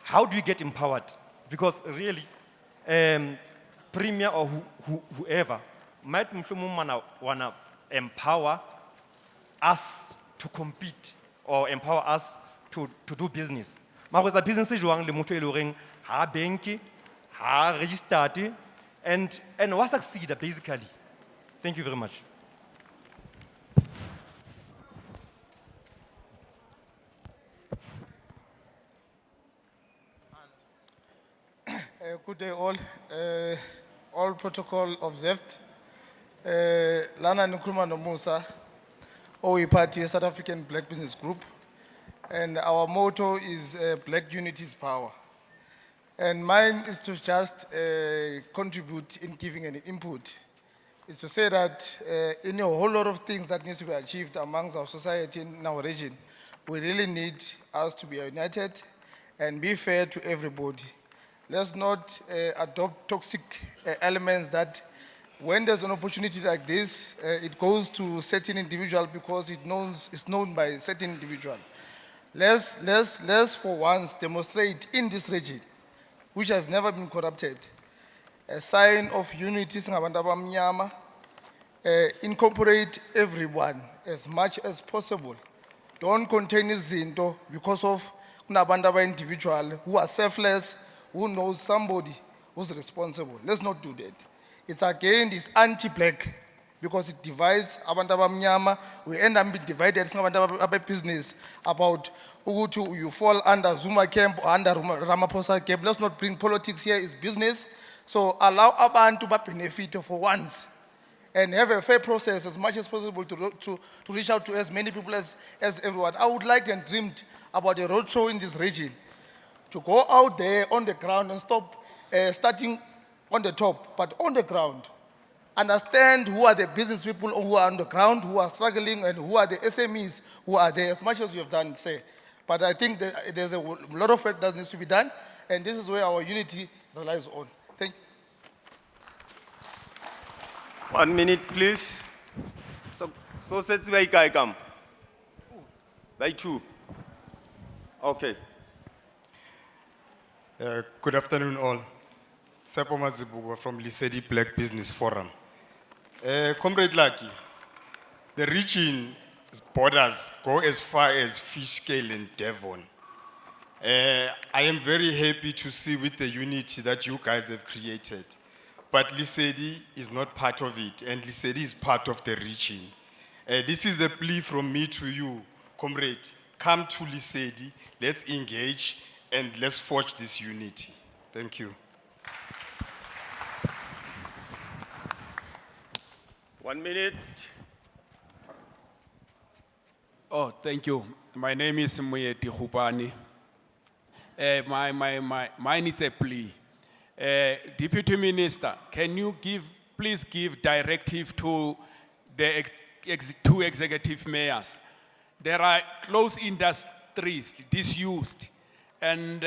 How do you get empowered? Because really, Premier or whoever might wanna empower us to compete or empower us to do business. Ma go etsa business e jwang le motho e le horeng ha bank, ha registered, and wa succeed basically. Thank you very much. Good day all protocol observed. Lana Nkrumah no Musa, OE Party, South African Black Business Group. And our motto is Black Unity is Power. And mine is to just contribute in giving an input. Is to say that in a whole lot of things that needs to be achieved amongst our society in our region, we really need us to be united and be fair to everybody. Let's not adopt toxic elements that when there's an opportunity like this, it goes to certain individual because it's known by a certain individual. Let's for once demonstrate in this region, which has never been corrupted, a sign of unity, singabantu abamnyama, incorporate everyone as much as possible. Don't contain izinto because of kunabantu individual who are selfless, who knows somebody who's responsible. Let's not do that. It's again, it's anti-black because it divides abantu abamnyama. We end up being divided, singabantu business about who you fall under Zuma camp or under Ramaphosa camp. Let's not bring politics here, it's business. So allow abantu to benefit for once and have a fair process as much as possible to reach out to as many people as everyone. I would like and dreamed about a roadshow in this region, to go out there on the ground and stop starting on the top, but on the ground. Understand who are the business people who are on the ground, who are struggling, and who are the SMEs who are there, as much as you have done, say. But I think that there's a lot of work that needs to be done, and this is where our unity relies on. Thank you. 1 minute, please. So sets by Kaikam. By 2. Okay. Good afternoon, all. Tsepo Mazibuwa from Lesedi Black Business Forum. Comrade Lucky, the region's borders go as far as Fishscale and Devon. I am very happy to see with the unity that you guys have created. But Lesedi is not part of it, and Lesedi is part of the region. This is a plea from me to you, comrade. Come to Lesedi, let's engage, and let's forge this unity. Thank you. 1 minute. Oh, thank you. My name is Moyeti Khupani. Mine is a plea. Deputy Minister, can you please give directive to the two executive mayors? There are close industries disused, and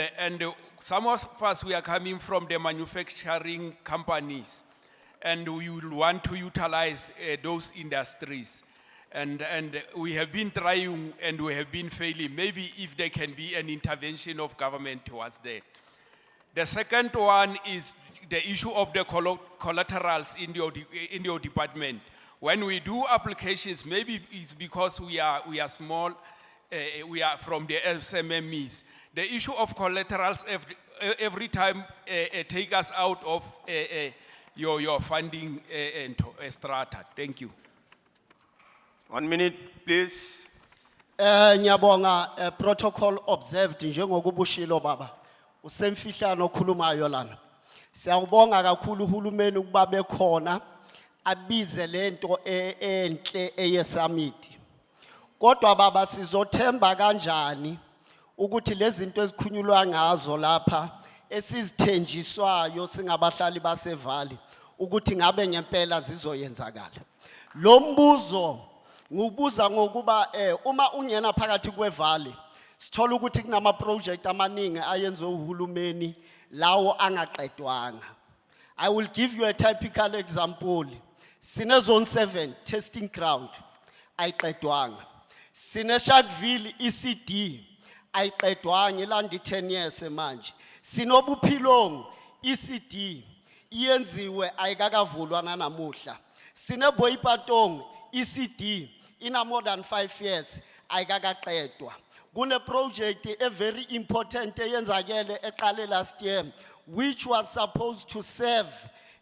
some of us, we are coming from the manufacturing companies, and we will want to utilize those industries. And we have been trying and we have been failing. Maybe if there can be an intervention of government towards that. The second one is the issue of the collaterals in your department. When we do applications, maybe it's because we are small, we are from the SMMEs. The issue of collaterals every time take us out of your funding strata. Thank you. 1 minute, please. Nyabonga protocol observed njengokubushilo baba. Usemfihlano okhulumayo lana. Siyabonga kakhulu uhulumeni ukuba bekhona abize lento enhle eyesummit. Kodwa baba sizothemba kanjani ukuthi lezi zinto ezikhunyulwa ngazo lapha esizithenjiswayo singabahlali baseVaal ukuthi ngabe ngempela zizoyenzakala. Lo mbuzo ngubuza ngokuba uma ungena phakathi kweVaal sithola ukuthi kunama project amaningi ayenziwe uhulumeni lawo angaqedwanga. I will give you a typical example. Sine zone 7 testing ground, ayiqedwanga. Sine Sharpeville ECD, ayiqedwanga ilandi 10 years manje. Sinobuphilong ECD, iyenziwe ayikakavulwa namuhla. Sine Boipatong ECD, ina more than 5 years, ayikakaqedwa. Kune project a very important eyenzakele eqale last year, which was supposed to serve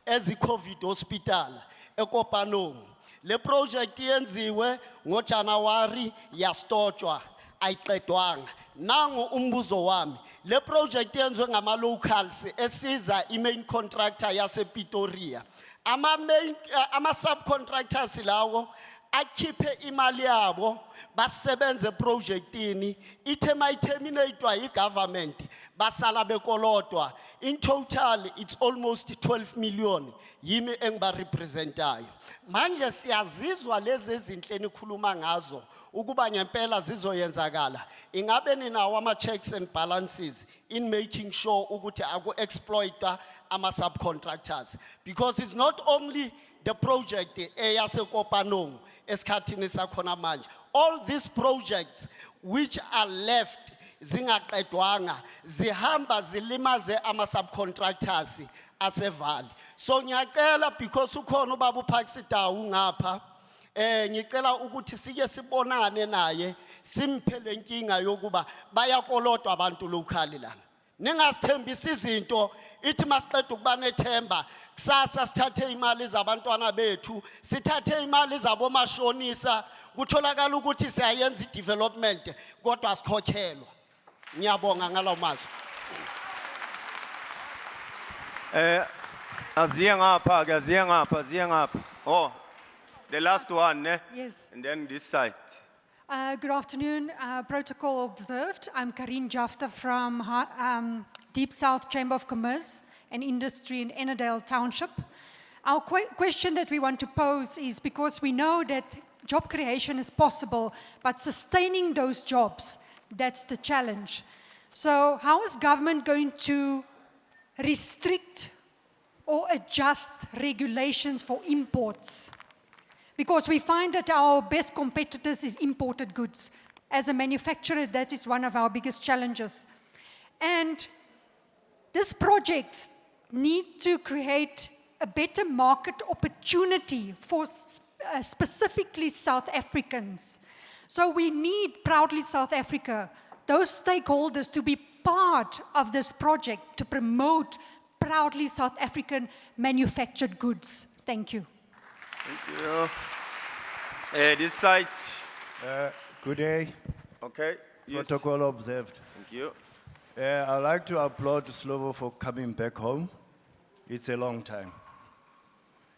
as a COVID hospital, Ekopanong. Le project yenziwe ngo January yastotshwa ayiqedwanga. Nangu umbuzo wami, le project yenziwe ngama locals esiza i-main contractor yase Pretoria. Ama subcontractors lawo akhiphe imali yabo basebenze projectini ithe mayiterminatewa i-government basala bekolotwa. In total it's almost 12 million yimi engibarepresentayo. Manje siyazizwa lezi ezinhle enikhuluma ngazo ukuba ngempela zizoyenzakala. Ingabe ninawo ama checks and balances in making sure ukuthi aku-exploita ama subcontractors, because it's not only the project eyasekopanong esikhathini sakhona manje. All these projects which are left zingaqedwanga zihamba zilimaze ama subcontractors aseVaal. So ngiyacela because ukhona ubaba uPaxitawu ngapha, ngicela ukuthi sike sibonane naye simphe lenkinga yokuba bayakolodwa abantu local lana. Ningasithembisi izinto ithi masiqeda ukuba nethemba kusasa sithathe imali zabantwana bethu, sithathe imali zabomashonisa, kutholakala ukuthi siyayenza i-development kodwa sikhokhelwa. Ngiyabonga ngalawo mazwi. Aziye ngapha. Oh, the last one, ne? Yes. And then this side. Good afternoon, protocol observed. I'm Karine Jafta from Deep South Chamber of Commerce and Industry in Ennerdale Township. Our question that we want to pose is because we know that job creation is possible, but sustaining those jobs, that's the challenge. So how is government going to restrict or adjust regulations for imports? Because we find that our best competitors is imported goods. As a manufacturer, that is one of our biggest challenges. And these projects need to create a better market opportunity for specifically South Africans. So we need Proudly South Africa, those stakeholders, to be part of this project to promote proudly South African manufactured goods. Thank you. Thank you. This side. Good day. Okay. Yes. Protocol observed. Thank you. I'd like to applaud Slovo for coming back home. It's a long time.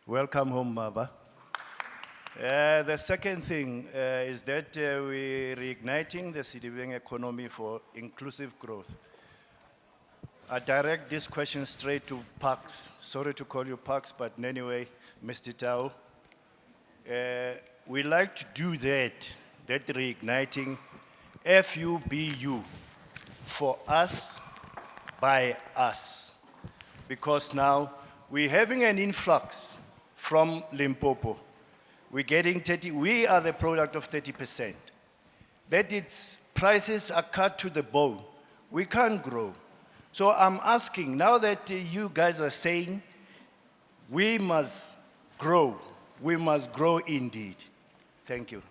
Welcome home, Maba. The second thing is that we're reigniting the Sedibeng economy for inclusive growth. I direct this question straight to Pax. Sorry to call you Pax, but anyway, Mr. Tao. We like to do that reigniting FUBU, for us, by us. Because now we're having an influx from Limpopo. We're getting 30, we are the product of 30%. That its prices are cut to the bone. We can't grow. So I'm asking, now that you guys are saying we must grow indeed. Thank you.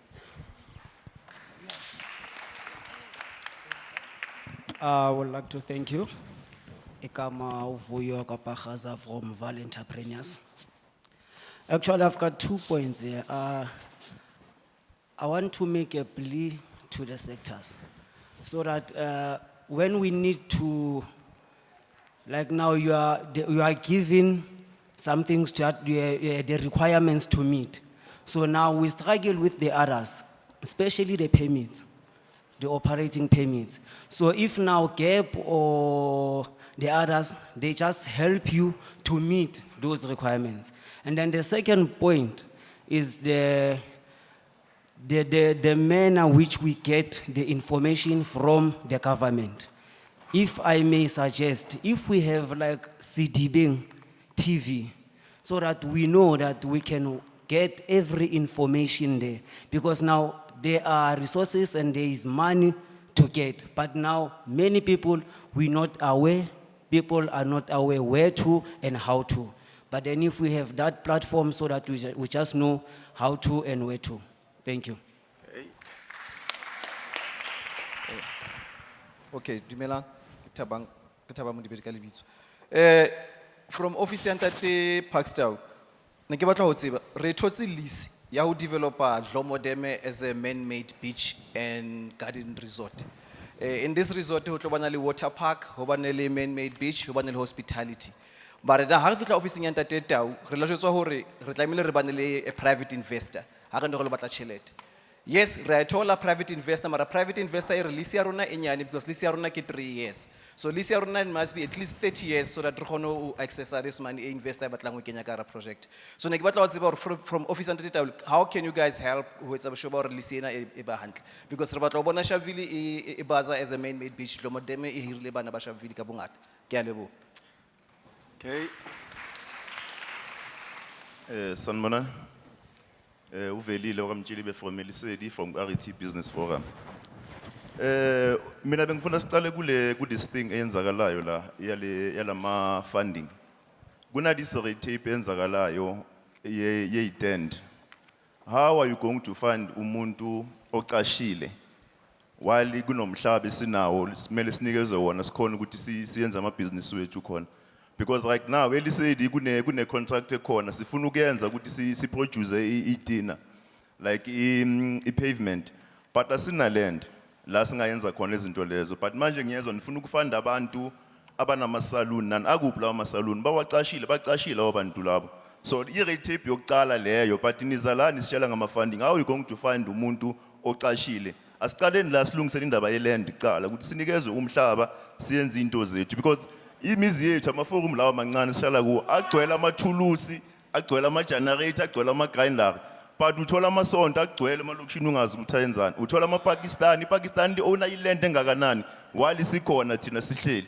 I would like to thank you. Ikama Uvuyo Kapachaza from Vaal Entrepreneurs. Actually, I've got 2 points here. I want to make a plea to the sectors so that when we need to, like now you are giving some things to the requirements to meet. So now we struggle with the others, especially the permits, the operating permits. So if now GAP or the others, they just help you to meet those requirements. And then the second point is the manner which we get the information from the government. If I may suggest, if we have like Sedibeng TV, so that we know that we can get every information there. Because now there are resources and there is money to get. But now many people, we're not aware, people are not aware where to and how to. But then if we have that platform so that we just know how to and where to. Thank you. Okay, dumelang, ke Thabang Modibedi ka lebitso. From office ya Ntate Parkstown, ne ke batla ho tseba, re thotse lease ya ho developer Dlomo Dam as a man-made beach and garden resort. In this resort, ho tlo bana le water park, ho bana le man-made beach, ho bana le hospitality. But da ha re fitla office ya Ntate Tau, re la jwetswa hore re tlamehile re bane le a private investor. Ha re ne re lo batla tjhelete. Yes, re told a private investor, but a private investor lease ya rona e nyane because lease ya rona ke 3 years. So lease ya rona must be at least 30 years so that re kgone ho access this money investor ba batlang ho kenya ka project. So ne ke batla ho tseba hore from office Ntate Tau, how can you guys help ho etsa boshoba hore lease ena e ba hantle? Because re batla ho bona Sharpeville e baza as a man-made beach, Dlomo Dam e hirile bana ba Sharpeville ka bongata. Ke a leboha. Okay. Sanmona. Uvelile okamtshilibe from Lesedi from RET Business Forum. Mina bengifuna siqale ku this thing eyenzakalayo la yalama funding. Kuna this red tape eyenzakalayo ye tend. How are you going to find umuntu oqashile while kunomhlaba esinawo simele sinikezwe wona sikhona ukuthi siyenze ama business wethu khona? Because right now, Lesedi kune contract ekhona sifuna ukuyenza ukuthi si produce itina like pavement, but asina land la singayenza khona izinto lezo. But manje ngiyezwa nifuna ukufunda abantu abanama saloon nani akuphi lawo ma saloon baqashile labo bantu labo. So i-rate tape yokuqala leyo, but nizalani sitshela ngama funding, how are you going to find umuntu oqashile? Asiqaleni la silungisele indaba yeland iqala ukuthi sinikezwe umhlaba siyenze into zethu, because imizi yethu amaforum lawa mancane sihlala kuwo agcwele amathulusi, agcwele ama-generator, agcwele ama-grinder, but uthola amasonto agcwele emalokishini ungazi ukuthi ayenzani. Uthola iPakistan li-owner iland engakanani while sikhona thina sihleli.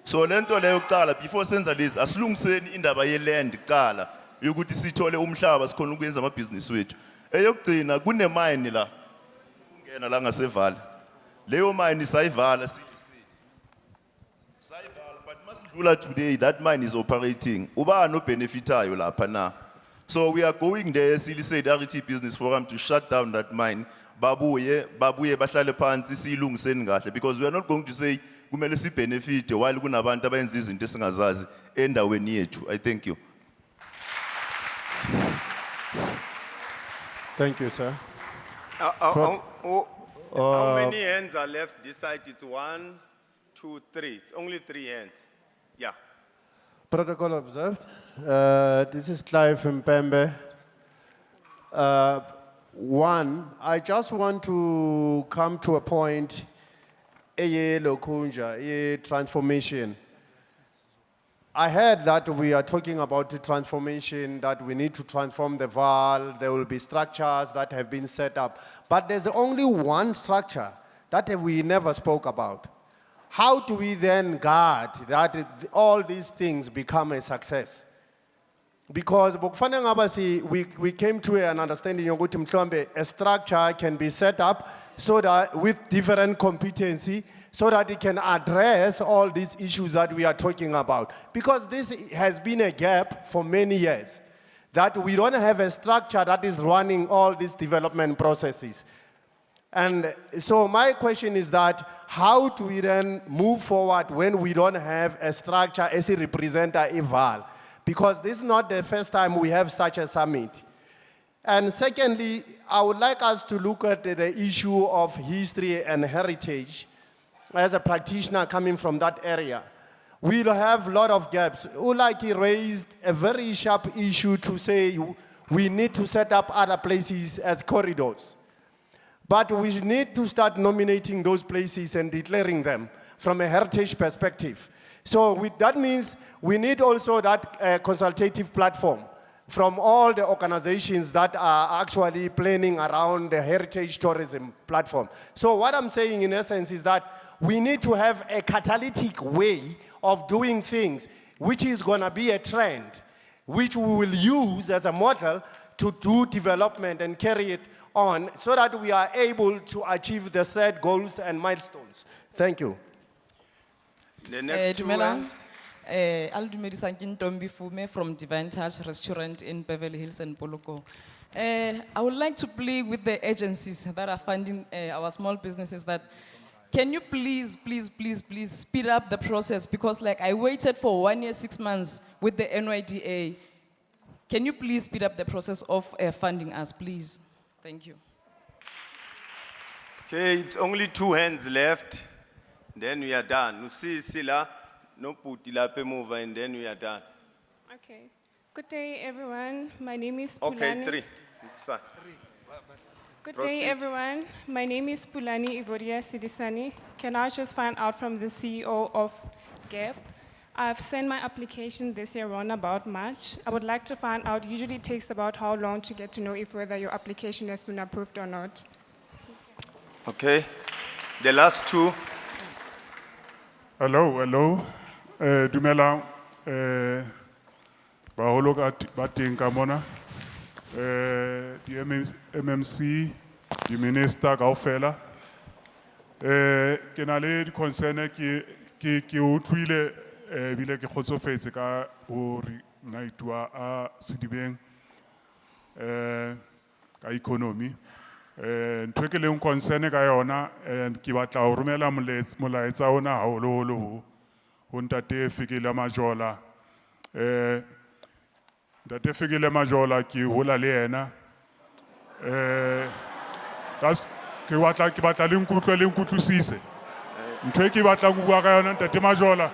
So lento leyo kuqala before senza lezi asilungiseni indaba yeland kuqala yokuthi sithole umhlaba sikhona ukuyenza amabhizinisi wethu. Eyokugcina kunemine la ungena la ngasevala, leyo mine sayivala today, that mine is operating. Uba no benefitayo lapha na. So we are going there, said RET Business Forum, to shut down that mine. Babuye bahlale phansi silungiseni kahle, because we are not going to say kumele si benefit while kunabantu abenza izinto esingazazi endaweni yethu. I thank you. Thank you, sir. How many hands are left this side? It's 1, 2, 3. It's only 3 hands. Yeah. Protocol observed. This is Clive Mpembe. One, I just want to come to a point, transformation. I heard that we are talking about the transformation, that we need to transform the Vaal, there will be structures that have been set up. But there's only one structure that we never spoke about. How do we then guard that all these things become a success? Because we came to an understanding of a structure can be set up so that with different competency, so that it can address all these issues that we are talking about. Because this has been a gap for many years, that we don't have a structure that is running all these development processes. And so my question is that, how do we then move forward when we don't have a structure as a representative in Vaal? Because this is not the first time we have such a summit. And secondly, I would like us to look at the issue of history and heritage as a practitioner coming from that area. We'll have a lot of gaps. Ulaki raised a very sharp issue to say we need to set up other places as corridors. But we need to start nominating those places and declaring them from a heritage perspective. So that means we need also that consultative platform from all the organizations that are actually planning around the heritage tourism platform. So what I'm saying in essence is that we need to have a catalytic way of doing things, which is going to be a trend, which we will use as a model to do development and carry it on so that we are able to achieve the set goals and milestones. Thank you. The next two Dumelang. ones. I'll dumedisang ke Ntombi Fume from Divine Touch Restaurant in Beverly Hills and Poloko. I would like to plead with the agencies that are funding our small businesses that can you please speed up the process, because like I waited for 1 year, 6 months with the NYDA. Can you please speed up the process of funding us, please? Thank you. Okay, it's only 2 hands left. Then we are done. Sila, no puti la pe move, and then we are done. Okay. Good day, everyone. My name is Okay, Pulani. 3. It's fine. Good Proceed. day, everyone. My name is Pulani Ivoria Sidisani. Can I just find out from the CEO of GAP? I've sent my application this year around about March. I would like to find out, usually it takes about how long to get to know if whether your application has been approved or not. Okay. The last 2. Hello. Dumelang. Baholo ba teng ka mona. Di MMC, di minister kaofela. Ke na le di concern ke utlwile bile ke kgotsofetse ka hore naitwa a Sedibeng ka economy. Ntho ke leng concern ka yona ke batla ho romela molaetsa ona haholoholo ho ntate Fikile Majola. Ntate Fikile Majola ke hola le yena. Ke batla le nkutlwisise. Ntho e ke batlang ho bua ka yona ntate Majola.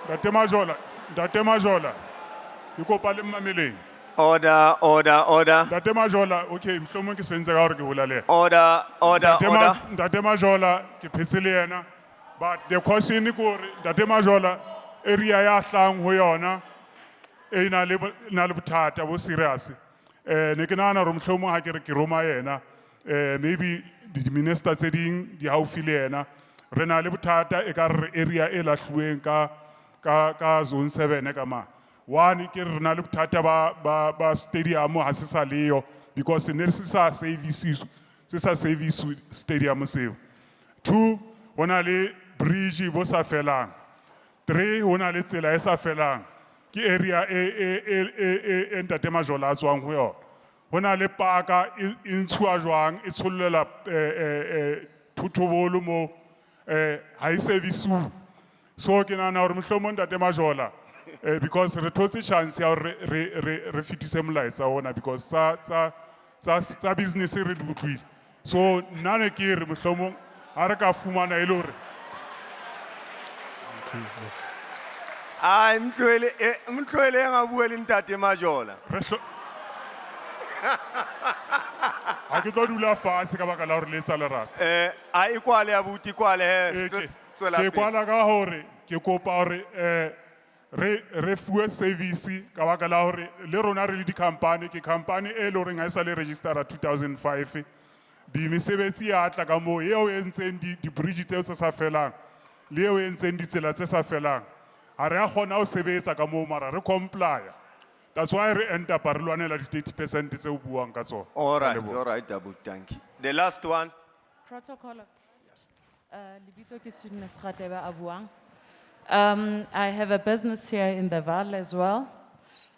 Ntate Majola. Ke kopa le mmameleng. Order. Ntate Majola, okay, mhlomong ke sentse ka hore ke hola le yena. Order. Ntate Majola ke phetse le yena. But the question ke hore Ntate Majola area ya hlang ho yona e na le bothata bo serious. Ne ke nahana hore mhlomong ha ke re ke roma yena, maybe the minister tse ding di haufi le yena. Re na le bothata e ka re area e lahluweng ka zone 7 ka ma. One ke re na le bothata ba stadium ha se sa leyo because ne se sa service stadium seo. 2 hona le bridge bo sa felang. 3 hona le tsela e sa felang. Ke area e Ntate Majola a tswang ho yona. Hona le parka e ntshuwa jwang e tshollela thotobolo mo ha e service. So ke nahana hore mohlomong Ntate Majola because re thotse chance ya hore re fitise molaetsa ona because tsa business re di utlwile. So nna ne ke re mohlomong ha re ka fumana e le hore Mtlwele nga bua le Ntate Majola. ha ke tlo dula fatshe ka baka la hore le tsa lerato. A ikwale abuti kwale he. Ke kwala ka hore ke kopa hore re fuwe service ka baka la hore le rona re le di company ke company e le hore ga e sa le register 2005. Di mesebetsi ya tla ka mo eo e ntseng di bridge tseo tse sa felang le eo e ntseng ditsela tse sa felang. Ha re a kgona ho sebetsa ka mo mara re comply. That's why re enter parilwanela di 30% tse o buang ka tsona. All right, Abu, thank you. The last one. Protocol. Libito ke Sweetness Khateba Abuang. I have a business here in the Vaal as well,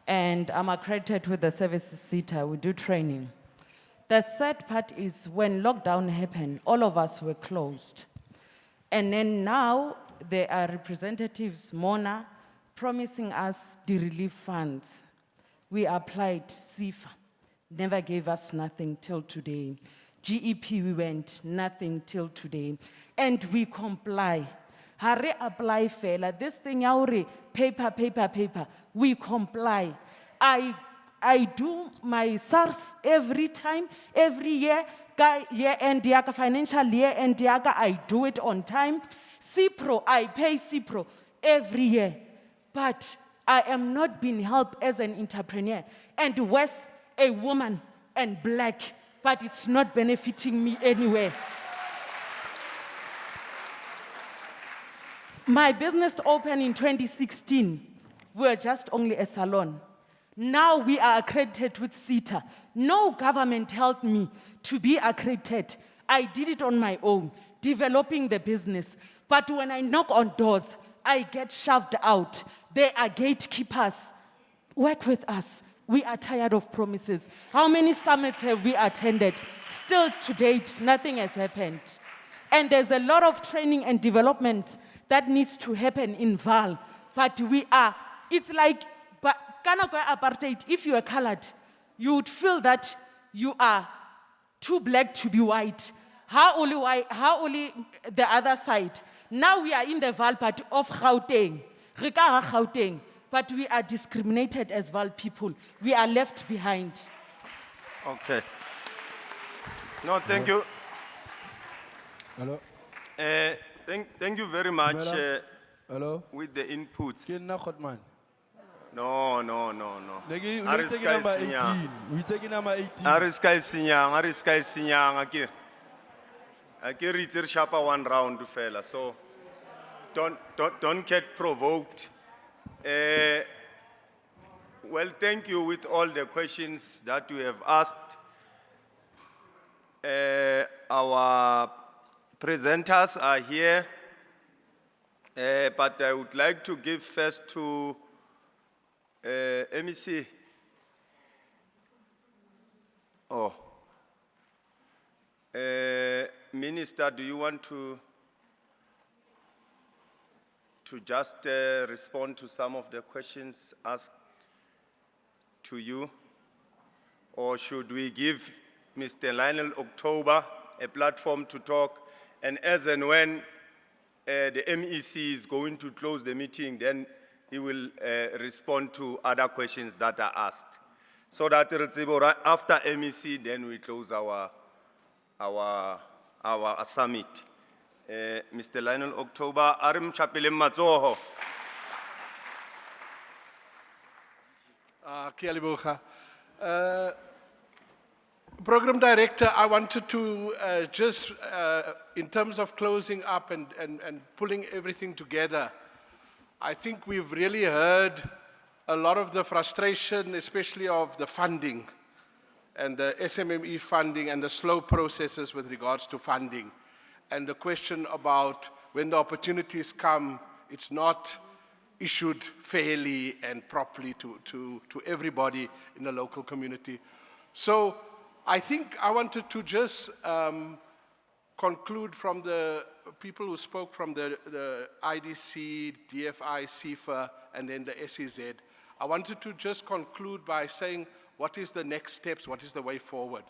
and I'm accredited with the services SETA. We do training. The sad part is when lockdown happened, all of us were closed. And then now there are representatives, Mona, promising us the relief funds. We applied SIFA, never gave us nothing till today. GEP, we went, nothing till today. And we comply. Hare apply fela, this thing yauri, paper. We comply. I do my SARS every time, every year, year end yaka, financial year end yaka, I do it on time. CPRO, I pay CPRO every year. But I am not being helped as an entrepreneur. And worse, a woman and black, but it's not benefiting me anywhere. My business opened in 2016. We were just only a salon. Now we are accredited with CETA. No government helped me to be accredited. I did it on my own, developing the business. But when I knock on doors, I get shoved out. They are gatekeepers. Work with us. We are tired of promises. How many summits have we attended? Still to date, nothing has happened. And there's a lot of training and development that needs to happen in Vaal. But it's like, apartheid, if you are colored, you would feel that you are too black to be white. How only white, how only the other side? Now we are in the Vaal part of Gauteng. Gauteng. But we are discriminated as Vaal people. We are left behind. Okay. No, thank you. Hello. Thank you very much. Hello. With the inputs. Man. No. We taking number 18. We taking number 18. Ariska isinyang akir. Akir it's sharper one round fella. So don't get provoked. Well, thank you with all the questions that you have asked. Our presenters are here, but I would like to give first to MEC. Minister, do you want to just respond to some of the questions asked to you? Or should we give Mr. Lionel October a platform to talk, and as and when the MEC is going to close the meeting, then he will respond to other questions that are asked. So that after MEC, then we close our summit. Mr. Lionel October, Arim Chapelem Matsoho. Kia leboga. Program Director, I wanted to just, in terms of closing up and pulling everything together, I think we've really heard a lot of the frustration, especially of the funding and the SMME funding and the slow processes with regards to funding. And the question about when the opportunities come, it's not issued fairly and properly to everybody in the local community. So I think I wanted to just conclude from the people who spoke from the IDC, DFI, CIFA, and then the SEZ. I wanted to just conclude by saying, what is the next steps? What is the way forward?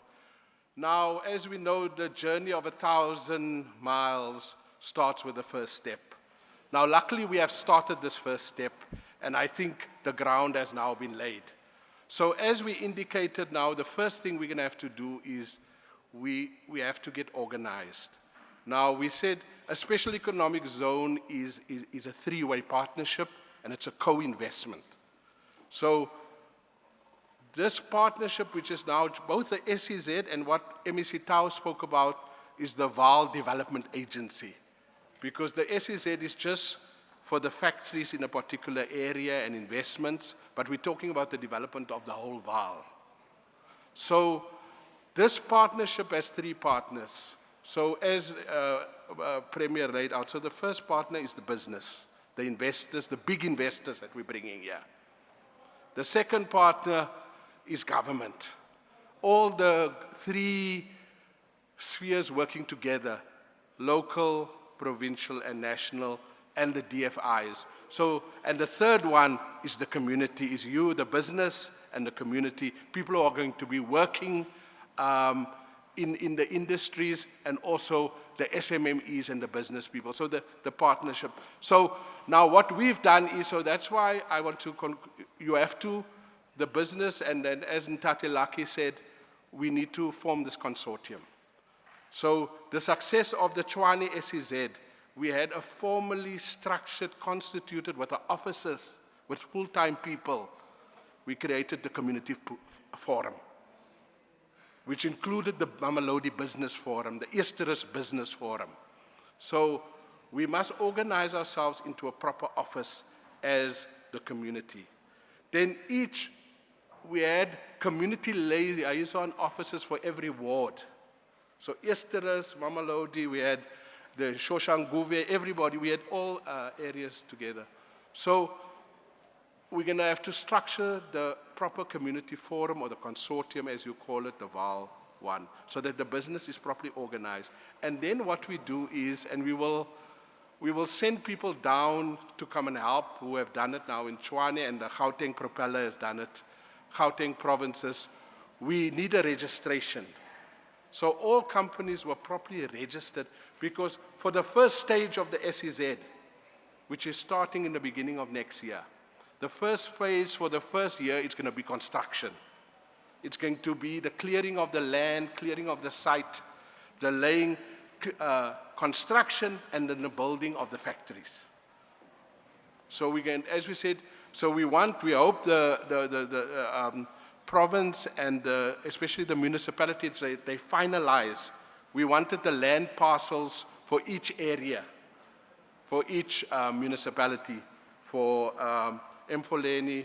Now, as we know, the journey of 1,000 miles starts with the first step. Now, luckily, we have started this first step, and I think the ground has now been laid. So as we indicated now, the first thing we're going to have to do is we have to get organized. Now, we said a special economic zone is a three-way partnership, and it's a co-investment. So this partnership, which is now both the SEZ and what MEC Tau spoke about, is the Vaal Development Agency. Because the SEZ is just for the factories in a particular area and investments, but we're talking about the development of the whole Vaal. So this partnership has three partners. So as Premier laid out, so the first partner is the business, the investors, the big investors that we're bringing here. The second partner is government. All the three spheres working together, local, provincial, and national, and the DFIs. So, and the third one is the community, is you, the business, and the community, people who are going to be working in the industries, and also the SMMEs and the business people, so the partnership. So now what we've done is, so that's why I want to, you have to, the business, and then as Ntate Laki said, we need to form this consortium. So the success of the Tshwane SEZ, we had a formally structured, constituted with the officers, with full-time people. We created the community forum, which included the Mamelodi Business Forum, the Easterus Business Forum. So we must organize ourselves into a proper office as the community. Then each we had community liaison officers for every ward. So Esteras, Mamelodi, we had the Shoshanguve, everybody, we had all areas together. So we're going to have to structure the proper community forum or the consortium, as you call it, the Vaal one, so that the business is properly organized. And then what we do is, and we will send people down to come and help who have done it now in Tshwane, and the Gauteng Propeller has done it, Gauteng provinces. We need a registration. So all companies were properly registered, because for the first stage of the SEZ, which is starting in the beginning of next year, the first phase for the first year is going to be construction. It's going to be the clearing of the land, clearing of the site, the laying, construction, and then the building of the factories. So we can, as we said, so we hope the province and especially the municipalities, they finalize. We wanted the land parcels for each area, for each municipality, for Emfuleni,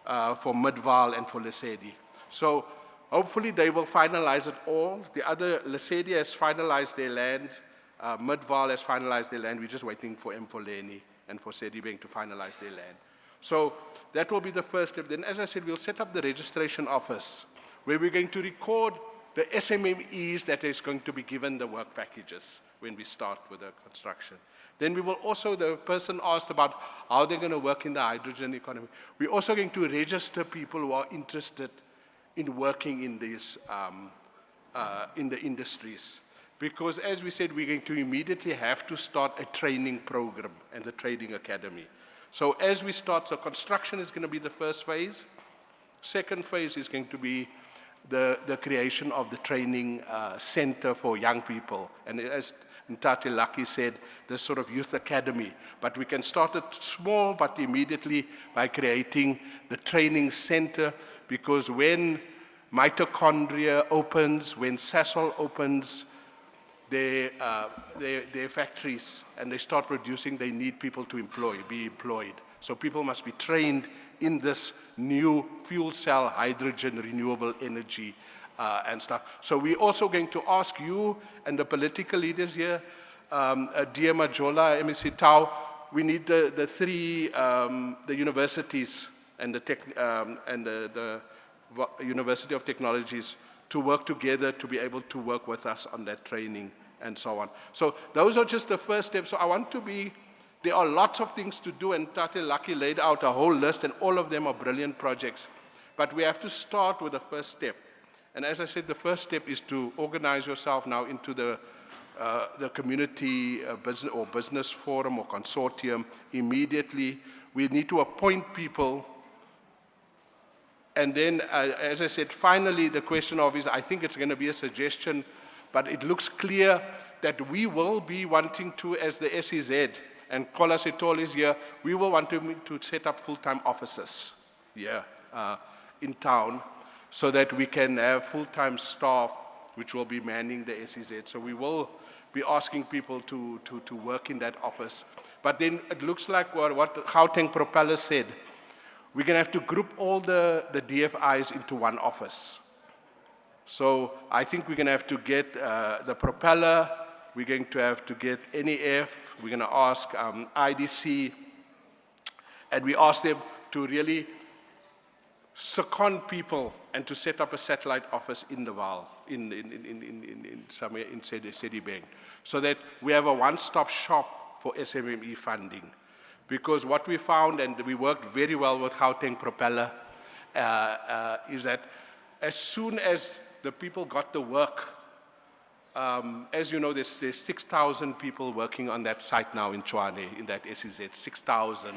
for Midvaal, and for Lesedi. So hopefully they will finalize it all. The other, Lesedi has finalized their land, Midvaal has finalized their land. We're just waiting for Emfuleni and for Sedibeng to finalize their land. So that will be the first step. Then, as I said, we'll set up the registration office where we're going to record the SMMEs that is going to be given the work packages when we start with the construction. Then we will also, the person asked about how they're going to work in the hydrogen economy. We're also going to register people who are interested in working in these, in the industries. Because as we said, we're going to immediately have to start a training program and the training academy. So as we start, so construction is going to be the first phase. Second phase is going to be the creation of the training center for young people. And as Ntate Lucky said, the sort of youth academy. But we can start it small, but immediately by creating the training center, because when mitochondria opens, when Sasol opens their factories and they start producing, they need people to be employed. So people must be trained in this new fuel cell, hydrogen, renewable energy, and stuff. So we're also going to ask you and the political leaders here, Dia Majola, MEC Tau, we need the three, the universities and the University of Technologies to work together to be able to work with us on that training and so on. So those are just the first steps. So I want to be, there are lots of things to do, and Tate Lucky laid out a whole list, and all of them are brilliant projects. But we have to start with the first step. And as I said, the first step is to organize yourself now into the community business or business forum or consortium immediately. We need to appoint people. And then, as I said, finally, the question of is, I think it's going to be a suggestion, but it looks clear that we will be wanting to, as the SEZ, and Kola Setol is here, we will want to set up full-time offices here in town, so that we can have full-time staff which will be manning the SEZ. So we will be asking people to work in that office. But then it looks like what Gauteng Propeller said, we're going to have to group all the DFIs into one office. So I think we're going to have to get the Propeller, we're going to have to get NEF, we're going to ask IDC, and we ask them to really second people and to set up a satellite office in the Vaal, somewhere in Sedibeng, so that we have a one-stop shop for SMME funding. Because what we found, and we worked very well with Gauteng Propeller, is that as soon as the people got the work, as you know, there's 6,000 people working on that site now in Tshwane, in that SEZ, 6,000.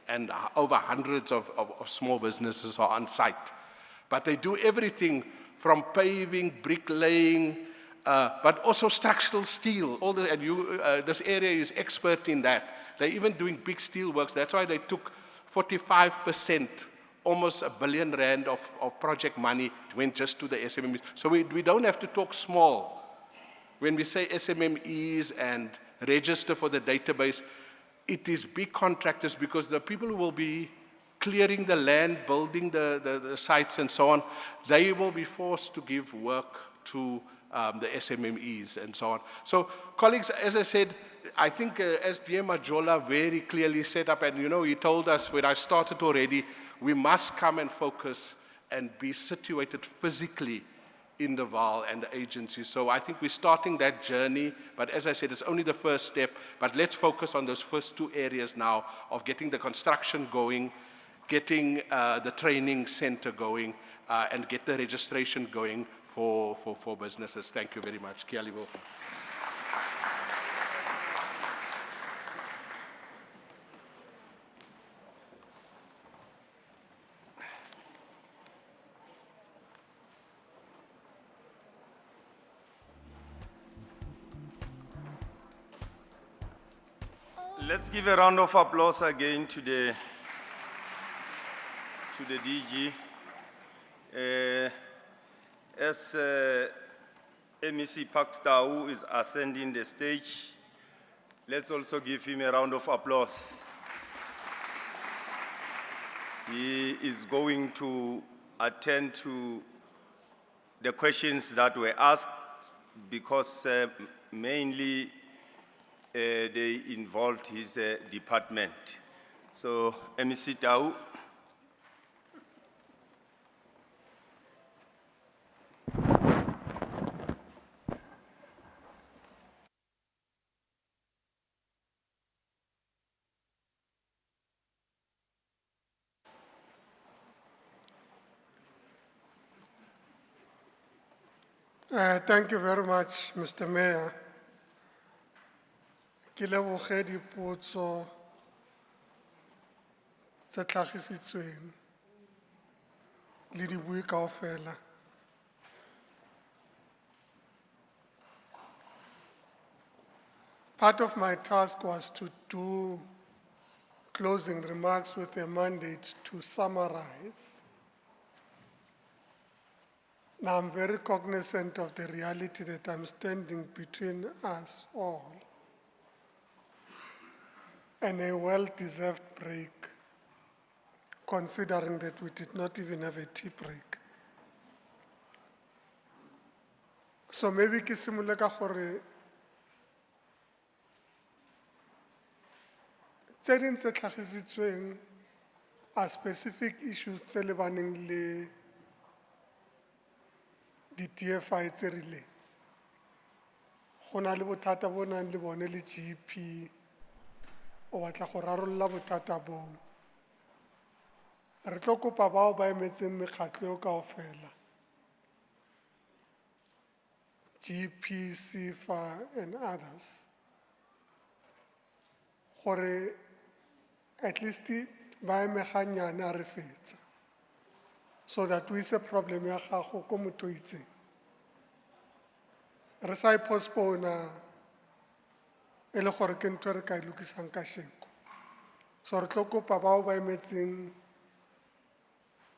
And over hundreds of small businesses are on site. But they do everything from paving, bricklaying, but also structural steel. This area is expert in that. They're even doing big steel works. That's why they took 45%, almost R1 billion of project money went just to the SMMEs. So we don't have to talk small. When we say SMMEs and register for the database, it is big contractors, because the people who will be clearing the land, building the sites and so on, they will be forced to give work to the SMMEs and so on. So colleagues, as I said, I think as DM Majola very clearly set up, and he told us when I started already, we must come and focus and be situated physically in the Vaal and the agency. So I think we're starting that journey, but as I said, it's only the first step, but let's focus on those first two areas now of getting the construction going, getting the training center going, and get the registration going for businesses. Thank you very much. Kia libo. Let's give a round of applause again to the DG. As MEC Pakstau is ascending the stage, let's also give him a round of applause. He is going to attend to the questions that were asked because mainly they involved his department. So, MEC Tau. Thank you very much, Mr. Mayor. Ke leboge dipotso tse tlhagisitsweng le dibui kaofela. Part of my task was to do closing remarks with a mandate to summarize. Now I'm very cognizant of the reality that I'm standing between us all and a well-deserved break, considering that we did not even have a tea break. So maybe ke simole ka gore tse ding tse tlhagisitsweng are specific issues tse lebaneng le di TFI tse rileng. Go na le bothata bo nang le bone le GP, o batla go rarolla bothata bo. Re tlo kopa bao ba emetseng mekgatlo eo kaofela, GP, SIFA, and others, gore at least ba eme ganyane a re fetsa, so that we ise problem ya gago ko motho itseng. Re sa postpone e le gore ke ntho re ka ilukisang ka sheko. So re tlo kopa bao ba emetseng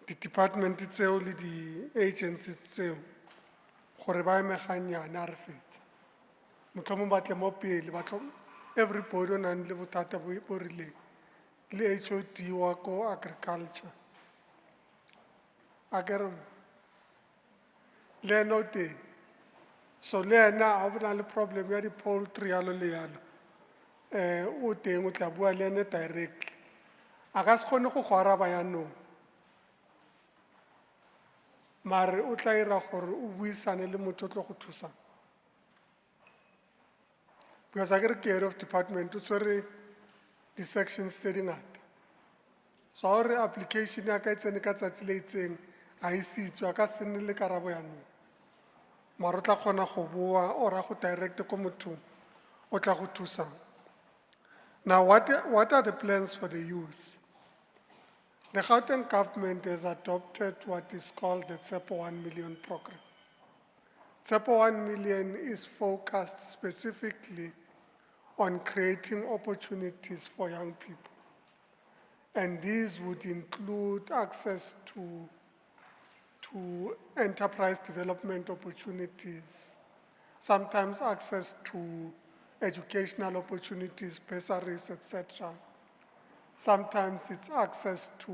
di-department tseo le di-agencies tseo gore ba eme ganyane a re fetsa. Motlhomong ba tle mo pele, everybody o nang le bothata bo rileng, le HOD wa ko agriculture. Akerem le ena o teng, so le ena a bona le problem ya di-poultry yalo le yalo, o teng o tla bua le ene directly. A ka se kgone go go araba yanong, mare o tla ira gore o buisane le motho o tlo go thusang. Because akere ke head of department o tswere di-sections tse dingata, so ha re application ya ka e tsene ka tsatsi le itseng a isitswe, a ka se nne le karabo yanong, mare o tla kgona go bua or a go direct ko mothong o tla go thusang. Now, what are the plans for the youth? The Gauteng government has adopted what is called the Tsepo 1 Million program. Tsepo 1 Million is focused specifically on creating opportunities for young people. And these would include access to enterprise development opportunities, sometimes access to educational opportunities, bursaries, etc., Sometimes it's access to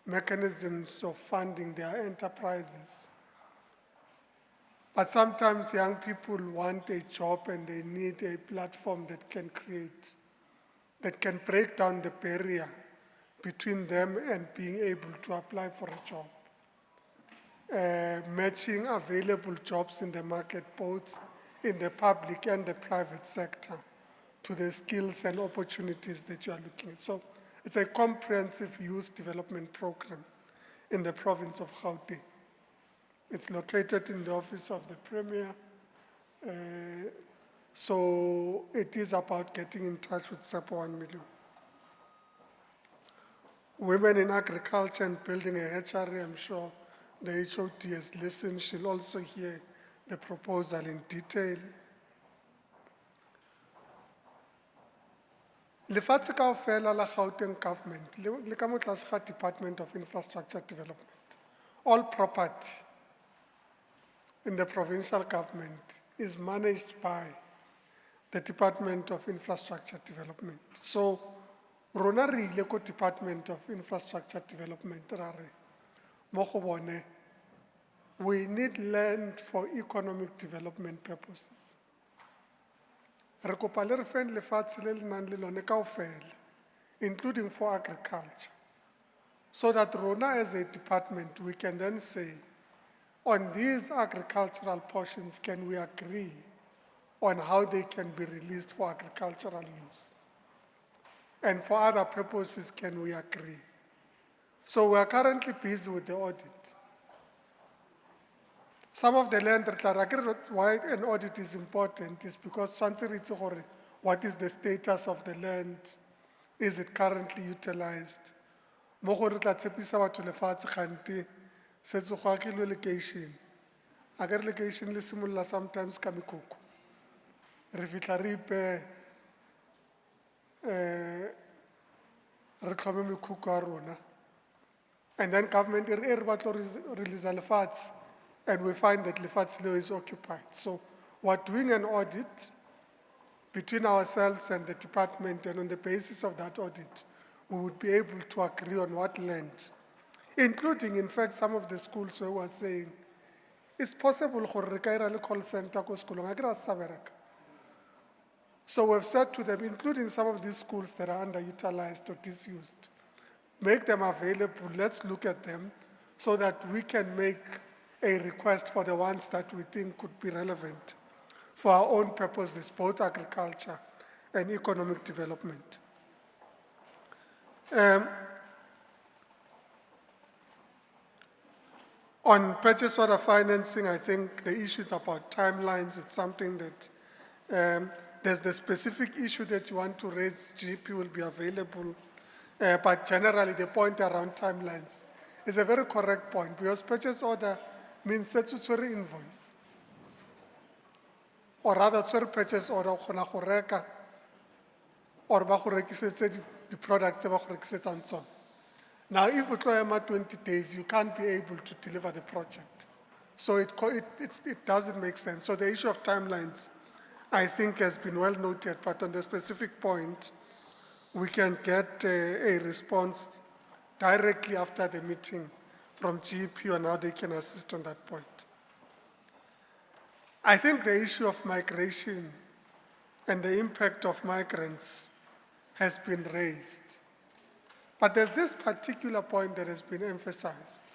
mechanisms of funding their enterprises. But sometimes young people want a job and they need a platform that can that can break down the barrier between them and being able to apply for a job. Matching available jobs in the market, both in the public and the private sector, to the skills and opportunities that you are looking at. So it's a comprehensive youth development program in the province of Gauteng. It's located in the office of the Premier. So it is about getting in touch with SEPA 1 million. Women in agriculture and building a hatchery, I'm sure the HOD has listened. She'll also hear the proposal in detail. Lefatshe kaofela la Gauteng government, le ka mo tlase ga Department of Infrastructure Development. All property in the provincial government is managed by the Department of Infrastructure Development. So, rona re ile ko Department of Infrastructure Development ra re mo go bone, we need land for economic development purposes. Re kopa le re feng lefatshe le le nang le lone kaofela, including for agriculture, so that rona as a department we can then say, on these agricultural portions, can we agree on how they can be released for agricultural use? And for other purposes, can we agree? So we are currently busy with the audit. Some of the land, why an audit is important is because what is the status of the land? Is it currently utilized? Mo go re tla tshepisa batho lefatshe kgante setse go agilwe location. A ke re location le simolola sometimes ka mekhukhu. Re fitlha re ipe re tlhome mekhukhu a rona. And then government e re batla release lefatshe, and we find that lefatshe leo is occupied. So we're doing an audit between ourselves and the department, and on the basis of that audit, we would be able to agree on what land, including, in fact, some of the schools where we're saying, it's possible for re ka ira le call center ko sekolong, a ke ra sa bereka. So we've said to them, including some of these schools that are underutilized or disused, make them available, let's look at them, so that we can make a request for the ones that we think could be relevant for our own purposes, both agriculture and economic development. On purchase order financing, I think the issue is about timelines. It's something that there's the specific issue that you want to raise, GP will be available. But generally, the point around timelines is a very correct point, because purchase order means statutory invoice. Or rather, purchase order, or the products and so on. Now, if we try 20 days, you can't be able to deliver the project. So it doesn't make sense. So the issue of timelines, I think, has been well noted, but on the specific point, we can get a response directly after the meeting from GP on how they can assist on that point. I think the issue of migration and the impact of migrants has been raised. But there's this particular point that has been emphasized,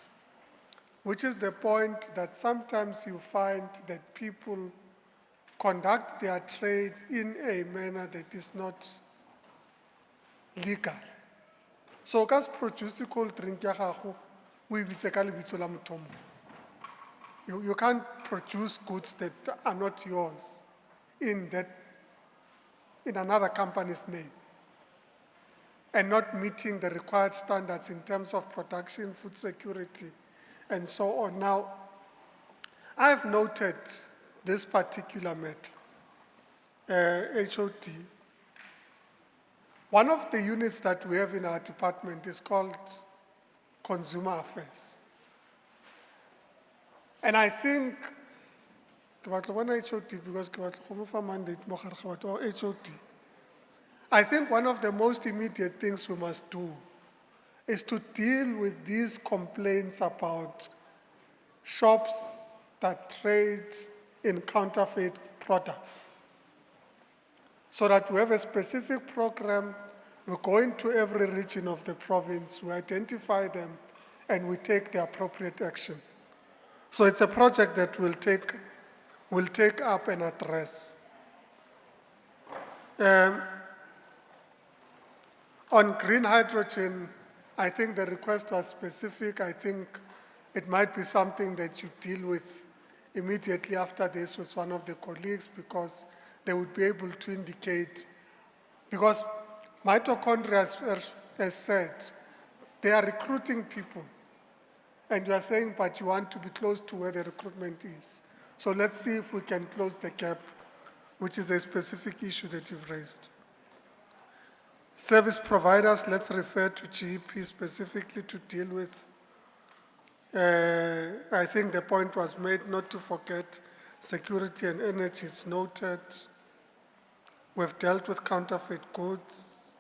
which is the point that sometimes you find that people conduct their trade in a manner that is not legal. So, as produce a cold drink, you can't produce goods that are not yours in another company's name, and not meeting the required standards in terms of production, food security, and so on. Now, I've noted this particular matter, HOD. One of the units that we have in our department is called Consumer Affairs. And I think, HOD, because HOD, I think one of the most immediate things we must do is to deal with these complaints about shops that trade in counterfeit products. So that we have a specific program, we go into every region of the province, we identify them, and we take the appropriate action. So it's a project that we'll take up and address. On green hydrogen, I think the request was specific. I think it might be something that you deal with immediately after this with one of the colleagues, because they would be able to indicate, because mitochondria, as said, they are recruiting people. And you are saying, but you want to be close to where the recruitment is. So let's see if we can close the gap, which is a specific issue that you've raised. Service providers, let's refer to GEP specifically to deal with. I think the point was made not to forget security and energy, it's noted. We've dealt with counterfeit goods.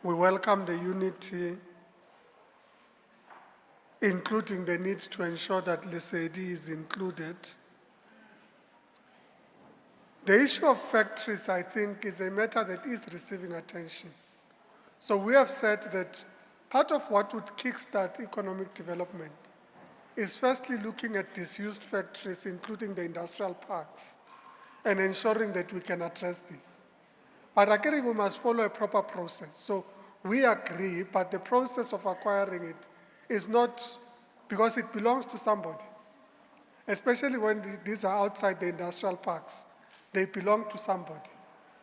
We welcome the unity, including the need to ensure that Lesedi is included. The issue of factories, I think, is a matter that is receiving attention. So we have said that part of what would kickstart economic development is firstly looking at disused factories, including the industrial parks, and ensuring that we can address this. But again, we must follow a proper process. So we agree, but the process of acquiring it is not because it belongs to somebody, especially when these are outside the industrial parks. They belong to somebody.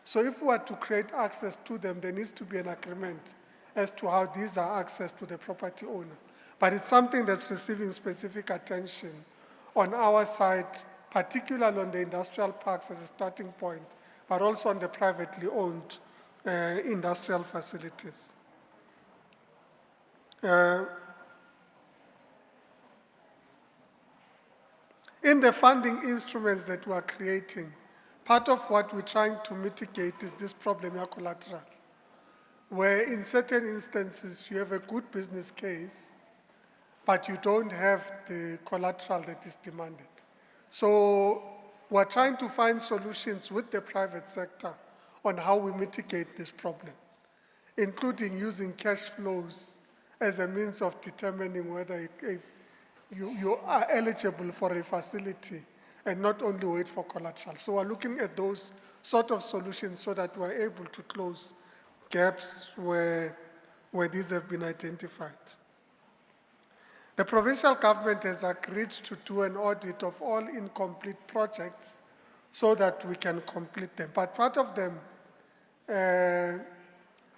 So if we are to create access to them, there needs to be an agreement as to how these are accessed to the property owner. But it's something that's receiving specific attention on our side, particularly on the industrial parks as a starting point, but also on the privately owned industrial facilities. In the funding instruments that we are creating, part of what we're trying to mitigate is this problem of collateral, where in certain instances you have a good business case, but you don't have the collateral that is demanded. So we're trying to find solutions with the private sector on how we mitigate this problem, including using cash flows as a means of determining whether you are eligible for a facility and not only wait for collateral. So we're looking at those sort of solutions so that we're able to close gaps where these have been identified. The provincial government has agreed to do an audit of all incomplete projects so that we can complete them. But part of them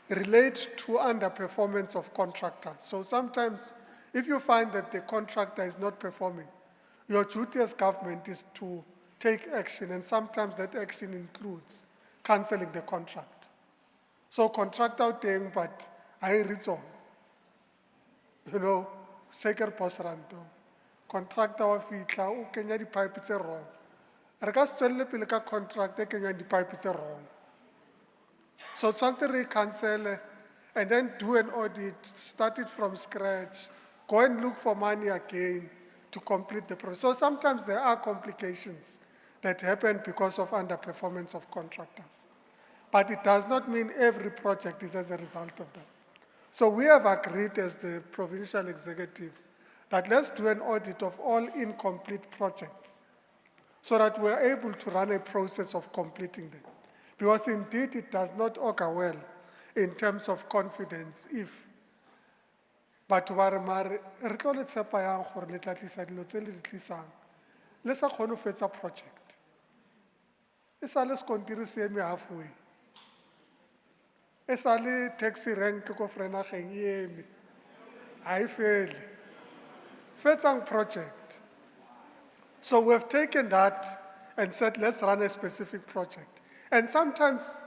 relate to underperformance of contractors. So sometimes if you find that the contractor is not performing, your duty as government is to take action, and sometimes that action includes cancelling the contract. So contract out there, but I read on. You know, second post random. Contractor wa fitla o kenya di pipe tse wrong. Re ka se tswelle pele ka contract e kenya di pipe tse wrong. So tshwantse re cancel and then do an audit, start it from scratch, go and look for money again to complete the process. So sometimes there are complications that happen because of underperformance of contractors. But it does not mean every project is as a result of that. So we have agreed as the provincial executive that let's do an audit of all incomplete projects so that we're able to run a process of completing them. Because indeed it does not augur well in terms of confidence if batho ba re mare re tlo le tshepa yang gore le tla tlisa dilo tse le di tlisang le sa kgone go fetsa project e sa le sekontiri se eme halfway e sa le taxi rank ko Vereeniging e eme ha e fele fetsang project. So we've taken that and said let's run a specific project, and sometimes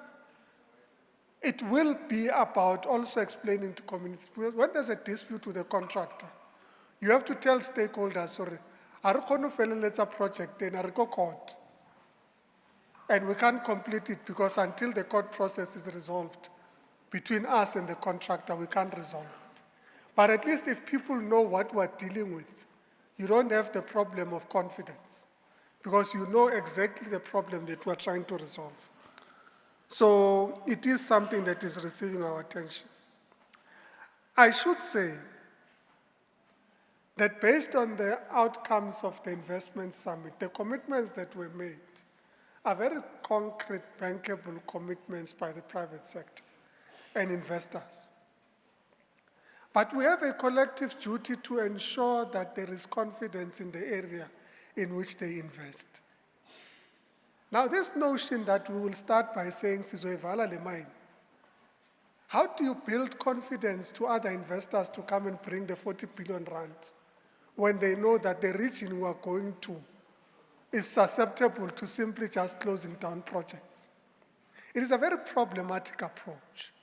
it will be about also explaining to communities. When there's a dispute with a contractor, you have to tell stakeholders, sorry, a re kgone go feleletsa project and a re go court. And we can't complete it because until the court process is resolved between us and the contractor, we can't resolve it. But at least if people know what we're dealing with, you don't have the problem of confidence because you know exactly the problem that we're trying to resolve. So it is something that is receiving our attention. I should say that based on the outcomes of the investment summit, the commitments that were made are very concrete, bankable commitments by the private sector and investors. But we have a collective duty to ensure that there is confidence in the area in which they invest. Now, this notion that we will start by saying, "Sizoyivala le mine," how do you build confidence to other investors to come and bring the 40 billion rand when they know that the region we are going to is susceptible to simply just closing down projects? It is a very problematic approach.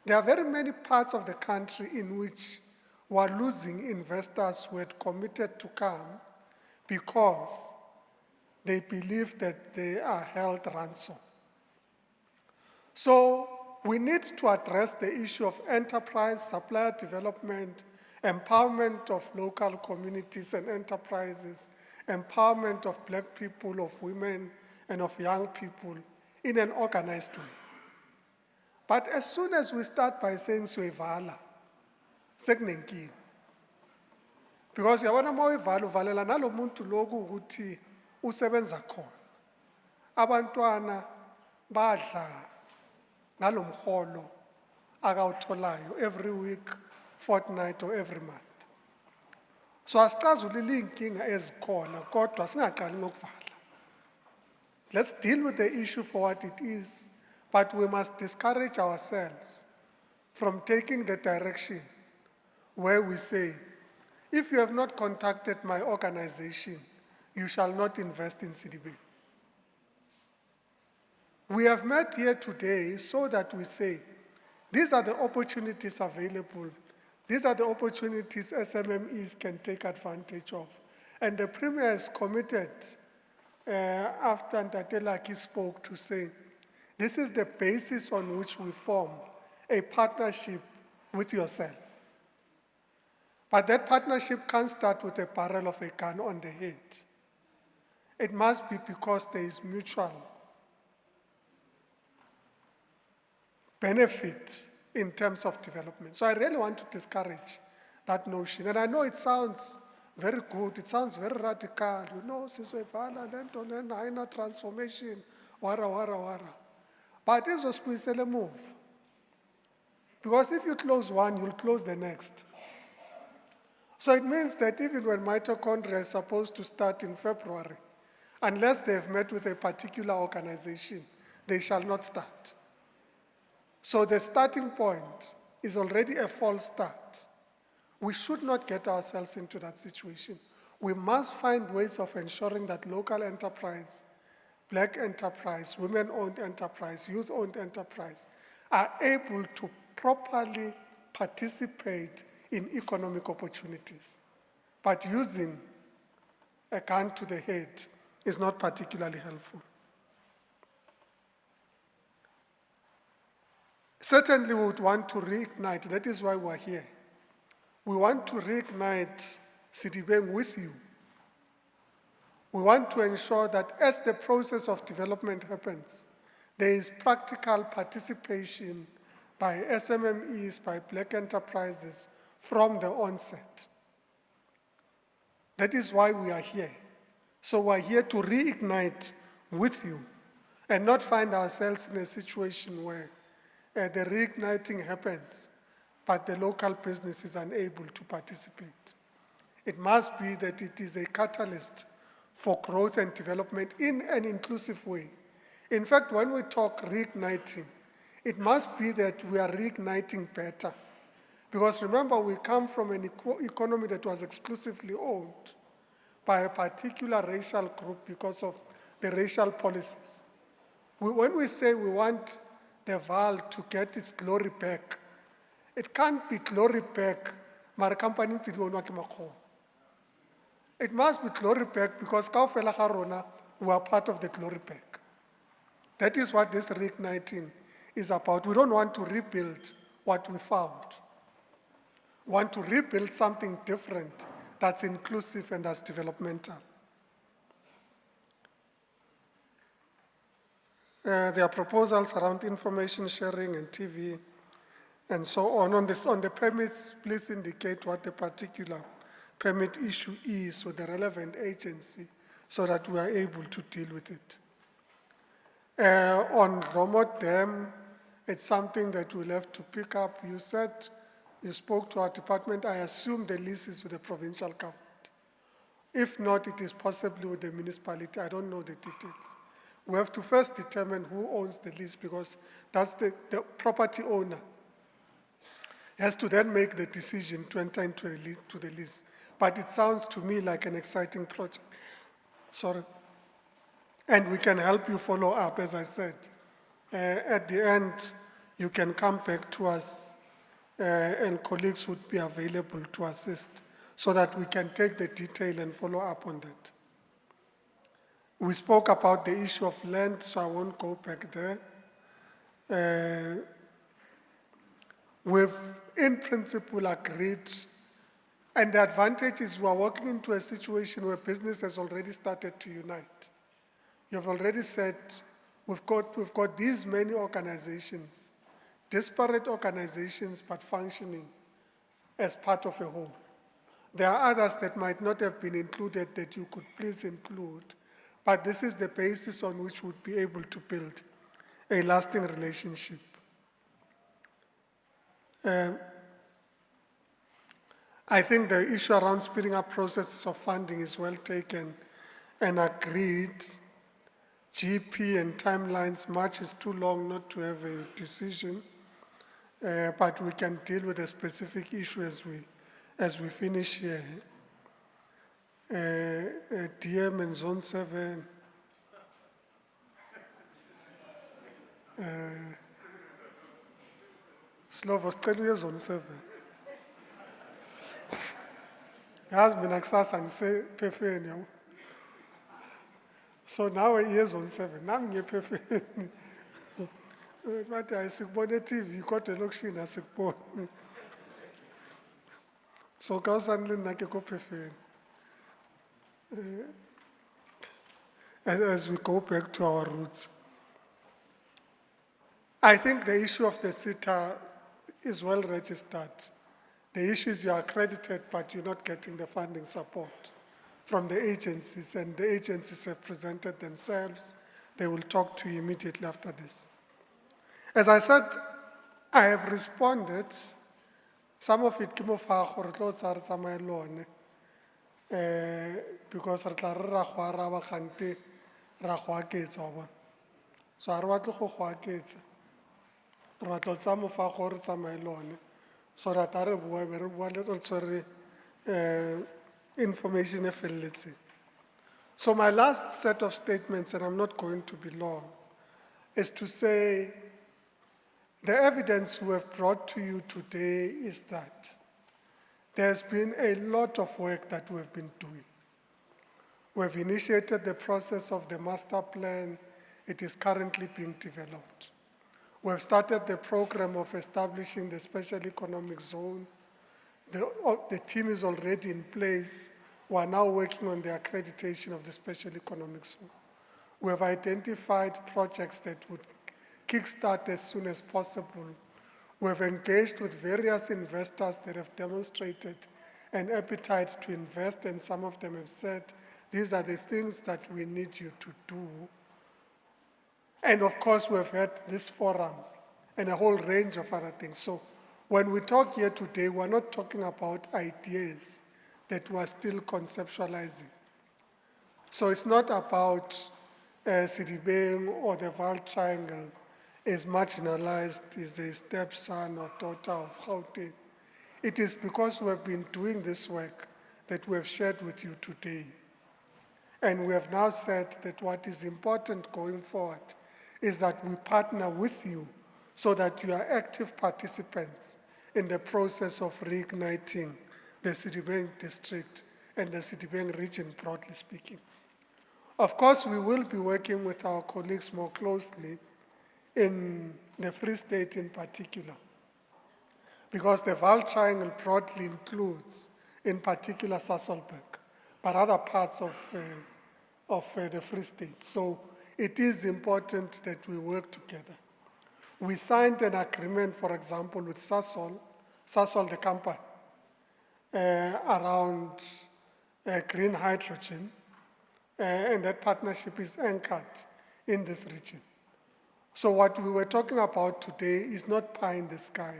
There are very many parts of the country in which we are losing investors who had committed to come because they believe that they are held ransom. So we need to address the issue of enterprise, supplier development, empowerment of local communities and enterprises, empowerment of black people, of women, and of young people in an organized way. But as soon as we start by saying "Siyoyivala," sekunenkinga. Because uyabona uma uyivala uvalela nalo muntu loku ukuthi usebenza khona. Abantwana badla ngalo mholo akawutholayo every week, fortnight or every month. So asicazulile inkinga ezikhona kodwa singaqali ngokuvala. Let's deal with the issue for what it is, but we must discourage ourselves from taking the direction where we say, if you have not contacted my organization, you shall not invest in Sedibeng. We have met here today so that we say, these are the opportunities available. These are the opportunities SMMEs can take advantage of. And the Premier is committed, after Ntatelaki spoke, to say, this is the basis on which we form a partnership with yourself. But that partnership can't start with a barrel of a gun on the head. It must be because there is mutual benefit in terms of development. So I really want to discourage that notion. And I know it sounds very good, it sounds very radical, you know, Sizoyivala, then haina transformation, wara. But it's a special move. Because if you close one, you'll close the next. So it means that even when mitochondria is supposed to start in February, unless they've met with a particular organization, they shall not start. So the starting point is already a false start. We should not get ourselves into that situation. We must find ways of ensuring that local enterprise, black enterprise, women-owned enterprise, youth-owned enterprise are able to properly participate in economic opportunities. But using a gun to the head is not particularly helpful. Certainly we would want to reignite, that is why we're here. We want to reignite Sedibeng with you. We want to ensure that as the process of development happens, there is practical participation by SMMEs, by black enterprises from the onset. That is why we are here. So we're here to reignite with you and not find ourselves in a situation where the reigniting happens, but the local business is unable to participate. It must be that it is a catalyst for growth and development in an inclusive way. In fact, when we talk reigniting, it must be that we are reigniting better. Because remember, we come from an economy that was exclusively owned by a particular racial group because of the racial policies. When we say we want the Vaal to get its glory back, it can't be glory back, mara company tse di ownwa ke makgowa. It must be glory back because kaofela ga rona we are part of the glory back. That is what this reigniting is about. We don't want to rebuild what we found. We want to rebuild something different that's inclusive and that's developmental. There are proposals around information sharing and TV and so on. On the permits, please indicate what the particular permit issue is with the relevant agency so that we are able to deal with it. On Romo Dam, it's something that we'll have to pick up. You said you spoke to our department. I assume the lease is with the provincial government. If not, it is possibly with the municipality. I don't know the details. We have to first determine who owns the lease because that's the property owner. He has to then make the decision to enter into the lease. But it sounds to me like an exciting project. Sorry. And we can help you follow up, as I said. At the end, you can come back to us and colleagues would be available to assist so that we can take the detail and follow up on that. We spoke about the issue of land, so I won't go back there. We've, in principle, agreed, and the advantage is we're walking into a situation where business has already started to unite. You've already said we've got these many organizations, disparate organizations, but functioning as part of a whole. There are others that might not have been included that you could please include, but this is the basis on which we'd be able to build a lasting relationship. I think the issue around speeding up processes of funding is well taken and agreed. GP and timelines, March is too long not to have a decision, but we can deal with a specific issue as we finish here. DM and Zone 7. Slovo, sicela Zone 7. Yazi mina kusasa ngisephefeni yabo. So now we're Zone 7. Nami ngiyephefeni. Bathi ayisikubone TV kodwa elokishini asikuboni. So kawusanile nake kophefeni. As we go back to our roots. I think the issue of the SITA is well registered. The issue is you are accredited, but you're not getting the funding support from the agencies, and the agencies have presented themselves. They will talk to you immediately after this. As I said, I have responded. Some of it came off because so I want so that information. So my last set of statements, and I'm not going to be long, is to say the evidence we have brought to you today is that there's been a lot of work that we've been doing. We've initiated the process of the master plan. It is currently being developed. We've started the program of establishing the special economic zone. The team is already in place. We are now working on the accreditation of the special economic zone. We have identified projects that would kickstart as soon as possible. We have engaged with various investors that have demonstrated an appetite to invest, and some of them have said, these are the things that we need you to do. And of course, we've had this forum and a whole range of other things. So when we talk here today, we're not talking about ideas that we're still conceptualizing. So it's not about Sedibeng or the Vaal Triangle is marginalized, is a stepson or daughter of Gauteng. It is because we have been doing this work that we have shared with you today. And we have now said that what is important going forward is that we partner with you so that you are active participants in the process of reigniting the Sedibeng District and the Sedibeng region, broadly speaking. Of course, we will be working with our colleagues more closely in the Free State in particular, because the Vaal Triangle broadly includes, in particular, Sasolburg, but other parts of the Free State. So it is important that we work together. We signed an agreement, for example, with Sasol the company, around green hydrogen, and that partnership is anchored in this region. So what we were talking about today is not pie in the sky.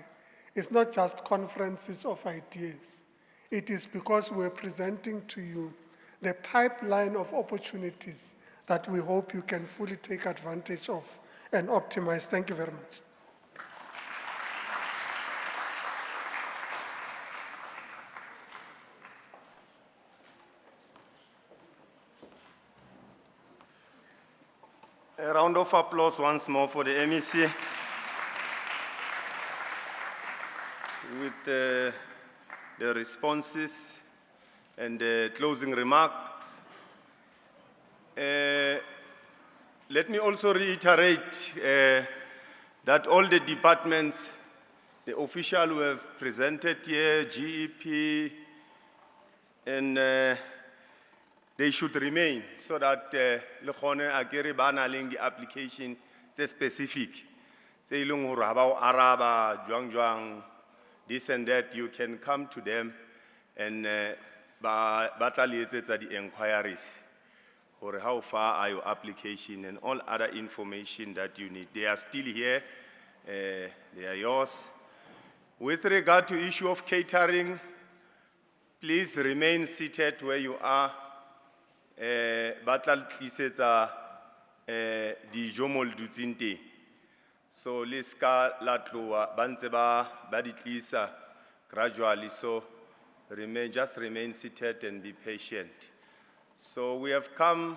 It's not just conferences of ideas. It is because we're presenting to you the pipeline of opportunities that we hope you can fully take advantage of and optimize. Thank you very much. A round of applause once more for the MEC. With the responses and the closing remarks. Let me also reiterate that all the departments, the official who have presented here, GEP, and they should remain so that le khone a kere ba na leng di application tse specific tse ileng hore ha ba o araba jwang this and that, you can come to them and ba tla le etsetsa di inquiries hore how far are your application and all other information that you need. They are still here, they are yours. With regard to issue of catering, please remain seated where you are. Batla tlisetsa dijo mo le dutseng teng. So le ska la tloa ba ntse ba di tlisa gradually, so just remain seated and be patient. So we have come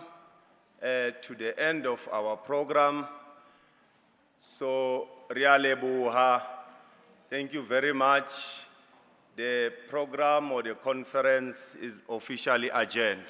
to the end of our program. So re a leboha. Thank you very much. The program or the conference is officially adjourned.